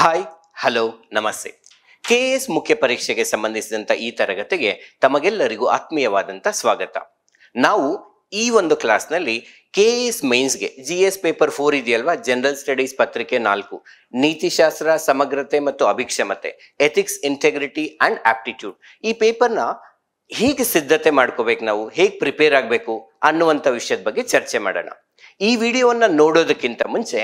Hi hello ನಮಸ್ತೆ. KAS ಮುಖ್ಯ ಪರೀಕ್ಷೆಗೆ ಸಂಬಂಧಿಸಿದಂಥ ಈ ತರಗತಿಗೆ ತಮಗೆಲ್ಲರಿಗೂ ಆತ್ಮೀಯವಾದಂಥ ಸ್ವಾಗತ. ನಾವು ಈ ಒಂದು ಕ್ಲಾಸ್ನಲ್ಲಿ ಕೆಎಎಸ್ ಮೇನ್ಸ್ಗೆ GS ಪೇಪರ್ 4 ಇದೆಯಲ್ವಾ, ಜನರಲ್ ಸ್ಟಡೀಸ್ ಪತ್ರಿಕೆ 4, ನೀತಿಶಾಸ್ತ್ರ, ಸಮಗ್ರತೆ ಮತ್ತು ಅಭಿಕ್ಷಮತೆ, ಎಥಿಕ್ಸ್, ಇಂಟೆಗ್ರಿಟಿ ಅಂಡ್ ಆಪ್ಟಿಟ್ಯೂಡ್, ಈ ಪೇಪರ್ನ ಹೇಗೆ ಸಿದ್ಧತೆ ಮಾಡ್ಕೋಬೇಕು, ನಾವು ಹೇಗೆ ಪ್ರಿಪೇರ್ ಆಗಬೇಕು ಅನ್ನುವಂಥ ವಿಷಯದ ಬಗ್ಗೆ ಚರ್ಚೆ ಮಾಡೋಣ. ಈ ವಿಡಿಯೋವನ್ನು ನೋಡೋದಕ್ಕಿಂತ ಮುಂಚೆ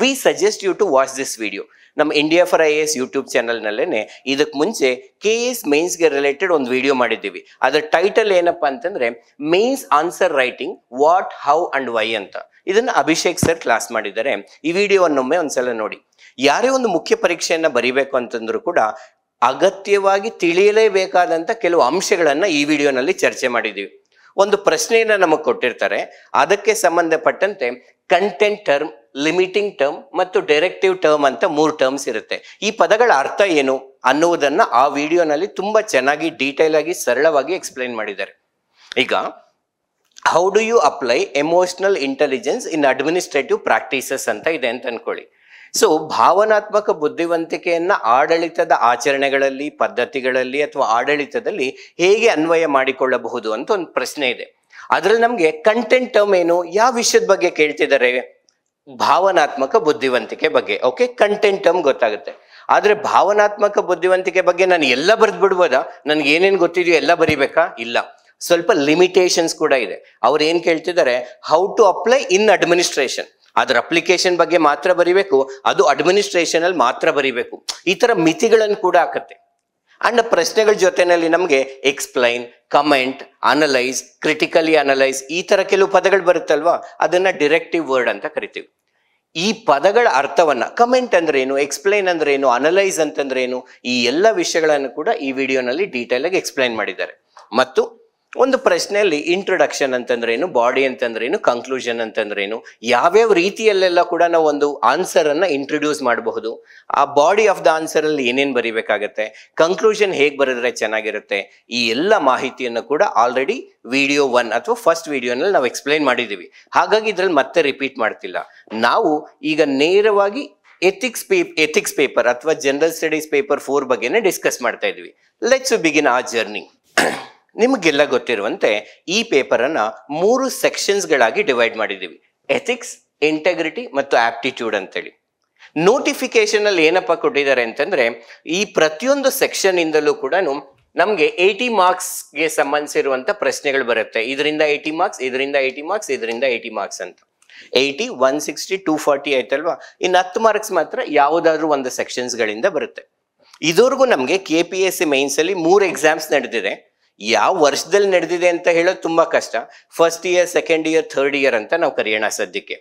we suggest you to watch this video. ನಮ್ಮ ಇಂಡಿಯಾ ಫಾರ್ IAS ಯೂಟ್ಯೂಬ್ ಚಾನಲ್ನಲ್ಲೇ ಇದಕ್ಕೆ ಮುಂಚೆ KS ಮೇನ್ಸ್ಗೆ ರಿಲೇಟೆಡ್ ಒಂದು ವಿಡಿಯೋ ಮಾಡಿದ್ದೀವಿ. ಅದರ ಟೈಟಲ್ ಏನಪ್ಪಾ ಅಂತಂದ್ರೆ mains answer writing what, how and why ಅಂತ. ಇದನ್ನ ಅಭಿಷೇಕ್ ಸರ್ ಕ್ಲಾಸ್ ಮಾಡಿದ್ದಾರೆ. ಈ ವಿಡಿಯೋವನ್ನೊಮ್ಮೆ ಒಂದ್ಸಲ ನೋಡಿ. ಯಾರೇ ಒಂದು ಮುಖ್ಯ ಪರೀಕ್ಷೆಯನ್ನ ಬರೀಬೇಕು ಅಂತಂದ್ರೂ ಕೂಡ ಅಗತ್ಯವಾಗಿ ತಿಳಿಯಲೇಬೇಕಾದಂತ ಕೆಲವು ಅಂಶಗಳನ್ನ ಈ ವಿಡಿಯೋನಲ್ಲಿ ಚರ್ಚೆ ಮಾಡಿದ್ದೀವಿ. ಒಂದು ಪ್ರಶ್ನೆಯನ್ನ ನಮಗೆ ಕೊಟ್ಟಿರ್ತಾರೆ, ಅದಕ್ಕೆ ಸಂಬಂಧಪಟ್ಟಂತೆ ಕಂಟೆಂಟ್ ಟರ್ಮ್, ಲಿಮಿಟಿಂಗ್ ಟರ್ಮ್ ಮತ್ತು ಡೈರೆಕ್ಟಿವ್ ಟರ್ಮ್ ಅಂತ 3 ಟರ್ಮ್ಸ್ ಇರುತ್ತೆ. ಈ ಪದಗಳ ಅರ್ಥ ಏನು ಅನ್ನುವುದನ್ನ ಆ ವಿಡಿಯೋನಲ್ಲಿ ತುಂಬಾ ಚೆನ್ನಾಗಿ ಡೀಟೇಲ್ ಆಗಿ ಸರಳವಾಗಿ ಎಕ್ಸ್ಪ್ಲೈನ್ ಮಾಡಿದ್ದಾರೆ. ಈಗ how do you apply emotional intelligence in administrative practices ಅಂತ ಇದೆ ಅಂತ ಅನ್ಕೊಳ್ಳಿ. ಸೊ ಭಾವನಾತ್ಮಕ ಬುದ್ಧಿವಂತಿಕೆಯನ್ನ ಆಡಳಿತದ ಆಚರಣೆಗಳಲ್ಲಿ, ಪದ್ಧತಿಗಳಲ್ಲಿ ಅಥವಾ ಆಡಳಿತದಲ್ಲಿ ಹೇಗೆ ಅನ್ವಯ ಮಾಡಿಕೊಳ್ಳಬಹುದು ಅಂತ ಒಂದು ಪ್ರಶ್ನೆ ಇದೆ. ಅದ್ರಲ್ಲಿ ನಮ್ಗೆ ಕಂಟೆಂಟ್ ಟರ್ಮ್ ಏನು, ಯಾವ ವಿಷಯದ ಬಗ್ಗೆ ಕೇಳ್ತಿದ್ದಾರೆ? ಭಾವನಾತ್ಮಕ ಬುದ್ಧಿವಂತಿಕೆ ಬಗ್ಗೆ. ಓಕೆ, ಕಂಟೆಂಟ್ ಟರ್ಮ್ ಗೊತ್ತಾಗುತ್ತೆ. ಆದ್ರೆ ಭಾವನಾತ್ಮಕ ಬುದ್ಧಿವಂತಿಕೆ ಬಗ್ಗೆ ನಾನು ಎಲ್ಲ ಬರೆದು ಬಿಡ್ಬೋದಾ? ನನ್ಗೆ ಏನೇನು ಗೊತ್ತಿದೆಯೋ ಎಲ್ಲ ಬರಿಬೇಕಾ? ಇಲ್ಲ, ಸ್ವಲ್ಪ ಲಿಮಿಟೇಷನ್ಸ್ ಕೂಡ ಇದೆ. ಅವ್ರು ಏನ್ ಕೇಳ್ತಿದ್ದಾರೆ, how to apply in administration, ಅದ್ರ ಅಪ್ಲಿಕೇಶನ್ ಬಗ್ಗೆ ಮಾತ್ರ ಬರಿಬೇಕು, ಅದು ಅಡ್ಮಿನಿಸ್ಟ್ರೇಷನ್ ಅಲ್ಲಿ ಮಾತ್ರ ಬರಿಬೇಕು. ಈ ತರ ಮಿತಿಗಳನ್ನು ಕೂಡ ಹಾಕತ್ತೆ. ಅಂಡ್ ಪ್ರಶ್ನೆಗಳ ಜೊತೆನಲ್ಲಿ ನಮಗೆ explain, comment, analyse, critically analyse, ಈ ತರ ಕೆಲವು ಪದಗಳು ಬರುತ್ತಲ್ವಾ, ಅದನ್ನ ಡಿರೆಕ್ಟಿವ್ ವರ್ಡ್ ಅಂತ ಕರಿತೀವಿ. ಈ ಪದಗಳ ಅರ್ಥವನ್ನ, ಕಮೆಂಟ್ ಅಂದ್ರೆ ಏನು, ಎಕ್ಸ್ಪ್ಲೈನ್ ಅಂದ್ರೆ ಏನು, ಅನಲೈಸ್ ಅಂತಂದ್ರೆ ಏನು, ಈ ಎಲ್ಲ ವಿಷಯಗಳನ್ನು ಕೂಡ ಈ ವಿಡಿಯೋನಲ್ಲಿ ಡೀಟೇಲ್ ಆಗಿ ಎಕ್ಸ್ಪ್ಲೈನ್ ಮಾಡಿದ್ದಾರೆ. ಮತ್ತು ಒಂದು ಪ್ರಶ್ನೆಯಲ್ಲಿ ಇಂಟ್ರೊಡಕ್ಷನ್ ಅಂತಂದ್ರೆ ಏನು, ಬಾಡಿ ಅಂತಂದ್ರೆ ಏನು, ಕನ್ಕ್ಲೂಷನ್ ಅಂತಂದ್ರೆ ಏನು, ಯಾವ್ಯಾವ ರೀತಿಯಲ್ಲೆಲ್ಲ ಕೂಡ ನಾವು ಒಂದು ಆನ್ಸರ್ ಅನ್ನ ಇಂಟ್ರೊಡ್ಯೂಸ್ ಮಾಡಬಹುದು, ಆ ಬಾಡಿ ಆಫ್ ದ ಆನ್ಸರ್ ಅಲ್ಲಿ ಏನೇನ್ ಬರಿಬೇಕಾಗತ್ತೆ, ಕನ್ಕ್ಲೂಷನ್ ಹೇಗ್ ಬರೆದ್ರೆ ಚೆನ್ನಾಗಿರುತ್ತೆ, ಈ ಎಲ್ಲ ಮಾಹಿತಿಯನ್ನು ಕೂಡ ಆಲ್ರೆಡಿ ವಿಡಿಯೋ 1 ಅಥವಾ ಫಸ್ಟ್ ವಿಡಿಯೋನಲ್ಲಿ ನಾವು ಎಕ್ಸ್ಪ್ಲೈನ್ ಮಾಡಿದೀವಿ. ಹಾಗಾಗಿ ಇದ್ರಲ್ಲಿ ಮತ್ತೆ ರಿಪೀಟ್ ಮಾಡ್ತಿಲ್ಲ. ನಾವು ಈಗ ನೇರವಾಗಿ ಎಥಿಕ್ಸ್ ಪೇಪರ್ ಅಥವಾ ಜನರಲ್ ಸ್ಟಡೀಸ್ ಪೇಪರ್ 4 ಬಗ್ಗೆನೇ ಡಿಸ್ಕಸ್ ಮಾಡ್ತಾ ಇದ್ವಿ. ಲೆಟ್ಸ್ ಬಿಗಿನ್ ಆ ಜರ್ನಿ. ನಿಮಗೆಲ್ಲ ಗೊತ್ತಿರುವಂತೆ ಈ ಪೇಪರ್ ಅನ್ನ 3 ಸೆಕ್ಷನ್ಸ್ಗಳಾಗಿ ಡಿವೈಡ್ ಮಾಡಿದ್ದೀವಿ, ಎಥಿಕ್ಸ್, ಇಂಟೆಗ್ರಿಟಿ ಮತ್ತು ಆಪ್ಟಿಟ್ಯೂಡ್ ಅಂತೇಳಿ. ನೋಟಿಫಿಕೇಶನ್ ಅಲ್ಲಿ ಏನಪ್ಪ ಕೊಟ್ಟಿದ್ದಾರೆ ಅಂತಂದ್ರೆ, ಈ ಪ್ರತಿಯೊಂದು ಸೆಕ್ಷನ್ ಇಂದಲೂ ಕೂಡ ನಮ್ಗೆ 80 ಮಾರ್ಕ್ಸ್ಗೆ ಸಂಬಂಧಿಸಿರುವಂತ ಪ್ರಶ್ನೆಗಳು ಬರುತ್ತೆ. ಇದರಿಂದ 80 ಮಾರ್ಕ್ಸ್, ಇದರಿಂದ 80 ಮಾರ್ಕ್ಸ್, ಇದರಿಂದ 80 ಮಾರ್ಕ್ಸ್ ಅಂತ. 80, 160, 240 ಆಯ್ತಲ್ವಾ. ಇನ್ನು 10 ಮಾರ್ಕ್ಸ್ ಮಾತ್ರ ಯಾವುದಾದ್ರೂ ಒಂದು ಸೆಕ್ಷನ್ಸ್ ಗಳಿಂದ ಬರುತ್ತೆ. ಇದುವರೆಗೂ ನಮ್ಗೆ KPSC ಮೇನ್ಸ್ ಅಲ್ಲಿ 3 ಎಕ್ಸಾಮ್ಸ್ ನಡೆದಿದೆ. ಯಾವ ವರ್ಷದಲ್ಲಿ ನಡೆದಿದೆ ಅಂತ ಹೇಳೋದು ತುಂಬಾ ಕಷ್ಟ. First year, second year, third year ಅಂತ ನಾವು ಕರೆಯೋಣ ಸದ್ಯಕ್ಕೆ.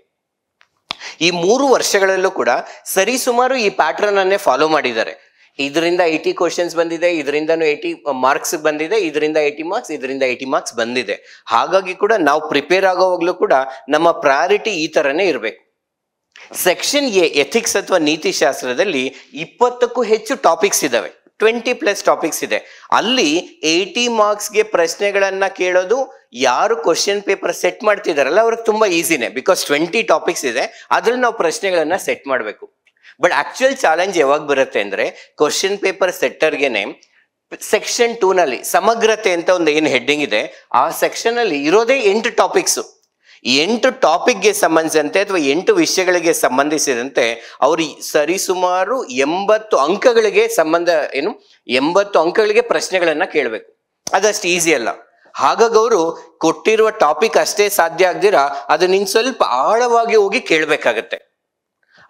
ಈ 3 ವರ್ಷಗಳಲ್ಲೂ ಕೂಡ ಸರಿಸುಮಾರು ಈ ಪ್ಯಾಟರ್ನ್ ಅನ್ನೇ ಫಾಲೋ ಮಾಡಿದ್ದಾರೆ. ಇದರಿಂದ 80 ಕ್ವಶನ್ಸ್ ಬಂದಿದೆ, ಇದರಿಂದನೂ 80 ಮಾರ್ಕ್ಸ್ ಬಂದಿದೆ, ಇದರಿಂದ 80 ಮಾರ್ಕ್ಸ್, ಇದರಿಂದ 80 ಮಾರ್ಕ್ಸ್ ಬಂದಿದೆ. ಹಾಗಾಗಿ ಕೂಡ ನಾವು ಪ್ರಿಪೇರ್ ಆಗೋವಾಗ್ಲೂ ಕೂಡ ನಮ್ಮ ಪ್ರಯಾರಿಟಿ ಈ ತರನೇ ಇರಬೇಕು. ಸೆಕ್ಷನ್ ಎ, ಎಥಿಕ್ಸ್ ಅಥವಾ ನೀತಿಶಾಸ್ತ್ರದಲ್ಲಿ 20ಕ್ಕೂ ಹೆಚ್ಚು ಟಾಪಿಕ್ಸ್ ಇದಾವೆ, 20+ ಟಾಪಿಕ್ಸ್ ಇದೆ. ಅಲ್ಲಿ 80 ಮಾರ್ಕ್ಸ್ಗೆ ಪ್ರಶ್ನೆಗಳನ್ನ ಕೇಳೋದು ಯಾರು ಕ್ವಶನ್ ಪೇಪರ್ ಸೆಟ್ ಮಾಡ್ತಿದಾರಲ್ಲ ಅವ್ರಿಗೆ ತುಂಬಾ ಈಸಿನೇ, ಬಿಕಾಸ್ 20 ಟಾಪಿಕ್ಸ್ ಇದೆ, ಅದ್ರಲ್ಲಿ ನಾವು ಪ್ರಶ್ನೆಗಳನ್ನ ಸೆಟ್ ಮಾಡಬೇಕು. ಬಟ್ ಆಕ್ಚುಯಲ್ ಚಾಲೆಂಜ್ ಯಾವಾಗ ಬರುತ್ತೆ ಅಂದ್ರೆ, ಕ್ವಶನ್ ಪೇಪರ್ ಸೆಟ್ಟರ್ಗೆನೆ ಸೆಕ್ಷನ್ 2 ನಲ್ಲಿ ಸಮಗ್ರತೆ ಅಂತ ಒಂದು ಏನು ಹೆಡ್ಡಿಂಗ್ ಇದೆ, ಆ ಸೆಕ್ಷನ್ ಅಲ್ಲಿ ಇರೋದೇ 8 ಟಾಪಿಕ್ಸ್. 8 ಟಾಪಿಕ್ಗೆ ಸಂಬಂಧಿಸಿದಂತೆ ಅಥವಾ 8 ವಿಷಯಗಳಿಗೆ ಸಂಬಂಧಿಸಿದಂತೆ ಅವರು ಸರಿಸುಮಾರು 80 ಅಂಕಗಳಿಗೆ 80 ಅಂಕಗಳಿಗೆ ಪ್ರಶ್ನೆಗಳನ್ನ ಕೇಳಬೇಕು. ಅದಷ್ಟು ಈಸಿ ಅಲ್ಲ. ಹಾಗಾಗಿ ಅವರು ಕೊಟ್ಟಿರುವ ಟಾಪಿಕ್ ಅಷ್ಟೇ ಸಾಧ್ಯ ಆಗ್ದಿರಾ ಅದನ್ನ ಇನ್ ಸ್ವಲ್ಪ ಆಳವಾಗಿ ಹೋಗಿ ಕೇಳಬೇಕಾಗತ್ತೆ.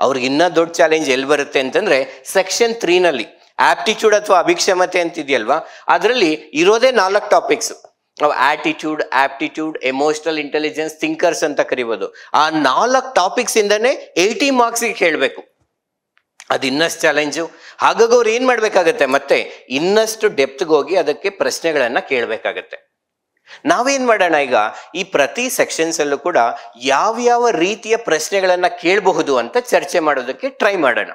ಅವ್ರಿಗೆ ಇನ್ನ ದೊಡ್ಡ ಚಾಲೆಂಜ್ ಎಲ್ಲಿ ಬರುತ್ತೆ ಅಂತಂದ್ರೆ, ಸೆಕ್ಷನ್ 3 ನಲ್ಲಿ ಆಪ್ಟಿಟ್ಯೂಡ್ ಅಥವಾ ಅಭಿಕ್ಷಮತೆ ಅಂತಿದೆಯಲ್ವಾ, ಅದರಲ್ಲಿ ಇರೋದೇ 4 topics. Attitude, aptitude, emotional intelligence, thinkers ಅಂತ ಕರಿಬೋದು. ಆ 4 ಟಾಪಿಕ್ಸ್ ಇಂದಾನೆ 80 ಮಾರ್ಕ್ಸ್ಗೆ ಕೇಳಬೇಕು. ಅದು ಇನ್ನಷ್ಟು ಚಾಲೆಂಜು. ಹಾಗಾಗಿ ಅವ್ರು ಏನ್ ಮಾಡ್ಬೇಕಾಗತ್ತೆ, ಮತ್ತೆ ಇನ್ನಷ್ಟು ಡೆಪ್ತ್ಗೆ ಹೋಗಿ ಅದಕ್ಕೆ ಪ್ರಶ್ನೆಗಳನ್ನ ಕೇಳಬೇಕಾಗತ್ತೆ. ನಾವೇನ್ ಮಾಡೋಣ, ಈಗ ಈ ಪ್ರತಿ ಸೆಕ್ಷನ್ಸ್ ಅಲ್ಲೂ ಕೂಡ ಯಾವ್ಯಾವ ರೀತಿಯ ಪ್ರಶ್ನೆಗಳನ್ನ ಕೇಳಬಹುದು ಅಂತ ಚರ್ಚೆ ಮಾಡೋದಕ್ಕೆ ಟ್ರೈ ಮಾಡೋಣ.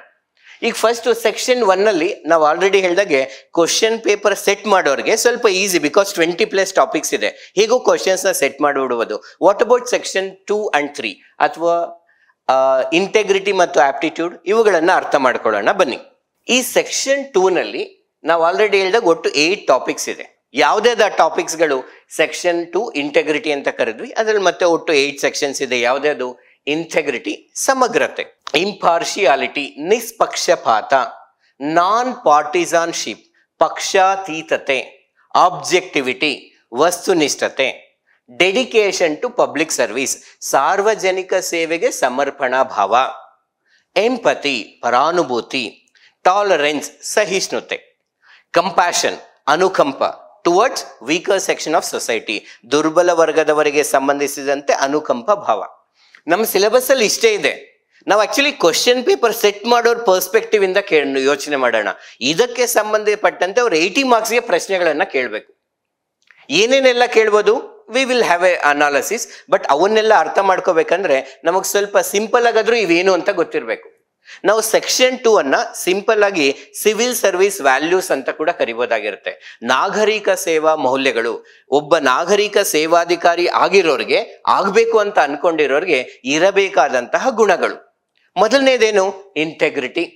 ಈಗ ಫಸ್ಟ್ ಸೆಕ್ಷನ್ 1 ನಲ್ಲಿ ನಾವು ಆಲ್ರೆಡಿ ಹೇಳಿದಾಗೆ ಕ್ವಶನ್ ಪೇಪರ್ ಸೆಟ್ ಮಾಡೋರಿಗೆ ಸ್ವಲ್ಪ ಈಸಿ, ಬಿಕಾಸ್ 20+ ಟಾಪಿಕ್ಸ್ ಇದೆ, ಹೀಗೂ ಕ್ವಶನ್ಸ್ ನ ಸೆಟ್ ಮಾಡಿಬಿಡುವುದು. ವಾಟ್ ಅಬೌಟ್ ಸೆಕ್ಷನ್ 2 and 3 ಅಥವಾ ಇಂಟೆಗ್ರಿಟಿ ಮತ್ತು ಆಪ್ಟಿಟ್ಯೂಡ್, ಇವುಗಳನ್ನ ಅರ್ಥ ಮಾಡ್ಕೊಳ್ಳೋಣ ಬನ್ನಿ. ಈ ಸೆಕ್ಷನ್ 2 ನಲ್ಲಿ ನಾವು ಆಲ್ರೆಡಿ ಹೇಳಿದಾಗ ಒಟ್ಟು 8 ಟಾಪಿಕ್ಸ್ ಇದೆ. ಯಾವುದಾದ ಟಾಪಿಕ್ಸ್ಗಳು? ಸೆಕ್ಷನ್ 2 ಇಂಟೆಗ್ರಿಟಿ ಅಂತ ಕರೆದ್ವಿ, ಅದ್ರಲ್ಲಿ ಮತ್ತೆ ಒಟ್ಟು 8 ಸೆಕ್ಷನ್ಸ್ ಇದೆ. ಯಾವುದ್ಯಾವುದು? ಇಂಟೆಗ್ರಿಟಿ, ಸಮಗ್ರತೆ, ಇಂಪಾರ್ಶಿಯಾಲಿಟಿ, ನಿಷ್ಪಕ್ಷಪಾತ, ನಾನ್ ಪಾರ್ಟಿಸಾನ್ಶಿಪ್, ಪಕ್ಷಾತೀತತೆ, ಆಬ್ಜೆಕ್ಟಿವಿಟಿ, ವಸ್ತುನಿಷ್ಠತೆ, ಡೆಡಿಕೇಶನ್ ಟು ಪಬ್ಲಿಕ್ ಸರ್ವಿಸ್, ಸಾರ್ವಜನಿಕ ಸೇವೆಗೆ ಸಮರ್ಪಣಾ ಭಾವ, ಎಂಪತಿ, ಪರಾನುಭೂತಿ, ಟಾಲರೆನ್ಸ್, ಸಹಿಷ್ಣುತೆ, ಕಂಪ್ಯಾಷನ್, ಅನುಕಂಪ towards weaker section of society, ದುರ್ಬಲ ವರ್ಗದವರಿಗೆ ಸಂಬಂಧಿಸಿದಂತೆ ಅನುಕಂಪ ಭಾವ. ನಮ್ಮ ಸಿಲೆಬಸ್ ಅಲ್ಲಿ ಇಷ್ಟೇ ಇದೆ. ನಾವು ಆಕ್ಚುಲಿ ಕ್ವಶನ್ ಪೇಪರ್ ಸೆಟ್ ಮಾಡೋರ್ ಪರ್ಸ್ಪೆಕ್ಟಿವ್ ಇಂದ ಯೋಚನೆ ಮಾಡೋಣ. ಇದಕ್ಕೆ ಸಂಬಂಧಪಟ್ಟಂತೆ ಅವ್ರು 80 ಮಾರ್ಕ್ಸ್ಗೆ ಪ್ರಶ್ನೆಗಳನ್ನ ಕೇಳಬೇಕು. ಏನೇನೆಲ್ಲ ಕೇಳ್ಬೋದು? We will have A analysis. But ಅವನ್ನೆಲ್ಲ ಅರ್ಥ ಮಾಡ್ಕೋಬೇಕಂದ್ರೆ ನಮಗೆ ಸ್ವಲ್ಪ ಸಿಂಪಲ್ ಆಗಾದ್ರೂ ಇವೇನು ಅಂತ ಗೊತ್ತಿರಬೇಕು. ನಾವು ಸೆಕ್ಷನ್ 2 ಅನ್ನ ಸಿಂಪಲ್ ಆಗಿ ಸಿವಿಲ್ ಸರ್ವಿಸ್ ವ್ಯಾಲ್ಯೂಸ್ ಅಂತ ಕೂಡ ಕರಿಬೋದಾಗಿರುತ್ತೆ. ನಾಗರಿಕ ಸೇವಾ ಮೌಲ್ಯಗಳು, ಒಬ್ಬ ನಾಗರಿಕ ಸೇವಾಧಿಕಾರಿ ಆಗಿರೋರಿಗೆ, ಆಗ್ಬೇಕು ಅಂತ ಅನ್ಕೊಂಡಿರೋರಿಗೆ ಇರಬೇಕಾದಂತಹ ಗುಣಗಳು. ಮೊದಲನೇದೇನು? ಇಂಟೆಗ್ರಿಟಿ,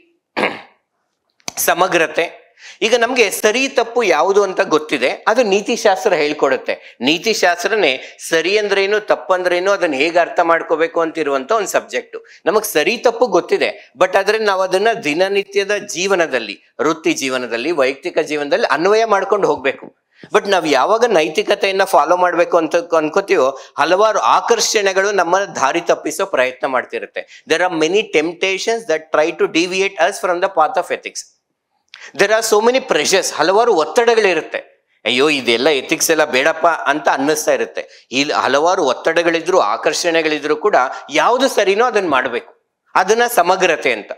ಸಮಗ್ರತೆ. ಈಗ ನಮ್ಗೆ ಸರಿ ತಪ್ಪು ಯಾವುದು ಅಂತ ಗೊತ್ತಿದೆ, ಅದು ನೀತಿಶಾಸ್ತ್ರ ಹೇಳ್ಕೊಡುತ್ತೆ. ನೀತಿಶಾಸ್ತ್ರನೇ ಸರಿ ಅಂದ್ರೇನು, ತಪ್ಪಂದ್ರೇನು, ಅದನ್ನ ಹೇಗೆ ಅರ್ಥ ಮಾಡ್ಕೋಬೇಕು ಅಂತಿರುವಂತ ಒಂದು ಸಬ್ಜೆಕ್ಟ್. ನಮಗ್ ಸರಿ ತಪ್ಪು ಗೊತ್ತಿದೆ, ಬಟ್ ಆದ್ರೆ ನಾವು ಅದನ್ನ ದಿನನಿತ್ಯದ ಜೀವನದಲ್ಲಿ, ವೃತ್ತಿ ಜೀವನದಲ್ಲಿ, ವೈಯಕ್ತಿಕ ಜೀವನದಲ್ಲಿ ಅನ್ವಯ ಮಾಡ್ಕೊಂಡು ಹೋಗ್ಬೇಕು. ಬಟ್ ನಾವ್ ಯಾವಾಗ ನೈತಿಕತೆಯನ್ನ ಫಾಲೋ ಮಾಡ್ಬೇಕು ಅಂತ ಅನ್ಕೋತೀವೋ, ಹಲವಾರು ಆಕರ್ಷಣೆಗಳು ನಮ್ಮ ದಾರಿ ತಪ್ಪಿಸೋ ಪ್ರಯತ್ನ ಮಾಡ್ತಿರುತ್ತೆ. There are many temptations that try to deviate us from the path of ethics. There are so many pressures, ಹಲವಾರು ಒತ್ತಡಗಳಿರುತ್ತೆ. ಅಯ್ಯೋ ಇದೆಲ್ಲ ಎಥಿಕ್ಸ್ ಎಲ್ಲ ಬೇಡಪ್ಪ ಅಂತ ಅನ್ನಿಸ್ತಾ ಇರುತ್ತೆ. ಇಲ್ಲಿ ಹಲವಾರು ಒತ್ತಡಗಳಿದ್ರು, ಆಕರ್ಷಣೆಗಳಿದ್ರು ಕೂಡ ಯಾವುದು ಸರಿನೋ ಅದನ್ನ ಮಾಡಬೇಕು. ಅದನ್ನ ಸಮಗ್ರತೆ ಅಂತ.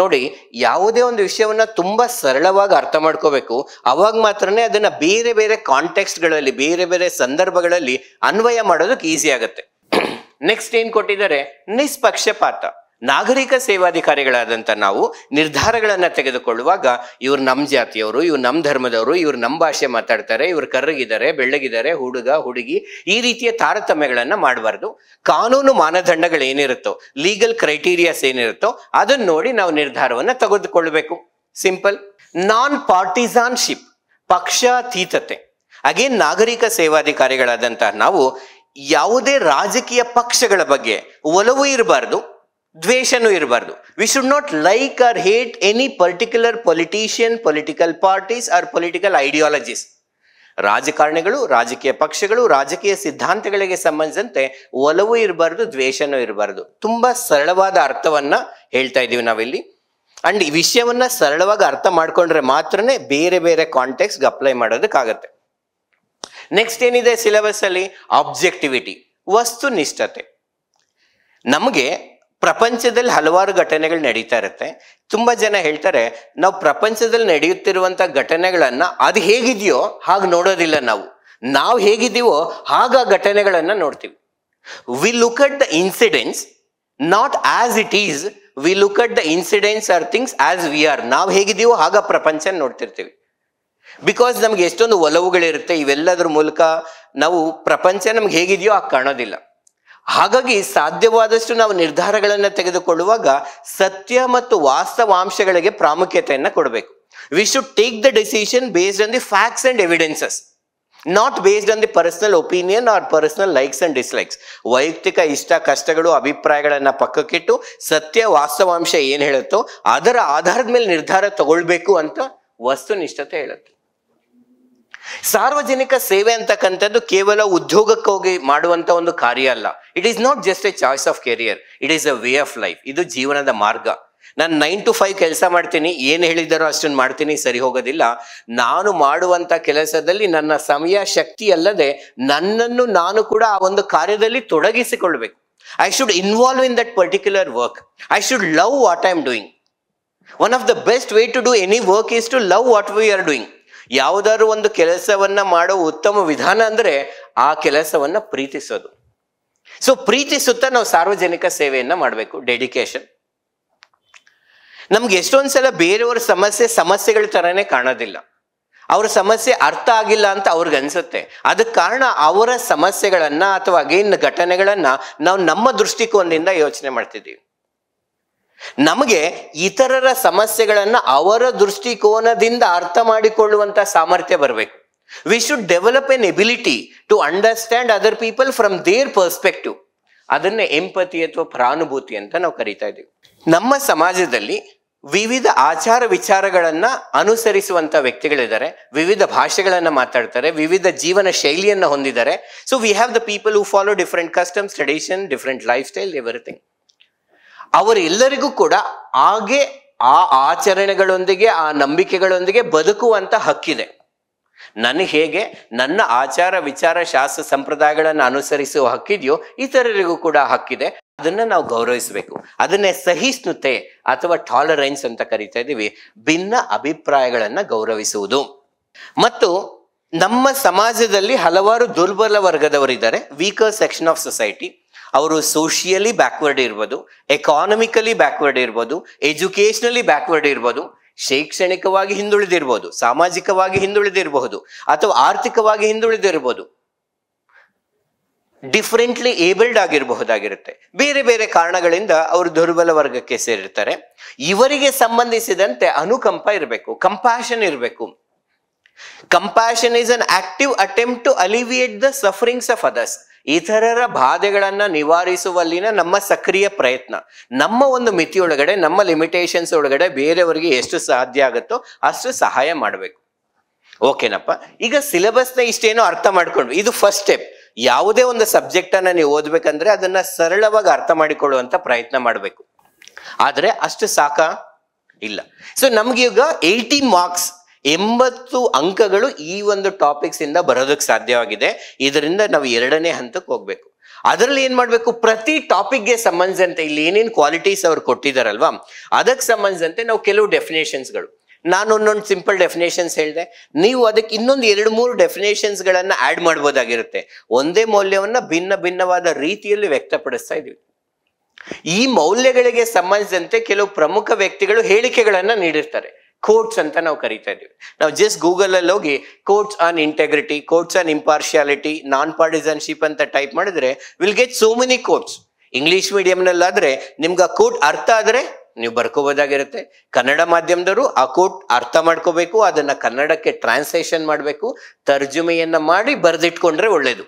ನೋಡಿ, ಯಾವುದೇ ಒಂದು ವಿಷಯವನ್ನ ತುಂಬಾ ಸರಳವಾಗಿ ಅರ್ಥ ಮಾಡ್ಕೋಬೇಕು. ಅವಾಗ ಮಾತ್ರನೇ ಅದನ್ನ ಬೇರೆ ಬೇರೆ ಕಾಂಟೆಕ್ಸ್ಟ್ಗಳಲ್ಲಿ, ಬೇರೆ ಬೇರೆ ಸಂದರ್ಭಗಳಲ್ಲಿ ಅನ್ವಯ ಮಾಡೋದಕ್ಕೆ ಈಸಿ ಆಗುತ್ತೆ. ನೆಕ್ಸ್ಟ್ ಏನ್ ಕೊಟ್ಟಿದ್ದಾರೆ? ನಿಷ್ಪಕ್ಷಪಾತ. ನಾಗರಿಕ ಸೇವಾಧಿಕಾರಿಗಳಾದಂಥ ನಾವು ನಿರ್ಧಾರಗಳನ್ನ ತೆಗೆದುಕೊಳ್ಳುವಾಗ, ಇವ್ರು ನಮ್ಮ ಜಾತಿಯವರು, ಇವ್ರು ನಮ್ಮ ಧರ್ಮದವರು, ಇವ್ರು ನಮ್ಮ ಭಾಷೆ ಮಾತಾಡ್ತಾರೆ, ಇವ್ರು ಕರ್ರಗಿದ್ದಾರೆ, ಬೆಳ್ಳಗಿದ್ದಾರೆ, ಹುಡುಗ ಹುಡುಗಿ, ಈ ರೀತಿಯ ತಾರತಮ್ಯಗಳನ್ನ ಮಾಡಬಾರ್ದು. ಕಾನೂನು ಮಾನದಂಡಗಳು ಏನಿರುತ್ತೋ, ಲೀಗಲ್ ಕ್ರೈಟೀರಿಯಾಸ್ ಏನಿರುತ್ತೋ ಅದನ್ನ ನೋಡಿ ನಾವು ನಿರ್ಧಾರವನ್ನ ತೆಗೆದುಕೊಳ್ಬೇಕು. ಸಿಂಪಲ್. ನಾನ್ ಪಾರ್ಟಿಸಾನ್ಶಿಪ್, ಪಕ್ಷಾತೀತತೆ. ಅಗೇನ್ ನಾಗರಿಕ ಸೇವಾಧಿಕಾರಿಗಳಾದಂತಹ ನಾವು ಯಾವುದೇ ರಾಜಕೀಯ ಪಕ್ಷಗಳ ಬಗ್ಗೆ ಒಲವು ಇರಬಾರ್ದು, ದ್ವೇಷನೂ ಇರಬಾರ್ದು. We should not like or hate any particular politician, political parties are political ideologies. ರಾಜಕಾರಣಿಗಳು, ರಾಜಕೀಯ ಪಕ್ಷಗಳು, ರಾಜಕೀಯ ಸಿದ್ಧಾಂತಗಳಿಗೆ ಸಂಬಂಧಿಸಿದಂತೆ ಒಲವು ಇರಬಾರ್ದು, ದ್ವೇಷನೂ ಇರಬಾರ್ದು. ತುಂಬಾ ಸರಳವಾದ ಅರ್ಥವನ್ನ ಹೇಳ್ತಾ ಇದೀವಿ ನಾವಿಲ್ಲಿ. ಅಂಡ್ ಈ ವಿಷಯವನ್ನ ಸರಳವಾಗಿ ಅರ್ಥ ಮಾಡ್ಕೊಂಡ್ರೆ ಮಾತ್ರನೇ ಬೇರೆ ಬೇರೆ ಕಾಂಟೆಕ್ಸ್ಗೆ ಅಪ್ಲೈ ಮಾಡೋದಕ್ಕಾಗತ್ತೆ. ನೆಕ್ಸ್ಟ್ ಏನಿದೆ ಸಿಲೆಬಸ್ ಅಲ್ಲಿ? ಆಬ್ಜೆಕ್ಟಿವಿಟಿ, ವಸ್ತುನಿಷ್ಠತೆ. ನಮಗೆ ಪ್ರಪಂಚದಲ್ಲಿ ಹಲವಾರು ಘಟನೆಗಳು ನಡೀತಾ ಇರುತ್ತೆ. ತುಂಬಾ ಜನ ಹೇಳ್ತಾರೆ, ನಾವು ಪ್ರಪಂಚದಲ್ಲಿ ನಡೆಯುತ್ತಿರುವಂತ ಘಟನೆಗಳನ್ನ ಅದು ಹೇಗಿದೆಯೋ ಹಾಗೆ ನೋಡೋದಿಲ್ಲ, ನಾವು ಹೇಗಿದ್ದೀವೋ ಹಾಗ ಘಟನೆಗಳನ್ನ ನೋಡ್ತೀವಿ. We look at the incidents not as it is, we look at the incidents or things as we are. ನಾವು ಹೇಗಿದ್ದೀವೋ ಹಾಗ ಪ್ರಪಂಚ ನೋಡ್ತಿರ್ತೀವಿ. ಬಿಕಾಸ್ ನಮ್ಗೆ ಎಷ್ಟೊಂದು ಒಲವುಗಳಿರುತ್ತೆ, ಇವೆಲ್ಲದ್ರ ಮೂಲಕ ನಾವು ಪ್ರಪಂಚ ನಮ್ಗೆ ಹೇಗಿದೆಯೋ ಹಾಗೆ ಕಾಣೋದಿಲ್ಲ. ಹಾಗಾಗಿ ಸಾಧ್ಯವಾದಷ್ಟು ನಾವು ನಿರ್ಧಾರಗಳನ್ನು ತೆಗೆದುಕೊಳ್ಳುವಾಗ ಸತ್ಯ ಮತ್ತು ವಾಸ್ತವಾಂಶಗಳಿಗೆ ಪ್ರಾಮುಖ್ಯತೆಯನ್ನು ಕೊಡಬೇಕು. We should take the decision based on the facts and evidences, not based on the personal opinion or personal likes and dislikes. ವೈಯಕ್ತಿಕ ಇಷ್ಟ ಕಷ್ಟಗಳು, ಅಭಿಪ್ರಾಯಗಳನ್ನ ಪಕ್ಕಕ್ಕಿಟ್ಟು ಸತ್ಯ ವಾಸ್ತವಾಂಶ ಏನ್ ಹೇಳುತ್ತೋ ಅದರ ಆಧಾರದ ಮೇಲೆ ನಿರ್ಧಾರ ತಗೊಳ್ಬೇಕು ಅಂತ ವಸ್ತುನಿಷ್ಠತೆ ಹೇಳುತ್ತೆ. ಸಾರ್ವಜನಿಕ ಸೇವೆ ಅಂತಕ್ಕಂಥದ್ದು ಕೇವಲ ಉದ್ಯೋಗಕ್ಕೋಗಿ ಮಾಡುವಂತ ಒಂದು ಕಾರ್ಯ ಅಲ್ಲ. It is not just A choice of career, it is a way of life. ಇದು ಜೀವನದ ಮಾರ್ಗ. ನಾನು 9 to 5 ಕೆಲಸ ಮಾಡ್ತೀನಿ, ಏನು ಹೇಳಿದಾರೋ ಅಷ್ಟನ್ನು ಮಾಡ್ತೀನಿ, ಸರಿ ಹೋಗೋದಿಲ್ಲ. ನಾನು ಮಾಡುವಂತ ಕೆಲಸದಲ್ಲಿ ನನ್ನ ಸಮಯ, ಶಕ್ತಿ ಅಲ್ಲದೆ ನನ್ನನ್ನು ನಾನು ಕೂಡ ಆ ಒಂದು ಕಾರ್ಯದಲ್ಲಿ ತೊಡಗಿಸಿಕೊಳ್ಬೇಕು. I should involve in that particular work. I should love what I am doing. One of the best way to do any work is to love what we are doing. ಯಾವುದಾದ್ರು ಒಂದು ಕೆಲಸವನ್ನ ಮಾಡೋ ಉತ್ತಮ ವಿಧಾನ ಅಂದ್ರೆ ಆ ಕೆಲಸವನ್ನ ಪ್ರೀತಿಸೋದು. ಸೊ ಪ್ರೀತಿಸುತ್ತಾ ನಾವು ಸಾರ್ವಜನಿಕ ಸೇವೆಯನ್ನ ಮಾಡಬೇಕು. ಡೆಡಿಕೇಶನ್. ನಮ್ಗೆ ಎಷ್ಟೊಂದ್ಸಲ ಬೇರೆಯವರ ಸಮಸ್ಯೆಗಳ ತರನೇ ಕಾಣೋದಿಲ್ಲ. ಅವ್ರ ಸಮಸ್ಯೆ ಅರ್ಥ ಆಗಿಲ್ಲ ಅಂತ ಅವ್ರಿಗೆ ಅನ್ಸುತ್ತೆ. ಅದಕ್ಕೆ ಕಾರಣ ಅವರ ಸಮಸ್ಯೆಗಳನ್ನ ಅಥವಾ ಅಗೇನ್ ಘಟನೆಗಳನ್ನ ನಾವು ನಮ್ಮ ದೃಷ್ಟಿಕೋನದಿಂದ ಯೋಚನೆ ಮಾಡ್ತಿದ್ದೀವಿ. ನಮಗೆ ಇತರರ ಸಮಸ್ಯೆಗಳನ್ನ ಅವರ ದೃಷ್ಟಿಕೋನದಿಂದ ಅರ್ಥ ಮಾಡಿಕೊಳ್ಳುವಂತ ಸಾಮರ್ಥ್ಯ ಬರಬೇಕು. We should develop an ability to understand other people from their perspective. ಅದನ್ನೇ ಎಂಪತಿ ಅಥವಾ ಪ್ರಾನುಭೂತಿ ಅಂತ ನಾವು ಕರಿತಾ ಇದ್ದೀವಿ. ನಮ್ಮ ಸಮಾಜದಲ್ಲಿ ವಿವಿಧ ಆಚಾರ ವಿಚಾರಗಳನ್ನ ಅನುಸರಿಸುವಂತ ವ್ಯಕ್ತಿಗಳಿದ್ದಾರೆ, ವಿವಿಧ ಭಾಷೆಗಳನ್ನ ಮಾತಾಡ್ತಾರೆ, ವಿವಿಧ ಜೀವನ ಶೈಲಿಯನ್ನ ಹೊಂದಿದ್ದಾರೆ. So we have the people who follow different customs, tradition, different life style, everything. ಅವರೆಲ್ಲರಿಗೂ ಕೂಡ ಹಾಗೆ ಆ ಆಚರಣೆಗಳೊಂದಿಗೆ, ಆ ನಂಬಿಕೆಗಳೊಂದಿಗೆ ಬದುಕುವಂತ ಹಕ್ಕಿದೆ. ನನಗೆ ಹೇಗೆ ನನ್ನ ಆಚಾರ ವಿಚಾರ ಶಾಸ್ತ್ರ ಸಂಪ್ರದಾಯಗಳನ್ನು ಅನುಸರಿಸುವ ಹಕ್ಕಿದೆಯೋ ಇತರರಿಗೂ ಕೂಡ ಹಕ್ಕಿದೆ. ಅದನ್ನ ನಾವು ಗೌರವಿಸಬೇಕು. ಅದನ್ನೇ ಸಹಿಷ್ಣುತೆ ಅಥವಾ ಟಾಲರೆನ್ಸ್ ಅಂತ ಕರಿತಾ ಇದ್ದೀವಿ. ಭಿನ್ನ ಅಭಿಪ್ರಾಯಗಳನ್ನ ಗೌರವಿಸುವುದು. ಮತ್ತು ನಮ್ಮ ಸಮಾಜದಲ್ಲಿ ಹಲವಾರು ದುರ್ಬಲ ವರ್ಗದವರಿದ್ದಾರೆ, ವೀಕರ್ ಸೆಕ್ಷನ್ ಆಫ್ ಸೊಸೈಟಿ. ಅವರು ಸೋಷಿಯಲಿ ಬ್ಯಾಕ್ವರ್ಡ್ ಇರ್ಬೋದು, ಎಕಾನಮಿಕಲಿ ಬ್ಯಾಕ್ವರ್ಡ್ ಇರ್ಬೋದು, ಎಜುಕೇಶನಲಿ ಬ್ಯಾಕ್ವರ್ಡ್ ಇರ್ಬೋದು, ಶೈಕ್ಷಣಿಕವಾಗಿ ಹಿಂದುಳಿದಿರ್ಬೋದು, ಸಾಮಾಜಿಕವಾಗಿ ಹಿಂದುಳಿದಿರಬಹುದು, ಅಥವಾ ಆರ್ಥಿಕವಾಗಿ ಹಿಂದುಳಿದಿರ್ಬೋದು, ಡಿಫರೆಂಟ್ಲಿ ಏಬಲ್ಡ್ ಆಗಿರಬಹುದಾಗಿರುತ್ತೆ. ಬೇರೆ ಬೇರೆ ಕಾರಣಗಳಿಂದ ಅವರು ದುರ್ಬಲ ವರ್ಗಕ್ಕೆ ಸೇರಿರ್ತಾರೆ. ಇವರಿಗೆ ಸಂಬಂಧಿಸಿದಂತೆ ಅನುಕಂಪ ಇರಬೇಕು, ಕಂಪ್ಯಾಷನ್ ಇರಬೇಕು. Compassion is an active attempt to alleviate the sufferings of others. ಇತರರ ಬಾಧೆಗಳನ್ನ ನಿವಾರಿಸುವಲ್ಲಿನ ನಮ್ಮ ಸಕ್ರಿಯ ಪ್ರಯತ್ನ, ನಮ್ಮ ಒಂದು ಮಿತಿಯೊಳಗಡೆ, ನಮ್ಮ ಲಿಮಿಟೇಷನ್ಸ್ ಒಳಗಡೆ ಬೇರೆಯವರಿಗೆ ಎಷ್ಟು ಸಾಧ್ಯ ಆಗುತ್ತೋ ಅಷ್ಟು ಸಹಾಯ ಮಾಡಬೇಕು. ಓಕೆನಪ್ಪ, ಈಗ ಸಿಲೆಬಸ್ನ ಇಷ್ಟೇನೋ ಅರ್ಥ ಮಾಡ್ಕೊಂಡ್ವಿ. ಇದು ಫಸ್ಟ್ ಸ್ಟೆಪ್. ಯಾವುದೇ ಒಂದು ಸಬ್ಜೆಕ್ಟ್ ಅನ್ನ ನೀವು ಓದ್ಬೇಕಂದ್ರೆ ಅದನ್ನ ಸರಳವಾಗಿ ಅರ್ಥ ಮಾಡಿಕೊಳ್ಳುವಂತ ಪ್ರಯತ್ನ ಮಾಡಬೇಕು. ಆದ್ರೆ ಅಷ್ಟು ಸಾಕಾ? ಇಲ್ಲ. ಸೊ ನಮ್ಗೆ ಈಗ 80 ಮಾರ್ಕ್ಸ್, 80 ಅಂಕಗಳು ಈ ಒಂದು ಟಾಪಿಕ್ಸ್ ಇಂದ ಬರೋದಕ್ಕೆ ಸಾಧ್ಯವಾಗಿದೆ. ಇದರಿಂದ ನಾವು 2ನೇ ಹಂತಕ್ಕೆ ಹೋಗ್ಬೇಕು. ಅದರಲ್ಲಿ ಏನ್ ಮಾಡ್ಬೇಕು, ಪ್ರತಿ ಟಾಪಿಕ್ಗೆ ಸಂಬಂಧಿಸಿದಂತೆ ಇಲ್ಲಿ ಏನೇನು ಕ್ವಾಲಿಟೀಸ್ ಅವ್ರು ಕೊಟ್ಟಿದಾರಲ್ವಾ, ಅದಕ್ಕೆ ಸಂಬಂಧಿಸಿದಂತೆ ನಾವು ಕೆಲವು ಡೆಫಿನೇಷನ್ಸ್ಗಳು, ನಾನು ಒಂದೊಂದು ಸಿಂಪಲ್ ಡೆಫಿನೇಷನ್ಸ್ ಹೇಳಿದೆ, ನೀವು ಅದಕ್ಕೆ ಇನ್ನೊಂದು 2-3 ಡೆಫಿನೇಷನ್ಸ್ ಗಳನ್ನ ಆಡ್ ಮಾಡ್ಬೋದಾಗಿರುತ್ತೆ. ಒಂದೇ ಮೌಲ್ಯವನ್ನ ಭಿನ್ನ ಭಿನ್ನವಾದ ರೀತಿಯಲ್ಲಿ ವ್ಯಕ್ತಪಡಿಸ್ತಾ ಇದೀವಿ. ಈ ಮೌಲ್ಯಗಳಿಗೆ ಸಂಬಂಧಿಸಿದಂತೆ ಕೆಲವು ಪ್ರಮುಖ ವ್ಯಕ್ತಿಗಳು ಹೇಳಿಕೆಗಳನ್ನ ನೀಡಿರ್ತಾರೆ, ಕೋಟ್ಸ್ ಅಂತ ನಾವು ಕರಿತಾ ಇದೀವಿ. ನಾವು ಜಸ್ಟ್ ಗೂಗಲ್ ಅಲ್ಲಿ ಹೋಗಿ quotes on integrity, quotes on impartiality, non partisanship ಅಂತ ಟೈಪ್ ಮಾಡಿದ್ರೆ will get so many quotes. English ಮೀಡಿಯಂನಲ್ಲಾದ್ರೆ ನಿಮ್ಗೆ ಆ ಕೋಟ್ ಅರ್ಥ ಆದ್ರೆ ನೀವು ಬರ್ಕೋಬೋದಾಗಿರುತ್ತೆ. ಕನ್ನಡ ಮಾಧ್ಯಮದವರು ಆ ಕೋಟ್ ಅರ್ಥ ಮಾಡ್ಕೋಬೇಕು, ಅದನ್ನ ಕನ್ನಡಕ್ಕೆ ಟ್ರಾನ್ಸ್ಲೇಷನ್ ಮಾಡಬೇಕು, ತರ್ಜುಮೆಯನ್ನ ಮಾಡಿ ಬರೆದಿಟ್ಕೊಂಡ್ರೆ ಒಳ್ಳೇದು.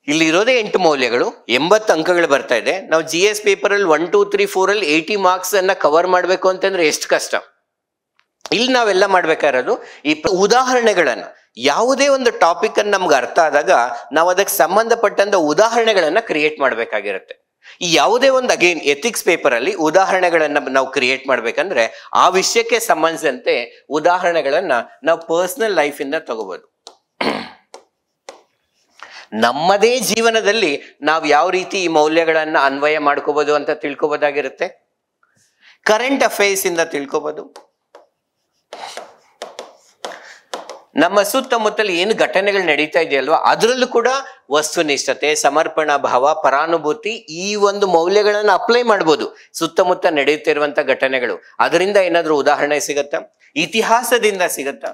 ಇಲ್ಲಿ ಇರೋದೇ 8 ಮೌಲ್ಯಗಳು, 80 ಅಂಕಗಳು ಬರ್ತಾ ಇದೆ. ನಾವು GS ಪೇಪರ್ ಅಲ್ಲಿ 1, 2, 3, 4 ಅಲ್ಲಿ 80 ಮಾರ್ಕ್ಸ್ ಅನ್ನ ಕವರ್ ಮಾಡ್ಬೇಕು ಅಂತಂದ್ರೆ ಎಷ್ಟು ಕಷ್ಟ. ಇಲ್ಲಿ ನಾವೆಲ್ಲ ಮಾಡ್ಬೇಕಾಗಿರೋದು ಈ ಉದಾಹರಣೆಗಳನ್ನ, ಯಾವುದೇ ಒಂದು ಟಾಪಿಕ್ ಅನ್ನು ನಮ್ಗೆ ಅರ್ಥ ಆದಾಗ ನಾವು ಅದಕ್ಕೆ ಸಂಬಂಧಪಟ್ಟಂತ ಉದಾಹರಣೆಗಳನ್ನ ಕ್ರಿಯೇಟ್ ಮಾಡ್ಬೇಕಾಗಿರುತ್ತೆ. ಈ ಯಾವುದೇ ಒಂದು ಅಗೇನ್ ಎಥಿಕ್ಸ್ ಪೇಪರ್ ಅಲ್ಲಿ ಉದಾಹರಣೆಗಳನ್ನ ನಾವು ಕ್ರಿಯೇಟ್ ಮಾಡ್ಬೇಕಂದ್ರೆ ಆ ವಿಷಯಕ್ಕೆ ಸಂಬಂಧಿಸಿದಂತೆ ಉದಾಹರಣೆಗಳನ್ನ ನಾವು ಪರ್ಸನಲ್ ಲೈಫ್ ಇಂದ ತಗೋಬಹುದು. ನಮ್ಮದೇ ಜೀವನದಲ್ಲಿ ನಾವು ಯಾವ ರೀತಿ ಈ ಮೌಲ್ಯಗಳನ್ನ ಅನ್ವಯ ಮಾಡ್ಕೋಬಹುದು ಅಂತ ತಿಳ್ಕೊಬೋದಾಗಿರುತ್ತೆ. ಕರೆಂಟ್ ಅಫೇರ್ಸ್ ಇಂದ ತಿಳ್ಕೊಬಹುದು. ನಮ್ಮ ಸುತ್ತಮುತ್ತಲು ಏನು ಘಟನೆಗಳು ನಡೀತಾ ಇದೆಯಲ್ವಾ, ಅದರಲ್ಲೂ ಕೂಡ ವಸ್ತುನಿಷ್ಠತೆ, ಸಮರ್ಪಣಾ ಭಾವ, ಪರಾನುಭೂತಿ, ಈ ಒಂದು ಮೌಲ್ಯಗಳನ್ನ ಅಪ್ಲೈ ಮಾಡ್ಬೋದು ಸುತ್ತಮುತ್ತ ನಡೆಯುತ್ತಿರುವಂತ ಘಟನೆಗಳು. ಅದರಿಂದ ಏನಾದ್ರೂ ಉದಾಹರಣೆ ಸಿಗತ್ತಾ? ಇತಿಹಾಸದಿಂದ ಸಿಗತ್ತಾ?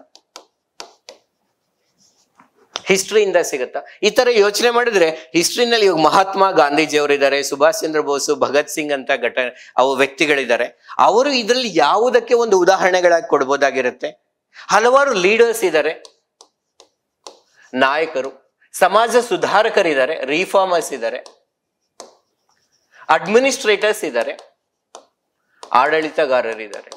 ಹಿಸ್ಟ್ರಿಯಿಂದ ಸಿಗತ್ತಾ? ಈ ತರ ಯೋಚನೆ ಮಾಡಿದ್ರೆ ಹಿಸ್ಟ್ರಿನಲ್ಲಿ ಇವಾಗ ಮಹಾತ್ಮ ಗಾಂಧೀಜಿಯವರಿದ್ದಾರೆ, ಸುಭಾಷ್ ಚಂದ್ರ ಬೋಸ್, ಭಗತ್ ಸಿಂಗ್ ಅಂತ ಅವು ವ್ಯಕ್ತಿಗಳಿದ್ದಾರೆ. ಅವರು ಇದರಲ್ಲಿ ಯಾವುದಕ್ಕೆ ಒಂದು ಉದಾಹರಣೆಗಳಾಗಿ ಕೊಡ್ಬೋದಾಗಿರುತ್ತೆ. ಹಲವಾರು ಲೀಡರ್ಸ್ ಇದ್ದಾರೆ, ನಾಯಕರು, ಸಮಾಜ ಸುಧಾರಕರಿದ್ದಾರೆ, ರಿಫಾರ್ಮರ್ಸ್ ಇದ್ದಾರೆ, ಅಡ್ಮಿನಿಸ್ಟ್ರೇಟರ್ಸ್ ಇದ್ದಾರೆ, ಆಡಳಿತಗಾರರಿದ್ದಾರೆ.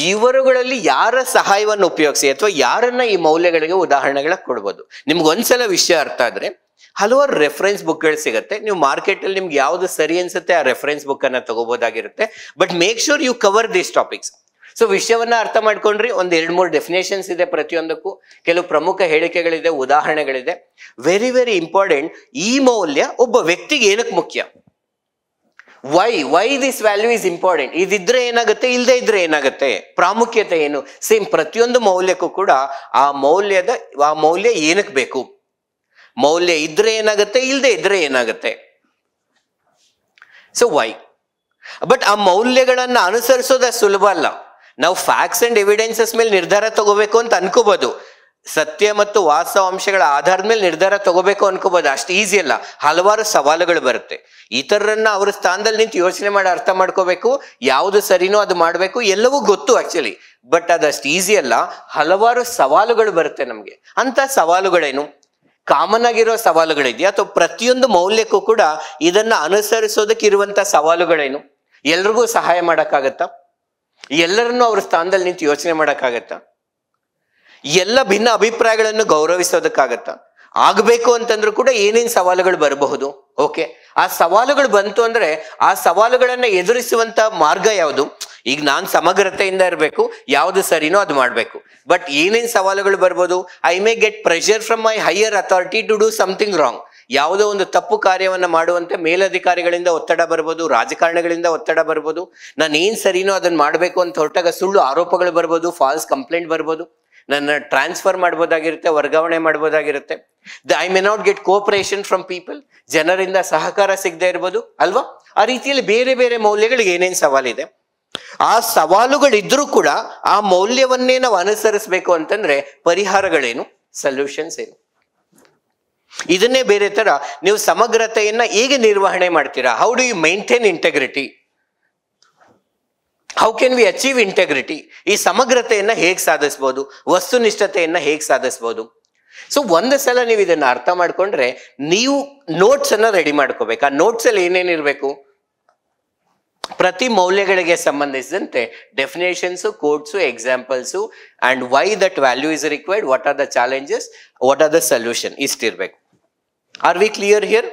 ಇವರುಗಳಲ್ಲಿ ಯಾರ ಸಹಾಯವನ್ನು ಉಪಯೋಗಿಸಿ ಅಥವಾ ಯಾರನ್ನ ಈ ಮೌಲ್ಯಗಳಿಗೆ ಉದಾಹರಣೆಗಳ ಕೊಡ್ಬೋದು. ನಿಮ್ಗೆ ಒಂದ್ಸಲ ವಿಷಯ ಅರ್ಥ ಆದ್ರೆ ಹಲವಾರು ರೆಫರೆನ್ಸ್ ಬುಕ್ಗಳು ಸಿಗುತ್ತೆ. ನೀವು ಮಾರ್ಕೆಟ್ ಅಲ್ಲಿ ನಿಮ್ಗೆ ಯಾವ್ದು ಸರಿ ಅನ್ಸುತ್ತೆ ಆ ರೆಫರೆನ್ಸ್ ಬುಕ್ ಅನ್ನ ತಗೋಬಹುದಾಗಿರುತ್ತೆ. But make sure you cover these topics. So ವಿಷಯವನ್ನ ಅರ್ಥ ಮಾಡ್ಕೊಂಡ್ರಿ, ಒಂದ್ 2-3 ಡೆಫಿನೇಷನ್ಸ್ ಇದೆ ಪ್ರತಿಯೊಂದಕ್ಕೂ, ಕೆಲವು ಪ್ರಮುಖ ಹೇಳಿಕೆಗಳಿದೆ, ಉದಾಹರಣೆಗಳಿದೆ. Very very important. ಈ ಮೌಲ್ಯ ಒಬ್ಬ ವ್ಯಕ್ತಿಗೆ ಏನಕ್ಕೆ ಮುಖ್ಯ, why this value is important, ಇದಿದ್ರೆ ಏನಾಗುತ್ತೆ, ಇಲ್ಲದೆ ಇದ್ರೆ ಏನಾಗುತ್ತೆ, ಪ್ರಾಮುಖ್ಯತೆ ಏನು. ಸೇಮ್ ಪ್ರತಿಯೊಂದು ಮೌಲ್ಯಕ್ಕೂ ಕೂಡ ಆ ಮೌಲ್ಯ ಏನಕ್ಕೆ ಬೇಕು, ಮೌಲ್ಯ ಇದ್ರೆ ಏನಾಗುತ್ತೆ, ಇಲ್ಲದೆ ಇದ್ರೆ ಏನಾಗುತ್ತೆ. So Y. ಬಟ್ ಆ ಮೌಲ್ಯಗಳನ್ನ ಅನುಸರಿಸೋದ ಸುಲಭ ಅಲ್ಲ. ನಾವು ಫ್ಯಾಕ್ಟ್ಸ್ ಅಂಡ್ ಎವಿಡೆನ್ಸಸ್ ಮೇಲೆ ನಿರ್ಧಾರ ತಗೋಬೇಕು ಅಂತ ಅನ್ಕೋಬಹುದು. ಸತ್ಯ ಮತ್ತು ವಾಸ್ತವಾಂಶಗಳ ಆಧಾರದ ಮೇಲೆ ನಿರ್ಧಾರ ತಗೋಬೇಕು ಅನ್ಕೋಬಹುದು, ಅಷ್ಟು ಈಸಿ ಅಲ್ಲ. ಹಲವಾರು ಸವಾಲುಗಳು ಬರುತ್ತೆ. ಇತರರನ್ನ ಅವ್ರ ಸ್ಥಾನದಲ್ಲಿ ನಿಂತು ಯೋಚನೆ ಮಾಡಿ ಅರ್ಥ ಮಾಡ್ಕೋಬೇಕು, ಯಾವುದು ಸರಿನೋ ಅದು ಮಾಡಬೇಕು, ಎಲ್ಲವೂ ಗೊತ್ತು ಆಕ್ಚುಲಿ, ಬಟ್ ಅದಷ್ಟು ಈಸಿ ಅಲ್ಲ. ಹಲವಾರು ಸವಾಲುಗಳು ಬರುತ್ತೆ ನಮ್ಗೆ. ಅಂತ ಸವಾಲುಗಳೇನು? ಕಾಮನ್ ಆಗಿರೋ ಸವಾಲುಗಳಿದೆಯಾ ಅಥವಾ ಪ್ರತಿಯೊಂದು ಮೌಲ್ಯಕ್ಕೂ ಕೂಡ ಇದನ್ನ ಅನುಸರಿಸೋದಕ್ಕೆ ಇರುವಂತ ಸವಾಲುಗಳೇನು? ಎಲ್ರಿಗೂ ಸಹಾಯ ಮಾಡಕ್ಕಾಗತ್ತಾ? ಎಲ್ಲರನ್ನೂ ಅವ್ರ ಸ್ಥಾನದಲ್ಲಿ ನಿಂತು ಯೋಚನೆ ಮಾಡಕ್ಕಾಗತ್ತಾ? ಎಲ್ಲ ಭಿನ್ನ ಅಭಿಪ್ರಾಯಗಳನ್ನು ಗೌರವಿಸೋದಕ್ಕಾಗತ್ತಾ? ಆಗ್ಬೇಕು ಅಂತಂದ್ರೂ ಕೂಡ ಏನೇನ್ ಸವಾಲುಗಳು ಬರಬಹುದು. ಓಕೆ, ಆ ಸವಾಲುಗಳು ಬಂತು ಅಂದ್ರೆ ಆ ಸವಾಲುಗಳನ್ನ ಎದುರಿಸುವಂತ ಮಾರ್ಗ ಯಾವುದು? ಈಗ ನಾನ್ ಸಮಗ್ರತೆಯಿಂದ ಇರಬೇಕು, ಯಾವ್ದು ಸರಿನೋ ಅದು ಮಾಡ್ಬೇಕು, ಬಟ್ ಏನೇನ್ ಸವಾಲುಗಳು ಬರ್ಬೋದು? I may get pressure from my higher authority to do something wrong. ಯಾವುದೋ ಒಂದು ತಪ್ಪು ಕಾರ್ಯವನ್ನ ಮಾಡುವಂತೆ ಮೇಲಧಿಕಾರಿಗಳಿಂದ ಒತ್ತಡ ಬರ್ಬೋದು, ರಾಜಕಾರಣಿಗಳಿಂದ ಒತ್ತಡ ಬರ್ಬೋದು. ನಾನು ಏನ್ ಸರಿನೋ ಅದನ್ನ ಮಾಡ್ಬೇಕು ಅಂತ ಹೊರಟಾಗ ಸುಳ್ಳು ಆರೋಪಗಳು ಬರ್ಬೋದು, ಫಾಲ್ಸ್ ಕಂಪ್ಲೇಂಟ್ ಬರ್ಬೋದು, ನನ್ನ ಟ್ರಾನ್ಸ್ಫರ್ ಮಾಡ್ಬೋದಾಗಿರುತ್ತೆ, ವರ್ಗಾವಣೆ ಮಾಡ್ಬೋದಾಗಿರುತ್ತೆ. I may not get cooperation from people, ಜನರಿಂದ ಸಹಕಾರ ಸಿಗದೆ ಇರ್ಬೋದು ಅಲ್ವಾ? ಆ ರೀತಿಯಲ್ಲಿ ಬೇರೆ ಬೇರೆ ಮೌಲ್ಯಗಳಿಗೆ ಏನೇನ್ ಸವಾಲಿದೆ. ಆ ಸವಾಲುಗಳಿದ್ರೂ ಕೂಡ ಆ ಮೌಲ್ಯವನ್ನೇ ನಾವು ಅನುಸರಿಸಬೇಕು ಅಂತಂದ್ರೆ ಪರಿಹಾರಗಳೇನು, ಸೊಲ್ಯೂಷನ್ಸ್ ಏನು? ಇದನ್ನೇ ಬೇರೆ ತರ ನೀವು ಸಮಗ್ರತೆಯನ್ನ ಹೇಗೆ ನಿರ್ವಹಣೆ ಮಾಡ್ತೀರಾ? How do you maintain integrity? How can we achieve integrity? ಈ ಸಮಗ್ರತೆಯನ್ನ ಹೇಗೆ ಸಾಧಿಸ್ಬೋದು, ವಸ್ತುನಿಷ್ಠತೆಯನ್ನ ಹೇಗೆ ಸಾಧಿಸ್ಬೋದು? ಸೊ ಒಂದು ಸಲ ನೀವು ಇದನ್ನ ಅರ್ಥ ಮಾಡ್ಕೊಂಡ್ರೆ ನೀವು ನೋಟ್ಸ್ ಅನ್ನ ರೆಡಿ ಮಾಡ್ಕೋಬೇಕು. ಆ ನೋಟ್ಸ್ ಅಲ್ಲಿ ಏನೇನಿರ್ಬೇಕು? ಪ್ರತಿ ಮೌಲ್ಯಗಳಿಗೆ ಸಂಬಂಧಿಸಿದಂತೆ definitions, codes, examples and why that value is required, what are the challenges, what are the solution, ಇಷ್ಟಿರ್ಬೇಕು. Are we clear here?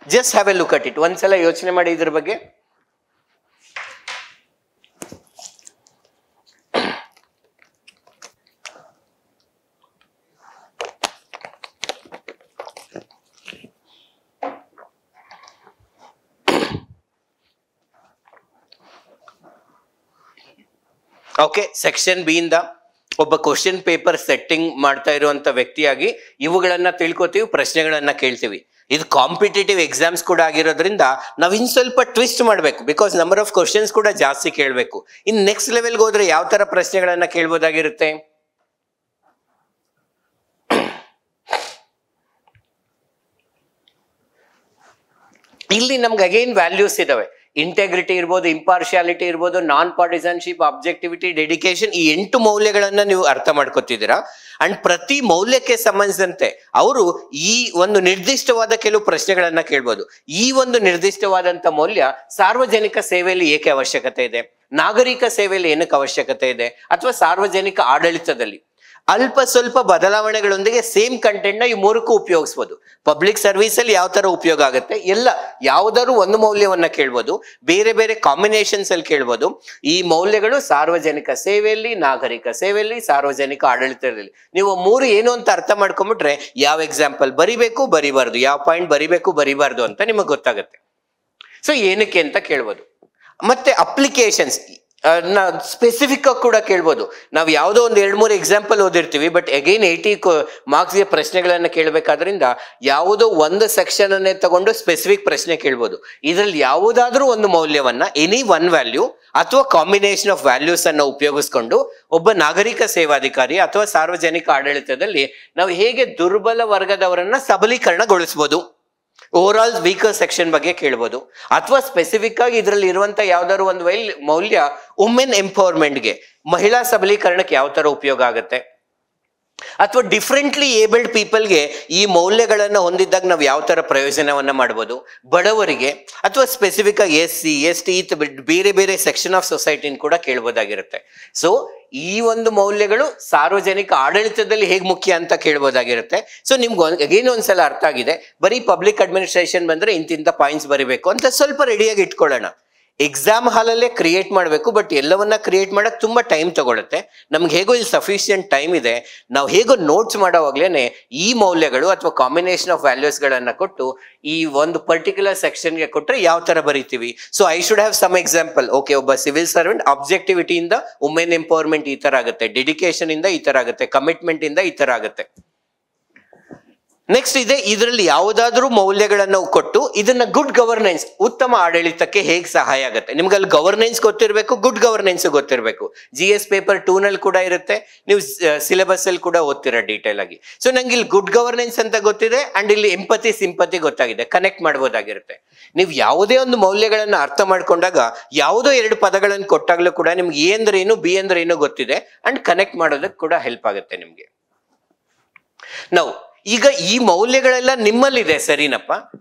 Just have a look at it. ಒಂದ್ಸಲ ಯೋಚನೆ ಮಾಡಿ ಇದ್ರ ಬಗ್ಗೆ. ಓಕೆ, ಸೆಕ್ಷನ್ ಬಿ ಇಂದ ಒಬ್ಬ ಕ್ವಶನ್ ಪೇಪರ್ ಸೆಟ್ಟಿಂಗ್ ಮಾಡ್ತಾ ಇರುವಂತ ವ್ಯಕ್ತಿಯಾಗಿ ಇವುಗಳನ್ನ ತಿಳ್ಕೊತೀವಿ, ಪ್ರಶ್ನೆಗಳನ್ನ ಕೇಳ್ತೀವಿ. ಇದು ಕಾಂಪಿಟೇಟಿವ್ ಎಕ್ಸಾಮ್ಸ್ ಕೂಡ ಆಗಿರೋದ್ರಿಂದ ನಾವು ಇನ್ ಸ್ವಲ್ಪ ಟ್ವಿಸ್ಟ್ ಮಾಡಬೇಕು, ಬಿಕಾಸ್ ನಂಬರ್ ಆಫ್ ಕ್ವಶನ್ಸ್ ಕೂಡ ಜಾಸ್ತಿ ಕೇಳಬೇಕು. ಇನ್ ನೆಕ್ಸ್ಟ್ ಲೆವೆಲ್ಗೆ ಹೋದ್ರೆ ಯಾವ ತರ ಪ್ರಶ್ನೆಗಳನ್ನ ಕೇಳ್ಬೋದಾಗಿರುತ್ತೆ? ಇಲ್ಲಿ ನಮ್ಗೆ ಅಗೈನ್ ವ್ಯಾಲ್ಯೂಸ್ ಇದಾವೆ. ಇಂಟೆಗ್ರಿಟಿ ಇರ್ಬೋದು, ಇಂಪಾರ್ಶಿಯಾಲಿಟಿ ಇರ್ಬೋದು, ನಾನ್ ಪಾರ್ಟಿಸನ್ಶಿಪ್, ಆಬ್ಜೆಕ್ಟಿವಿಟಿ, ಡೆಡಿಕೇಶನ್. ಈ 8 ಮೌಲ್ಯಗಳನ್ನ ನೀವು ಅರ್ಥ ಮಾಡ್ಕೊತಿದ್ದೀರಾ. ಅಂಡ್ ಪ್ರತಿ ಮೌಲ್ಯಕ್ಕೆ ಸಂಬಂಧಿಸಿದಂತೆ ಅವರು ಈ ಒಂದು ನಿರ್ದಿಷ್ಟವಾದ ಕೆಲವು ಪ್ರಶ್ನೆಗಳನ್ನ ಕೇಳ್ಬೋದು. ಈ ಒಂದು ನಿರ್ದಿಷ್ಟವಾದಂತ ಮೌಲ್ಯ ಸಾರ್ವಜನಿಕ ಸೇವೆಯಲ್ಲಿ ಏಕೆ ಅವಶ್ಯಕತೆ ಇದೆ, ನಾಗರಿಕ ಸೇವೆಯಲ್ಲಿ ಏನಕ್ಕೆ ಅವಶ್ಯಕತೆ ಇದೆ, ಅಥವಾ ಸಾರ್ವಜನಿಕ ಆಡಳಿತದಲ್ಲಿ ಅಲ್ಪ ಸ್ವಲ್ಪ ಬದಲಾವಣೆಗಳೊಂದಿಗೆ ಸೇಮ್ ಕಂಟೆಂಟ್ ನ ಈ ಮೂರಕ್ಕೂ ಉಪಯೋಗಿಸಬಹುದು. ಪಬ್ಲಿಕ್ ಸರ್ವಿಸ್ ಅಲ್ಲಿ ಯಾವ ತರ ಉಪಯೋಗ ಆಗುತ್ತೆ, ಎಲ್ಲ ಯಾವ್ದಾದ್ರು ಒಂದು ಮೌಲ್ಯವನ್ನ ಕೇಳ್ಬೋದು, ಬೇರೆ ಬೇರೆ ಕಾಂಬಿನೇಷನ್ಸ್ ಅಲ್ಲಿ ಕೇಳ್ಬೋದು. ಈ ಮೌಲ್ಯಗಳು ಸಾರ್ವಜನಿಕ ಸೇವೆಯಲ್ಲಿ, ನಾಗರಿಕ ಸೇವೆಯಲ್ಲಿ, ಸಾರ್ವಜನಿಕ ಆಡಳಿತದಲ್ಲಿ. ನೀವು ಮೂರು ಏನು ಅಂತ ಅರ್ಥ ಮಾಡ್ಕೊಂಡ್ಬಿಟ್ರೆ ಯಾವ ಎಕ್ಸಾಂಪಲ್ ಬರಿಬೇಕು, ಬರಿಬಾರ್ದು, ಯಾವ ಪಾಯಿಂಟ್ ಬರಿಬೇಕು, ಬರಿಬಾರ್ದು ಅಂತ ನಿಮಗೆ ಗೊತ್ತಾಗುತ್ತೆ. ಸೊ ಏನಕ್ಕೆ ಅಂತ ಕೇಳ್ಬೋದು. ಮತ್ತೆ ಅಪ್ಲಿಕೇಶನ್ಸ್ ಸ್ಪೆಸಿಫಿಕ್ ಆಗಿ ಕೂಡ ಕೇಳ್ಬೋದು. ನಾವು ಯಾವುದೋ ಒಂದು 2-3 ಎಕ್ಸಾಂಪಲ್ ಓದಿರ್ತೀವಿ, ಬಟ್ ಅಗೈನ್ 80 ಮಾರ್ಕ್ಸ್ಗೆ ಪ್ರಶ್ನೆಗಳನ್ನ ಕೇಳಬೇಕಾದ್ರಿಂದ ಯಾವುದೋ ಒಂದು ಸೆಕ್ಷನ್ ಅನ್ನೇ ತಗೊಂಡು ಸ್ಪೆಸಿಫಿಕ್ ಪ್ರಶ್ನೆ ಕೇಳ್ಬೋದು. ಇದರಲ್ಲಿ ಯಾವುದಾದ್ರೂ ಒಂದು ಮೌಲ್ಯವನ್ನ, ಎನಿ ಒನ್ ವ್ಯಾಲ್ಯೂ ಅಥವಾ ಕಾಂಬಿನೇಷನ್ ಆಫ್ ವ್ಯಾಲ್ಯೂಸ್ ಅನ್ನ ಉಪಯೋಗಿಸ್ಕೊಂಡು ಒಬ್ಬ ನಾಗರಿಕ ಸೇವಾಧಿಕಾರಿ ಅಥವಾ ಸಾರ್ವಜನಿಕ ಆಡಳಿತದಲ್ಲಿ ನಾವು ಹೇಗೆ ದುರ್ಬಲ ವರ್ಗದವರನ್ನ ಸಬಲೀಕರಣಗೊಳಿಸಬಹುದು, ಓವರ್ ಆಲ್ ವೀಕರ್ ಸೆಕ್ಷನ್ ಬಗ್ಗೆ ಕೇಳ್ಬೋದು. ಅಥವಾ ಸ್ಪೆಸಿಫಿಕ್ ಆಗಿ ಇದರಲ್ಲಿ ಇರುವಂತ ಯಾವ್ದಾದ್ರು ಒಂದು ಮೌಲ್ಯ ವುಮೆನ್ ಎಂಪವರ್ಮೆಂಟ್ಗೆ, ಮಹಿಳಾ ಸಬಲೀಕರಣಕ್ಕೆ ಯಾವ ತರ ಉಪಯೋಗ ಆಗುತ್ತೆ, ಅಥವಾ ಡಿಫ್ರೆಂಟ್ಲಿ ಏಬಲ್ಡ್ ಪೀಪಲ್ಗೆ ಈ ಮೌಲ್ಯಗಳನ್ನ ಹೊಂದಿದ್ದಾಗ ನಾವು ಯಾವ ತರ ಪ್ರಯೋಜನವನ್ನ ಮಾಡ್ಬೋದು, ಬಡವರಿಗೆ, ಅಥವಾ ಸ್ಪೆಸಿಫಿಕ್ ಆಗಿ SC ST ಬೇರೆ ಬೇರೆ ಸೆಕ್ಷನ್ ಆಫ್ ಸೊಸೈಟಿನ ಕೂಡ ಕೇಳ್ಬೋದಾಗಿರುತ್ತೆ. ಸೊ ಈ ಒಂದು ಮೌಲ್ಯಗಳು ಸಾರ್ವಜನಿಕ ಆಡಳಿತದಲ್ಲಿ ಹೇಗೆ ಮುಖ್ಯ ಅಂತ ಕೇಳ್ಬೋದಾಗಿರುತ್ತೆ. ಸೊ ನಿಮ್ಗೆ ಅಗೇನ್ ಒಂದ್ಸಲ ಅರ್ಥ ಆಗಿದೆ, ಬರೀ ಪಬ್ಲಿಕ್ ಅಡ್ಮಿನಿಸ್ಟ್ರೇಷನ್ ಬಂದ್ರೆ ಇಂತಿಂತ ಪಾಯಿಂಟ್ಸ್ ಬರೀಬೇಕು ಅಂತ ಸ್ವಲ್ಪ ರೆಡಿಯಾಗಿ ಇಟ್ಕೊಳ್ಳೋಣ. ಎಕ್ಸಾಮ್ ಹಾಲಲ್ಲೇ ಕ್ರಿಯೇಟ್ ಮಾಡಬೇಕು, ಬಟ್ ಎಲ್ಲವನ್ನ ಕ್ರಿಯೇಟ್ ಮಾಡಕ್ ತುಂಬಾ ಟೈಮ್ ತಗೊಳುತ್ತೆ. ನಮ್ಗೆ ಹೇಗೋ ಇಲ್ಲಿ ಸಫಿಷಿಯಂಟ್ ಟೈಮ್ ಇದೆ, ನಾವು ಹೇಗೋ ನೋಟ್ಸ್ ಮಾಡೋವಾಗ್ಲೇನೆ ಈ ಮೌಲ್ಯಗಳು ಅಥವಾ ಕಾಂಬಿನೇಷನ್ ಆಫ್ ವ್ಯಾಲ್ಯೂಸ್ ಗಳನ್ನ ಕೊಟ್ಟು ಈ ಒಂದು ಪರ್ಟಿಕ್ಯುಲರ್ ಸೆಕ್ಷನ್ಗೆ ಕೊಟ್ರೆ ಯಾವ ತರ ಬರೀತೀವಿ. So I should have some example. Okay, ಒಬ್ಬ ಸಿವಿಲ್ ಸರ್ವೆಂಟ್ ಆಬ್ಜೆಕ್ಟಿವಿಟಿ ಇಂದ ವುಮೆನ್ ಎಂಪವರ್ಮೆಂಟ್ ಈ ತರ ಆಗುತ್ತೆ, ಡೆಡಿಕೇಶನ್ ಇಂದ ಈ ತರ ಆಗುತ್ತೆ, ಕಮಿಟ್ಮೆಂಟ್ ಇಂದ ಈ ತರ ಆಗುತ್ತೆ. ನೆಕ್ಸ್ಟ್ ಇದೆ, ಇದರಲ್ಲಿ ಯಾವುದಾದ್ರೂ ಮೌಲ್ಯಗಳನ್ನು ಕೊಟ್ಟು ಇದನ್ನ ಗುಡ್ ಗವರ್ನೆನ್ಸ್, ಉತ್ತಮ ಆಡಳಿತಕ್ಕೆ ಹೇಗೆ ಸಹಾಯ ಆಗುತ್ತೆ. ನಿಮ್ಗೆ ಅಲ್ಲಿ ಗವರ್ನೆನ್ಸ್ ಗೊತ್ತಿರಬೇಕು, ಗುಡ್ ಗವರ್ನೆನ್ಸ್ ಗೊತ್ತಿರಬೇಕು. GS ಪೇಪರ್ 2 ನಲ್ಲಿ ಕೂಡ ಇರುತ್ತೆ, ನೀವು ಸಿಲೆಬಸ್ ಅಲ್ಲಿ ಕೂಡ ಓದ್ತೀರಾ ಡೀಟೇಲ್ ಆಗಿ. ಸೊ ನಂಗೆ ಇಲ್ಲಿ ಗುಡ್ ಗವರ್ನೆನ್ಸ್ ಅಂತ ಗೊತ್ತಿದೆ, ಅಂಡ್ ಇಲ್ಲಿ ಎಂಪತಿ ಸಿಂಪತಿ ಗೊತ್ತಾಗಿದೆ, ಕನೆಕ್ಟ್ ಮಾಡ್ಬೋದಾಗಿರುತ್ತೆ. ನೀವು ಯಾವುದೇ ಒಂದು ಮೌಲ್ಯಗಳನ್ನ ಅರ್ಥ ಮಾಡ್ಕೊಂಡಾಗ ಯಾವುದೋ 2 ಪದಗಳನ್ನು ಕೊಟ್ಟಾಗ್ಲೂ ಕೂಡ ನಿಮ್ಗೆ ಎ ಅಂದ್ರೆ ಏನು, ಬಿ ಅಂದ್ರೆ ಏನು ಗೊತ್ತಿದೆ, ಅಂಡ್ ಕನೆಕ್ಟ್ ಮಾಡೋದಕ್ಕೆ ಕೂಡ ಹೆಲ್ಪ್ ಆಗುತ್ತೆ ನಿಮ್ಗೆ. ನಾವು ಈಗ ಈ ಮೌಲ್ಯಗಳೆಲ್ಲ ನಿಮ್ಮಲ್ಲಿದೆ ಸರಿನಪ್ಪ,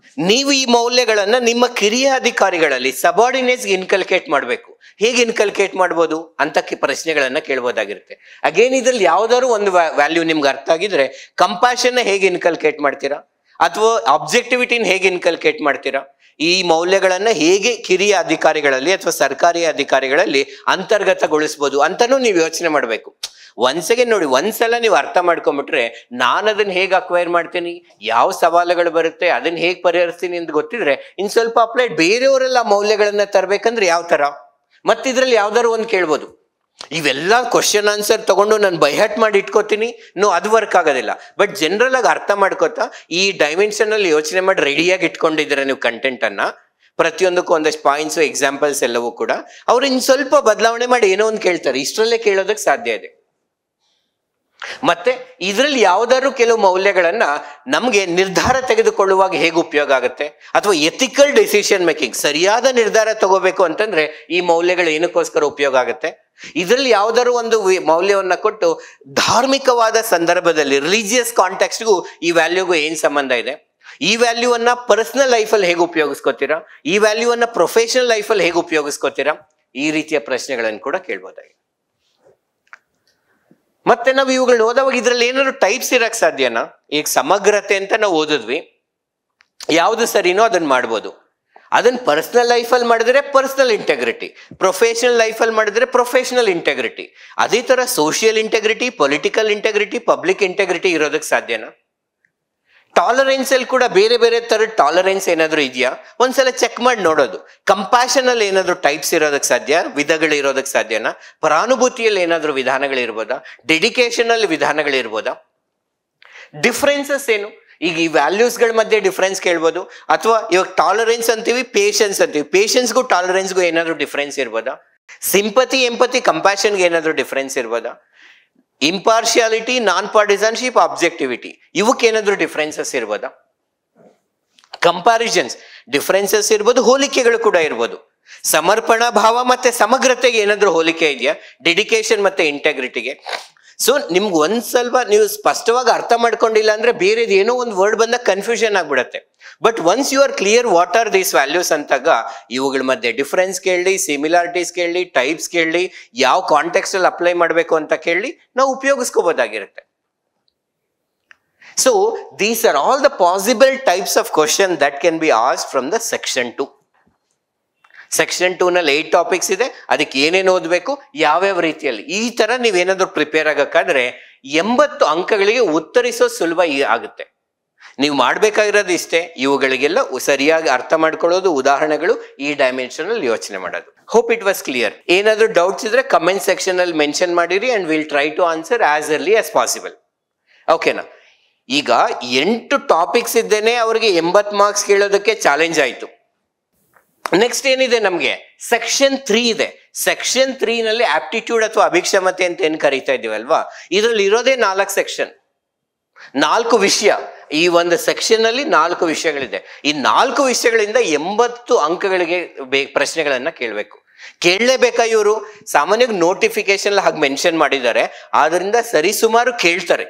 ನೀವು ಈ ಮೌಲ್ಯಗಳನ್ನ ನಿಮ್ಮ ಕಿರಿಯ ಅಧಿಕಾರಿಗಳಲ್ಲಿ ಸಬಾರ್ಡಿನೇಟ್ಸ್ಗೆ ಇನ್ಕಲ್ಕೇಟ್ ಮಾಡಬೇಕು. ಹೇಗೆ ಇನ್ಕಲ್ಕೇಟ್ ಮಾಡ್ಬೋದು ಅಂತ ಪ್ರಶ್ನೆಗಳನ್ನ ಕೇಳ್ಬೋದಾಗಿರುತ್ತೆ. ಅಗೇನ್ ಇದ್ರಲ್ಲಿ ಯಾವ್ದಾದ್ರು ಒಂದು ವ್ಯಾಲ್ಯೂ ನಿಮ್ಗೆ ಅರ್ಥ ಆಗಿದ್ರೆ, ಕಂಪ್ಯಾಷನ್ ಹೇಗೆ ಇನ್ಕಲ್ಕೇಟ್ ಮಾಡ್ತೀರಾ, ಅಥವಾ ಆಬ್ಜೆಕ್ಟಿವಿಟಿನ ಹೇಗೆ ಇನ್ಕಲ್ಕೇಟ್ ಮಾಡ್ತೀರಾ, ಈ ಮೌಲ್ಯಗಳನ್ನ ಹೇಗೆ ಕಿರಿಯ ಅಧಿಕಾರಿಗಳಲ್ಲಿ ಅಥವಾ ಸರ್ಕಾರಿ ಅಧಿಕಾರಿಗಳಲ್ಲಿ ಅಂತರ್ಗತಗೊಳಿಸ್ಬೋದು ಅಂತಾನೂ ನೀವು ಯೋಚನೆ ಮಾಡಬೇಕು. ಒಂದ್ಸಗೆ ನೋಡಿ, ಒಂದ್ಸಲ ನೀವು ಅರ್ಥ ಮಾಡ್ಕೊಂಡ್ಬಿಟ್ರೆ ನಾನು ಅದನ್ನ ಹೇಗೆ ಅಕ್ವೈರ್ ಮಾಡ್ತೀನಿ, ಯಾವ ಸವಾಲುಗಳು ಬರುತ್ತೆ, ಅದನ್ನ ಹೇಗೆ ಪರಿಹರಿಸ್ತೀನಿ ಅಂತ ಗೊತ್ತಿದ್ರೆ ಇನ್ ಸ್ವಲ್ಪ ಅಪ್ಲೈಡ್ ಬೇರೆಯವರೆಲ್ಲ ಮೌಲ್ಯಗಳನ್ನ ತರಬೇಕಂದ್ರೆ ಯಾವ ತರ, ಮತ್ತಿದ್ರಲ್ಲಿ ಯಾವ್ದಾದ್ರು ಒಂದು ಕೇಳ್ಬೋದು. ಇವೆಲ್ಲ ಕ್ವಶನ್ ಆನ್ಸರ್ ತಗೊಂಡು ನಾನು ಬೈಹಟ್ ಮಾಡಿ ಇಟ್ಕೋತೀನಿ, ಅದು ವರ್ಕ್ ಆಗೋದಿಲ್ಲ. ಬಟ್ ಜನರಲ್ ಆಗಿ ಅರ್ಥ ಮಾಡ್ಕೋತಾ ಈ ಡೈಮೆನ್ಷನ್ ಅಲ್ಲಿ ಯೋಚನೆ ಮಾಡಿ ರೆಡಿಯಾಗಿ ಇಟ್ಕೊಂಡಿದ್ದೀರಾ ನೀವು ಕಂಟೆಂಟ್ ಅನ್ನ, ಪ್ರತಿಯೊಂದಕ್ಕೂ ಒಂದಷ್ಟು ಪಾಯಿಂಟ್ಸ್ ಎಕ್ಸಾಂಪಲ್ಸ್ ಎಲ್ಲವೂ ಕೂಡ ಅವ್ರು ಇನ್ ಸ್ವಲ್ಪ ಬದಲಾವಣೆ ಮಾಡಿ ಏನೋ ಒಂದು ಕೇಳ್ತಾರೆ, ಇಷ್ಟರಲ್ಲೇ ಕೇಳೋದಕ್ಕೆ ಸಾಧ್ಯ ಇದೆ. ಮತ್ತೆ ಇದರಲ್ಲಿ ಯಾವ್ದಾದ್ರು ಕೆಲವು ಮೌಲ್ಯಗಳನ್ನ ನಮ್ಗೆ ನಿರ್ಧಾರ ತೆಗೆದುಕೊಳ್ಳುವಾಗ ಹೇಗೆ ಉಪಯೋಗ ಆಗುತ್ತೆ, ಅಥವಾ ಎಥಿಕಲ್ ಡಿಸಿಷನ್ ಮೇಕಿಂಗ್, ಸರಿಯಾದ ನಿರ್ಧಾರ ತಗೋಬೇಕು ಅಂತಂದ್ರೆ ಈ ಮೌಲ್ಯಗಳು ಏನಕ್ಕೋಸ್ಕರ ಉಪಯೋಗ ಆಗುತ್ತೆ. ಇದರಲ್ಲಿ ಯಾವ್ದಾದ್ರು ಒಂದು ಮೌಲ್ಯವನ್ನ ಕೊಟ್ಟು ಧಾರ್ಮಿಕವಾದ ಸಂದರ್ಭದಲ್ಲಿ ರಿಲಿಜಿಯಸ್ ಕಾಂಟೆಕ್ಸ್ಟ್ಗೂ ಈ ವ್ಯಾಲ್ಯೂಗೂ ಏನ್ ಸಂಬಂಧ ಇದೆ, ಈ ವ್ಯಾಲ್ಯೂವನ್ನ ಪರ್ಸನಲ್ ಲೈಫಲ್ಲಿ ಹೇಗೆ ಉಪಯೋಗಿಸ್ಕೋತೀರಾ, ಈ ವ್ಯಾಲ್ಯೂವನ್ನ ಪ್ರೊಫೆಷನಲ್ ಲೈಫಲ್ಲಿ ಹೇಗೆ ಉಪಯೋಗಿಸ್ಕೋತೀರಾ, ಈ ರೀತಿಯ ಪ್ರಶ್ನೆಗಳನ್ನು ಕೂಡ ಕೇಳ್ಬೋದಾಗಿದೆ. ಮತ್ತೆ ನಾವು ಇವುಗಳನ್ನ ಓದುವಾಗ ಇದ್ರಲ್ಲಿ ಏನಾದ್ರು ಟೈಪ್ಸ್ ಇರಕ್ ಸಾಧ್ಯನಾ? ಈಗ ಸಮಗ್ರತೆ ಅಂತ ನಾವು ಓದಿದ್ವಿ, ಯಾವ್ದು ಸರಿನೋ ಅದನ್ನ ಮಾಡ್ಬೋದು. ಅದನ್ನ ಪರ್ಸನಲ್ ಲೈಫಲ್ಲಿ ಮಾಡಿದ್ರೆ ಪರ್ಸನಲ್ ಇಂಟೆಗ್ರಿಟಿ, ಪ್ರೊಫೆಷನಲ್ ಲೈಫಲ್ಲಿ ಮಾಡಿದ್ರೆ ಪ್ರೊಫೆಷನಲ್ ಇಂಟೆಗ್ರಿಟಿ. ಅದೇ ತರ social integrity, political integrity, public integrity ಇರೋದಕ್ಕೆ ಸಾಧ್ಯನಾ? ಟಾಲರೆನ್ಸ್ ಅಲ್ಲಿ ಕೂಡ ಬೇರೆ ಬೇರೆ ತರದ ಟಾಲರೆನ್ಸ್ ಏನಾದ್ರು ಇದೆಯಾ ಒಂದ್ಸಲ ಚೆಕ್ ಮಾಡಿ ನೋಡೋದು. ಕಂಪ್ಯಾಷನ್ ಅಲ್ಲಿ ಏನಾದ್ರು ಟೈಪ್ಸ್ ಇರೋದಕ್ಕೆ ಸಾಧ್ಯ, ವಿಧಗಳು ಇರೋದಕ್ಕೆ ಸಾಧ್ಯನಾ? ಪರಾನುಭೂತಿಯಲ್ಲಿ ಏನಾದ್ರು ವಿಧಾನಗಳಿರ್ಬೋದಾ? ಡೆಡಿಕೇಶನ್ ಅಲ್ಲಿ ವಿಧಾನಗಳಿರ್ಬೋದಾ? ಡಿಫ್ರೆನ್ಸಸ್ ಏನು? ಈಗ ಈ ವ್ಯಾಲ್ಯೂಸ್ಗಳ ಮಧ್ಯೆ ಡಿಫ್ರೆನ್ಸ್ ಕೇಳ್ಬೋದು, ಅಥವಾ ಇವಾಗ ಟಾಲರೆನ್ಸ್ ಅಂತೀವಿ, ಪೇಷನ್ಸ್ ಅಂತೀವಿ, ಪೇಷನ್ಸ್ಗೂ ಟಾಲರೆನ್ಸ್ಗೂ ಏನಾದ್ರು ಡಿಫ್ರೆನ್ಸ್ ಇರ್ಬೋದಾ? ಸಿಂಪತಿ, ಎಂಪತಿ, ಕಂಪ್ಯಾಷನ್ಗೆ ಏನಾದ್ರು ಡಿಫ್ರೆನ್ಸ್ ಇರ್ಬೋದಾ? ಇಂಪಾರ್ಶಿಯಾಲಿಟಿ, ನಾನ್ ಪಾರ್ಟಿಸನ್ಶಿಪ್, ಆಬ್ಜೆಕ್ಟಿವಿಟಿ ಇವಕ್ಕೆ ಏನಾದ್ರು ಡಿಫ್ರೆನ್ಸಸ್ ಇರ್ಬೋದಾ? ಕಂಪ್ಯಾರಿಸನ್ಸ್ ಡಿಫ್ರೆನ್ಸಸ್ ಇರ್ಬೋದು, ಹೋಲಿಕೆಗಳು ಕೂಡ ಇರ್ಬೋದು. ಸಮರ್ಪಣಾ ಭಾವ ಮತ್ತೆ ಸಮಗ್ರತೆಗೆ ಏನಾದ್ರು ಹೋಲಿಕೆ ಇದೆಯಾ? ಡೆಡಿಕೇಶನ್ ಮತ್ತೆ ಇಂಟೆಗ್ರಿಟಿಗೆ. ಸೊ ನಿಮ್ಗೆ ಒಂದ್ ಸ್ವಲ್ಪ ನೀವು ಸ್ಪಷ್ಟವಾಗಿ ಅರ್ಥ ಮಾಡ್ಕೊಂಡಿಲ್ಲ ಅಂದ್ರೆ ಬೇರೆದು ಏನೋ ಒಂದು ವರ್ಡ್ ಬಂದಾಗ ಕನ್ಫ್ಯೂಷನ್ ಆಗ್ಬಿಡತ್ತೆ. But once you are clear what are these values ಅಂತಾಗ ಇವುಗಳ ಮಧ್ಯೆ ಡಿಫ್ರೆನ್ಸ್ ಕೇಳಿ, ಸಿಮಿಲಾರಿಟೀಸ್ ಕೇಳಿ, ಟೈಪ್ಸ್ ಕೇಳಿ, ಯಾವ ಕಾಂಟೆಕ್ಸ್ಟ್ ಅಲ್ಲಿ ಅಪ್ಲೈ ಮಾಡಬೇಕು ಅಂತ ಕೇಳಿ ನಾವು ಉಪಯೋಗಿಸ್ಕೋಬಹುದಾಗಿರುತ್ತೆ. So these are all the possible types of question that can be asked from the section 2. Section 2 ನಲ್ಲಿ 8 ಟಾಪಿಕ್ಸ್ ಇದೆ, ಅದಕ್ಕೆ ಏನೇನು ಓದಬೇಕು, ಯಾವ್ಯಾವ ರೀತಿಯಲ್ಲಿ. ಈ ತರ ನೀವೇನಾದ್ರೂ ಪ್ರಿಪೇರ್ ಆಗಕ್ಕಾದ್ರೆ 80 ಅಂಕಗಳಿಗೆ ಉತ್ತರಿಸೋ ಸುಲಭ ಆಗುತ್ತೆ. ನೀವು ಮಾಡ್ಬೇಕಾಗಿರೋದು ಇಷ್ಟೇ, ಇವುಗಳಿಗೆಲ್ಲ ಸರಿಯಾಗಿ ಅರ್ಥ ಮಾಡ್ಕೊಳ್ಳೋದು, ಉದಾಹರಣೆಗಳು, ಈ ಡೈಮೆನ್ಷನ್ ಅಲ್ಲಿ ಯೋಚನೆ ಮಾಡೋದು. Hope it was clear. ಏನಾದ್ರೂ ಡೌಟ್ಸ್ ಇದ್ರೆ ಕಮೆಂಟ್ ಸೆಕ್ಷನ್ ಅಲ್ಲಿ ಮೆನ್ಷನ್ ಮಾಡಿರಿ and will try to answer as early as possible. ಓಕೆನಾ? ಈಗ 8 ಟಾಪಿಕ್ಸ್ ಇದ್ದೇನೆ ಅವ್ರಿಗೆ 80 ಮಾರ್ಕ್ಸ್ ಕೇಳೋದಕ್ಕೆ ಚಾಲೆಂಜ್ ಆಯ್ತು. ನೆಕ್ಸ್ಟ್ ಏನಿದೆ ನಮ್ಗೆ ಸೆಕ್ಷನ್ 3 ಇದೆ. ಸೆಕ್ಷನ್ 3 ನಲ್ಲಿ ಆಪ್ಟಿಟ್ಯೂಡ್ ಅಥವಾ ಅಭಿಕ್ಷಮತೆ ಅಂತ ಏನ್ ಕರೀತಾ ಇದೀವಲ್ವಾ, ಇದ್ರಲ್ಲಿ ಇರೋದೇ 4 ಸೆಕ್ಷನ್, 4 ವಿಷಯ. ಈ ಒಂದು ಸೆಕ್ಷನ್ ಅಲ್ಲಿ 4 ವಿಷಯಗಳಿದೆ. ಈ 4 ವಿಷಯಗಳಿಂದ 80 ಅಂಕಗಳಿಗೆ ಪ್ರಶ್ನೆಗಳನ್ನ ಕೇಳಬೇಕು. ಕೇಳಲೇಬೇಕಾ ಇವರು? ಸಾಮಾನ್ಯವಾಗಿ ನೋಟಿಫಿಕೇಶನ್ ಹಾಗೆ ಮೆನ್ಷನ್ ಮಾಡಿದ್ದಾರೆ, ಆದ್ರಿಂದ ಸರಿಸುಮಾರು ಕೇಳ್ತಾರೆ.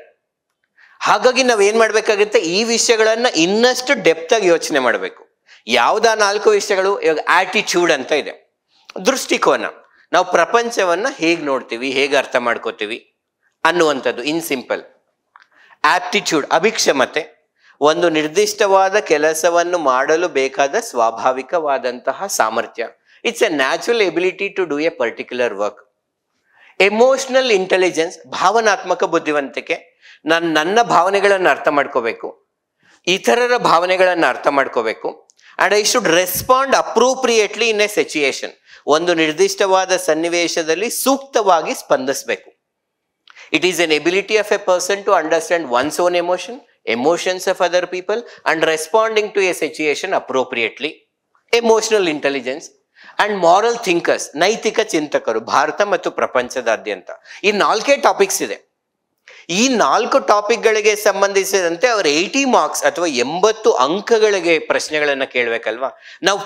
ಹಾಗಾಗಿ ನಾವೇನ್ ಮಾಡ್ಬೇಕಾಗುತ್ತೆ, ಈ ವಿಷಯಗಳನ್ನ ಇನ್ನಷ್ಟು ಡೆಪ್ತ್ ಆಗಿ ಯೋಚನೆ ಮಾಡಬೇಕು. ಯಾವ್ದಾ 4 ವಿಷಯಗಳು? ಇವಾಗ ಆಟಿಟ್ಯೂಡ್ ಅಂತ ಇದೆ, ದೃಷ್ಟಿಕೋನ. ನಾವು ಪ್ರಪಂಚವನ್ನ ಹೇಗೆ ನೋಡ್ತೀವಿ, ಹೇಗೆ ಅರ್ಥ ಮಾಡ್ಕೋತೀವಿ ಅನ್ನುವಂಥದ್ದು ಇನ್ ಸಿಂಪಲ್. ಆಪ್ಟಿಟ್ಯೂಡ್ ಅಭಿಕ್ಷಮತೆ, ಒಂದು ನಿರ್ದಿಷ್ಟವಾದ ಕೆಲಸವನ್ನು ಮಾಡಲು ಬೇಕಾದ ಸ್ವಾಭಾವಿಕವಾದಂತಹ ಸಾಮರ್ಥ್ಯ. It's a natural ability to do a particular work. Emotional intelligence, ಭಾವನಾತ್ಮಕ ಬುದ್ಧಿವಂತಿಕೆ. ನನ್ನ ಭಾವನೆಗಳನ್ನು ಅರ್ಥ ಮಾಡ್ಕೋಬೇಕು, ಇತರರ ಭಾವನೆಗಳನ್ನು ಅರ್ಥ ಮಾಡ್ಕೋಬೇಕು. And I should respond appropriately in a situation. ಒಂದು ನಿರ್ದಿಷ್ಟವಾದ ಸನ್ನಿವೇಶದಲ್ಲಿ ಸೂಕ್ತವಾಗಿ ಸ್ಪಂದಿಸಬೇಕು. It is an ability of a person to understand one's own emotion, emotions of other people and responding to a situation appropriately, emotional intelligence and moral thinkers, ನೈತಿಕ ಚಿಂತಕರು ಭಾರತ ಮತ್ತು ಪ್ರಪಂಚದಾದ್ಯಂತ. ಈ 4 ಟಾಪಿಕ್ಸ್ ಇದೆ. ಈ 4 ಟಾಪಿಕ್ಗಳಿಗೆ ಸಂಬಂಧಿಸಿದಂತೆ ಅವರು 80 ಮಾರ್ಕ್ಸ್ ಅಥವಾ 80 ಅಂಕಗಳಿಗೆ ಪ್ರಶ್ನೆಗಳನ್ನ ಕೇಳಬೇಕಲ್ವಾ. ನಾವು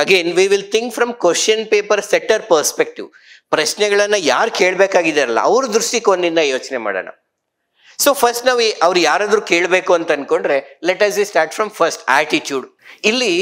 again we will think from question paper setter perspective. ಪ್ರಶ್ನೆಗಳನ್ನ ಯಾರು ಕೇಳಬೇಕಾಗಿದಾರಲ್ಲ ಅವ್ರ ದೃಷ್ಟಿಕೋನದಿಂದ ಯೋಚನೆ ಮಾಡೋಣ. ಸೊ ಫಸ್ಟ್ ನಾವು ಅವ್ರು ಯಾರಾದ್ರೂ ಕೇಳಬೇಕು ಅಂತ ಅನ್ಕೊಂಡ್ರೆ let us start from first attitude. ಇಲ್ಲಿ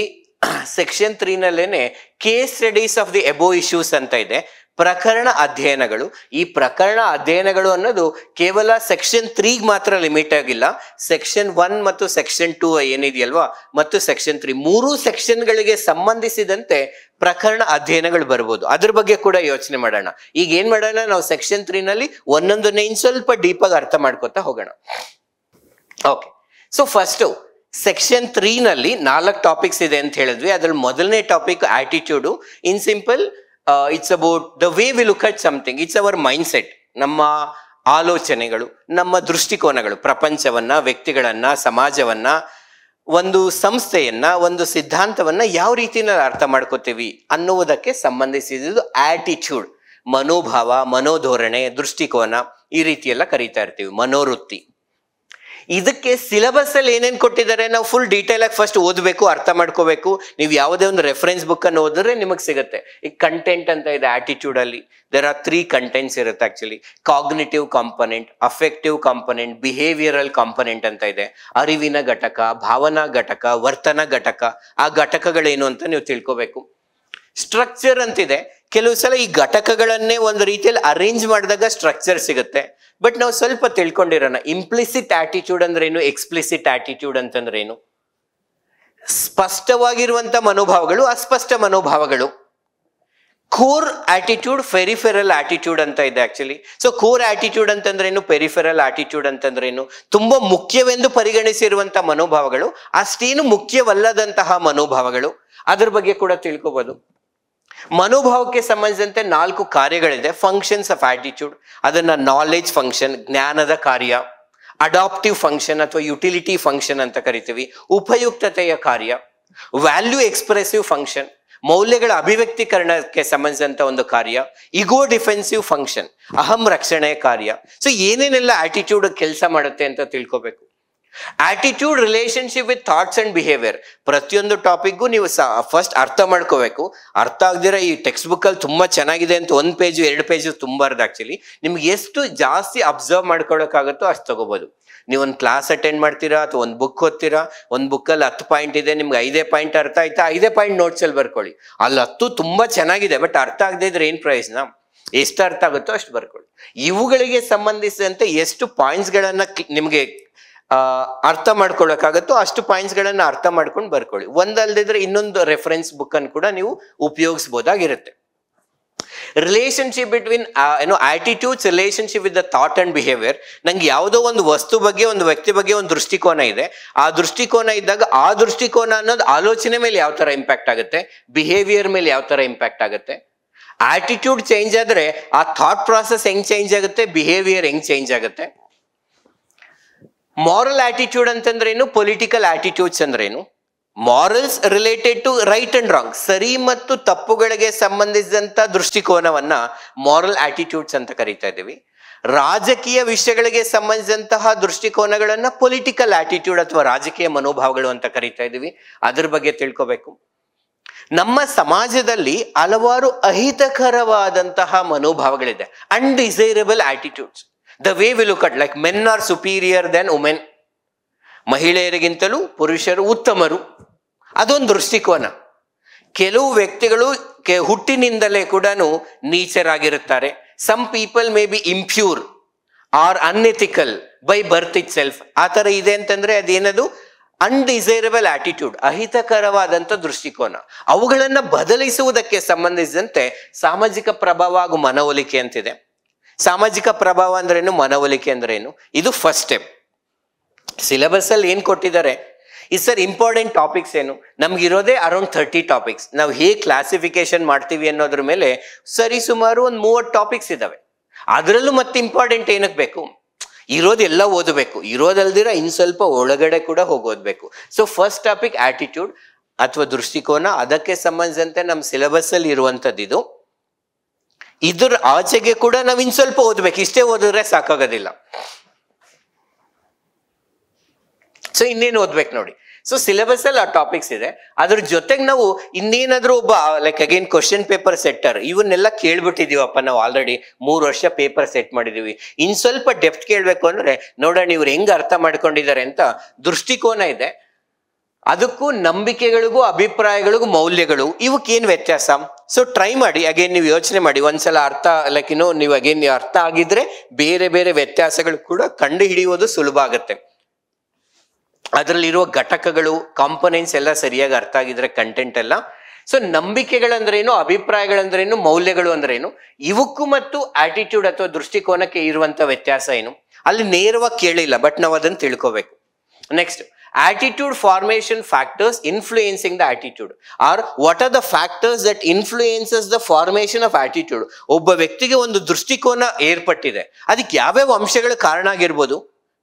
ಸೆಕ್ಷನ್ 3 ನಲ್ಲೇನೆ case studies of the above issues ಅಂತ ಇದೆ, ಪ್ರಕರಣ ಅಧ್ಯಯನಗಳು. ಈ ಪ್ರಕರಣ ಅಧ್ಯಯನಗಳು ಅನ್ನೋದು ಕೇವಲ ಸೆಕ್ಷನ್ 3 ಮಾತ್ರ ಲಿಮಿಟ್ ಆಗಿಲ್ಲ. ಸೆಕ್ಷನ್ 1 ಮತ್ತು ಸೆಕ್ಷನ್ 2 ಏನಿದೆಯಲ್ವಾ ಮತ್ತು ಸೆಕ್ಷನ್ 3 ಮೂರು ಸೆಕ್ಷನ್ಗಳಿಗೆ ಸಂಬಂಧಿಸಿದಂತೆ ಪ್ರಕರಣ ಅಧ್ಯಯನಗಳು ಬರ್ಬೋದು. ಅದ್ರ ಬಗ್ಗೆ ಕೂಡ ಯೋಚನೆ ಮಾಡೋಣ. ಈಗ ಏನ್ ಮಾಡೋಣ, ನಾವು ಸೆಕ್ಷನ್ 3 ನಲ್ಲಿ ಒಂದೊಂದನ್ನೇ ಇನ್ ಸ್ವಲ್ಪ ಡೀಪ್ ಆಗಿ ಅರ್ಥ ಮಾಡ್ಕೊತಾ ಹೋಗೋಣ. ಓಕೆ, ಸೊ ಫಸ್ಟ್ ಸೆಕ್ಷನ್ 3 ನಲ್ಲಿ 4 ಟಾಪಿಕ್ಸ್ ಇದೆ ಅಂತ ಹೇಳಿದ್ವಿ. ಅದ್ರಲ್ಲಿ ಮೊದಲನೇ topic attitude. In simple it's about the way we look at something. It's our mind set, ನಮ್ಮ ಆಲೋಚನೆಗಳು, ನಮ್ಮ ದೃಷ್ಟಿಕೋನಗಳು, ಪ್ರಪಂಚವನ್ನ, ವ್ಯಕ್ತಿಗಳನ್ನ, ಸಮಾಜವನ್ನ, ಒಂದು ಸಂಸ್ಥೆಯನ್ನ, ಒಂದು ಸಿದ್ಧಾಂತವನ್ನ ಯಾವ ರೀತಿಯಲ್ಲಿ ಅರ್ಥ ಮಾಡ್ಕೋತೀವಿ ಅನ್ನುವುದಕ್ಕೆ ಸಂಬಂಧಿಸಿದ್ದು ಆಟಿಟ್ಯೂಡ್. ಮನೋಭಾವ, ಮನೋಧೋರಣೆ, ದೃಷ್ಟಿಕೋನ ಈ ರೀತಿ ಎಲ್ಲ ಕರೀತಾ ಇರ್ತೀವಿ, ಮನೋವೃತ್ತಿ. ಇದಕ್ಕೆ ಸಿಲೆಬಸ್ ಅಲ್ಲಿ ಏನೇನು ಕೊಟ್ಟಿದ್ದಾರೆ ನಾವು ಫುಲ್ ಡೀಟೇಲ್ ಆಗಿ ಫಸ್ಟ್ ಓದಬೇಕು, ಅರ್ಥ ಮಾಡ್ಕೋಬೇಕು. ನೀವು ಯಾವುದೇ ಒಂದು ರೆಫರೆನ್ಸ್ ಬುಕ್ ಅನ್ನು ಓದಿದ್ರೆ ನಿಮಗೆ ಸಿಗುತ್ತೆ. ಈಗ ಕಂಟೆಂಟ್ ಅಂತ ಇದೆ ಆಟಿಟ್ಯೂಡ್ ಅಲ್ಲಿ. ದೇರ್ ಆರ್ 3 ಕಂಟೆಂಟ್ಸ್ ಇರುತ್ತೆ actually. Cognitive component, affective component, behavioural component ಅಂತ ಇದೆ. ಅರಿವಿನ ಘಟಕ, ಭಾವನಾ ಘಟಕ, ವರ್ತನ ಘಟಕ. ಆ ಘಟಕಗಳೇನು ಅಂತ ನೀವು ತಿಳ್ಕೋಬೇಕು. ಸ್ಟ್ರಕ್ಚರ್ ಅಂತಿದೆ. ಕೆಲವು ಸಲ ಈ ಘಟಕಗಳನ್ನೇ ಒಂದು ರೀತಿಯಲ್ಲಿ ಅರೇಂಜ್ ಮಾಡಿದಾಗ ಸ್ಟ್ರಕ್ಚರ್ ಸಿಗುತ್ತೆ. ಬಟ್ ನಾವು ಸ್ವಲ್ಪ ತಿಳ್ಕೊಂಡಿರೋಣ. ಇಂಪ್ಲಿಸಿಟ್ ಆಟಿಟ್ಯೂಡ್ ಅಂದ್ರೇನು, ಎಕ್ಸ್ಪ್ಲಿಸಿಟ್ ಆಟಿಟ್ಯೂಡ್ ಅಂತಂದ್ರೇನು, ಸ್ಪಷ್ಟವಾಗಿರುವಂತ ಮನೋಭಾವಗಳು, ಅಸ್ಪಷ್ಟ ಮನೋಭಾವಗಳು. ಕೋರ್ ಆಟಿಟ್ಯೂಡ್, ಪೆರಿಫೆರಲ್ ಆಟಿಟ್ಯೂಡ್ ಅಂತ ಇದೆ ಆಕ್ಚುಲಿ. ಸೊ ಕೋರ್ ಆಟಿಟ್ಯೂಡ್ ಅಂತಂದ್ರೇನು, ಪೆರಿಫೆರಲ್ ಆಟಿಟ್ಯೂಡ್ ಅಂತಂದ್ರೇನು, ತುಂಬಾ ಮುಖ್ಯವೆಂದು ಪರಿಗಣಿಸಿರುವಂತಹ ಮನೋಭಾವಗಳು, ಅಷ್ಟೇನು ಮುಖ್ಯವಲ್ಲದಂತಹ ಮನೋಭಾವಗಳು. ಅದ್ರ ಬಗ್ಗೆ ಕೂಡ ತಿಳ್ಕೋಬಹುದು. ಮನೋಭಾವಕ್ಕೆ ಸಂಬಂಧಿಸಿದಂತೆ 4 ಕಾರ್ಯಗಳಿದೆ. ಫಂಕ್ಷನ್ಸ್ ಆಫ್ ಆಟಿಟ್ಯೂಡ್, ಅದನ್ನ ನಾಲೆಜ್ ಫಂಕ್ಷನ್, ಜ್ಞಾನದ ಕಾರ್ಯ, ಅಡಾಪ್ಟಿವ್ ಫಂಕ್ಷನ್ ಅಥವಾ ಯುಟಿಲಿಟಿ ಫಂಕ್ಷನ್ ಅಂತ ಕರಿತೀವಿ, ಉಪಯುಕ್ತತೆಯ ಕಾರ್ಯ, ವ್ಯಾಲ್ಯೂ ಎಕ್ಸ್ಪ್ರೆಸಿವ್ ಫಂಕ್ಷನ್, ಮೌಲ್ಯಗಳ ಅಭಿವ್ಯಕ್ತೀಕರಣಕ್ಕೆ ಸಂಬಂಧಿಸಿದಂತ ಒಂದು ಕಾರ್ಯ, ಇಗೋ ಡಿಫೆನ್ಸಿವ್ ಫಂಕ್ಷನ್, ಅಹಂ ರಕ್ಷಣೆಯ ಕಾರ್ಯ. ಸೊ ಏನೇನೆಲ್ಲ ಆಟಿಟ್ಯೂಡ್ ಕೆಲಸ ಮಾಡುತ್ತೆ ಅಂತ ತಿಳ್ಕೋಬೇಕು. Attitude relationship with thoughts and behaviour. ಪ್ರತಿಯೊಂದು ಟಾಪಿಕ್ಗೂ ನೀವು ಫಸ್ಟ್ ಅರ್ಥ ಮಾಡ್ಕೋಬೇಕು. ಅರ್ಥ ಆಗದಿರ ಈ ಟೆಕ್ಸ್ಟ್ ಬುಕ್ ಅಲ್ಲಿ ತುಂಬಾ ಚೆನ್ನಾಗಿದೆ ಅಂತ 1 ಪೇಜು 2 ಪೇಜು ತುಂಬಾರ್ದು ಆಕ್ಚುಲಿ. ನಿಮ್ಗೆ ಎಷ್ಟು ಜಾಸ್ತಿ ಅಬ್ಸರ್ವ್ ಮಾಡ್ಕೊಳಕ್ಕಾಗತ್ತೋ ಅಷ್ಟು ತಗೋಬಹುದು. ನೀವು ಒಂದು ಕ್ಲಾಸ್ ಅಟೆಂಡ್ ಮಾಡ್ತೀರಾ ಅಥವಾ ಒಂದು ಬುಕ್ ಓದ್ತೀರಾ, ಒಂದು ಬುಕ್ಕಲ್ಲಿ 10 ಪಾಯಿಂಟ್ ಇದೆ, ನಿಮ್ಗೆ 5 ಪಾಯಿಂಟ್ ಅರ್ಥ ಆಯ್ತಾ, 5 ಪಾಯಿಂಟ್ ನೋಟ್ಸ್ ಅಲ್ಲಿ ಬರ್ಕೊಳ್ಳಿ. ಅಲ್ಲಿ 10 ತುಂಬಾ ಚೆನ್ನಾಗಿದೆ, ಬಟ್ ಅರ್ಥ ಆಗದೆ ಇದ್ರೆ ಏನ್ ಪ್ರಯೋಜನ? ಎಷ್ಟು ಅರ್ಥ ಆಗುತ್ತೋ ಅಷ್ಟು ಬರ್ಕೊಳ್ಳಿ. ಇವುಗಳಿಗೆ ಸಂಬಂಧಿಸಿದಂತೆ ಎಷ್ಟು ಪಾಯಿಂಟ್ಸ್ ಗಳನ್ನ ನಿಮ್ಗೆ ಅರ್ಥ ಮಾಡ್ಕೊಳಕ್ಕಾಗತ್ತೋ ಅಷ್ಟು ಪಾಯಿಂಟ್ಸ್ ಗಳನ್ನ ಅರ್ಥ ಮಾಡ್ಕೊಂಡು ಬರ್ಕೊಳ್ಳಿ. ಒಂದಲ್ದಿದ್ರೆ ಇನ್ನೊಂದು ರೆಫರೆನ್ಸ್ ಬುಕ್ ಅನ್ನು ಕೂಡ ನೀವು ಉಪಯೋಗಿಸಬಹುದಾಗಿರುತ್ತೆ. Relationship between attitudes, relationship with the thought and behaviour. ನಂಗೆ ಯಾವುದೋ ಒಂದು ವಸ್ತು ಬಗ್ಗೆ, ಒಂದು ವ್ಯಕ್ತಿ ಬಗ್ಗೆ ಒಂದು ದೃಷ್ಟಿಕೋನ ಇದೆ. ಆ ದೃಷ್ಟಿಕೋನ ಇದ್ದಾಗ ಆ ದೃಷ್ಟಿಕೋನ ಅನ್ನೋದು ಆಲೋಚನೆ ಮೇಲೆ ಯಾವ ತರ ಇಂಪ್ಯಾಕ್ಟ್ ಆಗುತ್ತೆ, ಬಿಹೇವಿಯರ್ ಮೇಲೆ ಯಾವ ತರ ಇಂಪ್ಯಾಕ್ಟ್ ಆಗುತ್ತೆ. ಆಟಿಟ್ಯೂಡ್ ಚೇಂಜ್ ಆದ್ರೆ ಆ ಥಾಟ್ ಪ್ರಾಸೆಸ್ ಹೆಂಗ್ ಚೇಂಜ್ ಆಗುತ್ತೆ, ಬಿಹೇವಿಯರ್ ಹೆಂಗ್ ಚೇಂಜ್ ಆಗುತ್ತೆ. ಮಾರಲ್ ಆಟಿಟ್ಯೂಡ್ ಅಂತಂದ್ರೇನು, ಪೊಲಿಟಿಕಲ್ ಆಟಿಟ್ಯೂಡ್ಸ್ ಅಂದ್ರೇನು. Morals related to right and wrong, ಸರಿ ಮತ್ತು ತಪ್ಪುಗಳಿಗೆ ಸಂಬಂಧಿಸಿದಂತ ದೃಷ್ಟಿಕೋನವನ್ನ ಮಾರಲ್ ಆಟಿಟ್ಯೂಡ್ಸ್ ಅಂತ ಕರೀತಾ ಇದ್ದೀವಿ. ರಾಜಕೀಯ ವಿಷಯಗಳಿಗೆ ಸಂಬಂಧಿಸಿದಂತಹ ದೃಷ್ಟಿಕೋನಗಳನ್ನ ಪೊಲಿಟಿಕಲ್ ಆಟಿಟ್ಯೂಡ್ ಅಥವಾ ರಾಜಕೀಯ ಮನೋಭಾವಗಳು ಅಂತ ಕರೀತಾ ಇದ್ದೀವಿ. ಅದ್ರ ಬಗ್ಗೆ ತಿಳ್ಕೋಬೇಕು. ನಮ್ಮ ಸಮಾಜದಲ್ಲಿ ಹಲವಾರು ಅಹಿತಕರವಾದಂತಹ ಮನೋಭಾವಗಳಿದೆ, undesirable attitudes. The way we look at, like men are superior than women. ಮಹಿಳೆಯರಿಗಿಂತಲೂ ಪುರುಷರು ಉತ್ತಮರು, ಅದೊಂದು ದೃಷ್ಟಿಕೋನ. ಕೆಲವು ವ್ಯಕ್ತಿಗಳು ಹುಟ್ಟಿನಿಂದಲೇ ಕೂಡ ನೀಚರಾಗಿರುತ್ತಾರೆ. Some people may be impure or unethical by birth itself. ಆ ತರ ಇದೆ ಅಂತಂದ್ರೆ ಅದೇನದು ಅನ್ಡಿಸೈರಬಲ್ ಆಟಿಟ್ಯೂಡ್, ಅಹಿತಕರವಾದಂತ ದೃಷ್ಟಿಕೋನ. ಅವುಗಳನ್ನ ಬದಲಿಸುವುದಕ್ಕೆ ಸಂಬಂಧಿಸಿದಂತೆ ಸಾಮಾಜಿಕ ಪ್ರಭಾವ ಹಾಗೂ ಮನವೊಲಿಕೆ ಅಂತಿದೆ. ಸಾಮಾಜಿಕ ಪ್ರಭಾವ ಅಂದ್ರೇನು, ಮನವೊಲಿಕೆ ಅಂದ್ರೇನು, ಇದು ಫಸ್ಟ್ ಸ್ಟೆಪ್. ಸಿಲೆಬಸ್ ಅಲ್ಲಿ ಏನ್ ಕೊಟ್ಟಿದ್ದಾರೆ, ಈ ಸರ್ ಇಂಪಾರ್ಟೆಂಟ್ ಟಾಪಿಕ್ಸ್ ಏನು, ನಮ್ಗಿರೋದೇ ಅರೌಂಡ್ 30 ಟಾಪಿಕ್ಸ್. ನಾವು ಹೇಗೆ ಕ್ಲಾಸಿಫಿಕೇಶನ್ ಮಾಡ್ತೀವಿ ಅನ್ನೋದ್ರ ಮೇಲೆ ಸರಿ ಸುಮಾರು ಒಂದು 30 ಟಾಪಿಕ್ಸ್ ಇದಾವೆ. ಅದರಲ್ಲೂ ಮತ್ತೆ ಇಂಪಾರ್ಟೆಂಟ್ ಏನಕ್ಕೆ ಬೇಕು, ಇರೋದೆಲ್ಲ ಓದಬೇಕು, ಇರೋದಲ್ದಿರ ಇನ್ ಸ್ವಲ್ಪ ಒಳಗಡೆ ಕೂಡ ಹೋಗೋದ್ಬೇಕು. ಸೊ ಫಸ್ಟ್ ಟಾಪಿಕ್ ಆಟಿಟ್ಯೂಡ್ ಅಥವಾ ದೃಷ್ಟಿಕೋನ, ಅದಕ್ಕೆ ಸಂಬಂಧಿಸಿದಂತೆ ನಮ್ಮ ಸಿಲೆಬಸ್ ಅಲ್ಲಿ ಇರುವಂತದ್ದು ಇದು. ಇದ್ರ ಆಚೆಗೆ ಕೂಡ ನಾವು ಇನ್ ಸ್ವಲ್ಪ ಓದ್ಬೇಕು, ಇಷ್ಟೇ ಓದಿದ್ರೆ ಸಾಕಾಗೋದಿಲ್ಲ. ಸೊ ಇನ್ನೇನು ಓದ್ಬೇಕು ನೋಡಿ. ಸೊ ಸಿಲೆಬಸ್ ಅಲ್ಲಿ ಆ ಟಾಪಿಕ್ಸ್ ಇದೆ. ಅದ್ರ ಜೊತೆಗೆ ನಾವು ಇನ್ನೇನಾದ್ರೂ ಒಬ್ಬ like again question paper setter ಇವನ್ನೆಲ್ಲ ಕೇಳ್ಬಿಟ್ಟಿದೀವಪ್ಪ, ನಾವು ಆಲ್ರೆಡಿ 3 ವರ್ಷ ಪೇಪರ್ ಸೆಟ್ ಮಾಡಿದೀವಿ. ಇನ್ ಸ್ವಲ್ಪ ಡೆಪ್ತ್ ಕೇಳ್ಬೇಕು ಅಂದ್ರೆ ನೋಡೋಣ ಇವ್ರು ಹೆಂಗ್ ಅರ್ಥ ಮಾಡ್ಕೊಂಡಿದ್ದಾರೆ ಅಂತ. ದೃಷ್ಟಿಕೋನ ಇದೆ, ಅದಕ್ಕೂ ನಂಬಿಕೆಗಳಿಗೂ ಅಭಿಪ್ರಾಯಗಳಿಗೂ ಮೌಲ್ಯಗಳು ಇವಕ್ಕೇನು ವ್ಯತ್ಯಾಸ. ಸೊ ಟ್ರೈ ಮಾಡಿ ಅಗೇನ್ ನೀವು ಯೋಚನೆ ಮಾಡಿ ಒಂದ್ಸಲ ಅರ್ಥ ಲೈಕ್ ನೀವು ಅಗೇನ್ ಅರ್ಥ ಆಗಿದ್ರೆ ಬೇರೆ ಬೇರೆ ವ್ಯತ್ಯಾಸಗಳು ಕೂಡ ಕಂಡು ಹಿಡಿಯೋದು ಸುಲಭ ಆಗುತ್ತೆ. ಅದರಲ್ಲಿರುವ ಘಟಕಗಳು ಕಾಂಪೊನೆಂಟ್ಸ್ ಎಲ್ಲ ಸರಿಯಾಗಿ ಅರ್ಥ ಆಗಿದ್ರೆ ಕಂಟೆಂಟ್ ಎಲ್ಲ. ಸೊ ನಂಬಿಕೆಗಳಂದ್ರೇನು, ಅಭಿಪ್ರಾಯಗಳಂದ್ರೇನು, ಮೌಲ್ಯಗಳು ಅಂದ್ರೇನು, ಇವಕ್ಕೂ ಮತ್ತು ಆಟಿಟ್ಯೂಡ್ ಅಥವಾ ದೃಷ್ಟಿಕೋನಕ್ಕೆ ಇರುವಂತ ವ್ಯತ್ಯಾಸ ಏನು ಅಲ್ಲಿ ನೇರವಾಗಿ ಕೇಳಿಲ್ಲ, ಬಟ್ ನಾವು ಅದನ್ನು ತಿಳ್ಕೋಬೇಕು. Next, attitude formation factors influencing the attitude, or what are the factors that influences the formation of attitude. ಒಬ್ಬ ವ್ಯಕ್ತಿಗೆ ಒಂದು ದೃಷ್ಟಿಕೋನ ಏರ್ಪಟ್ಟಿದೆ, ಅದಕ್ಕೆ ಯಾವ್ಯಾವ ಅಂಶಗಳ ಕಾರಣ ಆಗಿರ್ಬೋದು?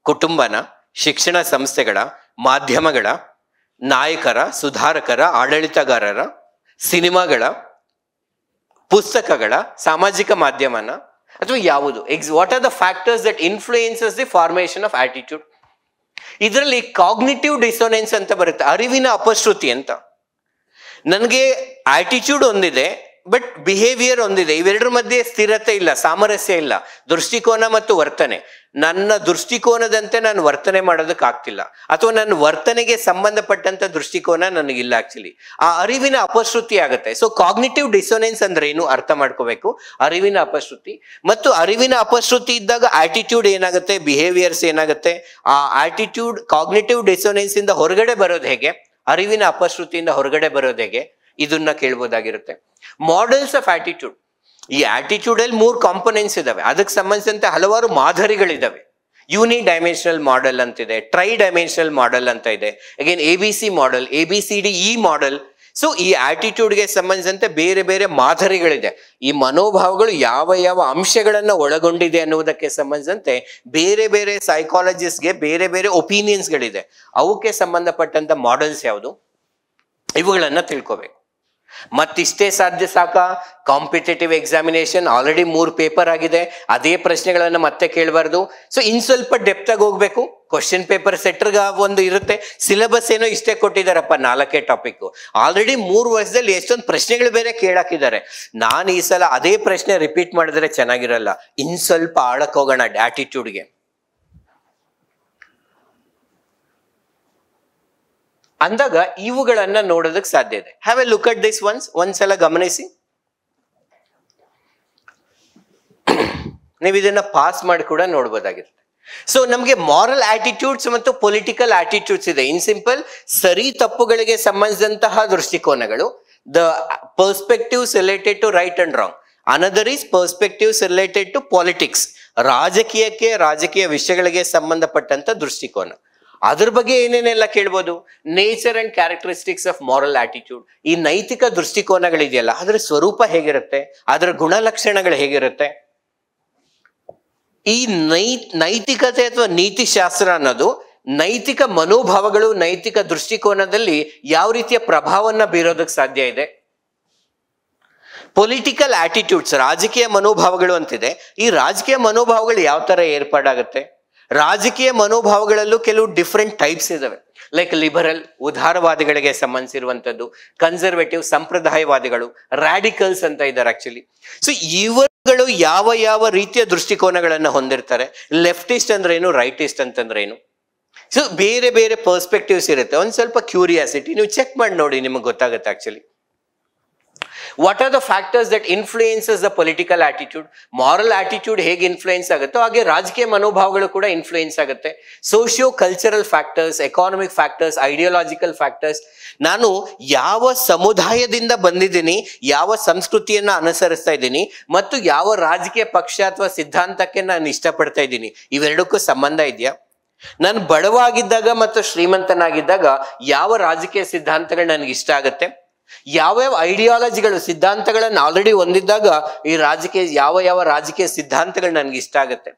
ಕುಟುಂಬನ, ಶಿಕ್ಷಣ ಸಂಸ್ಥೆಗಳ, ಮಾಧ್ಯಮಗಳ, ನಾಯಕರ, ಸುಧಾರಕರ, ಆಡಳಿತಗಾರರ, ಸಿನಿಮಾಗಳ, ಪುಸ್ತಕಗಳ, ಸಾಮಾಜಿಕ ಮಾಧ್ಯಮನ, ಅಥವಾ ಯಾವುದು? What are the factors that influences the formation of attitude. ಇದರಲ್ಲಿ ಕಾಗ್ನಿಟಿವ್ ಡಿಸೋನೆನ್ಸ್ ಅಂತ ಬರುತ್ತೆ, ಅರಿವಿನ ಅಪಶ್ರುತಿ ಅಂತ. ನನಗೆ ಆಟಿಟ್ಯೂಡ್ ಒಂದಿದೆ ಬಟ್ ಬಿಹೇವಿಯರ್ ಒಂದಿದೆ, ಇವೆರಡರ ಮಧ್ಯೆ ಸ್ಥಿರತೆ ಇಲ್ಲ, ಸಾಮರಸ್ಯ ಇಲ್ಲ. ದೃಷ್ಟಿಕೋನ ಮತ್ತು ವರ್ತನೆ, ನನ್ನ ದೃಷ್ಟಿಕೋನದಂತೆ ನಾನು ವರ್ತನೆ ಮಾಡೋದಕ್ಕಾಗ್ತಿಲ್ಲ, ಅಥವಾ ನನ್ನ ವರ್ತನೆಗೆ ಸಂಬಂಧಪಟ್ಟಂತ ದೃಷ್ಟಿಕೋನ ನನಗಿಲ್ಲ. ಆಕ್ಚುಲಿ ಆ ಅರಿವಿನ ಅಪಶ್ರುತಿ ಆಗುತ್ತೆ. ಸೊ ಕಾಗ್ನಿಟಿವ್ ಡಿಸೋನೆನ್ಸ್ ಅಂದ್ರೆ ಏನು ಅರ್ಥ ಮಾಡ್ಕೋಬೇಕು. ಅರಿವಿನ ಅಪಶ್ರುತಿ, ಮತ್ತು ಅರಿವಿನ ಅಪಶ್ರುತಿ ಇದ್ದಾಗ ಆಟಿಟ್ಯೂಡ್ ಏನಾಗುತ್ತೆ, ಬಿಹೇವಿಯರ್ಸ್ ಏನಾಗುತ್ತೆ. ಆ ಆಟಿಟ್ಯೂಡ್ ಕಾಗ್ನಿಟಿವ್ ಡಿಸೋನೆನ್ಸ್ ಇಂದ ಹೊರಗಡೆ ಬರೋದು ಹೇಗೆ, ಅರಿವಿನ ಅಪಶ್ರುತಿಯಿಂದ ಹೊರಗಡೆ ಬರೋದು ಹೇಗೆ, ಇದನ್ನ ಕೇಳ್ಬೋದಾಗಿರುತ್ತೆ. ಮಾಡೆಲ್ಸ್ ಆಫ್ ಆಟಿಟ್ಯೂಡ್, ಈ ಆಟಿಟ್ಯೂಡ್ ಅಲ್ಲಿ 3 ಕಾಂಪೊನೆಂಟ್ಸ್ ಇದಾವೆ, ಅದಕ್ಕೆ ಸಂಬಂಧಿಸಿದಂತೆ ಹಲವಾರು ಮಾದರಿಗಳಿದಾವೆ. ಯೂನಿ ಡೈಮೆನ್ಷನಲ್ ಮಾಡೆಲ್ ಅಂತಿದೆ, ಟ್ರೈ ಡೈಮೆನ್ಷನಲ್ ಮಾಡೆಲ್ ಅಂತ ಇದೆ, again ABC model, ABCDE model. So ಈ ಆಟಿಟ್ಯೂಡ್ಗೆ ಸಂಬಂಧಿಸಿದಂತೆ ಬೇರೆ ಬೇರೆ ಮಾದರಿಗಳಿದೆ. ಈ ಮನೋಭಾವಗಳು ಯಾವ ಯಾವ ಅಂಶಗಳನ್ನ ಒಳಗೊಂಡಿದೆ ಅನ್ನುವುದಕ್ಕೆ ಸಂಬಂಧಿಸಿದಂತೆ ಬೇರೆ ಬೇರೆ ಸೈಕಾಲಜಿಸ್ಟ್ಗೆ ಬೇರೆ ಬೇರೆ ಒಪಿನಿಯನ್ಸ್ಗಳಿದೆ. ಅವಕ್ಕೆ ಸಂಬಂಧಪಟ್ಟಂತ ಮಾಡೆಲ್ಸ್ ಯಾವುದು, ಇವುಗಳನ್ನ ತಿಳ್ಕೋಬೇಕು. ಮತ್ತಿಷ್ಟೇ ಸಾಧ್ಯ ಸಾಕ? ಕಾಂಪಿಟೇಟಿವ್ ಎಕ್ಸಾಮಿನೇಷನ್ ಆಲ್ರೆಡಿ 3 ಪೇಪರ್ ಆಗಿದೆ, ಅದೇ ಪ್ರಶ್ನೆಗಳನ್ನ ಮತ್ತೆ ಕೇಳಬಾರ್ದು. ಸೊ ಇನ್ ಸ್ವಲ್ಪ ಡೆಪ್ತ್ ಆಗಿ ಹೋಗ್ಬೇಕು. ಕ್ವಶನ್ ಪೇಪರ್ ಸೆಟ್ಟರ್ಗ ಒಂದು ಇರುತ್ತೆ, ಸಿಲೆಬಸ್ ಏನೋ ಇಷ್ಟೇ ಕೊಟ್ಟಿದ್ದಾರಪ್ಪ, 4 ಟಾಪಿಕ್. ಆಲ್ರೆಡಿ 3 ವರ್ಷದಲ್ಲಿ ಎಷ್ಟೊಂದು ಪ್ರಶ್ನೆಗಳು ಬೇರೆ ಕೇಳಾಕಿದ್ದಾರೆ. ನಾನು ಈ ಸಲ ಅದೇ ಪ್ರಶ್ನೆ ರಿಪೀಟ್ ಮಾಡಿದ್ರೆ ಚೆನ್ನಾಗಿರಲ್ಲ, ಇನ್ ಸ್ವಲ್ಪ ಆಳಕ್ಕೆ ಹೋಗೋಣ ಆಟಿಟ್ಯೂಡ್ಗೆ. ಅಂದಾಗ ಇವುಗಳನ್ನ ನೋಡೋದಕ್ಕೆ ಸಾಧ್ಯ ಇದೆ. Have a look at this ಒಂದ್ಸಲ ಗಮನಿಸಿ. ನೀವು ಇದನ್ನ ಪಾಸ್ ಮಾಡಿ ಕೂಡ ನೋಡ್ಬೋದಾಗಿರುತ್ತೆ. ಸೊ ನಮ್ಗೆ ಮಾರಲ್ ಆಟಿಟ್ಯೂಡ್ಸ್ ಮತ್ತು ಪೊಲಿಟಿಕಲ್ ಆಟಿಟ್ಯೂಡ್ಸ್ ಇದೆ. ಇನ್ ಸಿಂಪಲ್, ಸರಿ ತಪ್ಪುಗಳಿಗೆ ಸಂಬಂಧಿಸಿದಂತಹ ದೃಷ್ಟಿಕೋನಗಳು. The perspectives related to right and wrong. Another is perspectives related to politics, ರಾಜಕೀಯಕ್ಕೆ, ರಾಜಕೀಯ ವಿಷಯಗಳಿಗೆ ಸಂಬಂಧಪಟ್ಟಂತ ದೃಷ್ಟಿಕೋನ. ಅದ್ರ ಬಗ್ಗೆ ಏನೇನೆಲ್ಲ ಕೇಳ್ಬೋದು. Nature and characteristics of moral attitude, ಈ ನೈತಿಕ ದೃಷ್ಟಿಕೋನಗಳಿದೆಯಲ್ಲ ಅದರ ಸ್ವರೂಪ ಹೇಗಿರುತ್ತೆ, ಅದರ ಗುಣಲಕ್ಷಣಗಳು ಹೇಗಿರುತ್ತೆ. ಈ ನೈತಿಕತೆ ಅಥವಾ ನೀತಿಶಾಸ್ತ್ರ ಅನ್ನೋದು ನೈತಿಕ ಮನೋಭಾವಗಳು, ನೈತಿಕ ದೃಷ್ಟಿಕೋನದಲ್ಲಿ ಯಾವ ರೀತಿಯ ಪ್ರಭಾವವನ್ನ ಬೀರೋದಕ್ಕೆ ಸಾಧ್ಯ ಇದೆ. ಪೊಲಿಟಿಕಲ್ ಆಟಿಟ್ಯೂಡ್ಸ್, ರಾಜಕೀಯ ಮನೋಭಾವಗಳು ಅಂತಿದೆ. ಈ ರಾಜಕೀಯ ಮನೋಭಾವಗಳು ಯಾವ ತರ ಏರ್ಪಾಡಾಗುತ್ತೆ. ರಾಜಕೀಯ ಮನೋಭಾವಗಳಲ್ಲೂ ಕೆಲವು ಡಿಫ್ರೆಂಟ್ ಟೈಪ್ಸ್ ಇದಾವೆ. ಲೈಕ್ ಲಿಬರಲ್, ಉದಾರವಾದಿಗಳಿಗೆ ಸಂಬಂಧಿಸಿರುವಂತದ್ದು, ಕನ್ಸರ್ವೇಟಿವ್, ಸಂಪ್ರದಾಯವಾದಿಗಳು, ರಾಡಿಕಲ್ಸ್ ಅಂತ ಇದ್ದಾರೆ ಆಕ್ಚುಲಿ. ಸೊ ಇವರುಗಳು ಯಾವ ಯಾವ ರೀತಿಯ ದೃಷ್ಟಿಕೋನಗಳನ್ನ ಹೊಂದಿರ್ತಾರೆ. ಲೆಫ್ಟಿಸ್ಟ್ ಅಂದ್ರೆ ಏನು, ರೈಟಿಸ್ಟ್ ಅಂತಂದ್ರೆ ಏನು. ಸೊ ಬೇರೆ ಬೇರೆ ಪರ್ಸ್ಪೆಕ್ಟಿವ್ಸ್ ಇರುತ್ತೆ. ಒಂದ್ ಸ್ವಲ್ಪ ಕ್ಯೂರಿಯಾಸಿಟಿ, ನೀವು ಚೆಕ್ ಮಾಡಿ ನೋಡಿ, ನಿಮಗೆ ಗೊತ್ತಾಗುತ್ತೆ actually. What are the factors that influences the political attitude. Moral attitude ಹೇಗೆ ಇನ್ಫ್ಲೂಯೆನ್ಸ್ ಆಗುತ್ತೋ ಹಾಗೆ ರಾಜಕೀಯ ಮನೋಭಾವಗಳು ಕೂಡ ಇನ್ಫ್ಲೂಯೆನ್ಸ್ ಆಗುತ್ತೆ. Socio cultural factors, economic factors, ideological factors. ನಾನು ಯಾವ ಸಮುದಾಯದಿಂದ ಬಂದಿದ್ದೀನಿ, ಯಾವ ಸಂಸ್ಕೃತಿಯನ್ನ ಅನುಸರಿಸ್ತಾ ಇದ್ದೀನಿ, ಮತ್ತು ಯಾವ ರಾಜಕೀಯ ಪಕ್ಷ ಅಥವಾ ಸಿದ್ಧಾಂತಕ್ಕೆ ನಾನು ಇಷ್ಟಪಡ್ತಾ ಇದ್ದೀನಿ, ಇವೆರಡಕ್ಕೂ ಸಂಬಂಧ ಇದೆಯಾ. ನಾನು ಬಡವಾಗಿದ್ದಾಗ ಮತ್ತು ಶ್ರೀಮಂತನಾಗಿದ್ದಾಗ ಯಾವ ರಾಜಕೀಯ ಸಿದ್ಧಾಂತಗಳು ನನಗೆ ಇಷ್ಟ ಆಗುತ್ತೆ, ಯಾವ್ಯಾವ ಐಡಿಯಾಲಜಿಗಳು, ಸಿದ್ಧಾಂತಗಳನ್ನ ಆಲ್ರೆಡಿ ಹೊಂದಿದ್ದಾಗ ಈ ಯಾವ ರಾಜಕೀಯ ಸಿದ್ಧಾಂತಗಳು ನನಗೆ ಇಷ್ಟ ಆಗುತ್ತೆ.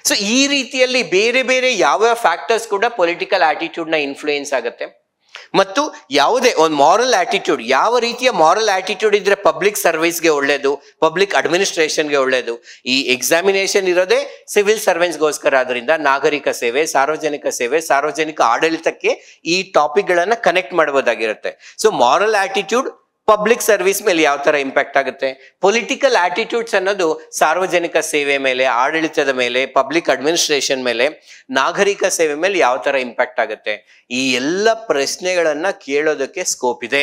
ಸೊ ಈ ರೀತಿಯಲ್ಲಿ ಬೇರೆ ಬೇರೆ ಯಾವ ಫ್ಯಾಕ್ಟರ್ಸ್ ಕೂಡ ಪೊಲಿಟಿಕಲ್ ಆಟಿಟ್ಯೂಡ್ ನ ಇನ್ಫ್ಲೂಯೆನ್ಸ್ ಆಗುತ್ತೆ. ಮತ್ತು ಯಾವುದೇ ಒಂದು ಮಾರಲ್ ಆಟಿಟ್ಯೂಡ್, ಯಾವ ರೀತಿಯ ಮಾರಲ್ ಆಟಿಟ್ಯೂಡ್ ಇದ್ರೆ ಪಬ್ಲಿಕ್ ಸರ್ವಿಸ್ಗೆ ಒಳ್ಳೇದು, ಪಬ್ಲಿಕ್ ಅಡ್ಮಿನಿಸ್ಟ್ರೇಷನ್ಗೆ ಒಳ್ಳೇದು. ಈ ಎಕ್ಸಾಮಿನೇಷನ್ ಇರೋದೇ ಸಿವಿಲ್ ಸರ್ವೆಂಟ್ಸ್ಗೋಸ್ಕರ, ಆದ್ರಿಂದ ನಾಗರಿಕ ಸೇವೆ, ಸಾರ್ವಜನಿಕ ಆಡಳಿತಕ್ಕೆ ಈ ಟಾಪಿಕ್ ಗಳನ್ನ ಕನೆಕ್ಟ್ ಮಾಡಬಹುದಾಗಿರುತ್ತೆ. So moral attitude public service ಮೇಲೆ ಯಾವ ತರ ಇಂಪ್ಯಾಕ್ಟ್ ಆಗುತ್ತೆ, ಪೊಲಿಟಿಕಲ್ ಆಟಿಟ್ಯೂಡ್ಸ್ ಅನ್ನೋದು ಸಾರ್ವಜನಿಕ ಸೇವೆ ಮೇಲೆ, ಆಡಳಿತದ ಮೇಲೆ, ಪಬ್ಲಿಕ್ ಅಡ್ಮಿನಿಸ್ಟ್ರೇಷನ್ ಮೇಲೆ, ನಾಗರಿಕ ಸೇವೆ ಮೇಲೆ ಯಾವ ತರ ಇಂಪ್ಯಾಕ್ಟ್ ಆಗುತ್ತೆ. ಈ ಎಲ್ಲ ಪ್ರಶ್ನೆಗಳನ್ನ ಕೇಳೋದಕ್ಕೆ ಸ್ಕೋಪ್ ಇದೆ.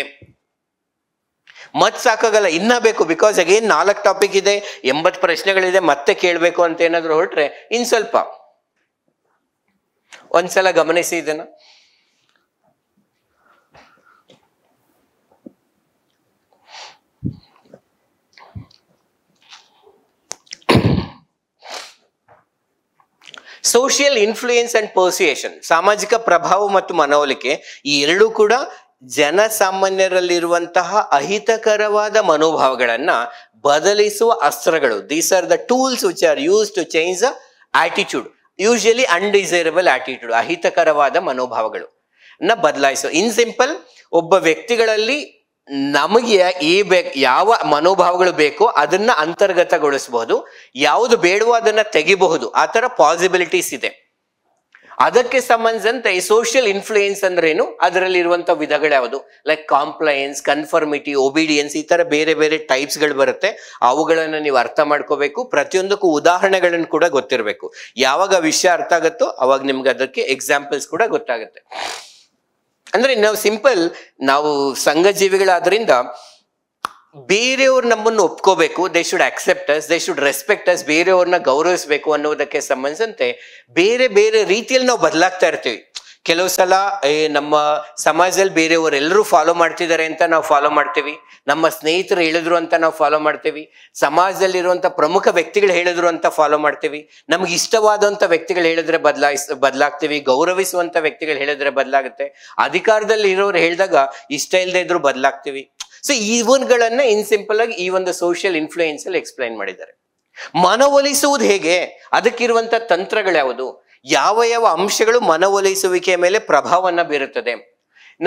ಮತ್ ಸಾಕಾಗಲ್ಲ, ಇನ್ನ ಬೇಕು. ಬಿಕಾಸ್ ಅಗೇನ್ 4 ಟಾಪಿಕ್ ಇದೆ, 80 ಪ್ರಶ್ನೆಗಳಿದೆ, ಮತ್ತೆ ಕೇಳಬೇಕು ಅಂತ ಏನಾದ್ರು ಹೊರಟ್ರೆ ಇನ್ ಸ್ವಲ್ಪ ಒಂದ್ಸಲ ಗಮನಿಸಿ ಇದನ್ನ. ಸೋಷಿಯಲ್ ಇನ್ಫ್ಲೂಯೆನ್ಸ್ ಅಂಡ್ ಪರ್ಸುಯೇಷನ್, ಸಾಮಾಜಿಕ ಪ್ರಭಾವ ಮತ್ತು ಮನವೊಲಿಕೆ, ಈ ಎರಡೂ ಕೂಡ ಜನಸಾಮಾನ್ಯರಲ್ಲಿರುವಂತಹ ಅಹಿತಕರವಾದ ಮನೋಭಾವಗಳನ್ನ ಬದಲಿಸುವ ಅಸ್ತ್ರಗಳು. These are the tools which are use to change the attitude, usually undesirable attitude, ಅಹಿತಕರವಾದ ಮನೋಭಾವಗಳು ಬದಲಾಯಿಸೋ. ಇನ್ ಸಿಂಪಲ್, ಒಬ್ಬ ವ್ಯಕ್ತಿಗಳಲ್ಲಿ ನಮಗೆ ಯಾವ ಮನೋಭಾವಗಳು ಬೇಕೋ ಅದನ್ನ ಅಂತರ್ಗತಗೊಳಿಸಬಹುದು, ಯಾವುದು ಬೇಡವೋ ಅದನ್ನ ತೆಗಿಬಹುದು. ಆ ತರ ಪಾಸಿಬಿಲಿಟೀಸ್ ಇದೆ. ಅದಕ್ಕೆ ಸಂಬಂಧಿಸಿದಂತೆ ಈ ಸೋಷಿಯಲ್ ಇನ್ಫ್ಲೂಯೆನ್ಸ್ ಅಂದ್ರೇನು, ಅದರಲ್ಲಿ ಇರುವಂತಹ ವಿಧಗಳು ಯಾವುದು, ಲೈಕ್ ಕಾಂಪ್ಲಯನ್ಸ್, ಕನ್ಫರ್ಮಿಟಿ, ಒಬಿಡಿಯನ್ಸ್, ಈ ತರ ಬೇರೆ ಬೇರೆ ಟೈಪ್ಸ್ ಗಳು ಬರುತ್ತೆ. ಅವುಗಳನ್ನ ನೀವು ಅರ್ಥ ಮಾಡ್ಕೋಬೇಕು. ಪ್ರತಿಯೊಂದಕ್ಕೂ ಉದಾಹರಣೆಗಳನ್ನು ಕೂಡ ಗೊತ್ತಿರಬೇಕು. ಯಾವಾಗ ವಿಷಯ ಅರ್ಥ ಆಗುತ್ತೋ ಅವಾಗ ನಿಮ್ಗೆ ಅದಕ್ಕೆ ಎಕ್ಸಾಂಪಲ್ಸ್ ಕೂಡ ಗೊತ್ತಾಗುತ್ತೆ. ಅಂದ್ರೆ ನಾವು ಸಂಘ ಜೀವಿಗಳಾದ್ರಿಂದ ಬೇರೆಯವ್ರು ನಮ್ಮನ್ನು ಒಪ್ಕೋಬೇಕು, they should accept us, they should respect us, ಬೇರೆಯವ್ರನ್ನ ಗೌರವಿಸಬೇಕು ಅನ್ನೋದಕ್ಕೆ ಸಂಬಂಧಿಸಿದಂತೆ ಬೇರೆ ಬೇರೆ ರೀತಿಯಲ್ಲಿ ನಾವು ಬದಲಾಗ್ತಾ ಇರ್ತೀವಿ. ಕೆಲವು ಸಲ ನಮ್ಮ ಸಮಾಜದಲ್ಲಿ ಬೇರೆಯವರೆಲ್ಲರೂ ಫಾಲೋ ಮಾಡ್ತಿದ್ದಾರೆ ಅಂತ ನಾವು ಫಾಲೋ ಮಾಡ್ತೀವಿ, ನಮ್ಮ ಸ್ನೇಹಿತರು ಹೇಳಿದ್ರು ಅಂತ ನಾವು ಫಾಲೋ ಮಾಡ್ತೀವಿ, ಸಮಾಜದಲ್ಲಿರುವಂತ ಪ್ರಮುಖ ವ್ಯಕ್ತಿಗಳು ಹೇಳಿದ್ರು ಅಂತ ಫಾಲೋ ಮಾಡ್ತೀವಿ, ನಮ್ಗೆ ಇಷ್ಟವಾದಂತ ವ್ಯಕ್ತಿಗಳು ಹೇಳಿದ್ರೆ ಬದಲಾಗ್ತೀವಿ, ಗೌರವಿಸುವಂತ ವ್ಯಕ್ತಿಗಳು ಹೇಳಿದ್ರೆ ಬದಲಾಗುತ್ತೆ, ಅಧಿಕಾರದಲ್ಲಿ ಇರೋರು ಹೇಳಿದಾಗ ಇಷ್ಟ ಇಲ್ಲದೆ ಇದ್ರು ಬದಲಾಗ್ತೀವಿ. ಸೊ ಇವನ್ಗಳನ್ನ ಇನ್ ಸಿಂಪಲ್ ಆಗಿ ಈ ಒಂದು ಸೋಷಿಯಲ್ ಇನ್ಫ್ಲೂಯೆನ್ಸ್ ಅಲ್ಲಿ ಎಕ್ಸ್ಪ್ಲೈನ್ ಮಾಡಿದ್ದಾರೆ. ಮನವೊಲಿಸುವುದು ಹೇಗೆ, ಅದಕ್ಕಿರುವಂತ ತಂತ್ರಗಳ್ಯಾವುದು, ಯಾವ ಯಾವ ಅಂಶಗಳು ಮನವೊಲಿಸುವಿಕೆಯ ಮೇಲೆ ಪ್ರಭಾವವನ್ನ ಬೀರುತ್ತದೆ.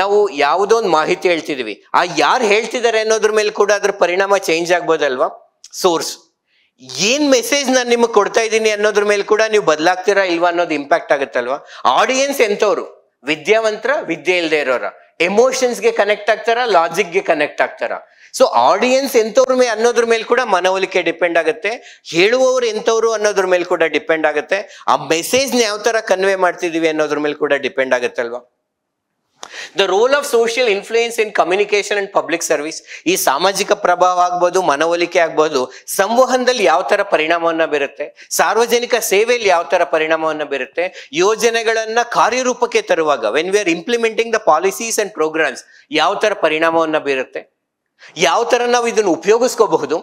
ನಾವು ಯಾವುದೋ ಒಂದು ಮಾಹಿತಿ ಹೇಳ್ತಿದೀವಿ, ಆ ಯಾರು ಹೇಳ್ತಿದ್ದಾರೆ ಅನ್ನೋದ್ರ ಮೇಲೆ ಕೂಡ ಅದ್ರ ಪರಿಣಾಮ ಚೇಂಜ್ ಆಗ್ಬೋದಲ್ವಾ. ಸೋರ್ಸ್ ಏನ್ ಮೆಸೇಜ್ ನಾನು ನಿಮಗೆ ಕೊಡ್ತಾ ಇದ್ದೀನಿ ಅನ್ನೋದ್ರ ಮೇಲೆ ಕೂಡ ನೀವು ಬದಲಾಗ್ತೀರಾ ಇಲ್ವಾ ಅನ್ನೋದು ಇಂಪ್ಯಾಕ್ಟ್ ಆಗುತ್ತಲ್ವಾ. ಆಡಿಯನ್ಸ್ ಎಂತವ್ರು, ವಿದ್ಯಾವಂತರ, ವಿದ್ಯೆ ಇಲ್ಲದೆ ಇರೋರ, ಎಮೋಷನ್ಸ್ಗೆ ಕನೆಕ್ಟ್ ಆಗ್ತಾರ, ಲಾಜಿಕ್ಗೆ ಕನೆಕ್ಟ್ ಆಗ್ತಾರ. ಸೊ ಆಡಿಯನ್ಸ್ ಎಂತವ್ರ ಮೇಲೆ ಅನ್ನೋದ್ರ ಮೇಲೆ ಕೂಡ ಮನವೊಲಿಕೆ ಡಿಪೆಂಡ್ ಆಗುತ್ತೆ. ಹೇಳುವವರು ಎಂತವ್ರು ಅನ್ನೋದ್ರ ಮೇಲೆ ಕೂಡ ಡಿಪೆಂಡ್ ಆಗುತ್ತೆ. ಆ ಮೆಸೇಜ್ ಯಾವ ತರ ಕನ್ವೆ ಮಾಡ್ತಿದೀವಿ ಅನ್ನೋದ್ರ ಮೇಲೆ ಕೂಡ ಡಿಪೆಂಡ್ ಆಗುತ್ತೆ ಅಲ್ವಾ. The role of social influence in communication and public service, ಈ ಸಾಮಾಜಿಕ ಪ್ರಭಾವ ಆಗ್ಬೋದು, ಮನವೊಲಿಕೆ ಆಗ್ಬೋದು, ಸಂವಹನದಲ್ಲಿ ಯಾವ ತರ ಪರಿಣಾಮವನ್ನ ಬೀರುತ್ತೆ, ಸಾರ್ವಜನಿಕ ಸೇವೆಯಲ್ಲಿ ಯಾವ ತರ ಪರಿಣಾಮವನ್ನ ಬೀರುತ್ತೆ, ಯೋಜನೆಗಳನ್ನ ಕಾರ್ಯರೂಪಕ್ಕೆ ತರುವಾಗ when we are implementing the policies and programmes ಯಾವ ತರ ಪರಿಣಾಮವನ್ನ ಬೀರುತ್ತೆ, ಯಾವ ತರ ನಾವು ಇದನ್ನು ಉಪಯೋಗಿಸ್ಕೋಬಹುದು.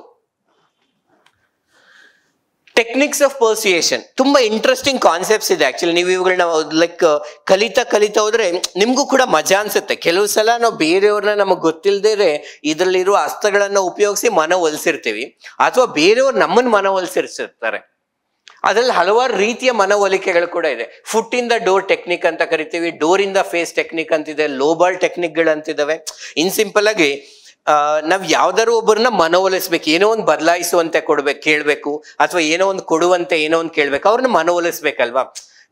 ಟೆಕ್ನಿಕ್ಸ್ ಆಫ್ ಪರ್ಸುಯೇಷನ್, ತುಂಬಾ ಇಂಟ್ರೆಸ್ಟಿಂಗ್ ಕಾನ್ಸೆಪ್ಟ್ಸ್ ಇದೆ ಆಕ್ಚುಲಿ. ನೀವು ಇವುಗಳನ್ನ ಲೈಕ್ ಕಲಿತಾ ಹೋದ್ರೆ ನಿಮ್ಗೂ ಕೂಡ ಮಜಾ ಅನ್ಸುತ್ತೆ. ಕೆಲವು ಸಲ ನಾವು ಬೇರೆಯವ್ರನ್ನ ನಮಗ್ ಗೊತ್ತಿಲ್ಲದೆ ಇದರಲ್ಲಿರುವ ಅಸ್ತ್ರಗಳನ್ನ ಉಪಯೋಗಿಸಿ ಮನವೊಲಿಸಿರ್ತೀವಿ, ಅಥವಾ ಬೇರೆಯವ್ರು ನಮ್ಮನ್ನ ಮನವೊಲಿಸಿರ್ತಾರೆ. ಅದ್ರಲ್ಲಿ ಹಲವಾರು ರೀತಿಯ ಮನವೊಲಿಕೆಗಳು ಕೂಡ ಇದೆ. Foot in the door technique ಅಂತ ಕರಿತೀವಿ, door in the face technique ಅಂತಿದೆ, ಲೋಬಾಲ್ ಟೆಕ್ನಿಕ್ಗಳು ಅಂತಿದ್ದಾವೆ. ಇನ್ ಸಿಂಪಲ್ ಆಗಿ ನಾವ್ ಯಾವ್ದಾರು ಒಬ್ಬರನ್ನ ಮನವೊಲಿಸ್ಬೇಕು, ಏನೋ ಒಂದು ಬದಲಾಯಿಸುವಂತೆ ಕೇಳ್ಬೇಕು, ಅಥವಾ ಏನೋ ಒಂದು ಕೊಡುವಂತೆ ಏನೋ ಒಂದು ಕೇಳ್ಬೇಕು, ಅವ್ರನ್ನ ಮನವೊಲಿಸ್ಬೇಕಲ್ವಾ.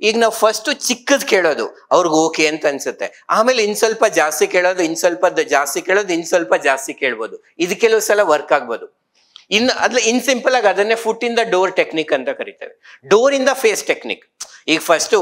ಈಗ ನಾವು ಫಸ್ಟ್ ಚಿಕ್ಕದ್ ಕೇಳೋದು ಅವ್ರಿಗೆ ಓಕೆ ಅಂತ ಅನ್ಸುತ್ತೆ, ಆಮೇಲೆ ಇನ್ ಸ್ವಲ್ಪ ಜಾಸ್ತಿ ಕೇಳೋದು, ಇನ್ ಸ್ವಲ್ಪ ಜಾಸ್ತಿ ಕೇಳ್ಬೋದು. ಇದು ಕೆಲವು ಸಲ ವರ್ಕ್ ಆಗ್ಬೋದು. ಇನ್ ಸಿಂಪಲ್ ಆಗಿ ಅದನ್ನೇ foot in the door technique ಅಂತ ಕರಿತೇವೆ. Door in the face technique, ಈಗ ಫಸ್ಟು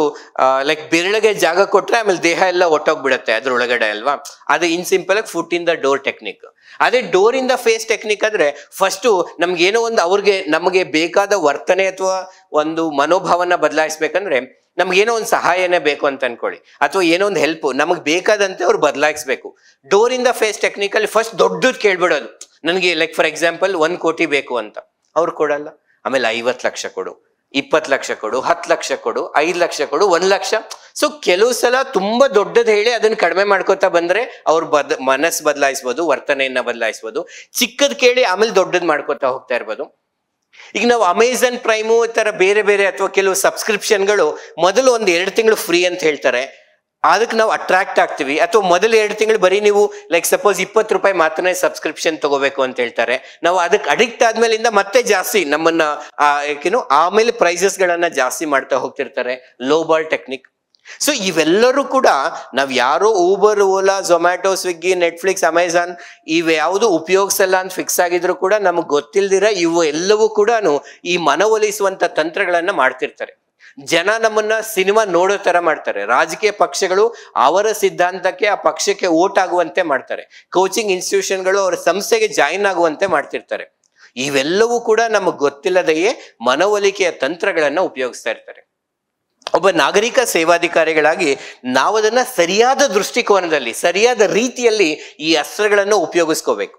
ಲೈಕ್ ಬೆರಳಿಗೆ ಜಾಗ ಕೊಟ್ರೆ ಆಮೇಲೆ ದೇಹ ಎಲ್ಲ ಒಟ್ಟೋಗ್ಬಿಡುತ್ತೆ ಅದ್ರೊಳಗಡೆ ಅಲ್ವಾ. ಅದು ಇನ್ ಸಿಂಪಲ್ ಆಗಿ foot in the door technique. ಅದೇ door in the face technique ಆದ್ರೆ ಫಸ್ಟು ನಮ್ಗೇನೋ ಒಂದು ನಮಗೆ ಬೇಕಾದ ವರ್ತನೆ ಅಥವಾ ಒಂದು ಮನೋಭಾವನ ಬದಲಾಯಿಸ್ಬೇಕಂದ್ರೆ ನಮ್ಗೇನೋ ಒಂದು ಸಹಾಯನೇ ಬೇಕು ಅಂತ ಅನ್ಕೊಳ್ಳಿ, ಅಥವಾ ಏನೋ ಒಂದು ಹೆಲ್ಪ್ ನಮಗ್ ಬೇಕಾದಂತೆ ಅವ್ರು ಬದಲಾಯಿಸ್ಬೇಕು. Door in the face technique ಅಲ್ಲಿ ಫಸ್ಟ್ ದೊಡ್ಡದು ಕೇಳ್ಬಿಡೋದು, ನನಗೆ ಲೈಕ್ ಫಾರ್ ಎಕ್ಸಾಂಪಲ್ 1 ಕೋಟಿ ಬೇಕು ಅಂತ. ಅವ್ರು ಕೊಡಲ್ಲ, ಆಮೇಲೆ 50 ಲಕ್ಷ ಕೊಡು, 20 ಲಕ್ಷ ಕೊಡು, 10 ಲಕ್ಷ ಕೊಡು, 5 ಲಕ್ಷ ಕೊಡು, 1 ಲಕ್ಷ. ಸೊ ಕೆಲವು ಸಲ ತುಂಬಾ ದೊಡ್ಡದು ಹೇಳಿ ಅದನ್ನ ಕಡಿಮೆ ಮಾಡ್ಕೋತಾ ಬಂದ್ರೆ ಅವ್ರ ಮನಸ್ಸು ಬದಲಾಯಿಸ್ಬೋದು, ವರ್ತನೆಯನ್ನ ಬದಲಾಯಿಸ್ಬೋದು. ಚಿಕ್ಕದ್ ಕೇಳಿ ಆಮೇಲೆ ದೊಡ್ಡದ್ ಮಾಡ್ಕೋತಾ ಹೋಗ್ತಾ ಇರ್ಬೋದು. ಈಗ ನಾವು ಅಮೆಝಾನ್ ಪ್ರೈಮು ಈ ತರ ಬೇರೆ ಬೇರೆ ಅಥವಾ ಕೆಲವು ಸಬ್ಸ್ಕ್ರಿಪ್ಷನ್ಗಳು ಮೊದಲು ಒಂದು 2 ತಿಂಗಳು ಫ್ರೀ ಅಂತ ಹೇಳ್ತಾರೆ, ಅದಕ್ಕೆ ನಾವು ಅಟ್ರಾಕ್ಟ್ ಆಗ್ತೀವಿ. ಅಥವಾ ಮೊದಲು 2 ತಿಂಗಳು ಬರೀ ನೀವು ಲೈಕ್ ಸಪೋಸ್ 20 ರೂಪಾಯಿ ಮಾತ್ರ ಸಬ್ಸ್ಕ್ರಿಪ್ಷನ್ ತಗೋಬೇಕು ಅಂತ ಹೇಳ್ತಾರೆ. ನಾವು ಅದಕ್ಕೆ ಅಡಿಕ್ಟ್ ಆದ್ಮೇಲಿಂದ ಮತ್ತೆ ಜಾಸ್ತಿ ನಮ್ಮನ್ನ ಆಮೇಲೆ ಪ್ರೈಸಸ್ ಗಳನ್ನ ಜಾಸ್ತಿ ಮಾಡ್ತಾ ಹೋಗ್ತಿರ್ತಾರೆ. Low ball technique. ಸೊ ಇವೆಲ್ಲರೂ ಕೂಡ ನಾವ್ ಯಾರೋ Uber, Ola, Zomato, Swiggy, Netflix, Amazon ಇವ್ಯಾವುದು ಉಪಯೋಗಿಸಲ್ಲ ಅಂತ ಫಿಕ್ಸ್ ಆಗಿದ್ರು ಕೂಡ ನಮಗ್ ಗೊತ್ತಿಲ್ದಿರ ಇವು ಎಲ್ಲವೂ ಕೂಡ ಈ ಮನವೊಲಿಸುವಂತ ತಂತ್ರಗಳನ್ನ ಮಾಡ್ತಿರ್ತಾರೆ. ಜನ ನಮ್ಮನ್ನ ಸಿನಿಮಾ ನೋಡೋ ತರ ಮಾಡ್ತಾರೆ. ರಾಜಕೀಯ ಪಕ್ಷಗಳು ಅವರ ಸಿದ್ಧಾಂತಕ್ಕೆ ಆ ಪಕ್ಷಕ್ಕೆ ವೋಟ್ ಆಗುವಂತೆ ಮಾಡ್ತಾರೆ. ಕೋಚಿಂಗ್ ಇನ್ಸ್ಟಿಟ್ಯೂಷನ್ಗಳು ಅವರ ಸಂಸ್ಥೆಗೆ ಜಾಯಿನ್ ಆಗುವಂತೆ ಮಾಡ್ತಿರ್ತಾರೆ. ಇವೆಲ್ಲವೂ ಕೂಡ ನಮಗ್ ಗೊತ್ತಿಲ್ಲದೆಯೇ ಮನವೊಲಿಕೆಯ ತಂತ್ರಗಳನ್ನ ಉಪಯೋಗಿಸ್ತಾ ಇರ್ತಾರೆ. ಒಬ್ಬ ನಾಗರಿಕ ಸೇವಾಧಿಕಾರಿಗಳಾಗಿ ನಾವು ಅದನ್ನ ಸರಿಯಾದ ದೃಷ್ಟಿಕೋನದಲ್ಲಿ ಸರಿಯಾದ ರೀತಿಯಲ್ಲಿ ಈ ಅಸ್ತ್ರಗಳನ್ನು ಉಪಯೋಗಿಸ್ಕೋಬೇಕು.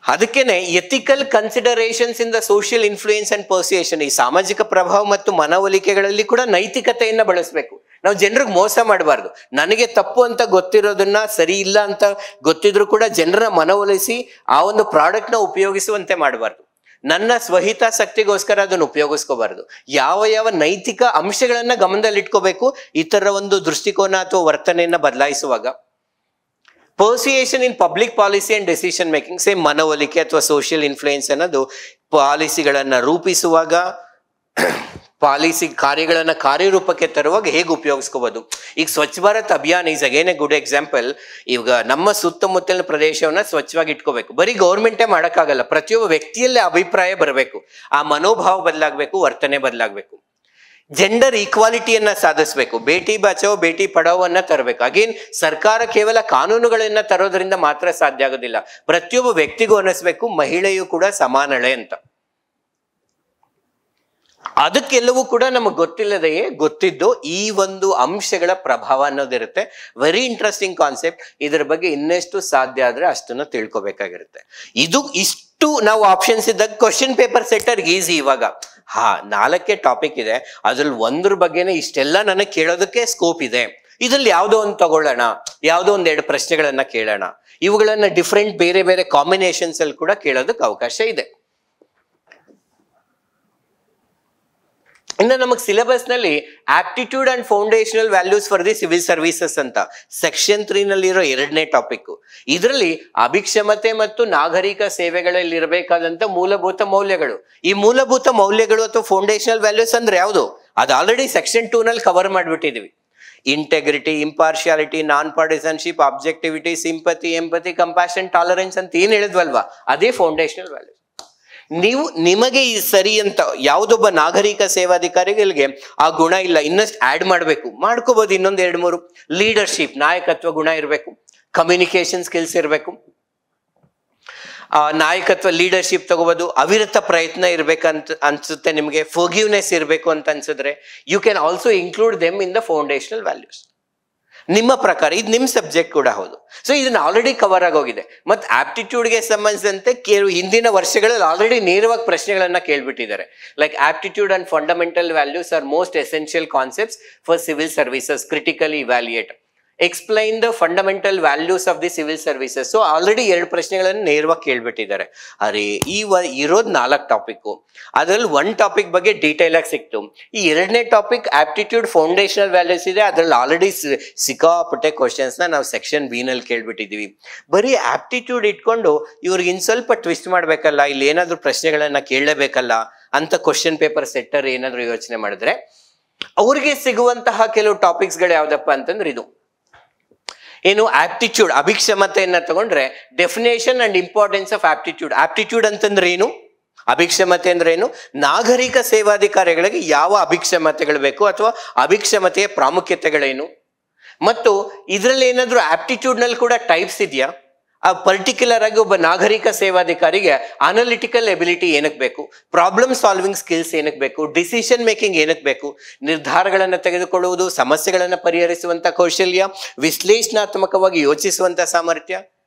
ಅದಕ್ಕೇನೆ ethical considerations in the social influence and persuasion, ಈ ಸಾಮಾಜಿಕ ಪ್ರಭಾವ ಮತ್ತು ಮನವೊಲಿಕೆಗಳಲ್ಲಿ ಕೂಡ ನೈತಿಕತೆಯನ್ನ ಬಳಸಬೇಕು. ನಾವು ಜನರಿಗೆ ಮೋಸ ಮಾಡಬಾರ್ದು. ನನಗೆ ತಪ್ಪು ಅಂತ ಗೊತ್ತಿರೋದನ್ನ ಸರಿ ಇಲ್ಲ ಅಂತ ಗೊತ್ತಿದ್ರು ಕೂಡ ಜನರ ಮನವೊಲಿಸಿ ಆ ಒಂದು ಪ್ರಾಡಕ್ಟ್ ನ ಉಪಯೋಗಿಸುವಂತೆ ಮಾಡಬಾರ್ದು. ನನ್ನ ಸ್ವಹಿತಾಸಕ್ತಿಗೋಸ್ಕರ ಅದನ್ನು ಉಪಯೋಗಿಸ್ಕೋಬಾರ್ದು. ಯಾವ ಯಾವ ನೈತಿಕ ಅಂಶಗಳನ್ನ ಗಮನದಲ್ಲಿ ಇಟ್ಕೋಬೇಕು ಇತರ ಒಂದು ದೃಷ್ಟಿಕೋನ ಅಥವಾ ವರ್ತನೆಯನ್ನ ಬದಲಾಯಿಸುವಾಗ. Persuasion in public policy and decision making, same ಮನವೊಲಿಕೆ ಅಥವಾ ಸೋಷಿಯಲ್ ಇನ್ಫ್ಲೂಯೆನ್ಸ್ ಅನ್ನೋದು ಪಾಲಿಸಿಗಳನ್ನ ರೂಪಿಸುವಾಗ, ಪಾಲಿಸಿ ಕಾರ್ಯಗಳನ್ನ ಕಾರ್ಯರೂಪಕ್ಕೆ ತರುವಾಗ ಹೇಗೆ ಉಪಯೋಗಿಸ್ಕೋಬಹುದು. ಈಗ ಸ್ವಚ್ಛ ಭಾರತ್ ಅಭಿಯಾನ is again A good example. ಈಗ ನಮ್ಮ ಸುತ್ತಮುತ್ತಲಿನ ಪ್ರದೇಶವನ್ನ ಸ್ವಚ್ಛವಾಗಿ ಇಟ್ಕೋಬೇಕು. ಬರೀ ಗೌರ್ಮೆಂಟೇ ಮಾಡೋಕ್ಕಾಗಲ್ಲ, ಪ್ರತಿಯೊಬ್ಬ ವ್ಯಕ್ತಿಯಲ್ಲೇ ಅಭಿಪ್ರಾಯ ಬರಬೇಕು, ಆ ಮನೋಭಾವ ಬದಲಾಗಬೇಕು, ವರ್ತನೆ ಬದಲಾಗಬೇಕು. ಜೆಂಡರ್ ಈಕ್ವಾಲಿಟಿಯನ್ನ ಸಾಧಿಸಬೇಕು. ಬೇಟಿ ಬಚಾವೋ ಬೇಟಿ ಪಢಾವೋ ಅನ್ನ ತರಬೇಕು. ಅಗೇನ್ ಸರ್ಕಾರ ಕೇವಲ ಕಾನೂನುಗಳನ್ನ ತರೋದ್ರಿಂದ ಮಾತ್ರ ಸಾಧ್ಯ ಆಗೋದಿಲ್ಲ. ಪ್ರತಿಯೊಬ್ಬ ವ್ಯಕ್ತಿಗೂ ಅನ್ನಿಸ್ಬೇಕು ಮಹಿಳೆಯು ಕೂಡ ಸಮಾನಳೆ ಅಂತ. ಅದಕ್ಕೆಲ್ಲವೂ ಕೂಡ ನಮಗೆ ಗೊತ್ತಿಲ್ಲದೆಯೇ ಗೊತ್ತಿದ್ದು ಈ ಒಂದು ಅಂಶಗಳ ಪ್ರಭಾವ ಅನ್ನೋದಿರುತ್ತೆ. Very interesting concept. ಇದರ ಬಗ್ಗೆ ಇನ್ನೆಷ್ಟು ಸಾಧ್ಯ ಆದ್ರೆ ಅಷ್ಟನ್ನ ತಿಳ್ಕೊಬೇಕಾಗಿರುತ್ತೆ. ಇಷ್ಟು ನಾವು ಆಪ್ಷನ್ಸ್ ಇದ್ದಾಗ ಕ್ವಶನ್ ಪೇಪರ್ ಸೆಟ್ಟರ್ಗೆ ಈಸಿ. ಇವಾಗ 4 ಟಾಪಿಕ್ ಇದೆ, ಅದ್ರಲ್ಲಿ ಒಂದ್ರ ಬಗ್ಗೆನೇ ಇಷ್ಟೆಲ್ಲ ನನಗೆ ಕೇಳೋದಕ್ಕೆ ಸ್ಕೋಪ್ ಇದೆ, ಇದ್ರಲ್ಲಿ ಯಾವುದೋ ಒಂದು ತಗೊಳ್ಳೋಣ, ಯಾವುದೋ ಒಂದೆರಡು ಪ್ರಶ್ನೆಗಳನ್ನ ಕೇಳೋಣ, ಇವುಗಳನ್ನ ಡಿಫ್ರೆಂಟ್ ಬೇರೆ ಬೇರೆ ಕಾಂಬಿನೇಷನ್ಸ್ ಅಲ್ಲಿ ಕೂಡ ಕೇಳೋದಕ್ಕೆ ಅವಕಾಶ ಇದೆ. ಇನ್ನು ನಮಗೆ ಸಿಲೆಬಸ್ ನಲ್ಲಿ aptitude and foundational values for the civil services ಅಂತ ಸೆಕ್ಷನ್ 3 ನಲ್ಲಿರೋ 2ನೇ ಟಾಪಿಕ್. ಇದರಲ್ಲಿ ಅಭಿಕ್ಷಮತೆ ಮತ್ತು ನಾಗರಿಕ ಸೇವೆಗಳಲ್ಲಿ ಇರಬೇಕಾದಂತ ಮೂಲಭೂತ ಮೌಲ್ಯಗಳು. ಈ ಮೂಲಭೂತ ಮೌಲ್ಯಗಳು ಅಥವಾ ಫೌಂಡೇಶನಲ್ ವ್ಯಾಲ್ಯೂಸ್ ಅಂದ್ರೆ ಯಾವುದು, ಅದು ಆಲ್ರೆಡಿ ಸೆಕ್ಷನ್ 2 ನಲ್ಲಿ ಕವರ್ ಮಾಡಿಬಿಟ್ಟಿದೀವಿ. Integrity, impartiality, non partisanship, objectivity, sympathy, empathy, compassion, tolerance ಅಂತ ಏನ್ ಹೇಳಿದ್ವಲ್ವಾ, ಅದೇ ಫೌಂಡೇಶನಲ್ ವ್ಯಾಲ್ಯೂಸ್. ನೀವು ನಿಮಗೆ ಈ ಸರಿ ಅಂತ ಯಾವುದೊಬ್ಬ ನಾಗರಿಕ ಸೇವಾಧಿಕಾರಿಗಳಿಗೆ ಆ ಗುಣ ಇಲ್ಲ, ಇನ್ನಷ್ಟು ಆಡ್ ಮಾಡಬೇಕು, ಮಾಡ್ಕೋಬಹುದು. ಇನ್ನೊಂದು 2-3 ಲೀಡರ್ಶಿಪ್, ನಾಯಕತ್ವ ಗುಣ ಇರಬೇಕು, ಕಮ್ಯುನಿಕೇಶನ್ ಸ್ಕಿಲ್ಸ್ ಇರಬೇಕು, ನಾಯಕತ್ವ ಲೀಡರ್ಶಿಪ್ ತಗೋಬಹುದು, ಅವಿರತ ಪ್ರಯತ್ನ ಇರ್ಬೇಕಂತ ಅನ್ಸುತ್ತೆ ನಿಮಗೆ, ಫರ್ಗಿವ್ನೆಸ್ ಇರಬೇಕು ಅಂತ ಅನ್ಸಿದ್ರೆ you can also include them in the foundational values. ನಿಮ್ಮ ಪ್ರಕಾರ ಇದು ನಿಮ್ಮ ಸಬ್ಜೆಕ್ಟ್ ಕೂಡ ಹೌದು. ಸೊ ಇದನ್ನ ಆಲ್ರೆಡಿ ಕವರ್ ಆಗೋಗಿದೆ. ಮತ್ತು ಆಪ್ಟಿಟ್ಯೂಡ್ಗೆ ಸಂಬಂಧಿಸಿದಂತೆ ಹಿಂದಿನ ವರ್ಷಗಳಲ್ಲಿ ಆಲ್ರೆಡಿ ನೇರವಾಗಿ ಪ್ರಶ್ನೆಗಳನ್ನ ಕೇಳ್ಬಿಟ್ಟಿದ್ದಾರೆ. Like aptitude and fundamental values are most essential concepts for civil services, critically evaluate, explain the fundamental values of the civil services. So already 2 ಪ್ರಶ್ನೆಗಳನ್ನು ನೇರವಾಗಿ ಕೇಳ್ಬಿಟ್ಟಿದ್ದಾರೆ. ಅರೆ ಇರೋದು 4 ಟಾಪಿಕ್, ಅದ್ರಲ್ಲಿ 1 ಟಾಪಿಕ್ ಬಗ್ಗೆ ಡೀಟೇಲ್ ಆಗಿ ಸಿಕ್ತು. ಈ 2ನೇ ಟಾಪಿಕ್ ಆಪ್ಟಿಟ್ಯೂಡ್ ಫೌಂಡೇಶನಲ್ ವ್ಯಾಲ್ಯೂಸ್ ಇದೆ, ಅದ್ರಲ್ಲಿ ಆಲ್ರೆಡಿ ಸಿಕ್ಕಾಪಟ್ಟೆ ಕ್ವಶನ್ಸ್ ನಾವು ಸೆಕ್ಷನ್ ಬಿ ನಲ್ಲಿ ಕೇಳ್ಬಿಟ್ಟಿದೀವಿ. ಬರೀ ಆಪ್ಟಿಟ್ಯೂಡ್ ಇಟ್ಕೊಂಡು ಇವ್ರಿಗೆ ಇನ್ ಸ್ವಲ್ಪ ಟ್ವಿಸ್ಟ್ ಮಾಡ್ಬೇಕಲ್ಲ, ಇಲ್ಲಿ ಏನಾದ್ರು ಪ್ರಶ್ನೆಗಳನ್ನ ಕೇಳಲೇಬೇಕಲ್ಲ ಅಂತ ಕ್ವಶನ್ ಪೇಪರ್ ಸೆಟ್ಟರ್ ಏನಾದ್ರು ಯೋಚನೆ ಮಾಡಿದ್ರೆ ಅವ್ರಿಗೆ ಸಿಗುವಂತಹ ಕೆಲವು ಟಾಪಿಕ್ಸ್ ಗಳು ಯಾವ್ದಪ್ಪ ಅಂತಂದ್ರೆ ಇದು ಏನು, ಆಪ್ಟಿಟ್ಯೂಡ್ ಅಭಿಕ್ಷಮತೆಯನ್ನ ತಗೊಂಡ್ರೆ definition and importance of aptitude. Aptitude ಅಂತಂದ್ರೆ ಏನು, ಅಭಿಕ್ಷಮತೆ ಅಂದ್ರೆ ಏನು, ನಾಗರಿಕ ಸೇವಾಧಿಕಾರಿಗಳಿಗೆ ಯಾವ ಅಭಿಕ್ಷಮತೆಗಳು ಬೇಕು ಅಥವಾ ಅಭಿಕ್ಷಮತೆಯ ಪ್ರಾಮುಖ್ಯತೆಗಳೇನು, ಮತ್ತು ಇದರಲ್ಲಿ ಏನಾದ್ರು ಆಪ್ಟಿಟ್ಯೂಡ್ ನಲ್ಲಿ ಕೂಡ ಟೈಪ್ಸ್ ಇದೆಯಾ, ಆ ಪರ್ಟಿಕ್ಯುಲರ್ ಆಗಿ ಒಬ್ಬ ನಾಗರಿಕ ಸೇವಾಧಿಕಾರಿಗೆ ಅನಾಲಿಟಿಕಲ್ ಎಬಿಲಿಟಿ ಏನಕ್ಕೆ ಬೇಕು, ಪ್ರಾಬ್ಲಮ್ ಸಾಲ್ವಿಂಗ್ ಸ್ಕಿಲ್ಸ್ ಏನಕ್ಕೆ ಬೇಕು, ಡಿಸಿಷನ್ ಮೇಕಿಂಗ್ ಏನಕ್ಕೆ ಬೇಕು, ನಿರ್ಧಾರಗಳನ್ನು ತೆಗೆದುಕೊಳ್ಳುವುದು, ಸಮಸ್ಯೆಗಳನ್ನು ಪರಿಹರಿಸುವಂತ ಕೌಶಲ್ಯ, ವಿಶ್ಲೇಷಣಾತ್ಮಕವಾಗಿ ಯೋಚಿಸುವಂತ ಸಾಮರ್ಥ್ಯ,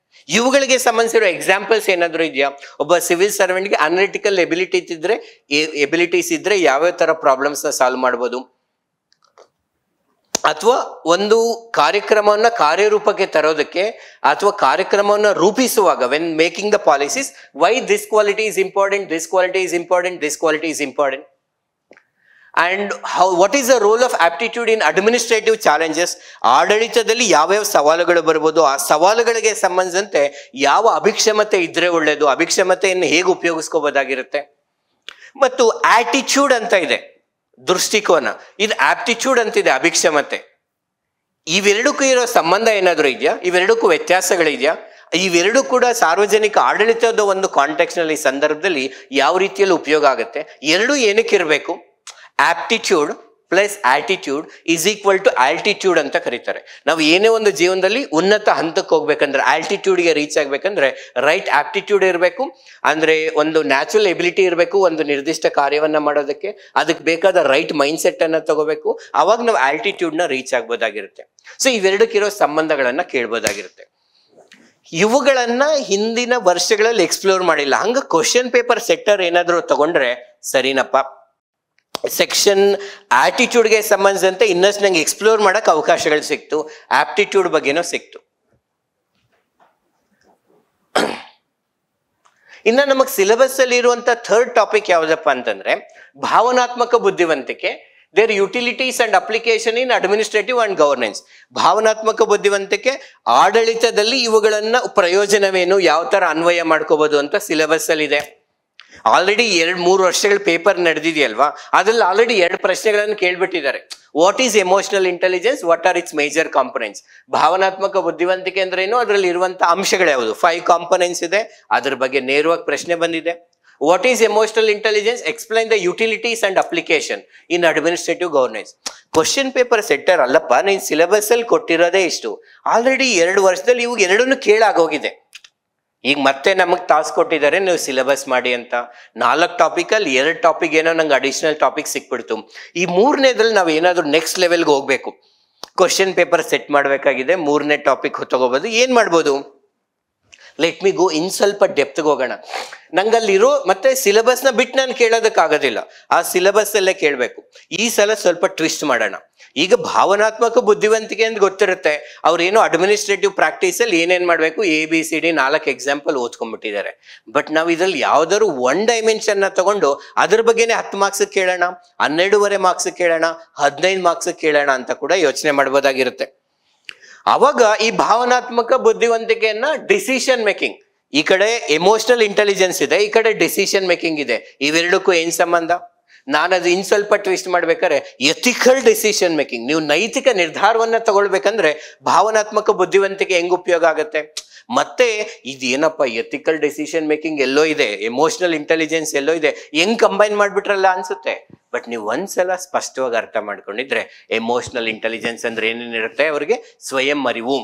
ಇವುಗಳಿಗೆ ಸಂಬಂಧಿಸಿರೋ ಎಕ್ಸಾಂಪಲ್ಸ್ ಏನಾದ್ರು ಇದೆಯಾ. ಒಬ್ಬ ಸಿವಿಲ್ ಸರ್ವೆಂಟ್ಗೆ ಅನಾಲಿಟಿಕಲ್ ಎಬಿಲಿಟೀಸ್ ಇದ್ರೆ ಯಾವ್ಯಾವ ತರ ಪ್ರಾಬ್ಲಮ್ಸ್ ನ ಸಾಲ್ವ್ ಮಾಡ್ಬೋದು. ಅಥವಾ ಒಂದು ಕಾರ್ಯಕ್ರಮವನ್ನ ಕಾರ್ಯರೂಪಕ್ಕೆ ತರೋದಕ್ಕೆ ಅಥವಾ ಕಾರ್ಯಕ್ರಮವನ್ನು ರೂಪಿಸುವಾಗ when making the policies why this quality is important, this quality is important, this quality is important. And what is the role of aptitude in administrative challenges, ಆಡಳಿತದಲ್ಲಿ ಯಾವ್ಯಾವ ಸವಾಲುಗಳು ಬರ್ಬೋದು, ಆ ಸವಾಲುಗಳಿಗೆ ಸಂಬಂಧಿಸಿದಂತೆ ಯಾವ ಅಭಿಕ್ಷಮತೆ ಇದ್ರೆ ಒಳ್ಳೆಯದು, ಅಭಿಕ್ಷಮತೆಯನ್ನು ಹೇಗೆ ಉಪಯೋಗಿಸ್ಕೋಬೋದಾಗಿರುತ್ತೆ. ಮತ್ತು ಆಟಿಟ್ಯೂಡ್ ಅಂತ ಇದೆ, ದೃಷ್ಟಿಕೋನ. ಇದು ಆಪ್ಟಿಟ್ಯೂಡ್ ಅಂತಿದೆ, ಅಭಿಕ್ಷಮತೆ. ಇವೆರಡಕ್ಕೂ ಇರೋ ಸಂಬಂಧ ಏನಾದರೂ ಇದೆಯಾ, ಇವೆರಡಕ್ಕೂ ವ್ಯತ್ಯಾಸಗಳಿದೆಯಾ, ಇವೆರಡೂ ಕೂಡ ಸಾರ್ವಜನಿಕ ಆಡಳಿತದ ಒಂದು ಕಾಂಟೆಕ್ಸ್ಟ್ ನಲ್ಲಿ ಸಂದರ್ಭದಲ್ಲಿ ಯಾವ ರೀತಿಯಲ್ಲಿ ಉಪಯೋಗ ಆಗುತ್ತೆ. ಎರಡೂ ಏನಕ್ಕೆ ಇರಬೇಕು, aptitude plus attitude is equal to altitude ಅಂತ ಕರೀತಾರೆ. ನಾವು ಏನೇ ಒಂದು ಜೀವನದಲ್ಲಿ ಉನ್ನತ ಹಂತಕ್ಕೆ ಹೋಗ್ಬೇಕಂದ್ರೆ, ಆಲ್ಟಿಟ್ಯೂಡ್ಗೆ ರೀಚ್ ಆಗ್ಬೇಕಂದ್ರೆ ರೈಟ್ ಆಪ್ಟಿಟ್ಯೂಡ್ ಇರಬೇಕು, ಅಂದ್ರೆ ಒಂದು ನ್ಯಾಚುರಲ್ ಎಬಿಲಿಟಿ ಇರಬೇಕು, ಒಂದು ನಿರ್ದಿಷ್ಟ ಕಾರ್ಯವನ್ನ ಮಾಡೋದಕ್ಕೆ ಅದಕ್ಕೆ ಬೇಕಾದ ರೈಟ್ ಮೈಂಡ್ ಸೆಟ್ ಅನ್ನ ತಗೋಬೇಕು. ಅವಾಗ ನಾವು ಆಲ್ಟಿಟ್ಯೂಡ್ ನ ರೀಚ್ ಆಗ್ಬೋದಾಗಿರುತ್ತೆ. ಸೊ ಇವೆರಡಕ್ಕಿರೋ ಸಂಬಂಧಗಳನ್ನ ಕೇಳ್ಬೋದಾಗಿರುತ್ತೆ. ಇವುಗಳನ್ನ ಹಿಂದಿನ ವರ್ಷಗಳಲ್ಲಿ ಎಕ್ಸ್ಪ್ಲೋರ್ ಮಾಡಿಲ್ಲ. ಹಂಗ ಕ್ವಶನ್ ಪೇಪರ್ ಸೆಟ್ಟರ್ ಏನಾದ್ರು ತಗೊಂಡ್ರೆ ಸರಿನಪ್ಪ, ಸೆಕ್ಷನ್ ಆಟಿಟ್ಯೂಡ್ಗೆ ಸಂಬಂಧಿಸಿದಂತೆ ಇನ್ನಷ್ಟು ನಂಗೆ ಎಕ್ಸ್ಪ್ಲೋರ್ ಮಾಡಕ್ ಅವಕಾಶಗಳು ಸಿಕ್ತು, ಆಪ್ಟಿಟ್ಯೂಡ್ ಬಗ್ಗೆನೂ ಸಿಕ್ತು. ಇನ್ನು ನಮಗ್ ಸಿಲೆಬಸ್ ಅಲ್ಲಿ ಇರುವಂತ ಥರ್ಡ್ ಟಾಪಿಕ್ ಯಾವ್ದಪ್ಪ ಅಂತಂದ್ರೆ ಭಾವನಾತ್ಮಕ ಬುದ್ಧಿವಂತಿಕೆ, their utilities and application in administrative and governance. ಭಾವನಾತ್ಮಕ ಬುದ್ಧಿವಂತಿಕೆ, ಆಡಳಿತದಲ್ಲಿ ಇವುಗಳನ್ನ ಪ್ರಯೋಜನವೇನು, ಯಾವ ತರ ಅನ್ವಯ ಮಾಡ್ಕೋಬಹುದು ಅಂತ ಸಿಲೆಬಸ್ ಅಲ್ಲಿ ಇದೆ. ಆಲ್ರೆಡಿ 2-3 ವರ್ಷಗಳ ಪೇಪರ್ ನಡೆದಿದೆಯಲ್ವಾ, ಅದ್ರಲ್ಲಿ ಆಲ್ರೆಡಿ 2 ಪ್ರಶ್ನೆಗಳನ್ನು ಕೇಳ್ಬಿಟ್ಟಿದ್ದಾರೆ. What is emotional intelligence, what are its major components. ಭಾವನಾತ್ಮಕ ಬುದ್ಧಿವಂತಿಕೆ ಅಂದ್ರೆ ಏನು, ಅದರಲ್ಲಿ ಇರುವಂತಹ ಅಂಶಗಳು ಯಾವುದು, 5 ಕಾಂಪೊನೆಂಟ್ಸ್ ಇದೆ, ಅದ್ರ ಬಗ್ಗೆ ನೇರವಾಗಿ ಪ್ರಶ್ನೆ ಬಂದಿದೆ. What is emotional intelligence, explain the utilities and application in administrative governance. Question paper setter ಅಲ್ಲಪ್ಪ, ನೀನ್ ಸಿಲೆಬಸ್ ಅಲ್ಲಿ ಕೊಟ್ಟಿರೋದೇ ಇಷ್ಟು, ಆಲ್ರೆಡಿ 2 ವರ್ಷದಲ್ಲಿ ಇವು ಎರಡನ್ನು ಕೇಳಾಗೋಗಿದೆ. ಈಗ ಮತ್ತೆ ನಮಗ್ ಟಾಸ್ಕ್ ಕೊಟ್ಟಿದ್ದಾರೆ, ನೀವು ಸಿಲೆಬಸ್ ಮಾಡಿ ಅಂತ. 4 ಟಾಪಿಕ್ ಅಲ್ಲಿ 2 ಟಾಪಿಕ್ ಏನೋ ನಂಗೆ ಅಡಿಷನಲ್ ಟಾಪಿಕ್ ಸಿಕ್ಬಿಡ್ತು. ಈ 3ನೇದ್ರಲ್ಲಿ ನಾವು ಏನಾದ್ರು ನೆಕ್ಸ್ಟ್ ಲೆವೆಲ್ಗೆ ಹೋಗ್ಬೇಕು, ಕ್ವಶನ್ ಪೇಪರ್ ಸೆಟ್ ಮಾಡ್ಬೇಕಾಗಿದೆ. 3ನೇ ಟಾಪಿಕ್ ತಗೋಬಹುದು. ಏನ್ ಮಾಡ್ಬೋದು, ಲೆಟ್ ಮಿ ಗೋ ಇನ್ ಸ್ವಲ್ಪ ಡೆಪ್ತ್ಗೆ ಹೋಗೋಣ. ನಂಗಲ್ಲಿರೋ ಮತ್ತೆ ಸಿಲೆಬಸ್ನ ಬಿಟ್ಟು ನಾನು ಕೇಳೋದಕ್ಕಾಗೋದಿಲ್ಲ, ಆ ಸಿಲೆಬಸ್ ಅಲ್ಲೇ ಕೇಳಬೇಕು. ಈ ಸಲ ಸ್ವಲ್ಪ ಟ್ವಿಸ್ಟ್ ಮಾಡೋಣ. ಈಗ ಭಾವನಾತ್ಮಕ ಬುದ್ಧಿವಂತಿಕೆ ಅಂತ ಗೊತ್ತಿರುತ್ತೆ, ಅವ್ರೇನೋ ಅಡ್ಮಿನಿಸ್ಟ್ರೇಟಿವ್ ಪ್ರಾಕ್ಟೀಸ್ ಅಲ್ಲಿ ಏನೇನ್ ಮಾಡ್ಬೇಕು ABCD 4 ಎಕ್ಸಾಂಪಲ್ ಓದ್ಕೊಂಡ್ಬಿಟ್ಟಿದ್ದಾರೆ. ಬಟ್ ನಾವು ಇದ್ರಲ್ಲಿ ಯಾವ್ದಾದ್ರು 1 ಡೈಮೆನ್ಷನ್ ನ ತಗೊಂಡು ಅದ್ರ ಬಗ್ಗೆನೆ 10 ಮಾರ್ಕ್ಸ್ ಕೇಳೋಣ, 12.5 ಮಾರ್ಕ್ಸ್ ಕೇಳೋಣ, 15 ಮಾರ್ಕ್ಸ್ ಕೇಳೋಣ ಅಂತ ಕೂಡ ಯೋಚನೆ ಮಾಡ್ಬೋದಾಗಿರುತ್ತೆ. ಅವಾಗ ಈ ಭಾವನಾತ್ಮಕ ಬುದ್ಧಿವಂತಿಕೆಯನ್ನ ಡಿಸಿಷನ್ ಮೇಕಿಂಗ್, ಈ ಕಡೆ ಎಮೋಷನಲ್ ಇಂಟೆಲಿಜೆನ್ಸ್ ಇದೆ, ಈ ಕಡೆ ಡಿಸಿಷನ್ ಮೇಕಿಂಗ್ ಇದೆ. ಇವೆರಡಕ್ಕೂ ಏನ್ ಸಂಬಂಧ, ನಾನು ಅದು ಇನ್ ಸ್ವಲ್ಪ ಟ್ವಿಸ್ಟ್ ಮಾಡ್ಬೇಕಾದ್ರೆ ಎಥಿಕಲ್ ಡಿಸಿಷನ್ ಮೇಕಿಂಗ್, ನೀವು ನೈತಿಕ ನಿರ್ಧಾರವನ್ನ ತಗೊಳ್ಬೇಕಂದ್ರೆ ಭಾವನಾತ್ಮಕ ಬುದ್ಧಿವಂತಿಕೆ ಹೆಂಗ್ ಉಪಯೋಗ ಆಗತ್ತೆ. ಮತ್ತೆ ಇದೇನಪ್ಪ ಎಥಿಕಲ್ ಡಿಸಿಷನ್ ಮೇಕಿಂಗ್ ಎಲ್ಲೋ ಇದೆ, ಎಮೋಷನಲ್ ಇಂಟೆಲಿಜೆನ್ಸ್ ಎಲ್ಲೋ ಇದೆ, ಹೆಂಗ್ ಕಂಬೈನ್ ಮಾಡ್ಬಿಟ್ರಲ್ಲ ಅನ್ಸುತ್ತೆ. ಬಟ್ ನೀವು ಒಂದ್ಸಲ ಸ್ಪಷ್ಟವಾಗಿ ಅರ್ಥ ಮಾಡ್ಕೊಂಡಿದ್ರೆ ಎಮೋಷನಲ್ ಇಂಟೆಲಿಜೆನ್ಸ್ ಅಂದ್ರೆ ಏನೇನಿರುತ್ತೆ, ಅವ್ರಿಗೆ ಸ್ವಯಂ ಅರಿವು.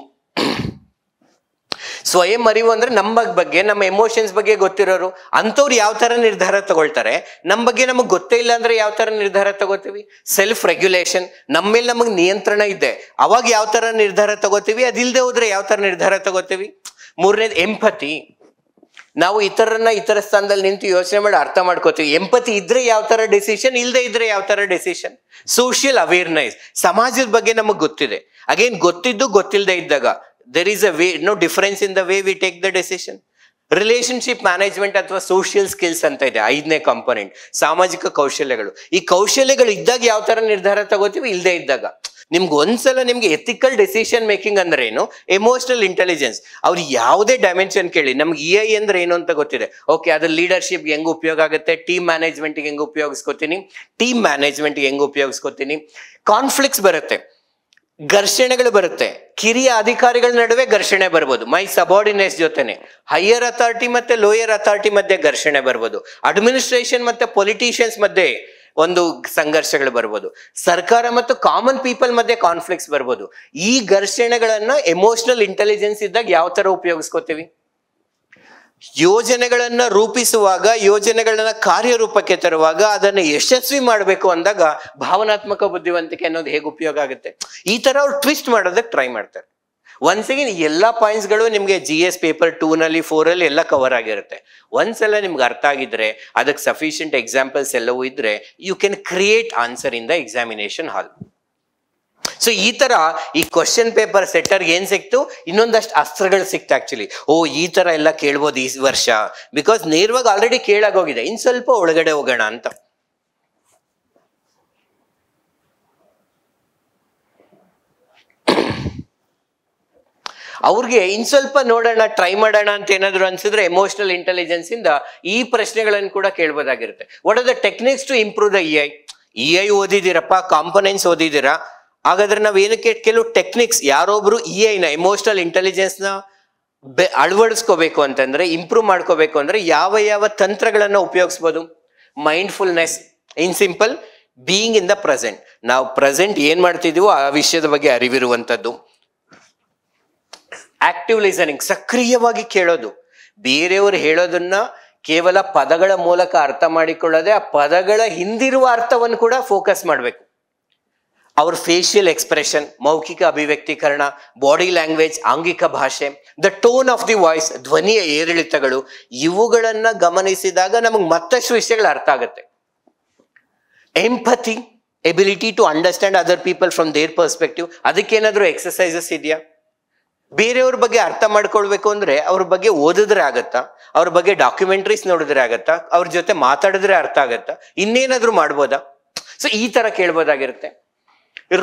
ಸ್ವಯಂ ಅರಿವು ಅಂದ್ರೆ ನಮ್ಮ ಬಗ್ಗೆ, ನಮ್ಮ ಎಮೋಷನ್ಸ್ ಬಗ್ಗೆ ಗೊತ್ತಿರೋರು ಅಂಥವ್ರು ಯಾವ ತರ ನಿರ್ಧಾರ ತಗೊಳ್ತಾರೆ, ನಮ್ಮ ಬಗ್ಗೆ ನಮಗ್ ಗೊತ್ತೇ ಇಲ್ಲ ಅಂದ್ರೆ ಯಾವ ತರ ನಿರ್ಧಾರ ತಗೋತೀವಿ. ಸೆಲ್ಫ್ ರೆಗ್ಯುಲೇಷನ್, ನಮ್ಮ ಮೇಲೆ ನಮಗ್ ನಿಯಂತ್ರಣ ಇದೆ, ಅವಾಗ ಯಾವ ತರ ನಿರ್ಧಾರ ತಗೋತೀವಿ, ಅದಿಲ್ದೆ ಹೋದ್ರೆ ಯಾವ ತರ ನಿರ್ಧಾರ ತಗೋತೀವಿ. 3ನೇದು ಎಂಪತಿ, ನಾವು ಇತರ ಸ್ಥಾನದಲ್ಲಿ ನಿಂತು ಯೋಚನೆ ಮಾಡಿ ಅರ್ಥ ಮಾಡ್ಕೋತೀವಿ. ಎಂಪತಿ ಇದ್ರೆ ಯಾವ ತರ ಡಿಸಿಷನ್, ಇಲ್ಲದೆ ಇದ್ರೆ ಯಾವ ತರ ಡಿಸಿಷನ್. ಸೋಷಿಯಲ್ ಅವೇರ್ನೆಸ್, ಸಮಾಜದ ಬಗ್ಗೆ ನಮಗ್ ಗೊತ್ತಿದೆ. ಅಗೇನ್ ಗೊತ್ತಿದ್ದು ಗೊತ್ತಿಲ್ಲದೆ ಇದ್ದಾಗ there is a way, no difference in the way we take the decision. Relationship management ಅಥವಾ ಸೋಷಿಯಲ್ ಸ್ಕಿಲ್ಸ್ ಅಂತ ಇದೆ, 5ನೇ ಕಾಂಪೊನೆಂಟ್, ಸಾಮಾಜಿಕ ಕೌಶಲ್ಯಗಳು. ಈ ಕೌಶಲ್ಯಗಳು ಇದ್ದಾಗ ಯಾವ ತರ ನಿರ್ಧಾರ ತಗೋತೀವಿ, ಇಲ್ಲದೆ ಇದ್ದಾಗ. ನಿಮ್ಗೆ ಒಂದ್ಸಲ ನಿಮ್ಗೆ ಎಥಿಕಲ್ ಡಿಸಿಷನ್ ಮೇಕಿಂಗ್ ಅಂದ್ರೆ ಏನು, ಎಮೋಷನಲ್ ಇಂಟೆಲಿಜೆನ್ಸ್, ಅವ್ರು ಯಾವುದೇ ಡೈಮೆನ್ಷನ್ ಕೇಳಿ ನಮ್ಗೆ EI ಅಂದ್ರೆ ಏನು ಅಂತ ಗೊತ್ತಿದೆ. ಓಕೆ, ಅದ್ರ ಲೀಡರ್ಶಿಪ್ಗೆ ಹೆಂಗ್ ಉಪಯೋಗ ಆಗುತ್ತೆ, ಟೀಮ್ ಮ್ಯಾನೇಜ್ಮೆಂಟ್ಗೆ ಹೆಂಗ್ ಉಪಯೋಗಿಸ್ಕೊತೀನಿ, ಟೀಮ್ ಮ್ಯಾನೇಜ್ಮೆಂಟ್ಗೆ ಹೆಂಗ್ ಉಪಯೋಗಿಸ್ಕೊತೀನಿ. ಕಾನ್ಫ್ಲಿಕ್ಟ್ಸ್ ಬರುತ್ತೆ, ಘರ್ಷಣೆಗಳು ಬರುತ್ತೆ, ಕಿರಿಯ ಅಧಿಕಾರಿಗಳ ನಡುವೆ ಘರ್ಷಣೆ ಬರ್ಬೋದು, ಮೈ ಸಬಾರ್ಡಿನೇಟ್ಸ್ ಜೊತೆನೆ, ಹೈಯರ್ ಅಥಾರಿಟಿ ಮತ್ತೆ ಲೋಯರ್ ಅಥಾರಿಟಿ ಮಧ್ಯೆ ಘರ್ಷಣೆ ಬರ್ಬೋದು, ಅಡ್ಮಿನಿಸ್ಟ್ರೇಷನ್ ಮತ್ತೆ ಪೊಲಿಟಿಷಿಯನ್ಸ್ ಮಧ್ಯೆ ಒಂದು ಸಂಘರ್ಷಗಳು ಬರ್ಬೋದು, ಸರ್ಕಾರ ಮತ್ತು ಕಾಮನ್ ಪೀಪಲ್ ಮಧ್ಯೆ ಕಾನ್ಫ್ಲಿಕ್ಟ್ಸ್ ಬರ್ಬೋದು. ಈ ಘರ್ಷಣೆಗಳನ್ನ ಎಮೋಷನಲ್ ಇಂಟೆಲಿಜೆನ್ಸ್ ಇದ್ದಾಗ ಯಾವ ತರ ಉಪಯೋಗಿಸ್ಕೋತೀವಿ. ಯೋಜನೆಗಳನ್ನ ರೂಪಿಸುವಾಗ, ಯೋಜನೆಗಳನ್ನ ಕಾರ್ಯರೂಪಕ್ಕೆ ತರುವಾಗ, ಅದನ್ನ ಯಶಸ್ವಿ ಮಾಡಬೇಕು ಅಂದಾಗ ಭಾವನಾತ್ಮಕ ಬುದ್ಧಿವಂತಿಕೆ ಅನ್ನೋದು ಹೇಗೆ ಉಪಯೋಗ ಆಗುತ್ತೆ. ಈ ತರ ಅವ್ರು ಟ್ವಿಸ್ಟ್ ಮಾಡೋದಕ್ಕೆ ಟ್ರೈ ಮಾಡ್ತಾರೆ. ಒನ್ಸ್ ಅಗೇನ್ ಎಲ್ಲಾ ಪಾಯಿಂಟ್ಸ್ಗಳು ನಿಮ್ಗೆ GS ಪೇಪರ್ 2 ನಲ್ಲಿ 4 ಅಲ್ಲಿ ಎಲ್ಲ ಕವರ್ ಆಗಿರುತ್ತೆ. ಒಂದ್ಸಲ ನಿಮ್ಗೆ ಅರ್ಥ ಆಗಿದ್ರೆ, ಅದಕ್ಕೆ ಸಫಿಷಿಯಂಟ್ ಎಕ್ಸಾಂಪಲ್ಸ್ ಎಲ್ಲವೂ ಇದ್ರೆ, you can create answer in the examination hall. So ಈ ತರ ಈ ಕ್ವಶನ್ ಪೇಪರ್ ಸೆಟ್ಟರ್ಗೆ ಏನ್ ಸಿಕ್ತು, ಇನ್ನೊಂದಷ್ಟು ಅಸ್ತ್ರಗಳು ಸಿಕ್ತು ಆಕ್ಚುಲಿ. ಓ ಈ ತರ ಎಲ್ಲ ಕೇಳ್ಬೋದು ಈ ವರ್ಷ, ಬಿಕಾಸ್ ನೇರವಾಗಿ ಆಲ್ರೆಡಿ ಕೇಳಾಗೋಗಿದೆ, ಇನ್ ಸ್ವಲ್ಪ ಒಳಗಡೆ ಹೋಗೋಣ ಅಂತ. ಅವ್ರಿಗೆ ಇನ್ ಸ್ವಲ್ಪ ನೋಡೋಣ, ಟ್ರೈ ಮಾಡೋಣ ಅಂತ ಏನಾದ್ರು ಅನ್ಸಿದ್ರೆ ಎಮೋಷನಲ್ ಇಂಟೆಲಿಜೆನ್ಸ್ ಇಂದ ಈ ಪ್ರಶ್ನೆಗಳನ್ನು ಕೂಡ ಕೇಳ್ಬೋದಾಗಿರುತ್ತೆ. What are the techniques to improve the E I ಓದಿದಿರಪ್ಪ, ಕಾಂಪೊನೆಂಟ್ಸ್ ಓದಿದ್ದೀರಾ, ಹಾಗಾದ್ರೆ ನಾವ್ ಏನಕ್ಕೆ ಕೆಲವು ಟೆಕ್ನಿಕ್ಸ್, ಯಾರೊಬ್ರು ನ ಎಮೋಷನಲ್ ಇಂಟೆಲಿಜೆನ್ಸ್ ನ ಅಳವಡಿಸ್ಕೋಬೇಕು ಅಂತಂದ್ರೆ, ಇಂಪ್ರೂವ್ ಮಾಡ್ಕೋಬೇಕು ಅಂದ್ರೆ ಯಾವ ಯಾವ ತಂತ್ರಗಳನ್ನ ಉಪಯೋಗಿಸ್ಬೋದು? Mindfulness, in simple being in the present. ನಾವು ಪ್ರೆಸೆಂಟ್ ಏನ್ ಮಾಡ್ತಿದೀವೋ ಆ ವಿಷಯದ ಬಗ್ಗೆ ಅರಿವಿರುವಂತದ್ದು. ಆಕ್ಟಿವ್ ಲಿಸನಿಂಗ್, ಸಕ್ರಿಯವಾಗಿ ಕೇಳೋದು, ಬೇರೆಯವರು ಹೇಳೋದನ್ನ ಕೇವಲ ಪದಗಳ ಮೂಲಕ ಅರ್ಥ ಮಾಡಿಕೊಳ್ಳದೆ ಆ ಪದಗಳ ಹಿಂದಿರುವ ಅರ್ಥವನ್ನು ಕೂಡ ಫೋಕಸ್ ಮಾಡಬೇಕು. ಅವ್ರ ಫೇಶಿಯಲ್ ಎಕ್ಸ್ಪ್ರೆಷನ್, ಮೌಖಿಕ ಅಭಿವ್ಯಕ್ತೀಕರಣ, ಬಾಡಿ ಲ್ಯಾಂಗ್ವೇಜ್, ಆಂಗಿಕ ಭಾಷೆ, the tone of the voice, ಧ್ವನಿಯ ಏರಿಳಿತಗಳು, ಇವುಗಳನ್ನ ಗಮನಿಸಿದಾಗ ನಮಗೆ ಮತ್ತಷ್ಟು ವಿಷಯಗಳು ಅರ್ಥ ಆಗುತ್ತೆ. Empathy, ability to understand other people from their perspective, ಅದಕ್ಕೇನಾದ್ರೂ ಎಕ್ಸಸೈಸಸ್ ಇದೆಯಾ? ಬೇರೆಯವ್ರ ಬಗ್ಗೆ ಅರ್ಥ ಮಾಡ್ಕೊಳ್ಬೇಕು ಅಂದ್ರೆ ಅವ್ರ ಬಗ್ಗೆ ಓದಿದ್ರೆ ಆಗತ್ತಾ, ಅವ್ರ ಬಗ್ಗೆ ಡಾಕ್ಯುಮೆಂಟ್ರೀಸ್ ನೋಡಿದ್ರೆ ಆಗತ್ತಾ, ಅವ್ರ ಜೊತೆ ಮಾತಾಡಿದ್ರೆ ಅರ್ಥ ಆಗತ್ತಾ, ಇನ್ನೇನಾದ್ರೂ ಮಾಡ್ಬೋದಾ? ಸೊ ಈ ತರ ಕೇಳ್ಬೋದಾಗಿರುತ್ತೆ.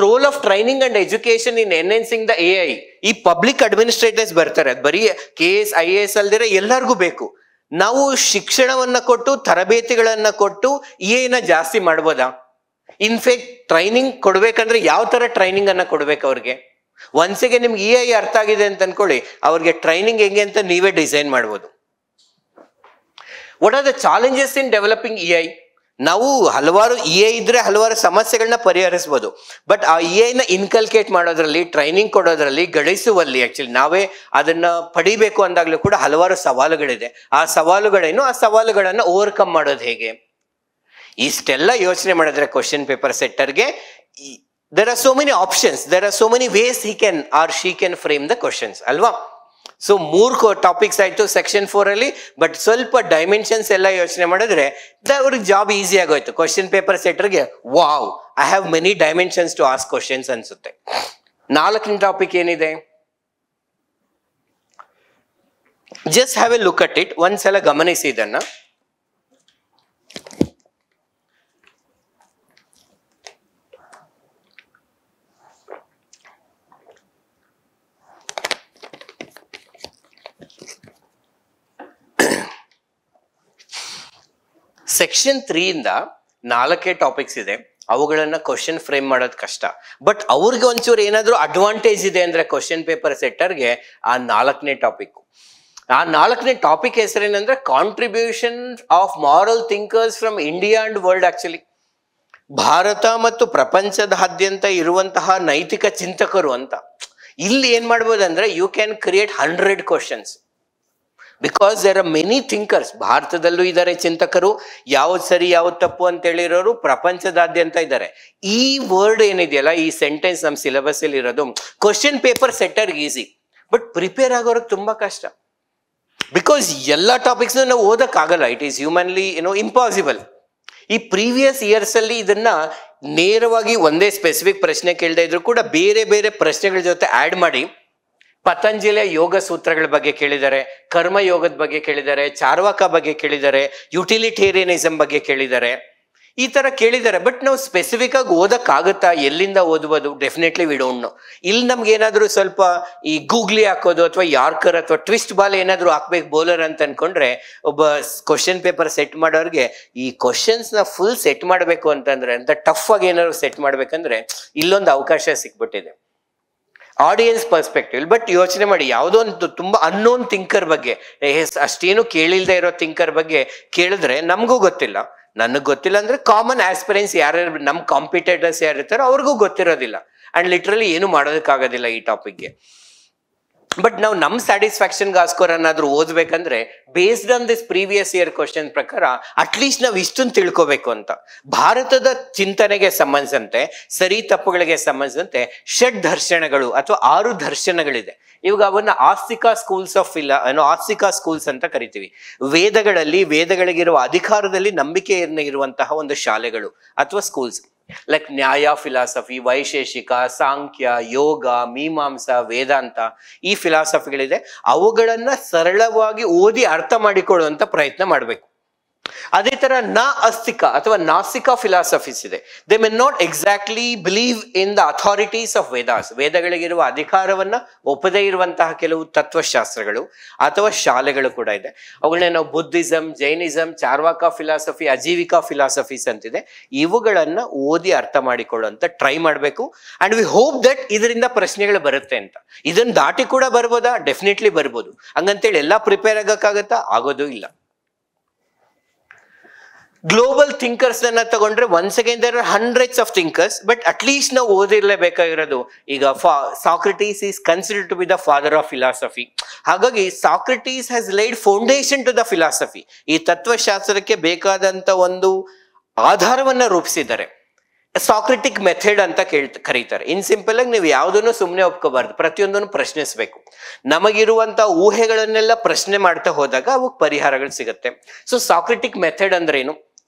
Role of training and education in enhancing the AI. ಈ ಪಬ್ಲಿಕ್ ಅಡ್ಮಿನಿಸ್ಟ್ರೇಟರ್ಸ್ ಬರ್ತಾರೆ, ಅದು ಬರೀ KS IAS ಅಲ್ದಿರ ಎಲ್ಲರಿಗೂ ಬೇಕು. ನಾವು ಶಿಕ್ಷಣವನ್ನ ಕೊಟ್ಟು ತರಬೇತಿಗಳನ್ನ ಕೊಟ್ಟು ನ ಜಾಸ್ತಿ ಮಾಡ್ಬೋದಾ? ಇನ್ಫ್ಯಾಕ್ಟ್ ಟ್ರೈನಿಂಗ್ ಕೊಡ್ಬೇಕಂದ್ರೆ ಯಾವ ತರ ಟ್ರೈನಿಂಗ್ ಅನ್ನ ಕೊಡ್ಬೇಕು ಅವ್ರಿಗೆ? ಒನ್ಸಿಗೆ ನಿಮ್ಗೆ AI ಅರ್ಥ ಆಗಿದೆ ಅಂತ ಅನ್ಕೊಳ್ಳಿ, ಅವ್ರಿಗೆ ಟ್ರೈನಿಂಗ್ ಹೆಂಗೆ ಅಂತ ನೀವೇ ಡಿಸೈನ್ ಮಾಡ್ಬೋದು. What are the challenges in developing AI? ನಾವು ಹಲವಾರು AI ಇದ್ರೆ ಹಲವಾರು ಸಮಸ್ಯೆಗಳನ್ನ ಪರಿಹರಿಸಬಹುದು. ಬಟ್ ಆ ನ ಇನ್ಕಲ್ಕೇಟ್ ಮಾಡೋದ್ರಲ್ಲಿ, ಟ್ರೈನಿಂಗ್ ಕೊಡೋದ್ರಲ್ಲಿ, ಗಳಿಸುವಲ್ಲಿ ಆಕ್ಚುಲಿ ನಾವೇ ಅದನ್ನ ಪಡಿಬೇಕು ಅಂದಾಗ್ಲೂ ಕೂಡ ಹಲವಾರು ಸವಾಲುಗಳಿದೆ. ಆ ಸವಾಲುಗಳೇನು, ಆ ಸವಾಲುಗಳನ್ನ ಓವರ್ಕಮ್ ಮಾಡೋದು ಹೇಗೆ? ಇಷ್ಟೆಲ್ಲ ಯೋಚನೆ ಮಾಡಿದ್ರೆ ಕ್ವಶನ್ ಪೇಪರ್ ಸೆಟ್ಟರ್ಗೆ there are so many options, there are so many ways he can or she can frame the questions, ಅಲ್ವಾ? ಸೊ 3 ಟಾಪಿಕ್ಸ್ ಆಯ್ತು ಸೆಕ್ಷನ್ 4 ಅಲ್ಲಿ. ಬಟ್ ಸ್ವಲ್ಪ ಡೈಮೆನ್ಷನ್ಸ್ ಎಲ್ಲ ಯೋಚನೆ ಮಾಡಿದ್ರೆ ಅವ್ರಿಗೆ ಜಾಬ್ ಈಸಿ ಆಗೋಯ್ತು. ಕ್ವಶನ್ ಪೇಪರ್ ಸೆಟರ್ಗೆ wow, I have many dimensions to ask questions ಅನ್ಸುತ್ತೆ. 4ನೇ ಟಾಪಿಕ್ ಏನಿದೆ? Just have a look at it, ಒಂದ್ಸಲ ಗಮನಿಸಿ ಇದನ್ನ. ಸೆಕ್ಷನ್ 3 ಇಂದ 4 ಟಾಪಿಕ್ಸ್ ಇದೆ. ಅವುಗಳನ್ನ ಕ್ವಶನ್ ಫ್ರೇಮ್ ಮಾಡೋದು ಕಷ್ಟ. ಬಟ್ ಅವ್ರಿಗೆ ಒಂಚೂರು ಏನಾದ್ರು ಅಡ್ವಾಂಟೇಜ್ ಇದೆ ಅಂದ್ರೆ ಕ್ವಶನ್ ಪೇಪರ್ ಸೆಟ್ಟರ್ಗೆ ಆ 4ನೇ ಟಾಪಿಕ್. ಆ 4ನೇ ಟಾಪಿಕ್ ಹೆಸರೇನಂದ್ರೆ contribution of moral thinkers from India and world. Actually ಭಾರತ ಮತ್ತು ಪ್ರಪಂಚದಾದ್ಯಂತ ಇರುವಂತಹ ನೈತಿಕ ಚಿಂತಕರು ಅಂತ. ಇಲ್ಲಿ ಏನ್ ಮಾಡ್ಬೋದಂದ್ರೆ you can create 100 questions. Because there are many thinkers. ಭಾರತದಲ್ಲೂ ಇದ್ದಾರೆ ಚಿಂತಕರು, ಯಾವ್ದು ಸರಿ ಯಾವ್ದು ತಪ್ಪು ಅಂತ ಹೇಳಿರೋರು ಪ್ರಪಂಚದಾದ್ಯಂತ ಇದ್ದಾರೆ. ಈ ವರ್ಡ್ ಏನಿದೆಯಲ್ಲ, ಈ ಸೆಂಟೆನ್ಸ್ ನಮ್ಮ ಸಿಲೆಬಸ್ ಅಲ್ಲಿ ಇರೋದು ಕ್ವಶನ್ ಪೇಪರ್ ಸೆಟ್ಟರ್ಗೆ ಈಸಿ, ಬಟ್ ಪ್ರಿಪೇರ್ ಆಗೋರಿಗೆ ತುಂಬಾ ಕಷ್ಟ. ಬಿಕಾಸ್ ಎಲ್ಲ ಟಾಪಿಕ್ಸ್ ನಾವು ಓದಕ್ ಆಗಲ್ಲ. It is humanly impossible. ಈ ಪ್ರೀವಿಯಸ್ ಇಯರ್ಸ್ ಅಲ್ಲಿ ಇದನ್ನ ನೇರವಾಗಿ ಒಂದೇ ಸ್ಪೆಸಿಫಿಕ್ ಪ್ರಶ್ನೆ ಕೇಳದೆ ಇದ್ರು ಕೂಡ ಬೇರೆ ಬೇರೆ ಪ್ರಶ್ನೆಗಳ ಜೊತೆ ಆಡ್ ಮಾಡಿ ಪತಂಜಲಿಯ ಯೋಗ ಸೂತ್ರಗಳ ಬಗ್ಗೆ ಕೇಳಿದ್ದಾರೆ, ಕರ್ಮ ಯೋಗದ ಬಗ್ಗೆ ಕೇಳಿದ್ದಾರೆ, ಚಾರ್ವಾಕ ಬಗ್ಗೆ ಕೇಳಿದ್ದಾರೆ, ಯುಟಿಲಿಟೇರಿಯನಿಸಂ ಬಗ್ಗೆ ಕೇಳಿದ್ದಾರೆ. ಈ ತರ ಕೇಳಿದ್ದಾರೆ. ಬಟ್ ನಾವು ಸ್ಪೆಸಿಫಿಕ್ ಆಗಿ ಓದಕ್ಕಾಗುತ್ತಾ? ಎಲ್ಲಿಂದ ಓದ್ಬೋದು? Definitely we don't know. ಇಲ್ಲಿ ನಮ್ಗೆ ಏನಾದ್ರು ಸ್ವಲ್ಪ ಈ ಗೂಗ್ಲಿ ಹಾಕೋದು ಅಥವಾ ಯಾರ್ಕರ್ ಅಥವಾ ಟ್ವಿಸ್ಟ್ ಬಾಲ್ ಏನಾದ್ರು ಹಾಕ್ಬೇಕು ಬೌಲರ್ ಅಂತ ಅನ್ಕೊಂಡ್ರೆ, ಒಬ್ಬ ಕ್ವಶನ್ ಪೇಪರ್ ಸೆಟ್ ಮಾಡೋರಿಗೆ ಈ ಕ್ವಶನ್ಸ್ ನ ಫುಲ್ ಸೆಟ್ ಮಾಡ್ಬೇಕು ಅಂತಂದ್ರೆ, ಅಂತ ಟಫ್ ಆಗಿ ಏನಾದ್ರು ಸೆಟ್ ಮಾಡ್ಬೇಕಂದ್ರೆ ಇಲ್ಲೊಂದು ಅವಕಾಶ ಸಿಕ್ಬಿಟ್ಟಿದೆ ಆಡಿಯನ್ಸ್ ಪರ್ಸ್ಪೆಕ್ಟಿವ್. ಬಟ್ ಯೋಚನೆ ಮಾಡಿ, ಯಾವುದೋ ಒಂದು ತುಂಬಾ ಅನ್ನೋನ್ ಥಿಂಕರ್ ಬಗ್ಗೆ, ಅಷ್ಟೇನು ಕೇಳಿಲ್ದೇ ಇರೋ ಥಿಂಕರ್ ಬಗ್ಗೆ ಕೇಳಿದ್ರೆ ನಮಗೂ ಗೊತ್ತಿಲ್ಲ, ನನಗೆ ಗೊತ್ತಿಲ್ಲ ಅಂದ್ರೆ ಕಾಮನ್ ಆಸ್ಪಿರೆನ್ಸ್ ಯಾರ್ಯಾರು ನಮ್ ಕಾಂಪಿಟೇಟರ್ಸ್ ಯಾರಿರ್ತಾರೋ ಅವ್ರಿಗೂ ಗೊತ್ತಿರೋದಿಲ್ಲ. ಅಂಡ್ ಲಿಟ್ರಲಿ ಏನು ಮಾಡೋದಕ್ಕಾಗೋದಿಲ್ಲ ಈ ಟಾಪಿಕ್ಗೆ. ಬಟ್ ನಾವು ನಮ್ಮ ಸ್ಯಾಟಿಸ್ಫ್ಯಾಕ್ಷನ್ಗೋಸ್ಕರ ಏನಾದ್ರು ಓದ್ಬೇಕಂದ್ರೆ based on this previous year question ಪ್ರಕಾರ ಅಟ್ಲೀಸ್ಟ್ ನಾವು ಇಷ್ಟನ್ನು ತಿಳ್ಕೋಬೇಕು ಅಂತ. ಭಾರತದ ಚಿಂತನೆಗೆ ಸಂಬಂಧಿಸಿದಂತೆ, ಸರಿ ತಪ್ಪುಗಳಿಗೆ ಸಂಬಂಧಿಸಿದಂತೆ ಷಡ್ ದರ್ಶನಗಳು ಅಥವಾ 6 ದರ್ಶನಗಳಿದೆ. ಇವಾಗ ಅವನ್ನ ಆಸ್ತಿಕ ಸ್ಕೂಲ್ಸ್ ಆಫ್ ಆಸ್ತಿಕ ಸ್ಕೂಲ್ಸ್ ಅಂತ ಕರಿತೀವಿ. ವೇದಗಳಿಗಿರುವ ಅಧಿಕಾರದಲ್ಲಿ ನಂಬಿಕೆ ಇರುವಂತಹ ಒಂದು ಶಾಲೆಗಳು ಅಥವಾ ಸ್ಕೂಲ್ಸ್. ಲೈಕ್ ನ್ಯಾಯ ಫಿಲಾಸಫಿ, ವೈಶೇಷಿಕ, ಸಾಂಖ್ಯ, ಯೋಗ, ಮೀಮಾಂಸ, ವೇದಾಂತ, ಈ ಫಿಲಾಸಫಿಗಳಿದೆ. ಅವುಗಳನ್ನ ಸರಳವಾಗಿ ಓದಿ ಅರ್ಥ ಮಾಡಿಕೊಳ್ಳುವಂತ ಪ್ರಯತ್ನ ಮಾಡಬೇಕು. ಅದೇ ತರ ಅಸ್ತಿಕ ಅಥವಾ ನಾಸ್ತಿಕ ಫಿಲಾಸಫೀಸ್ ಇದೆ. They may not exactly believe in the authorities of Vedas. ವೇದಗಳಿಗಿರುವ ಅಧಿಕಾರವನ್ನ ಒಪ್ಪದೇ ಇರುವಂತಹ ಕೆಲವು ತತ್ವಶಾಸ್ತ್ರಗಳು ಅಥವಾ ಶಾಲೆಗಳು ಕೂಡ ಇದೆ. ಅವುಗಳನ್ನ ನಾವು Buddhism, Jainism, Charvaka philosophy, Ajeevika philosophies ಅಂತಿದೆ. ಇವುಗಳನ್ನ ಓದಿ ಅರ್ಥ ಮಾಡಿಕೊಳ್ಳುವಂತ ಟ್ರೈ ಮಾಡಬೇಕು. ಅಂಡ್ ವಿ ಹೋಪ್ ದಟ್ ಇದರಿಂದ ಪ್ರಶ್ನೆಗಳು ಬರುತ್ತೆ ಅಂತ. ಇದನ್ನ ದಾಟಿ ಕೂಡ ಬರ್ಬೋದಾ? ಡೆಫಿನೆಟ್ಲಿ ಬರ್ಬೋದು. ಹಂಗಂತೇಳಿ ಎಲ್ಲಾ ಪ್ರಿಪೇರ್ ಆಗಕ್ಕಾಗತ್ತಾ? ಆಗೋದು ಇಲ್ಲ. ಗ್ಲೋಬಲ್ ಥಿಂಕರ್ಸ್ ಅನ್ನ ತಗೊಂಡ್ರೆ once again there are hundreds of thinkers, but at least ನಾವು ಓದಿರ್ಲೇಬೇಕಾಗಿರೋದು. ಈಗ Socrates is considered to be the father of philosophy. ಹಾಗಾಗಿ Socrates has laid foundation to the philosophy. ಈ ತತ್ವಶಾಸ್ತ್ರಕ್ಕೆ ಬೇಕಾದಂತ ಒಂದು ಆಧಾರವನ್ನ ರೂಪಿಸಿದ್ದಾರೆ. ಸಾಕ್ರೆಟಿಕ್ ಮೆಥಡ್ ಅಂತ ಕರೀತಾರೆ. ಇನ್ ಸಿಂಪಲ್ ಆಗಿ ನೀವು ಯಾವುದನ್ನು ಸುಮ್ಮನೆ ಒಪ್ಕೋಬಾರ್ದು, ಪ್ರತಿಯೊಂದನ್ನು ಪ್ರಶ್ನಿಸಬೇಕು. ನಮಗಿರುವಂತ ಊಹೆಗಳನ್ನೆಲ್ಲ ಪ್ರಶ್ನೆ ಮಾಡ್ತಾ ಹೋದಾಗ ಅವಕ್ಕೆ ಪರಿಹಾರಗಳು ಸಿಗುತ್ತೆ. ಸೊ ಸಾಕ್ರೆಟಿಕ್ ಮೆಥಡ್ ಅಂದ್ರೆ ಏನು?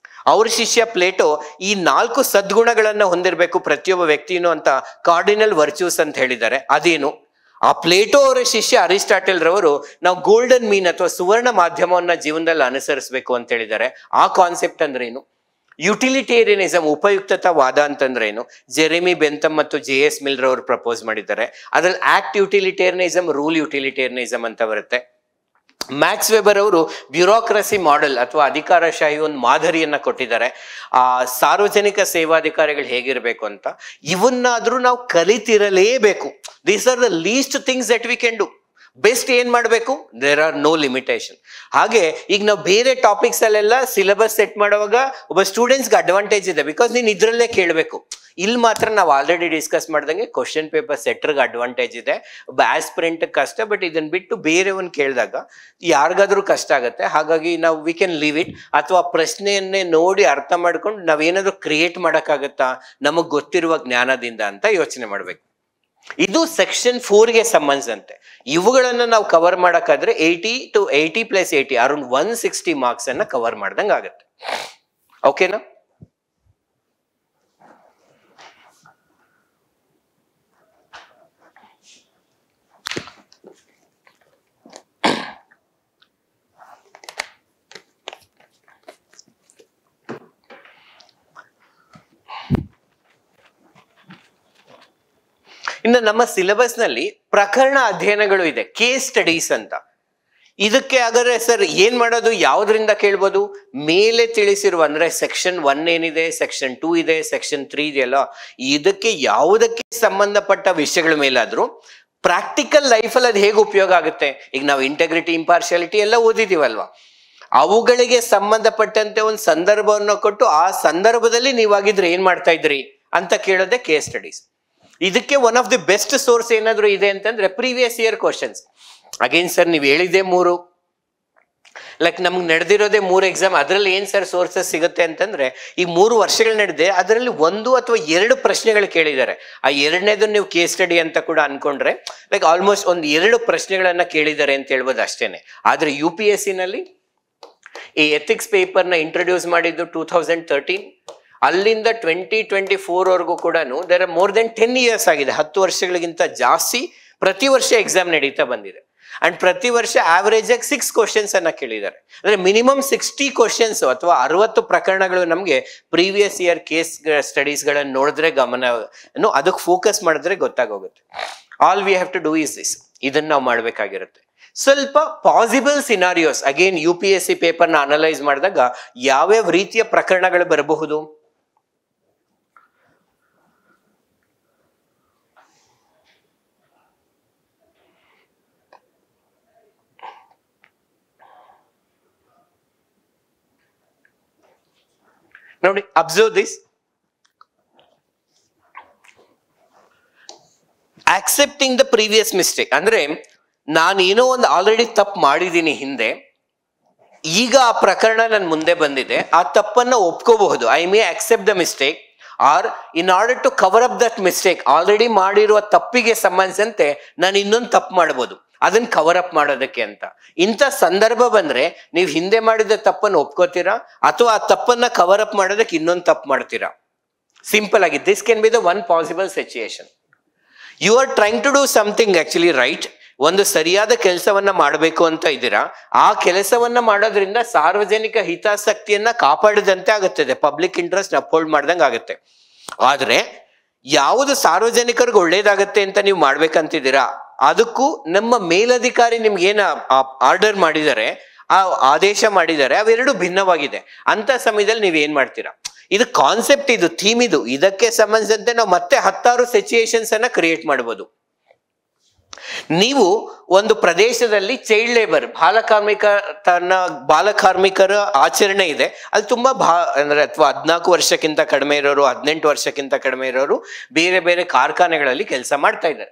ಅವ್ರ ಶಿಷ್ಯ ಪ್ಲೇಟೋ ಈ 4 ಸದ್ಗುಣಗಳನ್ನ ಹೊಂದಿರಬೇಕು ಪ್ರತಿಯೊಬ್ಬ ವ್ಯಕ್ತಿನೂ ಅಂತ ಕಾರ್ಡಿನಲ್ ವರ್ಚ್ಯೂಸ್ ಅಂತ ಹೇಳಿದ್ದಾರೆ. ಅದೇನು? ಆ ಪ್ಲೇಟೋ ಅವರ ಶಿಷ್ಯ ಅರಿಸ್ಟಾಟಲ್ ರವರು ನಾವು ಗೋಲ್ಡನ್ ಮೀನ್ ಅಥವಾ ಸುವರ್ಣ ಮಾಧ್ಯಮವನ್ನ ಜೀವನದಲ್ಲಿ ಅನುಸರಿಸಬೇಕು ಅಂತ ಹೇಳಿದ್ದಾರೆ. ಆ ಕಾನ್ಸೆಪ್ಟ್ ಅಂದ್ರೆ ಏನು? ಯುಟಿಲಿಟೇರಿಯನಿಸಂ, ಉಪಯುಕ್ತತಾವಾದ ಅಂತಂದ್ರೆ ಏನು? ಜೆರೆಮಿ ಬೆಂಥಮ್ ಮತ್ತು JS ಮಿಲ್ ರವರು ಪ್ರಪೋಸ್ ಮಾಡಿದ್ದಾರೆ. ಅದ್ರಲ್ಲಿ ಆಕ್ಟ್ ಯುಟಿಲಿಟೇರಿಯನಿಸಂ, ರೂಲ್ ಯುಟಿಲಿಟೇರಿಯನಿಸಂ ಅಂತ ಬರುತ್ತೆ. ಮ್ಯಾಕ್ಸ್ ವೆಬರ್ ಅವರು ಬ್ಯೂರೋಕ್ರಸಿ ಮಾಡೆಲ್ ಅಥವಾ ಅಧಿಕಾರಶಾಹಿ ಒಂದು ಮಾದರಿಯನ್ನ ಕೊಟ್ಟಿದ್ದಾರೆ. ಆ ಸಾರ್ವಜನಿಕ ಸೇವಾಧಿಕಾರಿಗಳು ಹೇಗಿರ್ಬೇಕು ಅಂತ. ಇವನ್ನಾದ್ರೂ ನಾವು ಕಲಿತಿರಲೇಬೇಕು. These are the least things that we can do. Best ಏನ್ ಮಾಡಬೇಕು? There are no limitation. ಹಾಗೆ ಈಗ ನಾವು ಬೇರೆ ಟಾಪಿಕ್ಸ್ ಅಲ್ಲೆಲ್ಲ ಸಿಲೆಬಸ್ ಸೆಟ್ ಮಾಡುವಾಗ ಒಬ್ಬ ಸ್ಟೂಡೆಂಟ್ಸ್ಗೆ ಅಡ್ವಾಂಟೇಜ್ ಇದೆ, ಬಿಕಾಸ್ ನೀನು ಇದ್ರಲ್ಲೇ ಕೇಳಬೇಕು. ಇಲ್ಲಿ ಮಾತ್ರ ನಾವು ಆಲ್ರೆಡಿ ಡಿಸ್ಕಸ್ ಮಾಡ್ದಂಗೆ ಕ್ವಶನ್ ಪೇಪರ್ ಸೆಟ್ರಿಗೆ ಅಡ್ವಾಂಟೇಜ್ ಇದೆ, ಒಬ್ಬ ಆಸ್ಪಿರೆಂಟ್ ಕಷ್ಟ. ಬಟ್ ಇದನ್ನ ಬಿಟ್ಟು ಬೇರೆಯವನ್ ಕೇಳಿದಾಗ ಯಾರಿಗಾದ್ರೂ ಕಷ್ಟ ಆಗುತ್ತೆ. ಹಾಗಾಗಿ ನಾವು ವಿ ಕ್ಯಾನ್ ಲೀವ್ ಇಟ್. ಅಥವಾ ಪ್ರಶ್ನೆಯನ್ನೇ ನೋಡಿ ಅರ್ಥ ಮಾಡ್ಕೊಂಡು ನಾವೇನಾದ್ರೂ ಕ್ರಿಯೇಟ್ ಮಾಡೋಕ್ಕಾಗತ್ತಾ ನಮಗ್ ಗೊತ್ತಿರುವ ಜ್ಞಾನದಿಂದ ಅಂತ ಯೋಚನೆ ಮಾಡ್ಬೇಕು. ಇದು ಸೆಕ್ಷನ್ 4ಗೆ ಸಂಬಂಧಿಸಿದಂತೆ. ಇವುಗಳನ್ನ ನಾವು ಕವರ್ ಮಾಡಕ್ಕಾದ್ರೆ 80 to 80 + 80 ಅರೌಂಡ್ 160 ಮಾರ್ಕ್ಸ್ ಅನ್ನ ಕವರ್ ಮಾಡ್ದಂಗ ಆಗತ್ತೆ. ಓಕೆನಾ? ಇನ್ನು ನಮ್ಮ ಸಿಲೆಬಸ್ ನಲ್ಲಿ ಪ್ರಕರಣ ಅಧ್ಯಯನಗಳು ಇದೆ, ಕೇಸ್ ಸ್ಟಡೀಸ್ ಅಂತ. ಇದಕ್ಕೆ ಹಾಗಾದ್ರೆ ಸರ್ ಏನ್ ಮಾಡೋದು, ಯಾವ್ದ್ರಿಂದ ಕೇಳ್ಬೋದು? ಮೇಲೆ ತಿಳಿಸಿರುವ ಅಂದ್ರೆ ಸೆಕ್ಷನ್ 1 ಏನಿದೆ, ಸೆಕ್ಷನ್ 2 ಇದೆ, ಸೆಕ್ಷನ್ 3 ಇದೆಯಲ್ಲ, ಇದಕ್ಕೆ ಯಾವುದಕ್ಕೆ ಸಂಬಂಧಪಟ್ಟ ವಿಷಯಗಳ ಮೇಲಾದ್ರೂ ಪ್ರಾಕ್ಟಿಕಲ್ ಲೈಫಲ್ಲಿ ಅದು ಹೇಗೆ ಉಪಯೋಗ ಆಗುತ್ತೆ. ಈಗ ನಾವು ಇಂಟೆಗ್ರಿಟಿ, ಇಂಪಾರ್ಶಿಯಾಲಿಟಿ ಎಲ್ಲ ಓದಿದೀವಲ್ವಾ, ಅವುಗಳಿಗೆ ಸಂಬಂಧಪಟ್ಟಂತೆ ಒಂದು ಸಂದರ್ಭವನ್ನು ಕೊಟ್ಟು ಆ ಸಂದರ್ಭದಲ್ಲಿ ನೀವಾಗಿದ್ರೆ ಏನ್ ಮಾಡ್ತಾ ಇದ್ರಿ ಅಂತ ಕೇಳೋದೆ ಕೇಸ್ ಸ್ಟಡೀಸ್. ಇದಕ್ಕೆ one of the best source ಏನಾದ್ರು ಇದೆ ಅಂತಂದ್ರೆ previous year questions. Again sir ನೀವು ಹೇಳಿದೆ 3, ಲೈಕ್ ನಮ್ಗೆ ನಡೆದಿರೋದೇ 3 ಎಕ್ಸಾಮ್, ಅದರಲ್ಲಿ ಏನ್ ಸರ್ ಸೋರ್ಸಸ್ ಸಿಗುತ್ತೆ ಅಂತಂದ್ರೆ ಈ 3 ವರ್ಷಗಳು ನಡೆದಿದೆ, ಅದರಲ್ಲಿ 1 ಅಥವಾ 2 ಪ್ರಶ್ನೆಗಳು ಕೇಳಿದ್ದಾರೆ. ಆ 2ನೇದನ್ನ ನೀವು ಕೇಸ್ ಸ್ಟಡಿ ಅಂತ ಕೂಡ ಅನ್ಕೊಂಡ್ರೆ ಲೈಕ್ ಆಲ್ಮೋಸ್ಟ್ ಒಂದು 2 ಪ್ರಶ್ನೆಗಳನ್ನ ಕೇಳಿದ್ದಾರೆ ಅಂತ ಹೇಳ್ಬೋದು ಅಷ್ಟೇನೆ. ಆದ್ರೆ UPSC ನಲ್ಲಿ ಈ ಎಥಿಕ್ಸ್ ಪೇಪರ್ನ ಇಂಟ್ರೊಡ್ಯೂಸ್ ಮಾಡಿದ್ದು 2013, ಅಲ್ಲಿಂದ 2024 ವರೆಗೂ ಕೂಡ there are more than 10 years ಆಗಿದೆ. 10 ವರ್ಷಗಳಿಗಿಂತ ಜಾಸ್ತಿ ಪ್ರತಿ ವರ್ಷ ಎಕ್ಸಾಮ್ ನಡೀತಾ ಬಂದಿದೆ. ಅಂಡ್ ಪ್ರತಿ ವರ್ಷ ಆವರೇಜ್ ಆಗಿ 6 ಕ್ವಶನ್ಸ್ ಅನ್ನ ಕೇಳಿದ್ದಾರೆ. ಅಂದ್ರೆ ಮಿನಿಮಮ್ 60 ಕ್ವಶನ್ಸ್ ಅಥವಾ 60 ಪ್ರಕರಣಗಳು ನಮ್ಗೆ ಪ್ರೀವಿಯಸ್ ಇಯರ್ ಕೇಸ್ ಸ್ಟಡೀಸ್ ಗಳನ್ನ ನೋಡಿದ್ರೆ ಅದಕ್ಕೆ ಫೋಕಸ್ ಮಾಡಿದ್ರೆ ಗೊತ್ತಾಗೋಗುತ್ತೆ. All we have to do is this. ಇದನ್ನ ನಾವು ಮಾಡ್ಬೇಕಾಗಿರುತ್ತೆ. ಸ್ವಲ್ಪ ಪಾಸಿಬಲ್ ಸಿನಾರಿಯೋಸ್, ಅಗೇನ್ UPSC ಪೇಪರ್ನ ಅನಲೈಸ್ ಮಾಡಿದಾಗ ಯಾವ್ಯಾವ ರೀತಿಯ ಪ್ರಕರಣಗಳು ಬರಬಹುದು. ನೋಡಿ, observe this. Accepting the previous mistake ಅಂದ್ರೆ ನಾನೇನೋ ಒಂದು ಆಲ್ರೆಡಿ ತಪ್ಪು ಮಾಡಿದ್ದೀನಿ ಹಿಂದೆ, ಈಗ ಆ ಪ್ರಕರಣ ನನ್ನ ಮುಂದೆ ಬಂದಿದೆ, ಆ ತಪ್ಪನ್ನ ಒಪ್ಕೋಬಹುದು. I may accept the mistake or in order to cover up that mistake, already ಮಾಡಿರುವ ತಪ್ಪಿಗೆ ಸಂಬಂಧಿಸಿದಂತೆ ನಾನು ಇನ್ನೊಂದು ತಪ್ಪು ಮಾಡ್ಬೋದು ಅದನ್ನ ಕವರ್ ಅಪ್ ಮಾಡೋದಕ್ಕೆ ಅಂತ. ಇಂಥ ಸಂದರ್ಭ ಬಂದ್ರೆ ನೀವು ಹಿಂದೆ ಮಾಡಿದ ತಪ್ಪನ್ನು ಒಪ್ಕೋತೀರಾ ಅಥವಾ ಆ ತಪ್ಪನ್ನ ಕವರ್ ಅಪ್ ಮಾಡೋದಕ್ಕೆ ಇನ್ನೊಂದು ತಪ್ಪು ಮಾಡ್ತೀರಾ? ಸಿಂಪಲ್ ಆಗಿ this can be the one possible situation. You are trying to do something actually right. ಒಂದು ಸರಿಯಾದ ಕೆಲಸವನ್ನ ಮಾಡಬೇಕು ಅಂತ ಇದ್ದೀರಾ. ಆ ಕೆಲಸವನ್ನ ಮಾಡೋದ್ರಿಂದ ಸಾರ್ವಜನಿಕ ಹಿತಾಸಕ್ತಿಯನ್ನ ಕಾಪಾಡಿದಂತೆ ಆಗುತ್ತದೆ, ಪಬ್ಲಿಕ್ ಇಂಟ್ರೆಸ್ಟ್ ಅಪ್ಹೋಲ್ಡ್ ಮಾಡ್ದಂಗೆ ಆಗುತ್ತೆ. ಆದ್ರೆ ಯಾವುದು ಸಾರ್ವಜನಿಕರಿಗೆ ಒಳ್ಳೇದಾಗತ್ತೆ ಅಂತ ನೀವು ಮಾಡ್ಬೇಕಂತಿದ್ದೀರಾ, ಅದಕ್ಕೂ ನಮ್ಮ ಮೇಲಧಿಕಾರಿ ನಿಮ್ಗೆ ಏನ ಆರ್ಡರ್ ಮಾಡಿದ್ದಾರೆ, ಆ ಆದೇಶ ಮಾಡಿದ್ದಾರೆ, ಅವೆರಡು ಭಿನ್ನವಾಗಿದೆ. ಅಂತ ಸಮಯದಲ್ಲಿ ನೀವು ಏನ್ ಮಾಡ್ತೀರಾ? ಇದು ಕಾನ್ಸೆಪ್ಟ್, ಇದು ಥೀಮ್, ಇದಕ್ಕೆ ಸಂಬಂಧಿಸಿದಂತೆ ನಾವು ಮತ್ತೆ 10 ಸಿಚುಯೇಷನ್ಸ್ ಅನ್ನ ಕ್ರಿಯೇಟ್ ಮಾಡಬಹುದು. ನೀವು ಒಂದು ಪ್ರದೇಶದಲ್ಲಿ ಚೈಲ್ಡ್ ಲೇಬರ್, ಬಾಲಕಾರ್ಮಿಕರ ಆಚರಣೆ ಇದೆ, ಅಲ್ಲಿ ತುಂಬಾ ಅಂದ್ರೆ ಅಥವಾ 14 ವರ್ಷಕ್ಕಿಂತ ಕಡಿಮೆ ಇರೋರು, 18 ವರ್ಷಕ್ಕಿಂತ ಕಡಿಮೆ ಇರೋರು ಬೇರೆ ಬೇರೆ ಕಾರ್ಖಾನೆಗಳಲ್ಲಿ ಕೆಲಸ ಮಾಡ್ತಾ ಇದ್ದಾರೆ.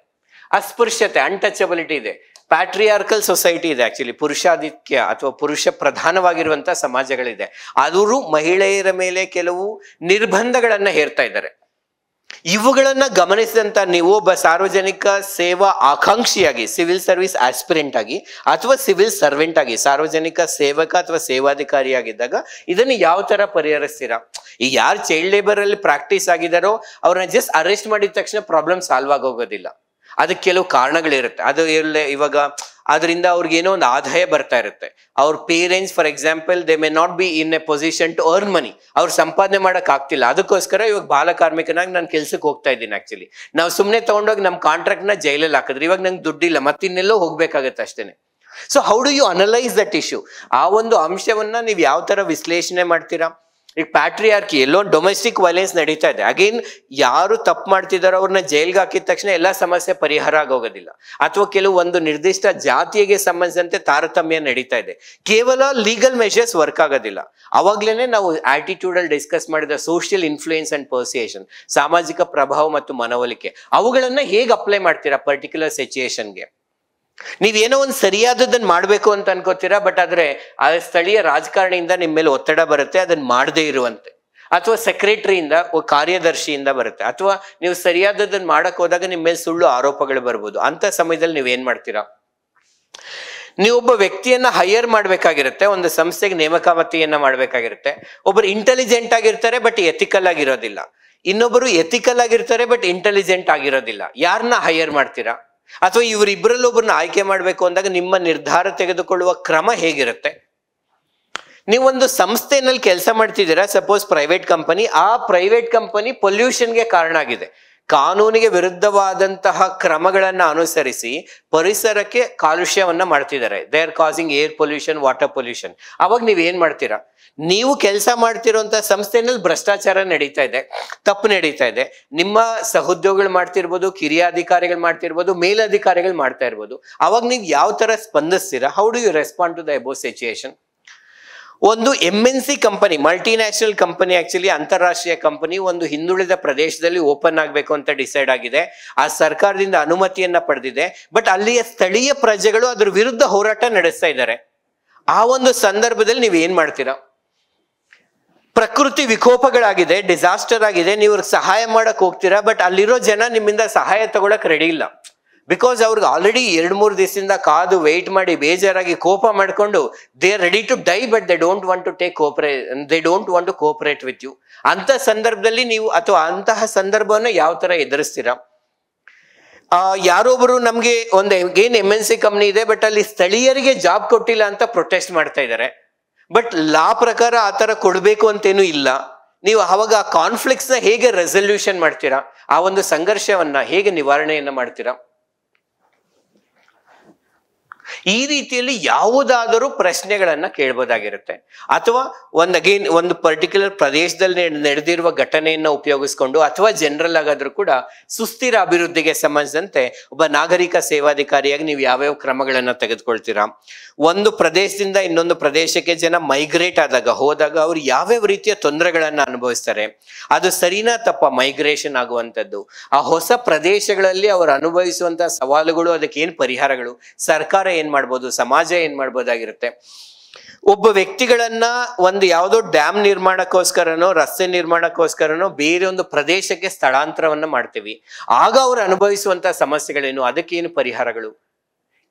ಅಸ್ಪೃಶ್ಯತೆ, ಅನ್ಟಚಬಿಲಿಟಿ ಇದೆ. ಪ್ಯಾಟ್ರಿಯಾರ್ಕಲ್ ಸೊಸೈಟಿ ಇದೆ, ಆಕ್ಚುಲಿ ಪುರುಷಾಧಿಕ್ಯ ಅಥವಾ ಪುರುಷ ಪ್ರಧಾನವಾಗಿರುವಂತಹ ಸಮಾಜಗಳಿದೆ. ಅವರು ಮಹಿಳೆಯರ ಮೇಲೆ ಕೆಲವು ನಿರ್ಬಂಧಗಳನ್ನ ಹೇರ್ತಾ ಇದ್ದಾರೆ. ಇವುಗಳನ್ನ ಗಮನಿಸಿದಂತ ನೀವು ಒಬ್ಬ ಸಾರ್ವಜನಿಕ ಸೇವಾ ಆಕಾಂಕ್ಷಿಯಾಗಿ, ಸಿವಿಲ್ ಸರ್ವಿಸ್ ಆಸ್ಪಿರೆಂಟ್ ಆಗಿ ಅಥವಾ ಸಿವಿಲ್ ಸರ್ವೆಂಟ್ ಆಗಿ, ಸಾರ್ವಜನಿಕ ಸೇವಕ ಅಥವಾ ಸೇವಾಧಿಕಾರಿಯಾಗಿದ್ದಾಗ ಇದನ್ನು ಯಾವ ತರ ಪರಿಹರಿಸ್ತೀರಾ? ಈಗ ಯಾರು ಚೈಲ್ಡ್ ಲೇಬರ್ ಅಲ್ಲಿ ಪ್ರಾಕ್ಟೀಸ್ ಆಗಿದಾರೋ ಅವ್ರನ್ನ ಜಸ್ಟ್ ಅರೆಸ್ಟ್ ಮಾಡಿದ ತಕ್ಷಣ ಪ್ರಾಬ್ಲಮ್ ಸಾಲ್ವ್ ಆಗೋಗೋದಿಲ್ಲ. ಅದಕ್ಕೆ ಕೆಲವು ಕಾರಣಗಳಿರುತ್ತೆ. ಅದು ಇವಾಗ ಅದರಿಂದ ಅವ್ರಿಗೆ ಏನೋ ಒಂದು ಆದಾಯ ಬರ್ತಾ ಇರುತ್ತೆ. ಅವ್ರ parents for example they may not be in a position to earn money, ಅವ್ರು ಸಂಪಾದನೆ ಮಾಡಕ್ ಆಗ್ತಿಲ್ಲ. ಅದಕ್ಕೋಸ್ಕರ ಇವಾಗ ಬಾಲಕಾರ್ಮಿಕನಾಗಿ ನಾನು ಕೆಲ್ಸಕ್ಕೆ ಹೋಗ್ತಾ ಇದ್ದೀನಿ. ಆಕ್ಚುಲಿ ನಾವು ಸುಮ್ಮನೆ ತಗೊಂಡೋಗಿ ನಮ್ಮ ಕಾಂಟ್ರಾಕ್ಟ್ ನ ಜೈಲಲ್ಲಿ ಹಾಕಿದ್ರೆ ಇವಾಗ ನಂಗೆ ದುಡ್ಡಿಲ್ಲ, ಮತ್ತಿನ್ನೆಲ್ಲೋ ಹೋಗ್ಬೇಕಾಗತ್ತೆ ಅಷ್ಟೇನೆ. So how do you analyse that issue? ಆ ಒಂದು ಅಂಶವನ್ನ ನೀವು ಯಾವ ತರ ವಿಶ್ಲೇಷಣೆ ಮಾಡ್ತೀರಾ? ಈಗ ಪ್ಯಾಟ್ರಿಯಾರ್ಕಿ, ಎಲ್ಲೋ ಡೊಮೆಸ್ಟಿಕ್ ವೈಲೆನ್ಸ್ ನಡೀತಾ ಇದೆ. ಅಗೇನ್ ಯಾರು ತಪ್ಪು ಮಾಡ್ತಿದಾರೋ ಅವ್ರನ್ನ ಜೈಲ್ಗೆ ಹಾಕಿದ ತಕ್ಷಣ ಎಲ್ಲಾ ಸಮಸ್ಯೆ ಪರಿಹಾರ ಆಗೋಗೋದಿಲ್ಲ. ಅಥವಾ ಕೆಲವು ಒಂದು ನಿರ್ದಿಷ್ಟ ಜಾತಿಗೆ ಸಂಬಂಧಿಸಿದಂತೆ ತಾರತಮ್ಯ ನಡೀತಾ ಇದೆ, ಕೇವಲ ಲೀಗಲ್ ಮೆಷರ್ಸ್ ವರ್ಕ್ ಆಗೋದಿಲ್ಲ. ಅವಾಗ್ಲೇನೆ ನಾವು ಆಟಿಟ್ಯೂಡಲ್ ಡಿಸ್ಕಸ್ ಮಾಡಿದ ಸೋಷಿಯಲ್ ಇನ್ಫ್ಲೂಯೆನ್ಸ್ ಅಂಡ್ ಪರ್ಸಿಯೇಷನ್, ಸಾಮಾಜಿಕ ಪ್ರಭಾವ ಮತ್ತು ಮನವೊಲಿಕೆ, ಅವುಗಳನ್ನ ಹೇಗೆ ಅಪ್ಲೈ ಮಾಡ್ತೀರಾ ಪರ್ಟಿಕ್ಯುಲರ್ ಸಿಚುಯೇಷನ್ಗೆ? ನೀವೇನೋ ಒಂದು ಸರಿಯಾದದನ್ನ ಮಾಡ್ಬೇಕು ಅಂತ ಅನ್ಕೋತೀರಾ, ಬಟ್ ಆದ್ರೆ ಆ ಸ್ಥಳೀಯ ರಾಜಕಾರಣಿಯಿಂದ ನಿಮ್ಮ ಮೇಲೆ ಒತ್ತಡ ಬರುತ್ತೆ ಅದನ್ನ ಮಾಡದೇ ಇರುವಂತೆ, ಅಥವಾ ಸೆಕ್ರೆಟರಿಯಿಂದ, ಕಾರ್ಯದರ್ಶಿಯಿಂದ ಬರುತ್ತೆ, ಅಥವಾ ನೀವು ಸರಿಯಾದದನ್ನ ಮಾಡಕ್ ಹೋದಾಗ ನಿಮ್ಮ ಮೇಲೆ ಸುಳ್ಳು ಆರೋಪಗಳು ಬರ್ಬೋದು. ಅಂತ ಸಮಯದಲ್ಲಿ ನೀವ್ ಏನ್ ಮಾಡ್ತೀರಾ? ನೀವೊಬ್ಬ ವ್ಯಕ್ತಿಯನ್ನ ಹೈಯರ್ ಮಾಡ್ಬೇಕಾಗಿರುತ್ತೆ, ಒಂದು ಸಂಸ್ಥೆಗೆ ನೇಮಕಾತಿಯನ್ನ ಮಾಡ್ಬೇಕಾಗಿರುತ್ತೆ. ಒಬ್ಬರು ಇಂಟೆಲಿಜೆಂಟ್ ಆಗಿರ್ತಾರೆ ಬಟ್ ಎಥಿಕಲ್ ಆಗಿರೋದಿಲ್ಲ, ಇನ್ನೊಬ್ಬರು ಎಥಿಕಲ್ ಆಗಿರ್ತಾರೆ ಬಟ್ ಇಂಟೆಲಿಜೆಂಟ್ ಆಗಿರೋದಿಲ್ಲ. ಯಾರನ್ನ ಹೈಯರ್ ಮಾಡ್ತೀರಾ? ಅಥವಾ ಇವರಿಬ್ಬರಲ್ಲಿ ಒಬ್ಬರನ್ನ ಆಯ್ಕೆ ಮಾಡ್ಬೇಕು ಅಂದಾಗ ನಿಮ್ಮ ನಿರ್ಧಾರ ತೆಗೆದುಕೊಳ್ಳುವ ಕ್ರಮ ಹೇಗಿರುತ್ತೆ? ನೀವೊಂದು ಸಂಸ್ಥೆನಲ್ಲಿ ಕೆಲಸ ಮಾಡ್ತಿದ್ದೀರಾ, ಸಪೋಸ್ ಪ್ರೈವೇಟ್ ಕಂಪನಿ. ಆ ಪ್ರೈವೇಟ್ ಕಂಪನಿ ಪೊಲ್ಯೂಷನ್ಗೆ ಕಾರಣ ಆಗಿದೆ, ಕಾನೂನಿಗೆ ವಿರುದ್ಧವಾದಂತಹ ಕ್ರಮಗಳನ್ನ ಅನುಸರಿಸಿ ಪರಿಸರಕ್ಕೆ ಕಾಲುಷ್ಯವನ್ನ ಮಾಡ್ತಿದ್ದಾರೆ. They are causing air pollution, water pollution. ಅವಾಗ ನೀವ್ ಏನ್ ಮಾಡ್ತೀರಾ? ನೀವು ಕೆಲಸ ಮಾಡ್ತಿರುವಂತಹ ಸಂಸ್ಥೆನಲ್ಲಿ ಭ್ರಷ್ಟಾಚಾರ ನಡೀತಾ ಇದೆ, ತಪ್ಪು ನಡೀತಾ ಇದೆ. ನಿಮ್ಮ ಸಹೋದ್ಯೋಗಿಗಳು ಮಾಡ್ತಿರ್ಬೋದು, ಕಿರಿಯ ಅಧಿಕಾರಿಗಳು ಮಾಡ್ತಿರ್ಬೋದು, ಮೇಲಧಿಕಾರಿಗಳು ಮಾಡ್ತಾ ಇರ್ಬೋದು. ಅವಾಗ ನೀವು ಯಾವ ತರ ಸ್ಪಂದಿಸ್ತೀರಾ? How do you respond to the above situation? ಒಂದು MNC company, multinational company, actually ಅಂತಾರಾಷ್ಟ್ರೀಯ ಕಂಪನಿ, ಒಂದು ಹಿಂದುಳಿದ ಪ್ರದೇಶದಲ್ಲಿ ಓಪನ್ ಆಗ್ಬೇಕು ಅಂತ ಡಿಸೈಡ್ ಆಗಿದೆ. ಆ ಸರ್ಕಾರದಿಂದ ಅನುಮತಿಯನ್ನ ಪಡೆದಿದೆ. ಬಟ್ ಅಲ್ಲಿಯ ಸ್ಥಳೀಯ ಪ್ರಜೆಗಳು ಅದ್ರ ವಿರುದ್ಧ ಹೋರಾಟ ನಡೆಸ್ತಾ ಇದ್ದಾರೆ. ಆ ಒಂದು ಸಂದರ್ಭದಲ್ಲಿ ನೀವು ಏನ್ ಮಾಡ್ತೀರಾ? ಪ್ರಕೃತಿ ವಿಕೋಪಗಳಾಗಿದೆ, ಡಿಸಾಸ್ಟರ್ ಆಗಿದೆ, ನೀವು ಸಹಾಯ ಮಾಡಕ್ ಹೋಗ್ತೀರಾ, ಬಟ್ ಅಲ್ಲಿರೋ ಜನ ನಿಮ್ಮಿಂದ ಸಹಾಯ ತಗೊಳಕ್ ರೆಡಿ ಇಲ್ಲ. ಬಿಕಾಸ್ ಅವ್ರಿಗೆ ಆಲ್ರೆಡಿ 2-3 ದಿವಸದಿಂದ ಕಾದು ವೆಯ್ಟ್ ಮಾಡಿ ಬೇಜಾರಾಗಿ ಕೋಪ ಮಾಡ್ಕೊಂಡು they are ready to die, but they don't want to they don't want to cooperate with you. ಅಂತ ಸಂದರ್ಭದಲ್ಲಿ ನೀವು, ಅಥವಾ ಅಂತಹ ಸಂದರ್ಭವನ್ನ ಯಾವ ತರ ಎದುರಿಸ್ತೀರಾ? ಯಾರೊಬ್ರು ನಮ್ಗೆ ಒಂದು ಏನ್ MNC ಕಂಪ್ನಿ ಇದೆ, ಬಟ್ ಅಲ್ಲಿ ಸ್ಥಳೀಯರಿಗೆ ಜಾಬ್ ಕೊಟ್ಟಿಲ್ಲ ಅಂತ ಪ್ರೊಟೆಸ್ಟ್ ಮಾಡ್ತಾ ಇದ್ದಾರೆ. ಬಟ್ ಲಾ ಪ್ರಕಾರ ಆ ತರ ಕೊಡ್ಬೇಕು ಅಂತೇನು ಇಲ್ಲ. ನೀವು ಅವಾಗ ಆ ಕಾನ್ಫ್ಲಿಕ್ಟ್ಸ್ ನ ಹೇಗೆ ರೆಸಲ್ಯೂಷನ್ ಮಾಡ್ತೀರಾ? ಆ ಒಂದು ಸಂಘರ್ಷವನ್ನ ಹೇಗೆ ನಿವಾರಣೆಯನ್ನ ಮಾಡ್ತೀರಾ? ಈ ರೀತಿಯಲ್ಲಿ ಯಾವುದಾದರೂ ಪ್ರಶ್ನೆಗಳನ್ನ ಕೇಳಬಹುದಾಗಿರುತ್ತೆ. ಅಥವಾ ಒಂದು ಪರ್ಟಿಕ್ಯುಲರ್ ಪ್ರದೇಶದಲ್ಲಿ ನಡೆದಿರುವ ಘಟನೆಯನ್ನ ಉಪಯೋಗಿಸ್ಕೊಂಡು, ಅಥವಾ ಜನರಲ್ ಆಗಾದ್ರೂ ಕೂಡ ಸುಸ್ಥಿರ ಅಭಿವೃದ್ಧಿಗೆ ಸಂಬಂಧಿಸಿದಂತೆ ಒಬ್ಬ ನಾಗರಿಕ ಸೇವಾಧಿಕಾರಿಯಾಗಿ ನೀವು ಯಾವ್ಯಾವ ಕ್ರಮಗಳನ್ನ ತೆಗೆದುಕೊಳ್ತೀರಾ? ಒಂದು ಪ್ರದೇಶದಿಂದ ಇನ್ನೊಂದು ಪ್ರದೇಶಕ್ಕೆ ಜನ ಮೈಗ್ರೇಟ್ ಹೋದಾಗ ಅವ್ರು ಯಾವ್ಯಾವ ರೀತಿಯ ತೊಂದರೆಗಳನ್ನ ಅನುಭವಿಸ್ತಾರೆ? ಅದು ಸರಿನಾ ತಪ್ಪ ಮೈಗ್ರೇಷನ್ ಆಗುವಂಥದ್ದು? ಆ ಹೊಸ ಪ್ರದೇಶಗಳಲ್ಲಿ ಅವರು ಅನುಭವಿಸುವಂತಹ ಸವಾಲುಗಳು, ಅದಕ್ಕೆ ಏನ್ ಪರಿಹಾರಗಳು? ಸರ್ಕಾರ ಏನ್ ಮಾಡ್ಬೋದು, ಸಮಾಜ ಏನ್ ಮಾಡ್ಬೋದಾಗಿರುತ್ತೆ? ಒಬ್ಬ ವ್ಯಕ್ತಿಗಳನ್ನ ಒಂದು ಯಾವುದೋ ಡ್ಯಾಮ್ ನಿರ್ಮಾಣಕ್ಕೋಸ್ಕರನೋ, ರಸ್ತೆ ನಿರ್ಮಾಣಕ್ಕೋಸ್ಕರನೋ ಬೇರೆ ಒಂದು ಪ್ರದೇಶಕ್ಕೆ ಸ್ಥಳಾಂತರವನ್ನ ಮಾಡ್ತೀವಿ. ಆಗ ಅವ್ರು ಅನುಭವಿಸುವಂತಹ ಸಮಸ್ಯೆಗಳೇನು, ಅದಕ್ಕೇನು ಪರಿಹಾರಗಳು?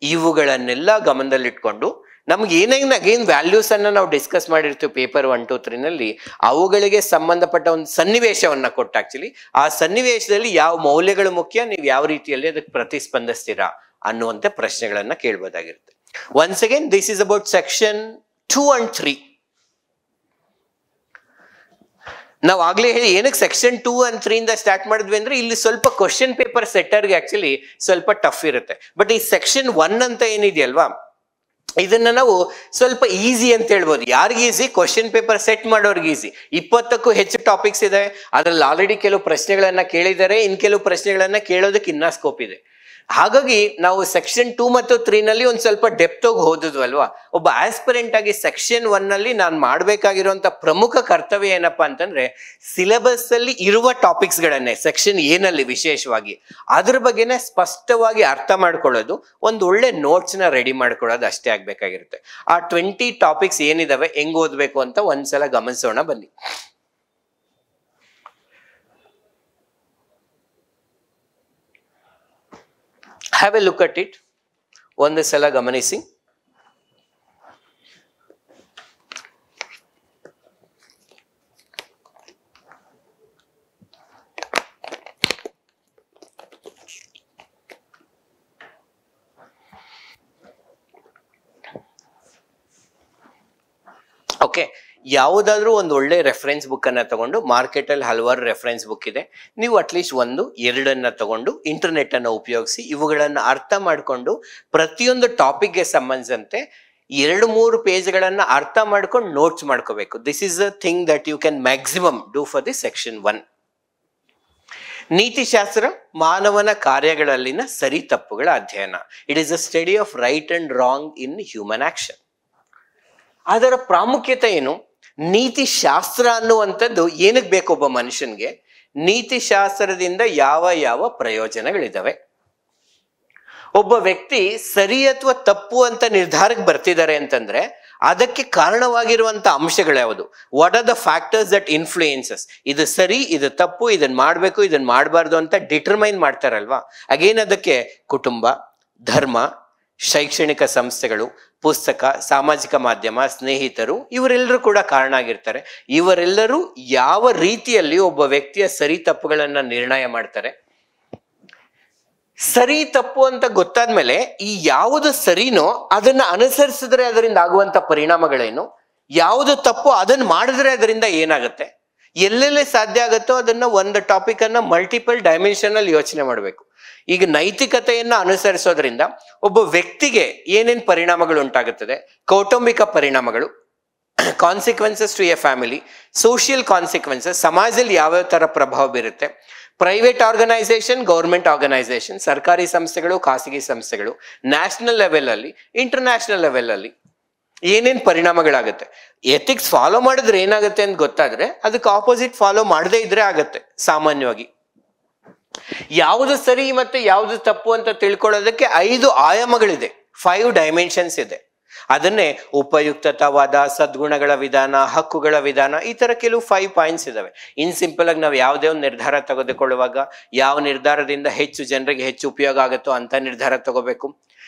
ಇವುಗಳನ್ನೆಲ್ಲ ಗಮನದಲ್ಲಿಟ್ಕೊಂಡು ನಮ್ಗೆ ಏನೇನು ಅಗೇನ್ ವ್ಯಾಲ್ಯೂಸ್ ಅನ್ನ ನಾವು ಡಿಸ್ಕಸ್ ಮಾಡಿರ್ತೀವಿ ಪೇಪರ್ 1, 2, 3 ನಲ್ಲಿ, ಅವುಗಳಿಗೆ ಸಂಬಂಧಪಟ್ಟ ಒಂದು ಸನ್ನಿವೇಶವನ್ನ ಕೊಟ್ಟು ಆಕ್ಚುಲಿ ಆ ಸನ್ನಿವೇಶದಲ್ಲಿ ಯಾವ ಮೌಲ್ಯಗಳು ಮುಖ್ಯ, ನೀವು ಯಾವ ರೀತಿಯಲ್ಲಿ ಅದಕ್ಕೆ ಪ್ರತಿಸ್ಪಂದಿಸ್ತೀರಾ ಅನ್ನುವಂಥ ಪ್ರಶ್ನೆಗಳನ್ನ ಕೇಳ್ಬೋದಾಗಿರುತ್ತೆ. Once again this is about section 2 and 3. ನಾವು ಆಗ್ಲೇ ಹೇಳಿ ಏನಕ್ಕೆ ಸೆಕ್ಷನ್ 2 and 3 ಇಂದ ಸ್ಟಾರ್ಟ್ ಮಾಡಿದ್ವಿ ಅಂದ್ರೆ ಇಲ್ಲಿ ಸ್ವಲ್ಪ ಕ್ವಶನ್ ಪೇಪರ್ ಸೆಟ್ಟರ್ಗೆ ಆಕ್ಚುಲಿ ಸ್ವಲ್ಪ ಟಫ್ ಇರುತ್ತೆ. ಬಟ್ ಈ ಸೆಕ್ಷನ್ 1 ಅಂತ ಏನಿದೆಯಲ್ವಾ, ಇದನ್ನ ನಾವು ಸ್ವಲ್ಪ ಈಸಿ ಅಂತ ಹೇಳ್ಬೋದು. ಯಾರಿಗೆ ಈಸಿ? ಕ್ವಶನ್ ಪೇಪರ್ ಸೆಟ್ ಮಾಡೋರ್ಗೆ ಈಸಿ. 20ಕ್ಕೂ ಹೆಚ್ಚು ಟಾಪಿಕ್ಸ್ ಇದೆ, ಅದ್ರಲ್ಲಿ ಆಲ್ರೆಡಿ ಕೆಲವು ಪ್ರಶ್ನೆಗಳನ್ನ ಕೇಳಿದ್ದಾರೆ, ಇನ್ ಕೆಲವು ಪ್ರಶ್ನೆಗಳನ್ನ ಕೇಳೋದಕ್ಕೆ ಇನ್ನ ಸ್ಕೋಪ್ ಇದೆ. ಹಾಗಾಗಿ ನಾವು ಸೆಕ್ಷನ್ 2 ಮತ್ತು 3 ನಲ್ಲಿ ಒಂದ್ ಸ್ವಲ್ಪ ಡೆಪ್ತ್ ಆಗಿ ಹೋದದ್ವಲ್ವಾ. ಒಬ್ಬ ಆಸ್ಪಿರೆಂಟ್ ಆಗಿ ಸೆಕ್ಷನ್ 1 ನಲ್ಲಿ ನಾನು ಮಾಡ್ಬೇಕಾಗಿರುವಂತ ಪ್ರಮುಖ ಕರ್ತವ್ಯ ಏನಪ್ಪಾ ಅಂತಂದ್ರೆ, ಸಿಲೆಬಸ್ ಅಲ್ಲಿ ಇರುವ ಟಾಪಿಕ್ಸ್ ಗಳನ್ನೇ ಸೆಕ್ಷನ್ ಏನಲ್ಲಿ ವಿಶೇಷವಾಗಿ ಅದ್ರ ಬಗ್ಗೆನೇ ಸ್ಪಷ್ಟವಾಗಿ ಅರ್ಥ ಮಾಡ್ಕೊಳ್ಳೋದು, ಒಂದು ಒಳ್ಳೆ ನೋಟ್ಸ್ ನ ರೆಡಿ ಮಾಡ್ಕೊಳ್ಳೋದು ಅಷ್ಟೇ ಆಗ್ಬೇಕಾಗಿರುತ್ತೆ. ಆ 20 ಟಾಪಿಕ್ಸ್ ಏನಿದಾವೆ ಹೆಂಗ್ ಓದ್ಬೇಕು ಅಂತ ಒಂದ್ಸಲ ಗಮನಿಸೋಣ ಬನ್ನಿ. Have a look at it. ಒಂದು ಸಲ ಗಮನಿಸಿ. ಓಕೆ, ಯಾವುದಾದ್ರೂ ಒಂದು ಒಳ್ಳೆ ರೆಫರೆನ್ಸ್ ಬುಕ್ ಅನ್ನ ತಗೊಂಡು, ಮಾರ್ಕೆಟ್ ಅಲ್ಲಿ ಹಲವಾರು ರೆಫರೆನ್ಸ್ ಬುಕ್ ಇದೆ, ನೀವು ಅಟ್ಲೀಸ್ಟ್ 1, 2 ತಗೊಂಡು ಇಂಟರ್ನೆಟ್ ಅನ್ನು ಉಪಯೋಗಿಸಿ ಇವುಗಳನ್ನ ಅರ್ಥ ಮಾಡಿಕೊಂಡು ಪ್ರತಿಯೊಂದು ಟಾಪಿಕ್ಗೆ ಸಂಬಂಧಿಸಿದಂತೆ 2-3 ಪೇಜ್ಗಳನ್ನ ಅರ್ಥ ಮಾಡ್ಕೊಂಡು ನೋಟ್ಸ್ ಮಾಡ್ಕೋಬೇಕು. This is a thing that you can maximum do for the section 1. ನೀತಿಶಾಸ್ತ್ರ ಮಾನವನ ಕಾರ್ಯಗಳಲ್ಲಿನ ಸರಿ ತಪ್ಪುಗಳ ಅಧ್ಯಯನ. It is a study of right and wrong in human action. ಅದರ ಪ್ರಾಮುಖ್ಯತೆ ಏನು? ನೀತಿ ಶಾಸ್ತ್ರ ಅನ್ನುವಂಥದ್ದು ಏನಕ್ಕೆ ಬೇಕು ಒಬ್ಬ ಮನುಷ್ಯನ್ಗೆ? ನೀತಿ ಶಾಸ್ತ್ರದಿಂದ ಯಾವ ಯಾವ ಪ್ರಯೋಜನಗಳಿದಾವೆ? ಒಬ್ಬ ವ್ಯಕ್ತಿ ಸರಿ ಅಥವಾ ತಪ್ಪು ಅಂತ ನಿರ್ಧಾರಕ್ಕೆ ಬರ್ತಿದ್ದಾರೆ ಅಂತಂದ್ರೆ ಅದಕ್ಕೆ ಕಾರಣವಾಗಿರುವಂತ ಅಂಶಗಳು ಯಾವುದು? What are the factors that influences? ಇದು ಸರಿ, ಇದು ತಪ್ಪು, ಇದನ್ನ ಮಾಡ್ಬೇಕು, ಇದನ್ನ ಮಾಡಬಾರ್ದು ಅಂತ ಡಿಟರ್ಮೈನ್ ಮಾಡ್ತಾರಲ್ವಾ. ಅಗೇನ್ ಅದಕ್ಕೆ ಕುಟುಂಬ, ಧರ್ಮ, ಶೈಕ್ಷಣಿಕ ಸಂಸ್ಥೆಗಳು, ಪುಸ್ತಕ, ಸಾಮಾಜಿಕ ಮಾಧ್ಯಮ, ಸ್ನೇಹಿತರು, ಇವರೆಲ್ಲರೂ ಕೂಡ ಕಾರಣ ಆಗಿರ್ತಾರೆ. ಇವರೆಲ್ಲರೂ ಯಾವ ರೀತಿಯಲ್ಲಿ ಒಬ್ಬ ವ್ಯಕ್ತಿಯ ಸರಿ ತಪ್ಪುಗಳನ್ನ ನಿರ್ಣಯ ಮಾಡ್ತಾರೆ. ಸರಿ ತಪ್ಪು ಅಂತ ಗೊತ್ತಾದ್ಮೇಲೆ ಈ ಯಾವುದು ಸರಿನೋ ಅದನ್ನ ಅನುಸರಿಸಿದ್ರೆ ಅದರಿಂದ ಆಗುವಂತ ಪರಿಣಾಮಗಳೇನು, ಯಾವುದು ತಪ್ಪು ಅದನ್ನ ಮಾಡಿದ್ರೆ ಅದರಿಂದ ಏನಾಗುತ್ತೆ, ಎಲ್ಲೆಲ್ಲಿ ಸಾಧ್ಯ ಆಗುತ್ತೋ ಅದನ್ನ ಒಂದು ಟಾಪಿಕ್ ಅನ್ನ ಮಲ್ಟಿಪಲ್ ಡೈಮೆನ್ಷನ್ ಅಲ್ಲಿ ಯೋಚನೆ ಮಾಡಬೇಕು. ಈಗ ನೈತಿಕತೆಯನ್ನ ಅನುಸರಿಸೋದ್ರಿಂದ ಒಬ್ಬ ವ್ಯಕ್ತಿಗೆ ಏನೇನ್ ಪರಿಣಾಮಗಳು ಉಂಟಾಗುತ್ತದೆ? ಕೌಟುಂಬಿಕ ಪರಿಣಾಮಗಳು, consequences to a family, social consequences, ಸಮಾಜದಲ್ಲಿ ಯಾವ್ಯಾವ ತರ ಪ್ರಭಾವ ಬೀರುತ್ತೆ, ಪ್ರೈವೇಟ್ ಆರ್ಗನೈಸೇಷನ್, ಗೌರ್ಮೆಂಟ್ ಆರ್ಗನೈಸೇಷನ್, ಸರ್ಕಾರಿ ಸಂಸ್ಥೆಗಳು, ಖಾಸಗಿ ಸಂಸ್ಥೆಗಳು, ನ್ಯಾಷನಲ್ ಲೆವೆಲ್ ಅಲ್ಲಿ, ಇಂಟರ್ನ್ಯಾಷನಲ್ ಲೆವೆಲ್ ಅಲ್ಲಿ ಏನೇನ್ ಪರಿಣಾಮಗಳಾಗುತ್ತೆ. ಎಥಿಕ್ಸ್ ಫಾಲೋ ಮಾಡಿದ್ರೆ ಏನಾಗುತ್ತೆ ಅಂತ ಗೊತ್ತಾದ್ರೆ ಅದಕ್ಕೆ ಆಪೋಸಿಟ್ ಫಾಲೋ ಮಾಡದೇ ಇದ್ರೆ ಆಗತ್ತೆ. ಸಾಮಾನ್ಯವಾಗಿ ಯಾವುದು ಸರಿ ಮತ್ತೆ ಯಾವುದು ತಪ್ಪು ಅಂತ ತಿಳ್ಕೊಳ್ಳೋದಕ್ಕೆ 5 ಆಯಾಮಗಳಿದೆ, 5 ಡೈಮೆನ್ಷನ್ಸ್ ಇದೆ. ಅದನ್ನೇ ಉಪಯುಕ್ತತಾವಾದ, ಸದ್ಗುಣಗಳ ವಿಧಾನ, ಹಕ್ಕುಗಳ ವಿಧಾನ, ಈ ತರ ಕೆಲವು 5 ಪಾಯಿಂಟ್ಸ್ ಇದಾವೆ. ಇನ್ ಸಿಂಪಲ್ ಆಗಿ ನಾವು ಯಾವುದೇ ಒಂದು ನಿರ್ಧಾರ ತೆಗೆದುಕೊಳ್ಳುವಾಗ ಯಾವ ನಿರ್ಧಾರದಿಂದ ಹೆಚ್ಚು ಜನರಿಗೆ ಹೆಚ್ಚು ಉಪಯೋಗ ಆಗುತ್ತೋ ಅಂತ ನಿರ್ಧಾರ ತಗೋಬೇಕು.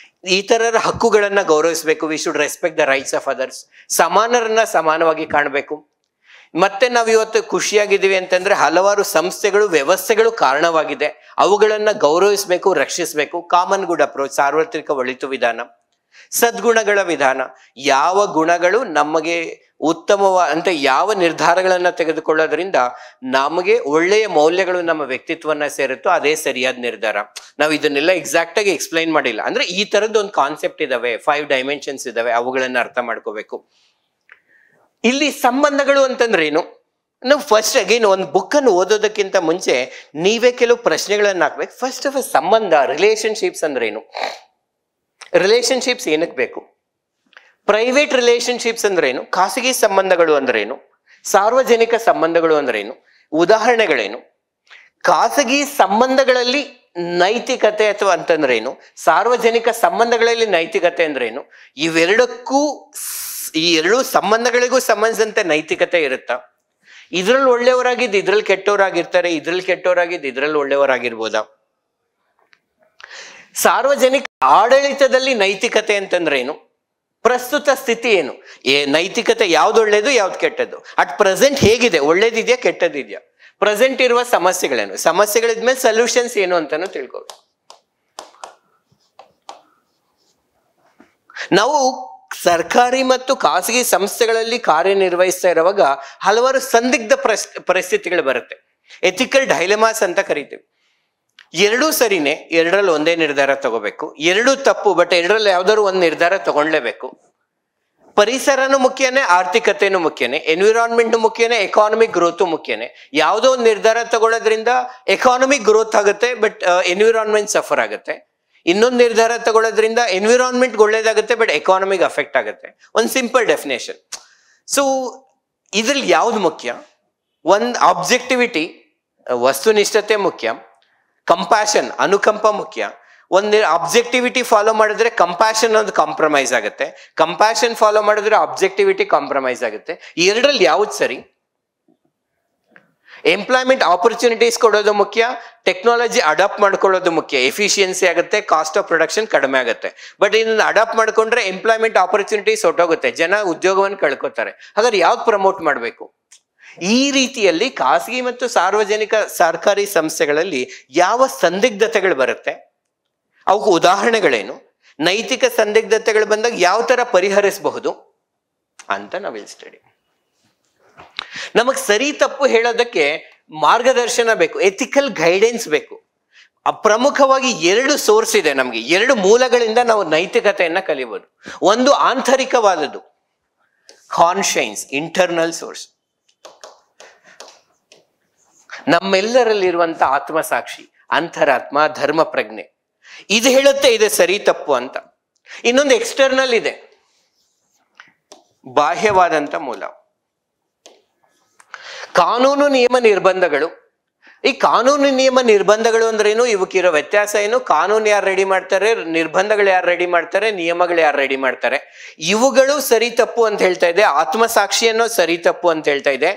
ಇತರರ ಹಕ್ಕುಗಳನ್ನ ಗೌರವಿಸಬೇಕು. We should respect the rights of others. ಸಮಾನರನ್ನ ಸಮಾನವಾಗಿ ಕಾಣಬೇಕು. ಮತ್ತೆ ನಾವು ಇವತ್ತು ಖುಷಿಯಾಗಿದ್ದೀವಿ ಅಂತಂದ್ರೆ ಹಲವಾರು ಸಂಸ್ಥೆಗಳು, ವ್ಯವಸ್ಥೆಗಳು ಕಾರಣವಾಗಿದೆ, ಅವುಗಳನ್ನ ಗೌರವಿಸಬೇಕು, ರಕ್ಷಿಸಬೇಕು. ಕಾಮನ್ ಗುಡ್ ಅಪ್ರೋಚ್, ಸಾರ್ವತ್ರಿಕ ಒಳಿತು ವಿಧಾನ. ಸದ್ಗುಣಗಳ ವಿಧಾನ, ಯಾವ ಗುಣಗಳು ನಮಗೆ ಉತ್ತಮವಾದ ಯಾವ ನಿರ್ಧಾರಗಳನ್ನ ತೆಗೆದುಕೊಳ್ಳೋದ್ರಿಂದ ನಮಗೆ ಒಳ್ಳೆಯ ಮೌಲ್ಯಗಳು ನಮ್ಮ ವ್ಯಕ್ತಿತ್ವನ ಸೇರುತ್ತೋ ಅದೇ ಸರಿಯಾದ ನಿರ್ಧಾರ. ನಾವು ಇದನ್ನೆಲ್ಲ ಎಕ್ಸಾಕ್ಟ್ ಆಗಿ ಎಕ್ಸ್ಪ್ಲೈನ್ ಮಾಡಿಲ್ಲ, ಅಂದ್ರೆ ಈ ತರದ್ದು ಒಂದು ಕಾನ್ಸೆಪ್ಟ್ ಇದಾವೆ, 5 ಡೈಮೆನ್ಷನ್ಸ್ ಇದಾವೆ, ಅವುಗಳನ್ನ ಅರ್ಥ ಮಾಡ್ಕೋಬೇಕು. ಇಲ್ಲಿ ಸಂಬಂಧಗಳು ಅಂತಂದ್ರೆ ಏನು? ನಾವು ಫಸ್ಟ್ ಅಗೇನ್ ಒಂದು ಬುಕ್ ಅನ್ನು ಓದೋದಕ್ಕಿಂತ ಮುಂಚೆ ನೀವೇ ಕೆಲವು ಪ್ರಶ್ನೆಗಳನ್ನ ಹಾಕ್ಬೇಕು. ಫಸ್ಟ್ ಆಫ್ ಸಂಬಂಧ, ರಿಲೇಶನ್ಶಿಪ್ಸ್ ಅಂದ್ರೆ ಏನು? ರಿಲೇಶನ್ಶಿಪ್ಸ್ ಏನಕ್ಕೆ ಬೇಕು? ಪ್ರೈವೇಟ್ ರಿಲೇಶನ್ಶಿಪ್ಸ್ ಅಂದ್ರೆ ಏನು? ಖಾಸಗಿ ಸಂಬಂಧಗಳು ಅಂದ್ರೆ ಏನು? ಸಾರ್ವಜನಿಕ ಸಂಬಂಧಗಳು ಅಂದ್ರೆ ಏನು? ಉದಾಹರಣೆಗಳೇನು? ಖಾಸಗಿ ಸಂಬಂಧಗಳಲ್ಲಿ ನೈತಿಕತೆ ಅಥವಾ ಅಂತಂದ್ರೆ ಏನು? ಸಾರ್ವಜನಿಕ ಸಂಬಂಧಗಳಲ್ಲಿ ನೈತಿಕತೆ ಅಂದ್ರೆ ಏನು? ಇವೆರಡಕ್ಕೂ, ಈ 2 ಸಂಬಂಧಗಳಿಗೂ ಸಂಬಂಧಿಸಿದಂತೆ ನೈತಿಕತೆ ಇರುತ್ತಾ? ಇದ್ರಲ್ಲಿ ಒಳ್ಳೆಯವರಾಗಿದ್ದು ಇದ್ರಲ್ಲಿ ಕೆಟ್ಟವರಾಗಿರ್ತಾರೆ, ಇದ್ರಲ್ಲಿ ಕೆಟ್ಟವರಾಗಿದ್ದು ಇದ್ರಲ್ಲಿ ಒಳ್ಳೆಯವರಾಗಿರ್ಬೋದಾ? ಸಾರ್ವಜನಿಕ ಆಡಳಿತದಲ್ಲಿ ನೈತಿಕತೆ ಅಂತಂದ್ರೆ ಏನು? ಪ್ರಸ್ತುತ ಸ್ಥಿತಿ ಏನು, ನೈತಿಕತೆ ಯಾವ್ದು ಒಳ್ಳೇದು ಯಾವ್ದು ಕೆಟ್ಟದ್ದು, ಅಟ್ ಪ್ರೆಸೆಂಟ್ ಹೇಗಿದೆ, ಒಳ್ಳೇದಿದೆಯಾ ಕೆಟ್ಟದಿದೆಯಾ, ಪ್ರೆಸೆಂಟ್ ಇರುವ ಸಮಸ್ಯೆಗಳೇನು, ಸಮಸ್ಯೆಗಳಿದ್ಮೇಲೆ ಸೊಲ್ಯೂಷನ್ಸ್ ಏನು ಅಂತಾನು ತಿಳ್ಕೊಬೇಕು. ನಾವು ಸರ್ಕಾರಿ ಮತ್ತು ಖಾಸಗಿ ಸಂಸ್ಥೆಗಳಲ್ಲಿ ಕಾರ್ಯನಿರ್ವಹಿಸ್ತಾ ಇರುವಾಗ ಹಲವಾರು ಸಂದಿಗ್ಧ ಪರಿಸ್ಥಿತಿಗಳು ಬರುತ್ತೆ. ಎಥಿಕಲ್ ಡೈಲೆಮಾಸ್ ಅಂತ ಕರಿತೀವಿ. ಎರಡೂ ಸರಿನೇ, ಎರಡರಲ್ಲಿ ಒಂದೇ ನಿರ್ಧಾರ ತಗೋಬೇಕು, ಎರಡೂ ತಪ್ಪು, ಬಟ್ ಎರಡರಲ್ಲಿ ಯಾವ್ದಾದ್ರು ಒಂದು ನಿರ್ಧಾರ ತಗೊಳ್ಲೇಬೇಕು. ಪರಿಸರನೂ ಮುಖ್ಯನೇ, ಆರ್ಥಿಕತೆನೂ ಮುಖ್ಯನೇ, ಎನ್ವಿರಾನ್ಮೆಂಟ್ ಮುಖ್ಯನೇ, ಎಕಾನಮಿಕ್ ಗ್ರೋತು ಮುಖ್ಯನೇ. ಯಾವುದೋ ಒಂದು ನಿರ್ಧಾರ ತಗೊಳ್ಳೋದ್ರಿಂದ ಎಕಾನಮಿಕ್ ಗ್ರೋತ್ ಆಗುತ್ತೆ, ಬಟ್ ಎನ್ವಿರಾನ್ಮೆಂಟ್ ಸಫರ್ ಆಗುತ್ತೆ. ಇನ್ನೊಂದು ನಿರ್ಧಾರ ತಗೊಳ್ಳೋದ್ರಿಂದ ಎನ್ವಿರಾನ್ಮೆಂಟ್ ಒಳ್ಳೇದಾಗುತ್ತೆ, ಬಟ್ ಎಕಾನಮಿಗೆ ಅಫೆಕ್ಟ್ ಆಗುತ್ತೆ. ಒಂದು ಸಿಂಪಲ್ ಡೆಫಿನೇಷನ್. ಸೊ ಇದ್ರಲ್ಲಿ ಯಾವ್ದು ಮುಖ್ಯ? ಒಂದು ಆಬ್ಜೆಕ್ಟಿವಿಟಿ, ವಸ್ತುನಿಷ್ಠತೆ ಮುಖ್ಯ, ಕಂಪ್ಯಾಷನ್ ಅನುಕಂಪ ಮುಖ್ಯ. ಒಂದು ಆಬ್ಜೆಕ್ಟಿವಿಟಿ ಫಾಲೋ ಮಾಡಿದ್ರೆ ಕಂಪ್ಯಾಷನ್ ಒಂದು ಕಾಂಪ್ರಮೈಸ್ ಆಗುತ್ತೆ, ಕಂಪ್ಯಾಷನ್ ಫಾಲೋ ಮಾಡಿದ್ರೆ ಆಬ್ಜೆಕ್ಟಿವಿಟಿ ಕಾಂಪ್ರಮೈಸ್ ಆಗುತ್ತೆ. ಈ ಎರಡರಲ್ಲಿ ಯಾವ್ದು ಸರಿ? ಎಂಪ್ಲಾಯ್ಮೆಂಟ್ ಆಪರ್ಚುನಿಟೀಸ್ ಕೊಡೋದು ಮುಖ್ಯ, ಟೆಕ್ನಾಲಜಿ ಅಡಾಪ್ಟ್ ಮಾಡ್ಕೊಳ್ಳೋದು ಮುಖ್ಯ. ಎಫಿಷಿಯನ್ಸಿ ಆಗುತ್ತೆ, ಕಾಸ್ಟ್ ಆಫ್ ಪ್ರೊಡಕ್ಷನ್ ಕಡಿಮೆ ಆಗುತ್ತೆ. ಬಟ್ ಇದನ್ನ ಅಡಾಪ್ಟ್ ಮಾಡ್ಕೊಂಡ್ರೆ ಎಂಪ್ಲಾಯ್ಮೆಂಟ್ ಆಪರ್ಚುನಿಟೀಸ್ ಹೊಟ್ಟೋಗುತ್ತೆ, ಜನ ಉದ್ಯೋಗವನ್ನು ಕಳ್ಕೊತಾರೆ. ಹಾಗಾದ್ರೆ ಯಾವ್ದು ಪ್ರಮೋಟ್ ಮಾಡಬೇಕು? ಈ ರೀತಿಯಲ್ಲಿ ಖಾಸಗಿ ಮತ್ತು ಸಾರ್ವಜನಿಕ ಸರ್ಕಾರಿ ಸಂಸ್ಥೆಗಳಲ್ಲಿ ಯಾವ ಸಂದಿಗ್ಧತೆಗಳು ಬರುತ್ತೆ, ಅವಕ್ಕೆ ಉದಾಹರಣೆಗಳೇನು, ನೈತಿಕ ಸಂದಿಗ್ಧತೆಗಳು ಬಂದಾಗ ಯಾವ ತರ ಪರಿಹರಿಸಬಹುದು ಅಂತ ನಾವಿಲ್ಲಿ ಸ್ಟಡಿ. ನಮಗ್ ಸರಿ ತಪ್ಪು ಹೇಳೋದಕ್ಕೆ ಮಾರ್ಗದರ್ಶನ ಬೇಕು, ಎಥಿಕಲ್ ಗೈಡೆನ್ಸ್ ಬೇಕು. ಪ್ರಮುಖವಾಗಿ ಎರಡು ಸೋರ್ಸ್ ಇದೆ ನಮ್ಗೆ, ಎರಡು ಮೂಲಗಳಿಂದ ನಾವು ನೈತಿಕತೆಯನ್ನ ಕಲಿಬಹುದು. ಒಂದು ಆಂತರಿಕವಾದದ್ದು, ಕಾನ್ಶೈನ್ಸ್, ಇಂಟರ್ನಲ್ ಸೋರ್ಸ್, ನಮ್ಮೆಲ್ಲರಲ್ಲಿರುವಂತ ಆತ್ಮಸಾಕ್ಷಿ, ಅಂತರಾತ್ಮ, ಧರ್ಮ ಪ್ರಜ್ಞೆ, ಇದು ಹೇಳುತ್ತೆ ಇದೆ ಸರಿ ತಪ್ಪು ಅಂತ. ಇನ್ನೊಂದು ಎಕ್ಸ್ಟರ್ನಲ್ ಇದೆ, ಬಾಹ್ಯವಾದಂತ ಮೂಲ, ಕಾನೂನು ನಿಯಮ ನಿರ್ಬಂಧಗಳು. ಈ ಕಾನೂನು ನಿಯಮ ನಿರ್ಬಂಧಗಳು ಅಂದ್ರೇನು, ಇವಕ್ಕಿರೋ ವ್ಯತ್ಯಾಸ ಏನು? ಕಾನೂನು ಯಾರು ರೆಡಿ ಮಾಡ್ತಾರೆ, ನಿರ್ಬಂಧಗಳು ಯಾರು ರೆಡಿ ಮಾಡ್ತಾರೆ, ನಿಯಮಗಳು ಯಾರು ರೆಡಿ ಮಾಡ್ತಾರೆ. ಇವುಗಳು ಸರಿ ತಪ್ಪು ಅಂತ ಹೇಳ್ತಾ ಇದೆ, ಆತ್ಮಸಾಕ್ಷಿಯನ್ನು ಸರಿ ತಪ್ಪು ಅಂತ ಹೇಳ್ತಾ ಇದೆ.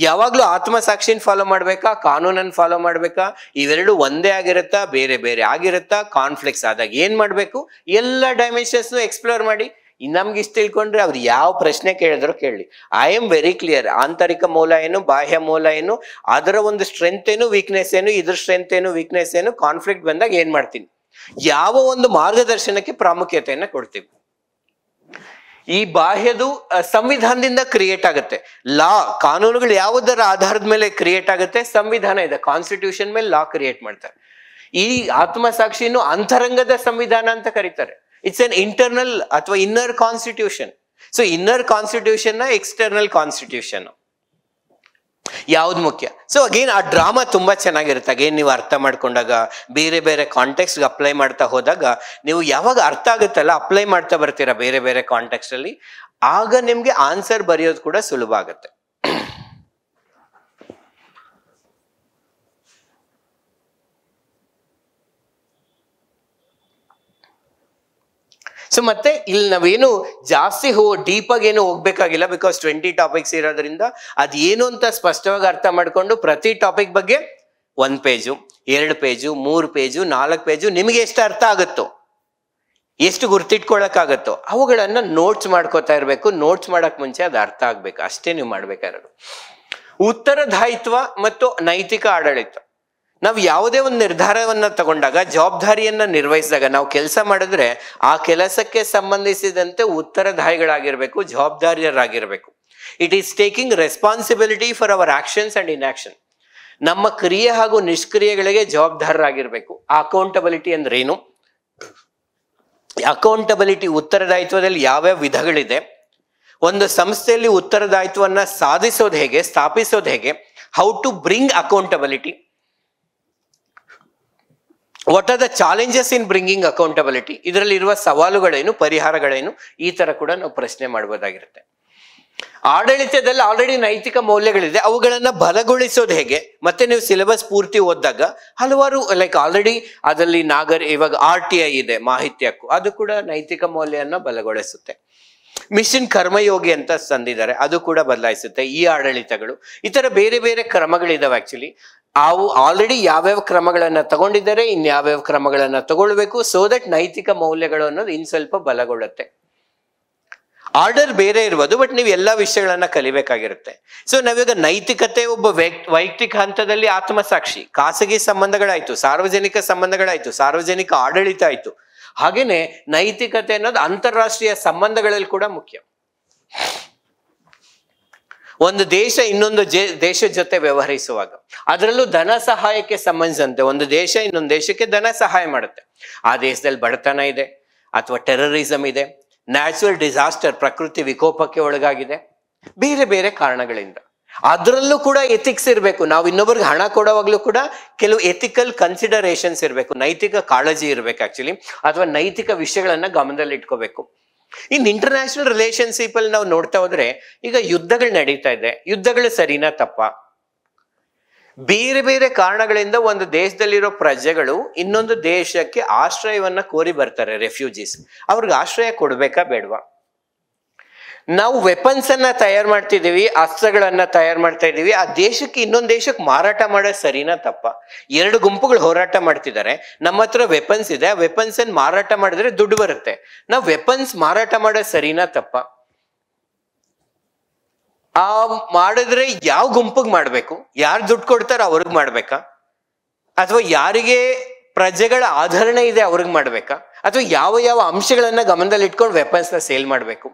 ಯಾವಾಗ್ಲೂ ಆತ್ಮಸಾಕ್ಷಿನ ಫಾಲೋ ಮಾಡ್ಬೇಕಾ, ಕಾನೂನನ್ನು ಫಾಲೋ ಮಾಡ್ಬೇಕಾ? ಇವೆರಡು ಒಂದೇ ಆಗಿರುತ್ತಾ, ಬೇರೆ ಬೇರೆ ಆಗಿರುತ್ತಾ? ಕಾನ್ಫ್ಲಿಕ್ಟ್ಸ್ ಆದಾಗ ಏನ್ ಮಾಡ್ಬೇಕು? ಎಲ್ಲ ಡೈಮೆನ್ಷನ್ಸ್ ಎಕ್ಸ್ಪ್ಲೋರ್ ಮಾಡಿ. ನಮ್ಗೆ ಇಷ್ಟು ತಿಳ್ಕೊಂಡ್ರೆ ಅವ್ರು ಯಾವ ಪ್ರಶ್ನೆ ಕೇಳಿದ್ರು ಕೇಳಿ, ಐ ಆಮ್ ವೆರಿ ಕ್ಲಿಯರ್. ಆಂತರಿಕ ಮೂಲ ಏನು, ಬಾಹ್ಯ ಮೂಲ ಏನು, ಅದರ ಒಂದು ಸ್ಟ್ರೆಂತ್ ಏನು, ವೀಕ್ನೆಸ್ ಏನು, ಇದ್ರ ಸ್ಟ್ರೆಂತ್ ಏನು, ವೀಕ್ನೆಸ್ ಏನು, ಕಾನ್ಫ್ಲಿಕ್ಟ್ ಬಂದಾಗ ಏನ್ ಮಾಡ್ತೀನಿ, ಯಾವ ಒಂದು ಮಾರ್ಗದರ್ಶನಕ್ಕೆ ಪ್ರಾಮುಖ್ಯತೆಯನ್ನ ಕೊಡ್ತೀವಿ. ಈ ಬಾಹ್ಯದು ಸಂವಿಧಾನದಿಂದ ಕ್ರಿಯೇಟ್ ಆಗುತ್ತೆ. ಲಾ, ಕಾನೂನುಗಳು ಯಾವುದರ ಆಧಾರದ ಮೇಲೆ ಕ್ರಿಯೇಟ್ ಆಗುತ್ತೆ? ಸಂವಿಧಾನ ಇದೆ, ಕಾನ್ಸ್ಟಿಟ್ಯೂಷನ್ ಮೇಲೆ ಲಾ ಕ್ರಿಯೇಟ್ ಮಾಡ್ತಾರೆ. ಈ ಆತ್ಮಸಾಕ್ಷಿಯನ್ನು ಅಂತರಂಗದ ಸಂವಿಧಾನ ಅಂತ ಕರೀತಾರೆ. ಇಟ್ಸ್ ಎನ್ ಇಂಟರ್ನಲ್ ಅಥವಾ inner constitution. So inner constitution, external constitution ಯಾವ್ದು ಮುಖ್ಯ? ಸೊ ಅಗೇನ್ ಆ ಡ್ರಾಮಾ ತುಂಬಾ ಚೆನ್ನಾಗಿರುತ್ತೆ. ಅಗೇನ್ ನೀವು ಅರ್ಥ ಮಾಡ್ಕೊಂಡಾಗ, ಬೇರೆ ಬೇರೆ ಕಾಂಟೆಕ್ಸ್ಟ್ ಅಪ್ಲೈ ಮಾಡ್ತಾ ಹೋದಾಗ, ನೀವು ಯಾವಾಗ ಅರ್ಥ ಆಗುತ್ತಲ್ಲ, ಅಪ್ಲೈ ಮಾಡ್ತಾ ಬರ್ತೀರಾ ಬೇರೆ ಬೇರೆ ಕಾಂಟೆಕ್ಸ್ಟ್ ಅಲ್ಲಿ, ಆಗ ನಿಮ್ಗೆ ಆನ್ಸರ್ ಬರೆಯೋದು ಕೂಡ ಸುಲಭ ಆಗುತ್ತೆ. ಸೊ ಮತ್ತೆ ಇಲ್ಲಿ ನಾವೇನು ಜಾಸ್ತಿ ಡೀಪಾಗಿ ಏನು ಹೋಗ್ಬೇಕಾಗಿಲ್ಲ, ಬಿಕಾಸ್ 20 ಟಾಪಿಕ್ಸ್ ಇರೋದ್ರಿಂದ ಅದೇನು ಅಂತ ಸ್ಪಷ್ಟವಾಗಿ ಅರ್ಥ ಮಾಡ್ಕೊಂಡು ಪ್ರತಿ ಟಾಪಿಕ್ ಬಗ್ಗೆ 1 ಪೇಜು, 2 ಪೇಜು, 3 ಪೇಜು, 4 ಪೇಜು, ನಿಮಗೆ ಎಷ್ಟು ಅರ್ಥ ಆಗುತ್ತೋ, ಎಷ್ಟು ಗುರ್ತಿಟ್ಕೊಳಕ್ಕಾಗತ್ತೋ ಅವುಗಳನ್ನ ನೋಟ್ಸ್ ಮಾಡ್ಕೋತಾ ಇರ್ಬೇಕು. ನೋಟ್ಸ್ ಮಾಡಕ್ ಮುಂಚೆ ಅದು ಅರ್ಥ ಆಗ್ಬೇಕು, ಅಷ್ಟೇ ನೀವು ಮಾಡ್ಬೇಕಾಗಿರೋದು. ಉತ್ತರದಾಯಿತ್ವ ಮತ್ತು ನೈತಿಕ ಆಡಳಿತ. ನಾವು ಯಾವುದೇ ಒಂದು ನಿರ್ಧಾರವನ್ನ ತಗೊಂಡಾಗ, ಜವಾಬ್ದಾರಿಯನ್ನ ನಿರ್ವಹಿಸಿದಾಗ, ನಾವು ಕೆಲಸ ಮಾಡಿದ್ರೆ ಆ ಕೆಲಸಕ್ಕೆ ಸಂಬಂಧಿಸಿದಂತೆ ಉತ್ತರದಾಯಿಗಳಾಗಿರ್ಬೇಕು, ಜವಾಬ್ದಾರಿಯರಾಗಿರ್ಬೇಕು. It is taking responsibility for our actions and inaction. ನಮ್ಮ ಕ್ರಿಯೆ ಹಾಗೂ ನಿಷ್ಕ್ರಿಯೆಗಳಿಗೆ ಜವಾಬ್ದಾರರಾಗಿರ್ಬೇಕು. ಅಕೌಂಟಬಿಲಿಟಿ ಅಂದ್ರೆ ಏನು? ಅಕೌಂಟಬಿಲಿಟಿ, ಉತ್ತರದಾಯಿತ್ವದಲ್ಲಿ ಯಾವ್ಯಾವ ವಿಧಗಳಿದೆ, ಒಂದು ಸಂಸ್ಥೆಯಲ್ಲಿ ಉತ್ತರದಾಯಿತ್ವವನ್ನ ಸಾಧಿಸೋದು ಹೇಗೆ, ಸ್ಥಾಪಿಸೋದು ಹೇಗೆ, how to bring accountability, what are the challenges in bringing accountability, ಇದರಲ್ಲಿರುವ ಸವಾಲುಗಳೇನು, ಪರಿಹಾರಗಳೇನು, ಈ ತರ ಕೂಡ ನಾವು ಪ್ರಶ್ನೆ ಮಾಡಬಹುದಾಗಿರುತ್ತೆ. ಆಡಳಿತದಲ್ಲಿ ಆಲ್ರೆಡಿ ನೈತಿಕ ಮೌಲ್ಯಗಳಿದೆ, ಅವುಗಳನ್ನ ಬಲಗೊಳಿಸೋದು ಹೇಗೆ? ಮತ್ತೆ ನೀವು ಸಿಲೆಬಸ್ ಪೂರ್ತಿ ಓದಿದಾಗ ಹಲವಾರು ಲೈಕ್ ಆಲ್ರೆಡಿ ಅದರಲ್ಲಿ ಇವಾಗ RTI ಇದೆ, ಮಾಹಿತಿ ಹಕ್ಕು, ಅದು ಕೂಡ ನೈತಿಕ ಮೌಲ್ಯನ ಬಲಗೊಳಿಸುತ್ತೆ. ಮಿಷನ್ ಕರ್ಮಯೋಗಿ ಅಂತ ತಂದಿದ್ದಾರೆ, ಅದು ಕೂಡ ಬದಲಾಯಿಸುತ್ತೆ. ಈ ಆಡಳಿತಗಳು, ಈ ತರ ಬೇರೆ ಬೇರೆ ಕ್ರಮಗಳಿದಾವೆ. ಆಕ್ಚುಲಿ ಅವು ಆಲ್ರೆಡಿ ಯಾವ್ಯಾವ ಕ್ರಮಗಳನ್ನ ತಗೊಂಡಿದ್ದಾರೆ, ಇನ್ಯಾವ್ಯಾವ ಕ್ರಮಗಳನ್ನ ತಗೊಳ್ಬೇಕು, ಸೋ ದಟ್ ನೈತಿಕ ಮೌಲ್ಯಗಳು ಅನ್ನೋದು ಇನ್ ಸ್ವಲ್ಪ ಬಲಗೊಳ್ಳುತ್ತೆ. ಆರ್ಡರ್ ಬೇರೆ ಇರ್ಬೋದು, ಬಟ್ ನೀವು ಎಲ್ಲ ವಿಷಯಗಳನ್ನ ಕಲಿಬೇಕಾಗಿರುತ್ತೆ. ಸೊ ನಾವೀಗ ನೈತಿಕತೆ ಒಬ್ಬ ವೈಯಕ್ತಿಕ ಹಂತದಲ್ಲಿ ಆತ್ಮಸಾಕ್ಷಿ, ಖಾಸಗಿ ಸಂಬಂಧಗಳಾಯ್ತು, ಸಾರ್ವಜನಿಕ ಸಂಬಂಧಗಳಾಯ್ತು, ಸಾರ್ವಜನಿಕ ಆಡಳಿತ ಆಯ್ತು. ಹಾಗೇನೆ ನೈತಿಕತೆ ಅನ್ನೋದು ಅಂತಾರಾಷ್ಟ್ರೀಯ ಸಂಬಂಧಗಳಲ್ಲಿ ಕೂಡ ಮುಖ್ಯ. ಒಂದು ದೇಶ ಇನ್ನೊಂದು ದೇಶದ ಜೊತೆ ವ್ಯವಹರಿಸುವಾಗ, ಅದರಲ್ಲೂ ಧನ ಸಹಾಯಕ್ಕೆ ಸಂಬಂಧಿಸಿದಂತೆ ಒಂದು ದೇಶ ಇನ್ನೊಂದು ದೇಶಕ್ಕೆ ಧನ ಸಹಾಯ ಮಾಡುತ್ತೆ. ಆ ದೇಶದಲ್ಲಿ ಬಡತನ ಇದೆ, ಅಥವಾ ಟೆರರಿಸಮ್ ಇದೆ, ನ್ಯಾಚುರಲ್ ಡಿಸಾಸ್ಟರ್, ಪ್ರಕೃತಿ ವಿಕೋಪಕ್ಕೆ ಒಳಗಾಗಿದೆ, ಬೇರೆ ಬೇರೆ ಕಾರಣಗಳಿಂದ. ಅದರಲ್ಲೂ ಕೂಡ ಎಥಿಕ್ಸ್ ಇರಬೇಕು. ನಾವು ಇನ್ನೊಬ್ಬರಿಗೆ ಹಣ ಕೊಡುವಾಗ್ಲೂ ಕೂಡ ಕೆಲವು ಎಥಿಕಲ್ ಕನ್ಸಿಡರೇಷನ್ಸ್ ಇರಬೇಕು, ನೈತಿಕ ಕಾಳಜಿ ಇರಬೇಕು ಆಕ್ಚುಲಿ, ಅಥವಾ ನೈತಿಕ ವಿಷಯಗಳನ್ನ ಗಮನದಲ್ಲಿ ಇಟ್ಕೋಬೇಕು. ಇನ್ ಇಂಟರ್ನ್ಯಾಷನಲ್ ರಿಲೇಶನ್ಶಿಪ್ ಅಲ್ಲಿ ನಾವು ನೋಡ್ತಾ ಹೋದ್ರೆ, ಈಗ ಯುದ್ಧಗಳು ನಡೀತಾ ಇದೆ, ಯುದ್ಧಗಳು ಸರಿನಾ ತಪ್ಪ? ಬೇರೆ ಬೇರೆ ಕಾರಣಗಳಿಂದ ಒಂದು ದೇಶದಲ್ಲಿರೋ ಪ್ರಜೆಗಳು ಇನ್ನೊಂದು ದೇಶಕ್ಕೆ ಆಶ್ರಯವನ್ನ ಕೋರಿ ಬರ್ತಾರೆ, ರೆಫ್ಯೂಜೀಸ್. ಅವ್ರಿಗೆ ಆಶ್ರಯ ಕೊಡ್ಬೇಕಾ ಬೇಡವಾ? ನಾವು ವೆಪನ್ಸ್ ಅನ್ನ ತಯಾರು ಮಾಡ್ತಿದೀವಿ, ಅಸ್ತ್ರಗಳನ್ನ ತಯಾರು ಮಾಡ್ತಾ ಇದೀವಿ, ಆ ದೇಶಕ್ಕೆ ಇನ್ನೊಂದು ದೇಶಕ್ಕೆ ಮಾರಾಟ ಮಾಡೋದು ಸರಿನಾ ತಪ್ಪ? ಎರಡು ಗುಂಪುಗಳು ಹೋರಾಟ ಮಾಡ್ತಿದ್ದಾರೆ, ನಮ್ಮ ಹತ್ರ ವೆಪನ್ಸ್ ಇದೆ, ಆ ವೆಪನ್ಸ್ ಅನ್ನು ಮಾರಾಟ ಮಾಡಿದ್ರೆ ದುಡ್ಡು ಬರುತ್ತೆ, ನಾವು ವೆಪನ್ಸ್ ಮಾರಾಟ ಮಾಡೋದು ಸರಿನಾ ತಪ್ಪ? ಆ ಮಾಡಿದ್ರೆ ಯಾವ ಗುಂಪಿಗೆ ಮಾಡ್ಬೇಕು? ಯಾರು ದುಡ್ಡು ಕೊಡ್ತಾರೋ ಅವ್ರಿಗೆ ಮಾಡ್ಬೇಕಾ? ಅಥವಾ ಯಾರಿಗೆ ಪ್ರಜೆಗಳ ಆಧರಣೆ ಇದೆ ಅವ್ರಿಗೆ ಮಾಡ್ಬೇಕಾ? ಅಥವಾ ಯಾವ ಯಾವ ಅಂಶಗಳನ್ನ ಗಮನದಲ್ಲಿ ಇಟ್ಕೊಂಡು ವೆಪನ್ಸ್ ನ ಸೇಲ್ ಮಾಡ್ಬೇಕು?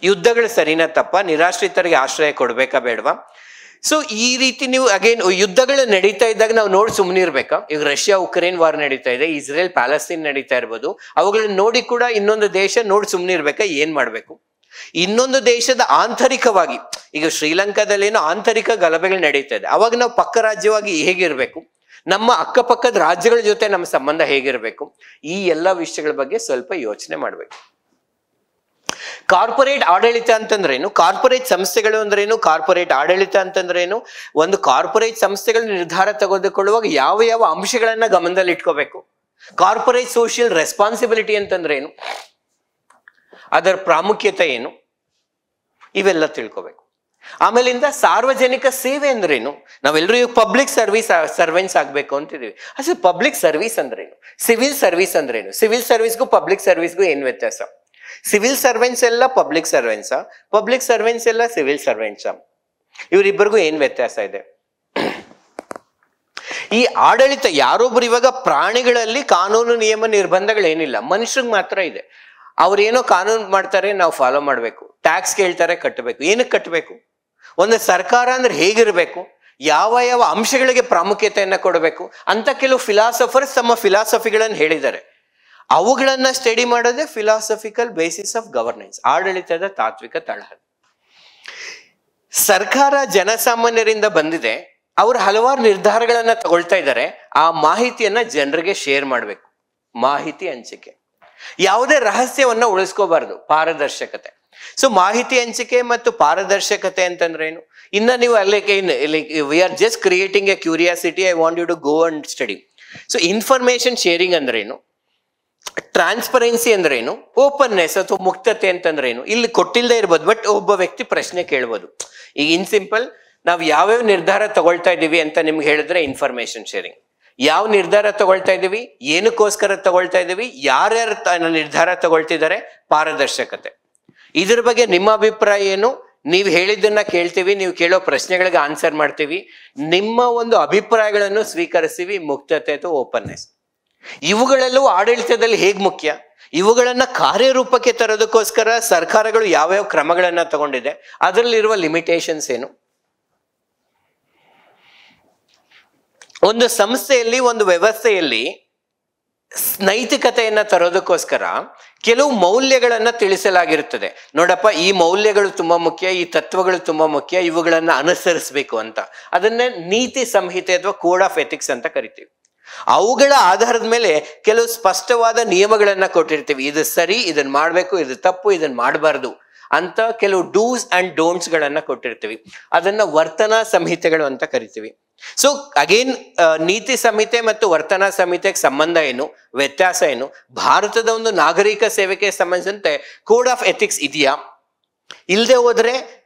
ಯುದ್ಧಗಳು ಸರಿನಾ ತಪ್ಪ? ನಿರಾಶ್ರಿತರಿಗೆ ಆಶ್ರಯ ಕೊಡ್ಬೇಕಾ ಬೇಡವಾ? ಸೊ ಈ ರೀತಿ ನೀವು ಅಗೇನ್ ಯುದ್ಧಗಳು ನಡೀತಾ ಇದ್ದಾಗ ನಾವು ನೋಡಿ ಸುಮ್ಮನೆ ಇರ್ಬೇಕಾ? ಈಗ ರಷ್ಯಾ ಉಕ್ರೇನ್ ವಾರ್ ನಡೀತಾ ಇದೆ, ಇಸ್ರೇಲ್ ಪ್ಯಾಲೆಸ್ತೈನ್ ನಡೀತಾ ಇರ್ಬೋದು, ಅವುಗಳನ್ನ ನೋಡಿ ಕೂಡ ಇನ್ನೊಂದು ದೇಶ ನೋಡಿ ಸುಮ್ಮನೆ ಇರ್ಬೇಕಾ? ಏನ್ ಮಾಡ್ಬೇಕು? ಇನ್ನೊಂದು ದೇಶದ ಆಂತರಿಕವಾಗಿ, ಈಗ ಶ್ರೀಲಂಕಾದಲ್ಲೇನೋ ಆಂತರಿಕ ಗಲಭೆಗಳು ನಡೀತಾ ಇದೆ, ಅವಾಗ ನಾವು ಪಕ್ಕ ರಾಜ್ಯವಾಗಿ ಹೇಗಿರ್ಬೇಕು? ನಮ್ಮ ಅಕ್ಕಪಕ್ಕದ ರಾಜ್ಯಗಳ ಜೊತೆ ನಮ್ಮ ಸಂಬಂಧ ಹೇಗಿರ್ಬೇಕು? ಈ ಎಲ್ಲ ವಿಷಯಗಳ ಬಗ್ಗೆ ಸ್ವಲ್ಪ ಯೋಚನೆ ಮಾಡ್ಬೇಕು. ಕಾರ್ಪೊರೇಟ್ ಆಡಳಿತ ಅಂತಂದ್ರೇನು? ಕಾರ್ಪೊರೇಟ್ ಸಂಸ್ಥೆಗಳು ಅಂದ್ರೇನು? ಕಾರ್ಪೊರೇಟ್ ಆಡಳಿತ ಅಂತಂದ್ರೇನು? ಒಂದು ಕಾರ್ಪೊರೇಟ್ ಸಂಸ್ಥೆಗಳ ನಿರ್ಧಾರ ತೆಗೆದುಕೊಳ್ಳುವಾಗ ಯಾವ ಯಾವ ಅಂಶಗಳನ್ನ ಗಮನದಲ್ಲಿ ಇಟ್ಕೋಬೇಕು? ಕಾರ್ಪೊರೇಟ್ ಸೋಷಿಯಲ್ ರೆಸ್ಪಾನ್ಸಿಬಿಲಿಟಿ ಅಂತಂದ್ರೇನು? ಅದರ ಪ್ರಾಮುಖ್ಯತೆ ಏನು? ಇವೆಲ್ಲ ತಿಳ್ಕೋಬೇಕು. ಆಮೇಲಿಂದ ಸಾರ್ವಜನಿಕ ಸೇವೆ ಅಂದ್ರೇನು? ನಾವೆಲ್ಲರೂ ಈಗ ಪಬ್ಲಿಕ್ ಸರ್ವೆಂಟ್ಸ್ ಆಗ್ಬೇಕು ಅಂತಿದೀವಿ. ಅಸಲು ಪಬ್ಲಿಕ್ ಸರ್ವಿಸ್ ಅಂದ್ರೇನು? ಸಿವಿಲ್ ಸರ್ವಿಸ್ ಅಂದ್ರೇನು? ಸಿವಿಲ್ ಸರ್ವಿಸ್ಗೂ ಪಬ್ಲಿಕ್ ಸರ್ವಿಸ್ಗೂ ಏನ್ ವ್ಯತ್ಯಾಸ? ಸಿವಿಲ್ ಸರ್ವೆಂಟ್ಸ್ ಎಲ್ಲ ಪಬ್ಲಿಕ್ ಸರ್ವೆಂಟ್ಸಾ? ಪಬ್ಲಿಕ್ ಸರ್ವೆಂಟ್ಸ್ ಎಲ್ಲ ಸಿವಿಲ್ ಸರ್ವೆಂಟ್ಸಾ? ಇವರಿಬ್ಬರಿಗೂ ಏನ್ ವ್ಯತ್ಯಾಸ ಇದೆ? ಈ ಆಡಳಿತ ಯಾರೊಬ್ರು, ಇವಾಗ ಪ್ರಾಣಿಗಳಲ್ಲಿ ಕಾನೂನು ನಿಯಮ ನಿರ್ಬಂಧಗಳೇನಿಲ್ಲ, ಮನುಷ್ಯರಿಗೆ ಮಾತ್ರ ಇದೆ. ಅವ್ರೇನೋ ಕಾನೂನು ಮಾಡ್ತಾರೆ, ನಾವು ಫಾಲೋ ಮಾಡ್ಬೇಕು. ಟ್ಯಾಕ್ಸ್ ಕೇಳ್ತಾರೆ, ಕಟ್ಟಬೇಕು. ಏನಕ್ಕೆ ಕಟ್ಟಬೇಕು? ಒಂದು ಸರ್ಕಾರ ಅಂದ್ರೆ ಹೇಗಿರ್ಬೇಕು, ಯಾವ ಯಾವ ಅಂಶಗಳಿಗೆ ಪ್ರಾಮುಖ್ಯತೆಯನ್ನ ಕೊಡಬೇಕು ಅಂತ ಕೆಲವು ಫಿಲಾಸಫರ್ಸ್ ತಮ್ಮ ಫಿಲಾಸಫಿಗಳನ್ನು ಹೇಳಿದ್ದಾರೆ. ಅವುಗಳನ್ನ ಸ್ಟಡಿ ಮಾಡೋದೇ ಫಿಲಾಸಫಿಕಲ್ ಬೇಸಿಸ್ ಆಫ್ ಗವರ್ನೆನ್ಸ್, ಆಡಳಿತದ ತಾತ್ವಿಕ ತಳಹದಿ. ಸರ್ಕಾರ ಜನಸಾಮಾನ್ಯರಿಂದ ಬಂದಿದೆ, ಅವರು ಹಲವಾರು ನಿರ್ಧಾರಗಳನ್ನ ತಗೊಳ್ತಾ ಇದ್ದಾರೆ. ಆ ಮಾಹಿತಿಯನ್ನ ಜನರಿಗೆ ಶೇರ್ ಮಾಡಬೇಕು. ಮಾಹಿತಿ ಹಂಚಿಕೆ, ಯಾವುದೇ ರಹಸ್ಯವನ್ನ ಉಳಿಸ್ಕೋಬಾರ್ದು, ಪಾರದರ್ಶಕತೆ. ಸೊ ಮಾಹಿತಿ ಹಂಚಿಕೆ ಮತ್ತು ಪಾರದರ್ಶಕತೆ ಅಂತಂದ್ರೇನು? ಇನ್ನ ನೀವು we are just creating a curiosity, I want you to go and study. So information sharing ಅಂದ್ರೇನು? ಟ್ರಾನ್ಸ್ಪರೆನ್ಸಿ ಅಂದ್ರೇನು? ಓಪನ್ನೆಸ್ ಅಥವಾ ಮುಕ್ತತೆ ಅಂತಂದ್ರೇನು? ಇಲ್ಲಿ ಕೊಟ್ಟಿಲ್ಲದೆ ಇರ್ಬೋದು, ಬಟ್ ಒಬ್ಬ ವ್ಯಕ್ತಿ ಪ್ರಶ್ನೆ ಕೇಳ್ಬೋದು. ಈಗ ಇನ್ ಸಿಂಪಲ್, ನಾವು ಯಾವ್ಯಾವ ನಿರ್ಧಾರ ತಗೊಳ್ತಾ ಇದೀವಿ ಅಂತ ನಿಮ್ಗೆ ಹೇಳಿದ್ರೆ ಇನ್ಫಾರ್ಮೇಶನ್ ಶೇರಿಂಗ್. ಯಾವ ನಿರ್ಧಾರ ತಗೊಳ್ತಾ ಇದೀವಿ, ಏನಕ್ಕೋಸ್ಕರ ತಗೊಳ್ತಾ ಇದೀವಿ, ಯಾರ್ಯಾರು ನಿರ್ಧಾರ ತಗೊಳ್ತಿದ್ದಾರೆ, ಪಾರದರ್ಶಕತೆ. ಇದ್ರ ಬಗ್ಗೆ ನಿಮ್ಮ ಅಭಿಪ್ರಾಯ ಏನು? ನೀವು ಹೇಳಿದ್ದನ್ನ ಕೇಳ್ತೀವಿ, ನೀವು ಕೇಳೋ ಪ್ರಶ್ನೆಗಳಿಗೆ ಆನ್ಸರ್ ಮಾಡ್ತೀವಿ, ನಿಮ್ಮ ಒಂದು ಅಭಿಪ್ರಾಯಗಳನ್ನು ಸ್ವೀಕರಿಸ್ತೀವಿ. ಮುಕ್ತತೆ ಅಥವಾ ಓಪನ್ನೆಸ್, ಇವುಗಳೆಲ್ಲೂ ಆಡಳಿತದಲ್ಲಿ ಹೇಗ್ ಮುಖ್ಯ? ಇವುಗಳನ್ನ ಕಾರ್ಯರೂಪಕ್ಕೆ ತರೋದಕ್ಕೋಸ್ಕರ ಸರ್ಕಾರಗಳು ಯಾವ್ಯಾವ ಕ್ರಮಗಳನ್ನ ತಗೊಂಡಿದೆ, ಅದರಲ್ಲಿರುವ ಲಿಮಿಟೇಷನ್ಸ್ ಏನು? ಒಂದು ಸಂಸ್ಥೆಯಲ್ಲಿ, ಒಂದು ವ್ಯವಸ್ಥೆಯಲ್ಲಿ ನೈತಿಕತೆಯನ್ನ ತರೋದಕ್ಕೋಸ್ಕರ ಕೆಲವು ಮೌಲ್ಯಗಳನ್ನ ತಿಳಿಸಲಾಗಿರುತ್ತದೆ. ನೋಡಪ್ಪ, ಈ ಮೌಲ್ಯಗಳು ತುಂಬಾ ಮುಖ್ಯ, ಈ ತತ್ವಗಳು ತುಂಬಾ ಮುಖ್ಯ, ಇವುಗಳನ್ನ ಅನುಸರಿಸಬೇಕು ಅಂತ. ಅದನ್ನ ನೀತಿ ಸಂಹಿತೆ ಅಥವಾ ಕೋಡ್ ಆಫ್ ಎಥಿಕ್ಸ್ ಅಂತ ಕರಿತೀವಿ. ಅವುಗಳ ಆಧಾರದ ಮೇಲೆ ಕೆಲವು ಸ್ಪಷ್ಟವಾದ ನಿಯಮಗಳನ್ನ ಕೊಟ್ಟಿರ್ತೀವಿ. ಇದು ಸರಿ, ಇದನ್ನ ಮಾಡ್ಬೇಕು, ಇದು ತಪ್ಪು, ಇದನ್ನ ಮಾಡಬಾರ್ದು ಅಂತ ಕೆಲವು ಡೂಸ್ ಅಂಡ್ ಡೋಂಟ್ಸ್ ಗಳನ್ನ ಕೊಟ್ಟಿರ್ತೀವಿ. ಅದನ್ನ ವರ್ತನಾ ಸಂಹಿತೆಗಳು ಅಂತ ಕರಿತೀವಿ. ಸೊ ಅಗೇನ್, ನೀತಿ ಸಂಹಿತೆ ಮತ್ತು ವರ್ತನಾ ಸಂಹಿತೆಗೆ ಸಂಬಂಧ ಏನು, ವ್ಯತ್ಯಾಸ ಏನು? ಭಾರತದ ಒಂದು ನಾಗರಿಕ ಸೇವೆಗೆ ಸಂಬಂಧಿಸಿದಂತೆ ಕೋಡ್ ಆಫ್ ಎಥಿಕ್ಸ್ ಇದೆಯಾ? ಇಲ್ಲದೆ ಹೋದ್ರೆ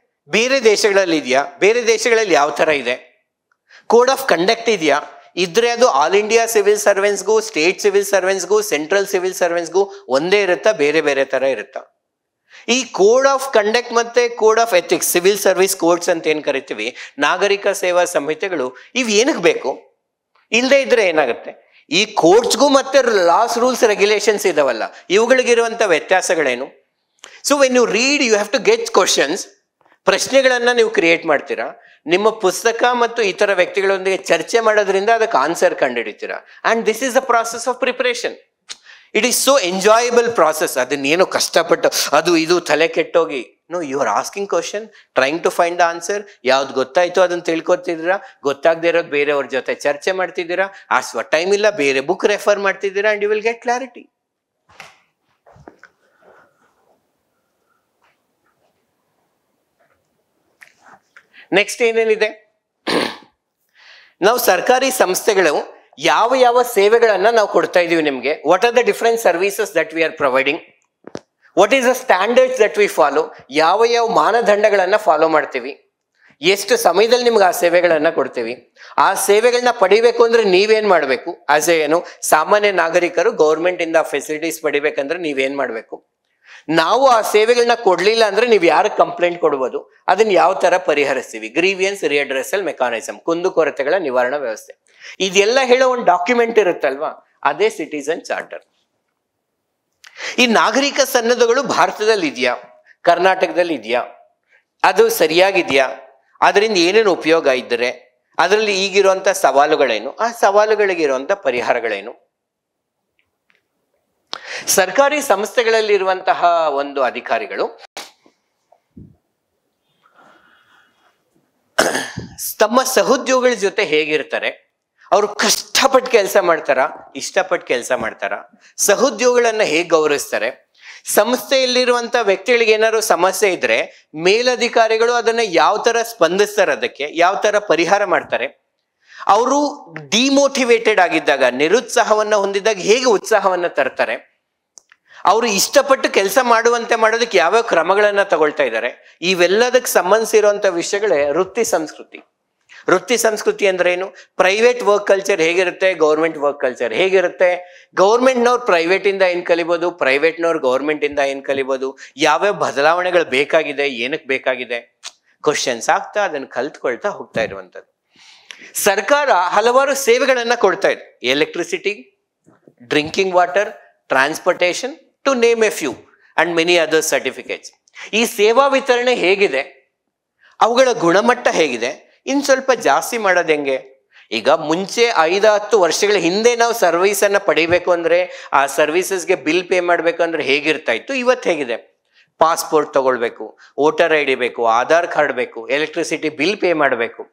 ಬೇರೆ ದೇಶಗಳಲ್ಲಿ ಇದೆಯಾ? ಬೇರೆ ದೇಶಗಳಲ್ಲಿ ಯಾವ ತರ ಇದೆ? ಕೋಡ್ ಆಫ್ ಕಂಡಕ್ಟ್ ಇದೆಯಾ? ಇದ್ರೆ ಅದು ಆಲ್ ಇಂಡಿಯಾ ಸಿವಿಲ್ ಸರ್ವೆಂಟ್ಸ್ಗೂ, ಸ್ಟೇಟ್ ಸಿವಿಲ್ ಸರ್ವೆಂಟ್ಸ್ಗೂ, ಸೆಂಟ್ರಲ್ ಸಿವಿಲ್ ಸರ್ವೆಂಟ್ಸ್ಗೂ ಒಂದೇ ಇರುತ್ತಾ, ಬೇರೆ ಬೇರೆ ತರ ಇರುತ್ತಾ? ಈ ಕೋಡ್ ಆಫ್ ಕಂಡಕ್ಟ್ ಮತ್ತೆ code of ethics, civil service codes ಅಂತ ಏನ್ ಕರಿತೀವಿ, ನಾಗರಿಕ ಸೇವಾ ಸಂಹಿತೆಗಳು, ಇವು ಏನಕ್ಕೆ ಬೇಕು? ಇಲ್ಲದೆ ಇದ್ರೆ ಏನಾಗುತ್ತೆ? ಈ ಕೋಡ್ಸ್ಗೂ ಮತ್ತೆ ಲಾಸ್, ರೂಲ್ಸ್, ರೆಗ್ಯುಲೇಷನ್ಸ್ ಇದಾವಲ್ಲ, ಇವುಗಳಿಗಿರುವಂತ ವ್ಯತ್ಯಾಸಗಳೇನು? So when you read you have to get questions. ಪ್ರಶ್ನೆಗಳನ್ನ ನೀವು ಕ್ರಿಯೇಟ್ ಮಾಡ್ತೀರಾ, ನಿಮ್ಮ ಪುಸ್ತಕ ಮತ್ತು ಇತರ ವ್ಯಕ್ತಿಗಳೊಂದಿಗೆ ಚರ್ಚೆ ಮಾಡೋದ್ರಿಂದ ಅದಕ್ಕೆ ಆನ್ಸರ್ ಕಂಡುಹಿಡಿತೀರಾ. And this is the process of preparation. It is so enjoyable process. ಅದನ್ನೇನು ಕಷ್ಟಪಟ್ಟು ಅದು ಇದು ತಲೆ ಕೆಟ್ಟೋಗಿ, no, you are asking question, trying to find the answer. ಯಾವ್ದು ಗೊತ್ತಾಯ್ತು ಅದನ್ನ ತಿಳ್ಕೊತಿದ್ದೀರಾ, ಗೊತ್ತಾಗದೇ ಇರೋದು ಬೇರೆಯವ್ರ ಜೊತೆ ಚರ್ಚೆ ಮಾಡ್ತಿದ್ದೀರಾ, ಆ ಟೈಮ್ ಇಲ್ಲ, ಬೇರೆ ಬುಕ್ ರೆಫರ್ ಮಾಡ್ತಿದ್ದೀರಾ, and you will get clarity. Next ಏನೇನಿದೆ, ನಾವು ಸರ್ಕಾರಿ ಸಂಸ್ಥೆಗಳು ಯಾವ ಯಾವ ಸೇವೆಗಳನ್ನ ನಾವು ಕೊಡ್ತಾ ಇದೀವಿ ನಿಮ್ಗೆ. What are the different services that we are providing, what is the standards that we follow, ಯಾವ ಯಾವ ಮಾನದಂಡಗಳನ್ನ ಫಾಲೋ ಮಾಡ್ತೀವಿ, ಎಷ್ಟು ಸಮಯದಲ್ಲಿ ನಿಮ್ಗೆ ಆ ಸೇವೆಗಳನ್ನ ಕೊಡ್ತೀವಿ, ಆ ಸೇವೆಗಳನ್ನ ಪಡಿಬೇಕು ಅಂದ್ರೆ ನೀವೇನ್ ಮಾಡ್ಬೇಕು, ಆಸ್ ಎ ಸಾಮಾನ್ಯ ನಾಗರಿಕರು ಗೌರ್ಮೆಂಟ್ ಇಂದ ಫೆಸಿಲಿಟೀಸ್ ಪಡಿಬೇಕಂದ್ರೆ ನೀವೇನ್ ಮಾಡ್ಬೇಕು, ನಾವು ಆ ಸೇವೆಗಳನ್ನ ಕೊಡ್ಲಿಲ್ಲ ಅಂದ್ರೆ ನೀವು ಯಾರು ಕಂಪ್ಲೇಂಟ್ ಕೊಡ್ಬೋದು, ಅದನ್ನ ಯಾವ ತರ ಪರಿಹರಿಸ್ತೀವಿ, ಗ್ರೀವಿಯನ್ಸ್ ರಿಅಡ್ರೆಸಲ್ ಮೆಕಾನಿಸಮ್, ಕುಂದುಕೊರತೆಗಳ ನಿವಾರಣಾ ವ್ಯವಸ್ಥೆ, ಇದೆಲ್ಲ ಹೇಳೋ ಒಂದು ಡಾಕ್ಯುಮೆಂಟ್ ಇರುತ್ತಲ್ವಾ, ಅದೇ ಸಿಟಿಸನ್ ಚಾರ್ಟರ್. ಈ ನಾಗರಿಕ ಸನ್ನದ್ಧಗಳು ಭಾರತದಲ್ಲಿ ಇದೆಯಾ, ಕರ್ನಾಟಕದಲ್ಲಿ ಇದೆಯಾ, ಅದು ಸರಿಯಾಗಿದೆಯಾ, ಅದರಿಂದ ಏನೇನು ಉಪಯೋಗ ಇದ್ದರೆ, ಅದರಲ್ಲಿ ಈಗಿರುವಂತ ಸವಾಲುಗಳೇನು, ಆ ಸವಾಲುಗಳಿಗಿರುವಂತ ಪರಿಹಾರಗಳೇನು. ಸರ್ಕಾರಿ ಸಂಸ್ಥೆಗಳಲ್ಲಿರುವಂತಹ ಒಂದು ಅಧಿಕಾರಿಗಳು ತಮ್ಮ ಸಹೋದ್ಯೋಗಿಗಳ ಜೊತೆ ಹೇಗಿರ್ತಾರೆ, ಅವರು ಕಷ್ಟಪಟ್ಟು ಕೆಲಸ ಮಾಡ್ತಾರ, ಇಷ್ಟಪಟ್ಟು ಕೆಲಸ ಮಾಡ್ತಾರ, ಸಹೋದ್ಯೋಗಿಗಳನ್ನ ಹೇಗೆ ಗೌರವಿಸ್ತಾರೆ, ಸಂಸ್ಥೆಯಲ್ಲಿರುವಂತ ವ್ಯಕ್ತಿಗಳಿಗೆ ಏನಾದ್ರು ಸಮಸ್ಯೆ ಇದ್ರೆ ಮೇಲಧಿಕಾರಿಗಳು ಅದನ್ನ ಯಾವ ತರ ಸ್ಪಂದಿಸ್ತಾರೆ, ಅದಕ್ಕೆ ಯಾವ ತರ ಪರಿಹಾರ ಮಾಡ್ತಾರೆ, ಅವರು ಡಿಮೋಟಿವೇಟೆಡ್ ಆಗಿದ್ದಾಗ, ನಿರುತ್ಸಾಹವನ್ನ ಹೊಂದಿದಾಗ ಹೇಗೆ ಉತ್ಸಾಹವನ್ನ ತರ್ತಾರೆ, ಅವರು ಇಷ್ಟಪಟ್ಟು ಕೆಲಸ ಮಾಡುವಂತೆ ಮಾಡೋದಕ್ಕೆ ಯಾವ್ಯಾವ ಕ್ರಮಗಳನ್ನ ತಗೊಳ್ತಾ ಇದ್ದಾರೆ, ಇವೆಲ್ಲದಕ್ಕೆ ಸಂಬಂಧಿಸಿರುವಂತ ವಿಷಯಗಳೇ ವೃತ್ತಿ ಸಂಸ್ಕೃತಿ. ವೃತ್ತಿ ಸಂಸ್ಕೃತಿ ಅಂದ್ರೆ ಏನು, ಪ್ರೈವೇಟ್ ವರ್ಕ್ ಕಲ್ಚರ್ ಹೇಗಿರುತ್ತೆ, ಗೌರ್ಮೆಂಟ್ ವರ್ಕ್ ಕಲ್ಚರ್ ಹೇಗಿರುತ್ತೆ, ಗೌರ್ಮೆಂಟ್ನವ್ರು ಪ್ರೈವೇಟ್ ಇಂದ ಏನ್ ಕಲಿಬಹುದು, ಪ್ರೈವೇಟ್ನವ್ರು ಗೌರ್ಮೆಂಟ್ ಇಂದ ಏನ್ ಕಲಿಬಹುದು, ಯಾವ್ಯಾವ ಬದಲಾವಣೆಗಳು ಬೇಕಾಗಿದೆ, ಏನಕ್ಕೆ ಬೇಕಾಗಿದೆ, ಕ್ವಶನ್ಸ್ ಆಗ್ತಾ ಅದನ್ನ ಕಲ್ತ್ಕೊಳ್ತಾ ಹೋಗ್ತಾ ಇರುವಂತದ್ದು. ಸರ್ಕಾರ ಹಲವಾರು ಸೇವೆಗಳನ್ನ ಕೊಡ್ತಾ ಇದೆ, electricity, drinking water, transportation, to name a few and many other certificates. ಈ ಸೇವಾ ವಿತರಣೆ ಹೇಗಿದೆ, ಅವುಗಳ ಗುಣಮಟ್ಟ ಹೇಗಿದೆ, ಇನ್ ಸ್ವಲ್ಪ ಜಾಸ್ತಿ ಮಾಡೋದು ಹೆಂಗೆ. ಈಗ ಮುಂಚೆ 5-10 ವರ್ಷಗಳ ಹಿಂದೆ ನಾವು ಸರ್ವಿಸ್ ಅನ್ನ ಪಡಿಬೇಕು ಅಂದ್ರೆ, ಆ ಸರ್ವಿಸಸ್ಗೆ ಬಿಲ್ ಪೇ ಮಾಡ್ಬೇಕು ಅಂದ್ರೆ ಹೇಗಿರ್ತಾ ಇತ್ತು, ಇವತ್ತು ಹೇಗಿದೆ. ಪಾಸ್ಪೋರ್ಟ್ ತಗೊಳ್ಬೇಕು, ವೋಟರ್ ಐ ಡಿ ಬೇಕು, ಆಧಾರ್ ಕಾರ್ಡ್ ಬೇಕು, ಎಲೆಕ್ಟ್ರಿಸಿಟಿ ಬಿಲ್ ಪೇ ಮಾಡಬೇಕು.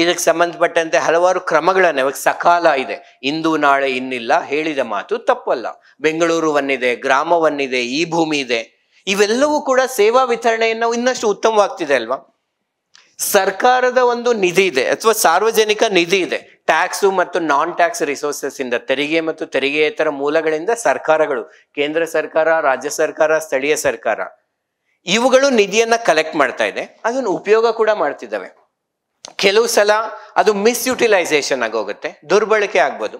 ಇದಕ್ಕೆ ಸಂಬಂಧಪಟ್ಟಂತೆ ಹಲವಾರು ಕ್ರಮಗಳನ್ನ, ಇವಾಗ ಸಕಾಲ ಇದೆ, ಇಂದು ನಾಳೆ ಇನ್ನಿಲ್ಲ, ಹೇಳಿದ ಮಾತು ತಪ್ಪಲ್ಲ, ಬೆಂಗಳೂರು ಒನ್ನಿದೆ, ಗ್ರಾಮ ಒನ್ನಿದೆ, ಈ ಭೂಮಿ ಇದೆ, ಇವೆಲ್ಲವೂ ಕೂಡ ಸೇವಾ ವಿತರಣೆಯನ್ನು ಇನ್ನಷ್ಟು ಉತ್ತಮವಾಗ್ತಿದೆ ಅಲ್ವಾ. ಸರ್ಕಾರದ ಒಂದು ನಿಧಿ ಇದೆ ಅಥವಾ ಸಾರ್ವಜನಿಕ ನಿಧಿ ಇದೆ, ಟ್ಯಾಕ್ಸು ಮತ್ತು ನಾನ್ ಟ್ಯಾಕ್ಸ್ ರಿಸೋರ್ಸಸ್ ಇಂದ, ತೆರಿಗೆ ಮತ್ತು ತೆರಿಗೆಯೇತರ ಮೂಲಗಳಿಂದ ಸರ್ಕಾರಗಳು, ಕೇಂದ್ರ ಸರ್ಕಾರ, ರಾಜ್ಯ ಸರ್ಕಾರ, ಸ್ಥಳೀಯ ಸರ್ಕಾರ, ಇವುಗಳು ನಿಧಿಯನ್ನ ಕಲೆಕ್ಟ್ ಮಾಡ್ತಾ ಇದೆ, ಅದನ್ನು ಉಪಯೋಗ ಕೂಡ ಮಾಡ್ತಿದ್ದಾವೆ. ಕೆಲವು ಸಲ ಅದು ಮಿಸ್ಯುಟಿಲೈಸೇಷನ್ ಆಗೋಗುತ್ತೆ, ದುರ್ಬಳಕೆ ಆಗ್ಬೋದು,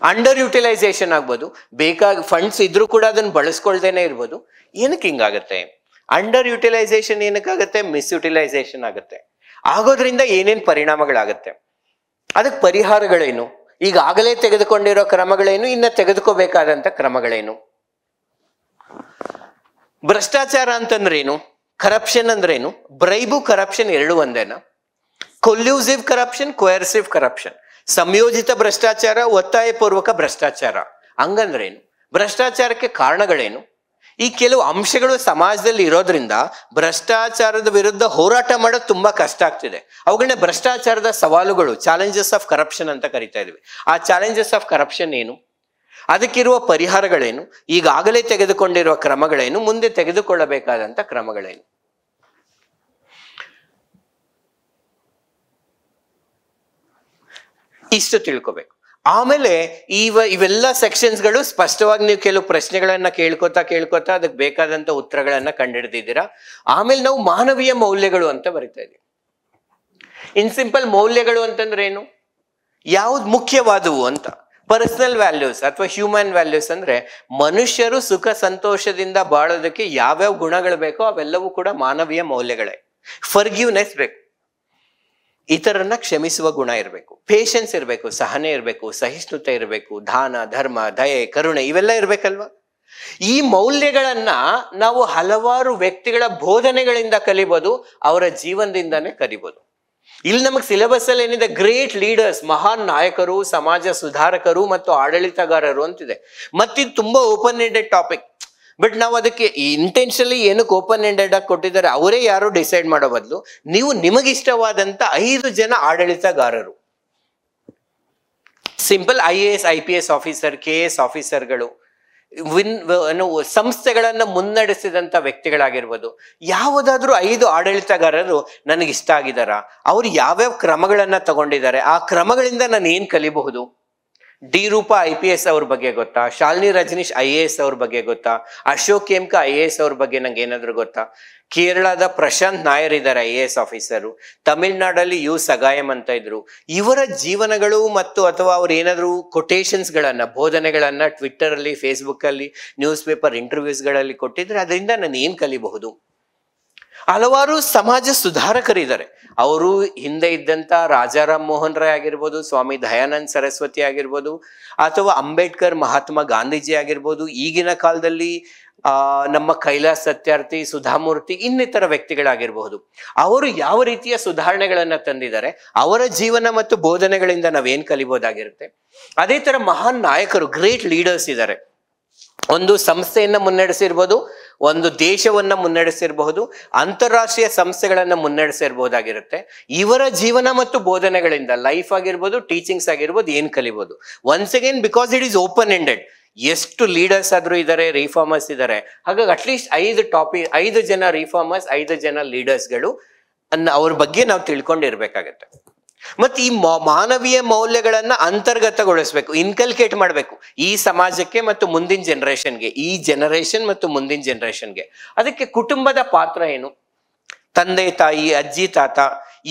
ಅಂಡರ್ ಯುಟಿಲೈಸೇಷನ್ ಆಗ್ಬೋದು, ಬೇಕಾಗಿ ಫಂಡ್ಸ್ ಇದ್ರೂ ಕೂಡ ಅದನ್ನು ಬಳಸ್ಕೊಳ್ದೇನೆ ಇರ್ಬೋದು. ಏನಕ್ಕೆ ಹಿಂಗಾಗತ್ತೆ, ಅಂಡರ್ ಯುಟಿಲೈಸೇಷನ್ ಏನಕ್ಕಾಗತ್ತೆ, ಮಿಸ್ಯುಟಿಲೈಸೇಷನ್ ಆಗುತ್ತೆ, ಆಗೋದ್ರಿಂದ ಏನೇನ್ ಪರಿಣಾಮಗಳಾಗತ್ತೆ, ಅದಕ್ಕೆ ಪರಿಹಾರಗಳೇನು, ಈಗಾಗಲೇ ತೆಗೆದುಕೊಂಡಿರೋ ಕ್ರಮಗಳೇನು, ಇನ್ನ ತೆಗೆದುಕೋಬೇಕಾದಂತ ಕ್ರಮಗಳೇನು. ಭ್ರಷ್ಟಾಚಾರ ಅಂತಂದ್ರೇನು, ಕರಪ್ಷನ್ ಅಂದ್ರೇನು, ಬ್ರೈಬು ಕರಪ್ಷನ್ ಎರಡು ಒಂದೇನಾ, ಕೊಲ್ಯೂಸಿವ್ ಕರಪ್ಷನ್, ಕೊಯರ್ಸಿವ್ ಕರಪ್ಷನ್, ಸಂಯೋಜಿತ ಭ್ರಷ್ಟಾಚಾರ, ಒತ್ತಾಯಪೂರ್ವಕ ಭ್ರಷ್ಟಾಚಾರ, ಹಂಗಂದ್ರೇನು, ಭ್ರಷ್ಟಾಚಾರಕ್ಕೆ ಕಾರಣಗಳೇನು. ಈ ಕೆಲವು ಅಂಶಗಳು ಸಮಾಜದಲ್ಲಿ ಇರೋದ್ರಿಂದ ಭ್ರಷ್ಟಾಚಾರದ ವಿರುದ್ಧ ಹೋರಾಟ ಮಾಡೋದು ತುಂಬಾ ಕಷ್ಟ ಆಗ್ತಿದೆ. ಅವುಗಳನ್ನ ಭ್ರಷ್ಟಾಚಾರದ ಸವಾಲುಗಳು, ಚಾಲೆಂಜಸ್ ಆಫ್ ಕರಪ್ಷನ್ ಅಂತ ಕರಿತಾ ಇದ್ವಿ. ಆ ಚಾಲೆಂಜಸ್ ಆಫ್ ಕರಪ್ಷನ್ ಏನು, ಅದಕ್ಕಿರುವ ಪರಿಹಾರಗಳೇನು, ಈಗಾಗಲೇ ತೆಗೆದುಕೊಂಡಿರುವ ಕ್ರಮಗಳೇನು, ಮುಂದೆ ತೆಗೆದುಕೊಳ್ಳಬೇಕಾದಂತ ಕ್ರಮಗಳೇನು. ಇಷ್ಟು ತಿಳ್ಕೊಬೇಕು. ಆಮೇಲೆ ಇವೆಲ್ಲ ಸೆಕ್ಷನ್ಸ್ಗಳು ಸ್ಪಷ್ಟವಾಗಿ ನೀವು ಕೆಲವು ಪ್ರಶ್ನೆಗಳನ್ನ ಕೇಳ್ಕೊತಾ ಅದಕ್ಕೆ ಬೇಕಾದಂತ ಉತ್ತರಗಳನ್ನ ಕಂಡುಹಿಡಿದಿದ್ದೀರಾ. ಆಮೇಲೆ ನಾವು ಮಾನವೀಯ ಮೌಲ್ಯಗಳು ಅಂತ ಬರಿತಾ ಇದೀವಿ. ಇನ್ ಸಿಂಪಲ್ ಮೌಲ್ಯಗಳು ಅಂತಂದ್ರೆ ಏನು, ಯಾವ್ದು ಮುಖ್ಯವಾದವು ಅಂತ. ಪರ್ಸನಲ್ ವ್ಯಾಲ್ಯೂಸ್ ಅಥವಾ ಹ್ಯೂಮನ್ ವ್ಯಾಲ್ಯೂಸ್ ಅಂದ್ರೆ ಮನುಷ್ಯರು ಸುಖ ಸಂತೋಷದಿಂದ ಬಾಳೋದಕ್ಕೆ ಯಾವ್ಯಾವ ಗುಣಗಳು ಬೇಕೋ ಅವೆಲ್ಲವೂ ಕೂಡ ಮಾನವೀಯ ಮೌಲ್ಯಗಳೇ. ಫರ್ಗಿವ್ನೆಸ್ ಬೇಕು, ಇತರನ್ನ ಕ್ಷಮಿಸುವ ಗುಣ ಇರಬೇಕು, ಪೇಷನ್ಸ್ ಇರಬೇಕು, ಸಹನೆ ಇರಬೇಕು, ಸಹಿಷ್ಣುತೆ ಇರಬೇಕು, ದಾನ ಧರ್ಮ ದಯೆ ಕರುಣೆ ಇವೆಲ್ಲ ಇರ್ಬೇಕಲ್ವಾ. ಈ ಮೌಲ್ಯಗಳನ್ನ ನಾವು ಹಲವಾರು ವ್ಯಕ್ತಿಗಳ ಬೋಧನೆಗಳಿಂದ ಕಲಿಬೋದು, ಅವರ ಜೀವನದಿಂದಾನೇ ಕಲಿಬೋದು. ಇಲ್ಲಿ ನಮಗೆ ಸಿಲೆಬಸ್ ಅಲ್ಲಿ ಏನಿದೆ, ಗ್ರೇಟ್ ಲೀಡರ್ಸ್, ಮಹಾನ್ ನಾಯಕರು, ಸಮಾಜ ಸುಧಾರಕರು ಮತ್ತು ಆಡಳಿತಗಾರರು ಅಂತಿದೆ. ಮತ್ತಿದು ತುಂಬಾ ಓಪನ್ ಎಂಡೆಡ್ ಟಾಪಿಕ್. ಬಟ್ ನಾವು ಅದಕ್ಕೆ ಇಂಟೆನ್ಷನಲಿ ಏನಕ್ಕೆ ಓಪನ್ ಎಂಡೆಡ್ ಆಗಿ ಕೊಟ್ಟಿದ್ದಾರೆ, ಅವರೇ ಯಾರು ಡಿಸೈಡ್ ಮಾಡೋ ಬದಲು ನೀವು ನಿಮಗಿಷ್ಟವಾದಂತ 5 ಜನ ಆಡಳಿತಗಾರರು, simple IAS IPS officer, KS ಆಫೀಸರ್ಗಳು, ಸಂಸ್ಥೆಗಳನ್ನ ಮುನ್ನಡೆಸಿದಂತ ವ್ಯಕ್ತಿಗಳಾಗಿರ್ಬೋದು. ಯಾವುದಾದ್ರೂ 5 ಆಡಳಿತಗಾರರು ನನಗಿಷ್ಟ ಆಗಿದಾರ, ಅವ್ರು ಯಾವ್ಯಾವ ಕ್ರಮಗಳನ್ನ ತಗೊಂಡಿದ್ದಾರೆ, ಆ ಕ್ರಮಗಳಿಂದ ನಾನು ಏನ್ ಕಲಿಬಹುದು. ಡಿ ರೂಪಾ IPS ಅವ್ರ ಬಗ್ಗೆ ಗೊತ್ತಾ, ಶಾಲಿನಿ ರಜನೀಶ್ IAS ಅವ್ರ ಬಗ್ಗೆ ಗೊತ್ತಾ, ಅಶೋಕ್ ಕೇಮ್ಕ IAS ಅವ್ರ ಬಗ್ಗೆ ನಂಗೆ ಏನಾದ್ರು ಗೊತ್ತಾ, ಕೇರಳದ ಪ್ರಶಾಂತ್ ನಾಯರ್ ಇದ್ದಾರೆ IAS ಆಫೀಸರು, ತಮಿಳ್ನಾಡಲ್ಲಿ ಯು ಸಗಾಯಂ ಅಂತ ಇದ್ರು. ಇವರ ಜೀವನಗಳು ಮತ್ತು ಅಥವಾ ಅವ್ರು ಏನಾದ್ರು ಕೊಟೇಶನ್ಸ್ ಗಳನ್ನ, ಬೋಧನೆಗಳನ್ನ ಟ್ವಿಟ್ಟರ್ ಅಲ್ಲಿ, ಫೇಸ್ಬುಕ್ ಅಲ್ಲಿ, ನ್ಯೂಸ್ ಪೇಪರ್ ಇಂಟರ್ವ್ಯೂಸ್ ಗಳಲ್ಲಿ ಕೊಟ್ಟಿದ್ರೆ ಅದರಿಂದ ನಾನು ಏನ್ ಕಲಿಬಹುದು. ಹಲವಾರು ಸಮಾಜ ಸುಧಾರಕರಿದ್ದಾರೆ. ಅವರು ಹಿಂದೆ ಇದ್ದಂತ ರಾಜಾರಾಮ್ ಮೋಹನ್ ರಾಯ್ ಆಗಿರ್ಬೋದು, ಸ್ವಾಮಿ ದಯಾನಂದ್ ಸರಸ್ವತಿ ಆಗಿರ್ಬೋದು, ಅಥವಾ ಅಂಬೇಡ್ಕರ್, ಮಹಾತ್ಮ ಗಾಂಧೀಜಿ ಆಗಿರ್ಬೋದು, ಈಗಿನ ಕಾಲದಲ್ಲಿ ನಮ್ಮ ಕೈಲಾಸ್ ಸತ್ಯಾರ್ಥಿ, ಸುಧಾಮೂರ್ತಿ, ಇನ್ನಿತರ ವ್ಯಕ್ತಿಗಳಾಗಿರಬಹುದು. ಅವರು ಯಾವ ರೀತಿಯ ಸುಧಾರಣೆಗಳನ್ನ ತಂದಿದ್ದಾರೆ, ಅವರ ಜೀವನ ಮತ್ತು ಬೋಧನೆಗಳಿಂದ ನಾವೇನ್ ಕಲಿಬಹುದಾಗಿರುತ್ತೆ. ಅದೇ ತರ ಮಹಾನ್ ನಾಯಕರು, ಗ್ರೇಟ್ ಲೀಡರ್ಸ್ ಇದ್ದಾರೆ. ಒಂದು ಸಂಸ್ಥೆಯನ್ನ ಮುನ್ನಡೆಸಿರ್ಬೋದು, ಒಂದು ದೇಶವನ್ನ ಮುನ್ನಡೆಸಿರಬಹುದು, ಅಂತಾರಾಷ್ಟ್ರೀಯ ಸಂಸ್ಥೆಗಳನ್ನ ಮುನ್ನಡೆಸಿರ್ಬಹುದಾಗಿರುತ್ತೆ. ಇವರ ಜೀವನ ಮತ್ತು ಬೋಧನೆಗಳಿಂದ ಲೈಫ್ ಆಗಿರ್ಬೋದು, ಟೀಚಿಂಗ್ಸ್ ಆಗಿರ್ಬೋದು, ಏನ್ ಕಲಿಬಹುದು. Once again because it is open ended, ಎಷ್ಟು ಲೀಡರ್ಸ್ ಆದ್ರೂ ಇದ್ದಾರೆ, ರಿಫಾರ್ಮರ್ಸ್ ಇದ್ದಾರೆ. ಹಾಗಾಗಿ ಅಟ್ಲೀಸ್ಟ್ 5 ಜನ ರಿಫಾರ್ಮರ್ಸ್, 5 ಜನ ಲೀಡರ್ಸ್ಗಳು ಅವ್ರ ಬಗ್ಗೆ ನಾವು ತಿಳ್ಕೊಂಡಿರ್ಬೇಕಾಗತ್ತೆ. ಮತ್ತೆ ಈ ಮಾನವೀಯ ಮೌಲ್ಯಗಳನ್ನ ಅಂತರ್ಗತಗೊಳಿಸ್ಬೇಕು, ಇನ್ಕಲ್ಕೇಟ್ ಮಾಡಬೇಕು ಈ ಸಮಾಜಕ್ಕೆ ಮತ್ತು ಮುಂದಿನ ಜನರೇಷನ್ಗೆ, ಈ ಜನರೇಷನ್ ಮತ್ತು ಮುಂದಿನ ಜನರೇಷನ್ಗೆ. ಅದಕ್ಕೆ ಕುಟುಂಬದ ಪಾತ್ರ ಏನು, ತಂದೆ ತಾಯಿ, ಅಜ್ಜಿ ತಾತ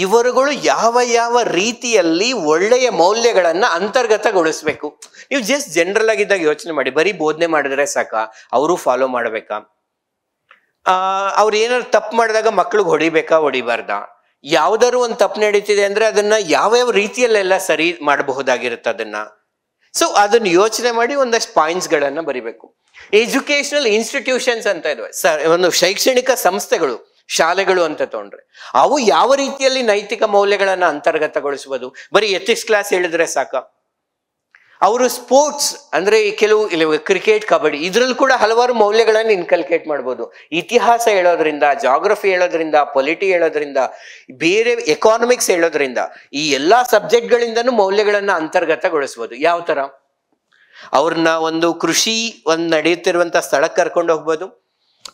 ಇವರುಗಳು ಯಾವ ಯಾವ ರೀತಿಯಲ್ಲಿ ಒಳ್ಳೆಯ ಮೌಲ್ಯಗಳನ್ನ ಅಂತರ್ಗತಗೊಳಿಸ್ಬೇಕು. ನೀವು ಜಸ್ಟ್ ಜನರಲ್ ಆಗಿದ್ದಾಗ ಯೋಚನೆ ಮಾಡಿ, ಬರೀ ಬೋಧನೆ ಮಾಡಿದ್ರೆ ಸಾಕ, ಅವರು ಫಾಲೋ ಮಾಡ್ಬೇಕಾ, ಅವ್ರು ಏನಾದ್ರು ತಪ್ಪು ಮಾಡಿದಾಗ ಮಕ್ಳಿಗೆ ಹೊಡಿಬಾರ್ದಾ, ಯಾವ್ದಾದ್ರು ಒಂದು ತಪ್ಪು ನಡೀತಿದೆ ಅಂದ್ರೆ ಅದನ್ನ ಯಾವ್ಯಾವ ರೀತಿಯಲ್ಲೆಲ್ಲ ಸರಿ ಮಾಡಬಹುದಾಗಿರುತ್ತೆ ಅದನ್ನ. ಸೊ ಅದನ್ನ ಯೋಚನೆ ಮಾಡಿ ಒಂದಷ್ಟು ಪಾಯಿಂಟ್ಸ್ ಗಳನ್ನ ಬರಿಬೇಕು. ಎಜುಕೇಶನಲ್ ಇನ್ಸ್ಟಿಟ್ಯೂಷನ್ಸ್ ಅಂತ ಇದಾವೆ, ಒಂದು ಶೈಕ್ಷಣಿಕ ಸಂಸ್ಥೆಗಳು, ಶಾಲೆಗಳು ಅಂತ ತಗೊಂಡ್ರೆ ಅವು ಯಾವ ರೀತಿಯಲ್ಲಿ ನೈತಿಕ ಮೌಲ್ಯಗಳನ್ನ ಅಂತರ್ಗತಗೊಳಿಸಬಹುದು. ಬರೀ ಎಥಿಕ್ಸ್ ಕ್ಲಾಸ್ ಹೇಳಿದ್ರೆ ಸಾಕ. ಅವರು ಸ್ಪೋರ್ಟ್ಸ್ ಅಂದ್ರೆ ಕೆಲವು ಕ್ರಿಕೆಟ್, ಕಬಡ್ಡಿ ಇದ್ರಲ್ಲಿ ಕೂಡ ಹಲವಾರು ಮೌಲ್ಯಗಳನ್ನು ಇನ್ಕಲ್ಕೇಟ್ ಮಾಡ್ಬೋದು. ಇತಿಹಾಸ ಹೇಳೋದ್ರಿಂದ, ಜಾಗ್ರಫಿ ಹೇಳೋದ್ರಿಂದ, ಪೊಲಿಟಿ ಹೇಳೋದ್ರಿಂದ, ಬೇರೆ ಎಕಾನಮಿಕ್ಸ್ ಹೇಳೋದ್ರಿಂದ, ಈ ಎಲ್ಲಾ ಸಬ್ಜೆಕ್ಟ್ಗಳಿಂದನೂ ಮೌಲ್ಯಗಳನ್ನ ಅಂತರ್ಗತಗೊಳಿಸ್ಬೋದು. ಯಾವ ತರ ಅವ್ರನ್ನ ಒಂದು ಕೃಷಿ ನಡೆಯುತ್ತಿರುವಂತ ಸ್ಥಳಕ್ಕೆ ಕರ್ಕೊಂಡು ಹೋಗ್ಬೋದು,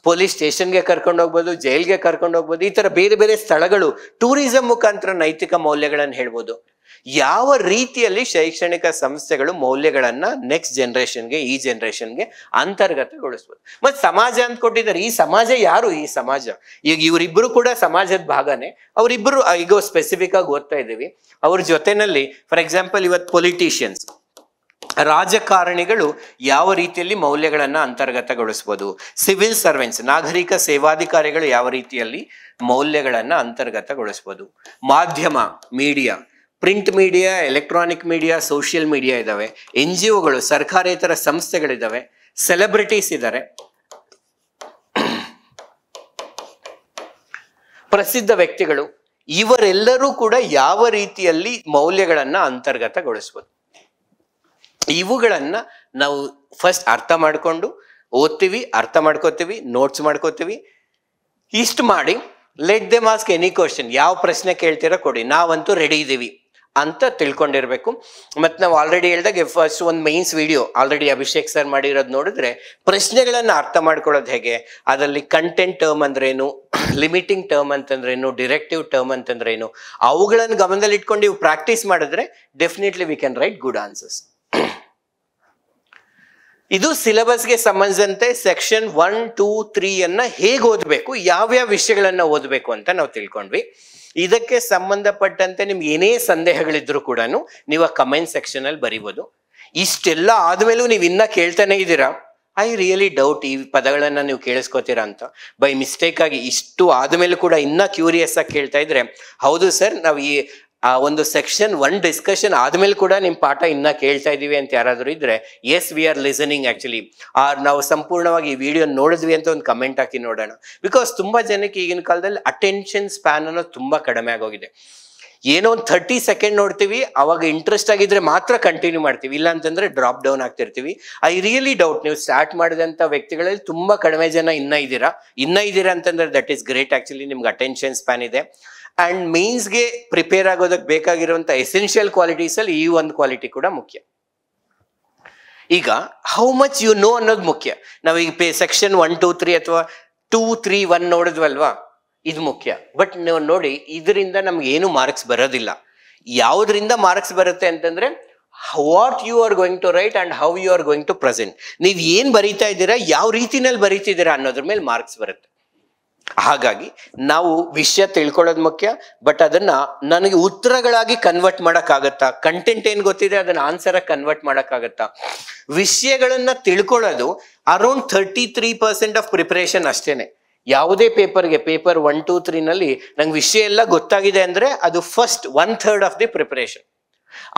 ಪೊಲೀಸ್ ಸ್ಟೇಷನ್ಗೆ ಕರ್ಕೊಂಡು ಹೋಗ್ಬೋದು, ಜೈಲ್ಗೆ ಕರ್ಕೊಂಡು ಹೋಗ್ಬೋದು. ಈ ತರ ಬೇರೆ ಬೇರೆ ಸ್ಥಳಗಳು ಟೂರಿಸಂ ಮುಖಾಂತರ ನೈತಿಕ ಮೌಲ್ಯಗಳನ್ನು ಹೇಳ್ಬೋದು. ಯಾವ ರೀತಿಯಲ್ಲಿ ಶೈಕ್ಷಣಿಕ ಸಂಸ್ಥೆಗಳು ಮೌಲ್ಯಗಳನ್ನ ನೆಕ್ಸ್ಟ್ ಜನರೇಷನ್ಗೆ, ಈ ಜನರೇಷನ್ಗೆ ಅಂತರ್ಗತಗೊಳಿಸ್ಬೋದು. ಮತ್ತೆ ಸಮಾಜ ಅಂತ ಕೊಟ್ಟಿದ್ದಾರೆ. ಈ ಸಮಾಜ ಯಾರು? ಈ ಸಮಾಜ ಈಗ ಇವರಿಬ್ರು ಕೂಡ ಸಮಾಜದ ಭಾಗನೇ. ಅವರಿಬ್ರು ಈಗ ಸ್ಪೆಸಿಫಿಕ್ ಆಗಿ ಓದ್ತಾ ಇದ್ದೀವಿ. ಅವ್ರ ಜೊತೆನಲ್ಲಿ ಫಾರ್ ಎಕ್ಸಾಂಪಲ್ ಇವತ್ತು ಪೊಲಿಟಿಷಿಯನ್ಸ್, ರಾಜಕಾರಣಿಗಳು ಯಾವ ರೀತಿಯಲ್ಲಿ ಮೌಲ್ಯಗಳನ್ನ ಅಂತರ್ಗತಗೊಳಿಸ್ಬೋದು. ಸಿವಿಲ್ ಸರ್ವೆಂಟ್ಸ್, ನಾಗರಿಕ ಸೇವಾಧಿಕಾರಿಗಳು ಯಾವ ರೀತಿಯಲ್ಲಿ ಮೌಲ್ಯಗಳನ್ನ ಅಂತರ್ಗತಗೊಳಿಸ್ಬೋದು. ಮಾಧ್ಯಮ, media, print media, electronic media, social media ಇದಾವೆ. NGOಗಳು, ಸರ್ಕಾರೇತರ ಸಂಸ್ಥೆಗಳಿದಾವೆ, ಸೆಲೆಬ್ರಿಟೀಸ್ ಇದ್ದಾರೆ, ಪ್ರಸಿದ್ಧ ವ್ಯಕ್ತಿಗಳು. ಇವರೆಲ್ಲರೂ ಕೂಡ ಯಾವ ರೀತಿಯಲ್ಲಿ ಮೌಲ್ಯಗಳನ್ನ ಅಂತರ್ಗತಗೊಳಿಸ್ಬೋದು. ಇವುಗಳನ್ನ ನಾವು ಫಸ್ಟ್ ಅರ್ಥ ಮಾಡ್ಕೊಂಡು ಓದ್ತೀವಿ, ಅರ್ಥ ಮಾಡ್ಕೋತೀವಿ, ನೋಟ್ಸ್ ಮಾಡ್ಕೋತೀವಿ. ಇಷ್ಟು ಮಾಡಿ let them ask any question, ಯಾವ ಪ್ರಶ್ನೆ ಕೇಳ್ತೀರಾ ಕೊಡಿ, ನಾವಂತೂ ರೆಡಿ ಇದ್ದೀವಿ ಅಂತ ತಿಳ್ಕೊಂಡಿರ್ಬೇಕು. ಮತ್ತೆ ನಾವು ಆಲ್ರೆಡಿ ಹೇಳಿದಾಗ ಫಸ್ಟ್ ಒಂದು mains video already Abhishek sir ಮಾಡಿರೋದು ನೋಡಿದ್ರೆ ಪ್ರಶ್ನೆಗಳನ್ನ ಅರ್ಥ ಮಾಡ್ಕೊಳ್ಳೋದು ಹೇಗೆ, ಅದರಲ್ಲಿ ಕಂಟೆಂಟ್ ಟರ್ಮ್ ಅಂದ್ರೇನು, ಲಿಮಿಟಿಂಗ್ ಟರ್ಮ್ ಅಂತಂದ್ರೇನು, ಡಿರೆಕ್ಟಿವ್ ಟರ್ಮ್ ಅಂತಂದ್ರೇನು, ಅವುಗಳನ್ನು ಗಮನದಲ್ಲಿ ಇಟ್ಕೊಂಡು ನೀವು ಪ್ರಾಕ್ಟೀಸ್ ಮಾಡಿದ್ರೆ definitely we can write good answers. ಇದು ಸಿಲೆಬಸ್ಗೆ ಸಂಬಂಧಿಸಿದಂತೆ ಸೆಕ್ಷನ್ 1, 2, 3 ಅನ್ನ ಹೇಗೆ ಓದಬೇಕು, ಯಾವ್ಯಾವ ವಿಷಯಗಳನ್ನ ಓದಬೇಕು ಅಂತ ನಾವು ತಿಳ್ಕೊಂಡ್ವಿ. ಇದಕ್ಕೆ ಸಂಬಂಧಪಟ್ಟಂತೆ ನಿಮ್ಗೆ ಏನೇ ಸಂದೇಹಗಳಿದ್ರು ಕೂಡ ನೀವು ಆ ಕಮೆಂಟ್ ಸೆಕ್ಷನ್ ಅಲ್ಲಿ ಬರೀಬಹುದು. ಇಷ್ಟೆಲ್ಲ ಆದ್ಮೇಲೂ ನೀವು ಇನ್ನ ಕೇಳ್ತಾನೆ ಇದ್ದೀರಾ, ಐ ರಿಯಲಿ ಡೌಟ್ ಈ ಪದಗಳನ್ನ ನೀವು ಕೇಳಿಸ್ಕೋತೀರಾ ಅಂತ. ಬೈ ಮಿಸ್ಟೇಕ್ ಆಗಿ ಇಷ್ಟು ಆದ್ಮೇಲೆ ಕೂಡ ಇನ್ನ ಕ್ಯೂರಿಯಸ್ ಆಗಿ ಕೇಳ್ತಾ ಇದ್ರೆ, ಹೌದು ಸರ್ ನಾವು ಈ ಒಂದು ಸೆಕ್ಷನ್ 1 ಡಿಸ್ಕಷನ್ ಆದ್ಮೇಲೆ ಕೂಡ ನಿಮ್ ಪಾಠ ಇನ್ನ ಕೇಳ್ತಾ ಇದೀವಿ ಅಂತ ಯಾರಾದ್ರೂ ಇದ್ರೆ, yes we are listening actually, ನಾವು ಸಂಪೂರ್ಣವಾಗಿ ಈ ವಿಡಿಯೋ ನೋಡಿದ್ವಿ ಅಂತ ಒಂದು ಕಮೆಂಟ್ ಹಾಕಿ ನೋಡೋಣ. ಬಿಕಾಸ್ ತುಂಬಾ ಜನಕ್ಕೆ ಈಗಿನ ಕಾಲದಲ್ಲಿ ಅಟೆನ್ಷನ್ ಸ್ಪ್ಯಾನ್ ಅನ್ನೋದು ತುಂಬಾ ಕಡಿಮೆ ಆಗೋಗಿದೆ. ಏನೋ ಒಂದು 30 ಸೆಕೆಂಡ್ ನೋಡ್ತೀವಿ, ಅವಾಗ ಇಂಟ್ರೆಸ್ಟ್ ಆಗಿದ್ರೆ ಮಾತ್ರ ಕಂಟಿನ್ಯೂ ಮಾಡ್ತೀವಿ, ಇಲ್ಲ ಅಂತಂದ್ರೆ ಡ್ರಾಪ್ ಡೌನ್ ಆಗ್ತಿರ್ತೀವಿ. ಐ ರಿಯಲಿ ಡೌಟ್ ನೀವು ಸ್ಟಾರ್ಟ್ ಮಾಡಿದಂತ ವ್ಯಕ್ತಿಗಳಲ್ಲಿ ತುಂಬಾ ಕಡಿಮೆ ಜನ ಇನ್ನ ಇದ್ದೀರಾ ಅಂತಂದ್ರೆ ದಟ್ ಈಸ್ ಗ್ರೇಟ್. ಆಕ್ಚುಲಿ ನಿಮ್ಗೆ ಅಟೆನ್ಷನ್ ಸ್ಪ್ಯಾನ್ ಇದೆ. ಅಂಡ್ ಮೇನ್ಸ್ಗೆ ಪ್ರಿಪೇರ್ ಆಗೋದಕ್ಕೆ ಬೇಕಾಗಿರುವಂತ ಎಸೆನ್ಷಿಯಲ್ ಕ್ವಾಲಿಟೀಸ್ ಅಲ್ಲಿ ಈ ಒಂದು ಕ್ವಾಲಿಟಿ ಕೂಡ ಮುಖ್ಯ. ಈಗ ಹೌ ಮಚ್ ಯು ನೋ ಅನ್ನೋದು ಮುಖ್ಯ. ನಾವೀಗ ಸೆಕ್ಷನ್ 1, 2, 3 ಅಥವಾ 2, 3, 1 ನೋಡಿದ್ವಲ್ವಾ, ಇದು ಮುಖ್ಯ. ಬಟ್ ನೀವು ನೋಡಿ, ಇದರಿಂದ ನಮ್ಗೆ ಏನು ಮಾರ್ಕ್ಸ್ ಬರೋದಿಲ್ಲ. ಯಾವುದರಿಂದ ಮಾರ್ಕ್ಸ್ ಬರುತ್ತೆ ಅಂತಂದ್ರೆ, what you are going to right and how you are going to present. ನೀವು ಏನ್ ಬರೀತಾ ಇದ್ದೀರಾ, ಯಾವ ರೀತಿನಲ್ಲಿ ಬರೀತಿದ್ದೀರಾ ಅನ್ನೋದ್ರ ಮೇಲೆ ಮಾರ್ಕ್ಸ್ ಬರುತ್ತೆ. ಹಾಗಾಗಿ ನಾವು ವಿಷಯ ತಿಳ್ಕೊಳ್ಳೋದು ಮುಖ್ಯ, ಬಟ್ ಅದನ್ನ ನನಗೆ ಉತ್ತರಗಳಾಗಿ ಕನ್ವರ್ಟ್ ಮಾಡಕ್ಕಾಗತ್ತಾ, ಕಂಟೆಂಟ್ ಏನ್ ಗೊತ್ತಿದೆ ಅದನ್ನ ಆನ್ಸರ್ ಆಗಿ ಕನ್ವರ್ಟ್ ಮಾಡಕ್ಕಾಗತ್ತಾ. ವಿಷಯಗಳನ್ನ ತಿಳ್ಕೊಳ್ಳೋದು ಅರೌಂಡ್ 33% ಆಫ್ ಪ್ರಿಪರೇಷನ್ ಅಷ್ಟೇನೆ. ಯಾವುದೇ ಪೇಪರ್ಗೆ ಪೇಪರ್ 1, 2, 3 ನಲ್ಲಿ ನಂಗೆ ವಿಷಯ ಎಲ್ಲ ಗೊತ್ತಾಗಿದೆ ಅಂದ್ರೆ ಅದು ಫಸ್ಟ್ 1/3 ಆಫ್ ದಿ ಪ್ರಿಪರೇಷನ್.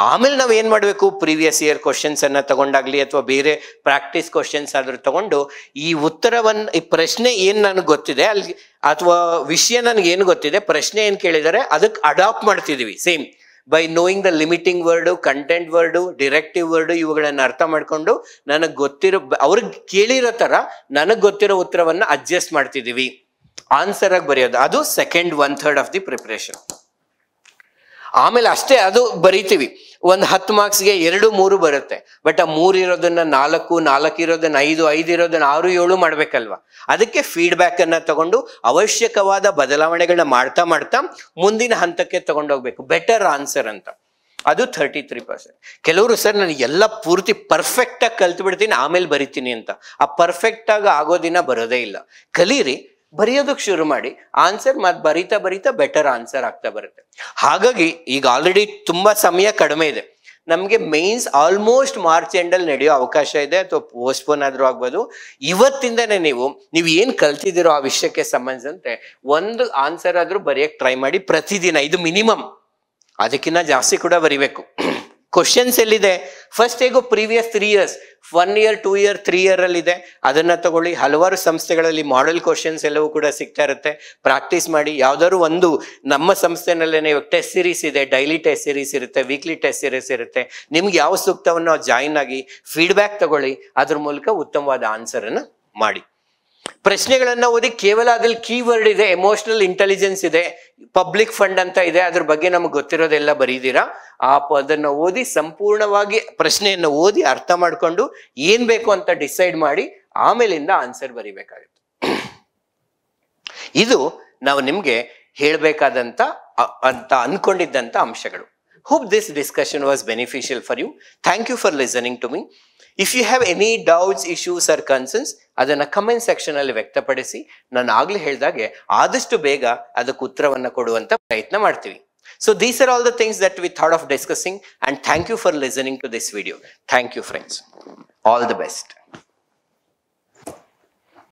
ಆಮೇಲೆ ನಾವ್ ಏನ್ ಮಾಡ್ಬೇಕು, ಪ್ರೀವಿಯಸ್ ಇಯರ್ ಕ್ವಶನ್ಸ್ ಅನ್ನ ತಗೊಂಡಾಗ್ಲಿ ಅಥವಾ ಬೇರೆ ಪ್ರಾಕ್ಟೀಸ್ ಕ್ವಶನ್ಸ್ ಆದ್ರೂ ತಗೊಂಡು ಈ ಉತ್ತರವನ್ನ, ಈ ಪ್ರಶ್ನೆ ಏನ್ ನನಗೆ ಗೊತ್ತಿದೆ ಅಲ್ಲಿ ಅಥವಾ ವಿಷಯ ನನಗೆ ಏನು ಗೊತ್ತಿದೆ, ಪ್ರಶ್ನೆ ಏನ್ ಕೇಳಿದರೆ ಅದಕ್ಕೆ ಅಡಾಪ್ಟ್ ಮಾಡ್ತಿದೀವಿ. Same by knowing the limiting word, content word, directive word, ಇವುಗಳನ್ನ ಅರ್ಥ ಮಾಡ್ಕೊಂಡು ನನಗೆ ಗೊತ್ತಿರೋ, ಅವ್ರಿಗೆ ಕೇಳಿರೋ ತರ ನನಗೆ ಗೊತ್ತಿರೋ ಉತ್ತರವನ್ನ ಅಡ್ಜಸ್ಟ್ ಮಾಡ್ತಿದೀವಿ, ಆನ್ಸರ್ ಆಗಿ ಬರೆಯೋದು. ಅದು ಸೆಕೆಂಡ್ 1/3 ಆಫ್ ದಿ ಪ್ರಿಪರೇಷನ್. ಆಮೇಲೆ ಅಷ್ಟೇ ಅದು ಬರೀತೀವಿ. ಒಂದು 10 ಮಾರ್ಕ್ಸ್ಗೆ 2, 3 ಬರುತ್ತೆ. ಬಟ್ ಆ 3 ಇರೋದನ್ನ 4, 4 ಇರೋದನ್ನ 5, 5 ಇರೋದನ್ನ 6, 7 ಮಾಡ್ಬೇಕಲ್ವಾ. ಅದಕ್ಕೆ ಫೀಡ್ಬ್ಯಾಕ್ ಅನ್ನ ತಗೊಂಡು ಅವಶ್ಯಕವಾದ ಬದಲಾವಣೆಗಳನ್ನ ಮಾಡ್ತಾ ಮಾಡ್ತಾ ಮುಂದಿನ ಹಂತಕ್ಕೆ ತಗೊಂಡೋಗ್ಬೇಕು, ಬೆಟರ್ ಆನ್ಸರ್ ಅಂತ. ಅದು 33%. ಕೆಲವರು ಸರ್ ನಾನು ಎಲ್ಲ ಪೂರ್ತಿ ಪರ್ಫೆಕ್ಟ್ ಆಗಿ ಕಲ್ತು ಬಿಡ್ತೀನಿ ಆಮೇಲೆ ಬರಿತೀನಿ ಅಂತ. ಆ ಪರ್ಫೆಕ್ಟ್ ಆಗಿ ಆಗೋ ದಿನ ಬರೋದೇ ಇಲ್ಲ. ಕಲೀರಿ, ಬರೆಯೋದಕ್ಕೆ ಶುರು ಮಾಡಿ, ಆನ್ಸರ್ ಮತ್ತೆ ಬರಿತಾ ಬರಿತಾ ಬೆಟರ್ ಆನ್ಸರ್ ಆಗ್ತಾ ಬರುತ್ತೆ. ಹಾಗಾಗಿ ಈಗ ಆಲ್ರೆಡಿ ತುಂಬಾ ಸಮಯ ಕಡಿಮೆ ಇದೆ. ನಮ್ಗೆ ಮೇನ್ಸ್ ಆಲ್ಮೋಸ್ಟ್ ಮಾರ್ಚ್ ಎಂಡಲ್ಲಿ ನಡೆಯೋ ಅವಕಾಶ ಇದೆ, ಅಥವಾ ಪೋಸ್ಟ್ಪೋನ್ ಆದ್ರೂ ಆಗ್ಬೋದು. ಇವತ್ತಿಂದನೇ ನೀವು ಏನ್ ಕಲ್ತಿದ್ದೀರೋ ಆ ವಿಷಯಕ್ಕೆ ಸಂಬಂಧಿಸಿದಂತೆ ಒಂದು ಆನ್ಸರ್ ಆದ್ರೂ ಬರೆಯಕ್ ಟ್ರೈ ಮಾಡಿ ಪ್ರತಿದಿನ. ಇದು ಮಿನಿಮಮ್, ಅದಕ್ಕಿಂತ ಜಾಸ್ತಿ ಕೂಡ ಬರಿಬೇಕು. ಕ್ವಶನ್ಸ್ ಎಲ್ಲಿದೆ, ಫಸ್ಟ್ ಹೇಗೋ previous 3 years, 1 year, 2 year, 3 year ಅಲ್ಲಿ ಇದೆ, ಅದನ್ನ ತಗೊಳ್ಳಿ. ಹಲವಾರು ಸಂಸ್ಥೆಗಳಲ್ಲಿ ಮಾಡೆಲ್ ಕ್ವಶನ್ಸ್ ಎಲ್ಲವೂ ಕೂಡ ಸಿಗ್ತಾ ಇರುತ್ತೆ, ಪ್ರಾಕ್ಟೀಸ್ ಮಾಡಿ. ಯಾವ್ದಾದ್ರು ಒಂದು ನಮ್ಮ ಸಂಸ್ಥೆನಲ್ಲೇನೆ ಟೆಸ್ಟ್ ಸೀರೀಸ್ ಇದೆ, ಡೈಲಿ ಟೆಸ್ಟ್ ಸೀರೀಸ್ ಇರುತ್ತೆ, ವೀಕ್ಲಿ ಟೆಸ್ಟ್ ಸೀರೀಸ್ ಇರುತ್ತೆ. ನಿಮ್ಗೆ ಯಾವ ಸೂಕ್ತವನ್ನು ಜಾಯಿನ್ ಆಗಿ ಫೀಡ್ಬ್ಯಾಕ್ ತಗೊಳ್ಳಿ, ಅದ್ರ ಮೂಲಕ ಉತ್ತಮವಾದ ಆನ್ಸರ್ ಅನ್ನ ಮಾಡಿ. ಪ್ರಶ್ನೆಗಳನ್ನ ಓದಿ, ಕೇವಲ ಅದ್ರಲ್ಲಿ ಕೀವರ್ಡ್ ಇದೆ, ಎಮೋಷನಲ್ ಇಂಟೆಲಿಜೆನ್ಸ್ ಇದೆ, ಪಬ್ಲಿಕ್ ಫಂಡ್ ಅಂತ ಇದೆ, ಅದ್ರ ಬಗ್ಗೆ ನಮ್ಗೆ ಗೊತ್ತಿರೋದೆಲ್ಲ ಬರೀದಿರಾ. ಅದನ್ನ ಓದಿ ಸಂಪೂರ್ಣವಾಗಿ ಪ್ರಶ್ನೆಯನ್ನು ಓದಿ ಅರ್ಥ ಮಾಡ್ಕೊಂಡು ಏನ್ ಬೇಕು ಅಂತ ಡಿಸೈಡ್ ಮಾಡಿ ಆಮೇಲಿಂದ ಆನ್ಸರ್ ಬರಿಬೇಕಾಗುತ್ತೆ. ಇದು ನಾವು ನಿಮ್ಗೆ ಹೇಳ್ಬೇಕಾದಂತ ಅಂತ ಅನ್ಕೊಂಡಿದ್ದಂತ ಅಂಶಗಳು. Hope this discussion was beneficial for you. Thank you for listening to me. If you have any doubts, issues or concerns, ಅದನ್ನ ಕಮೆಂಟ್ ಸೆಕ್ಷನ್ ಅಲ್ಲಿ ವ್ಯಕ್ತಪಡಿಸಿ. ನಾನು ಆಗ್ಲೇ ಹೇಳಿದಾಗೆ ಆದಷ್ಟು ಬೇಗ ಅದಕ್ಕೆ ಉತ್ತರವನ್ನ ಕೊಡುವಂತ ಪ್ರಯತ್ನ ಮಾಡ್ತೀವಿ. So these are all the things that we thought of discussing, and thank you for listening to this video. Thank you friends. All the best.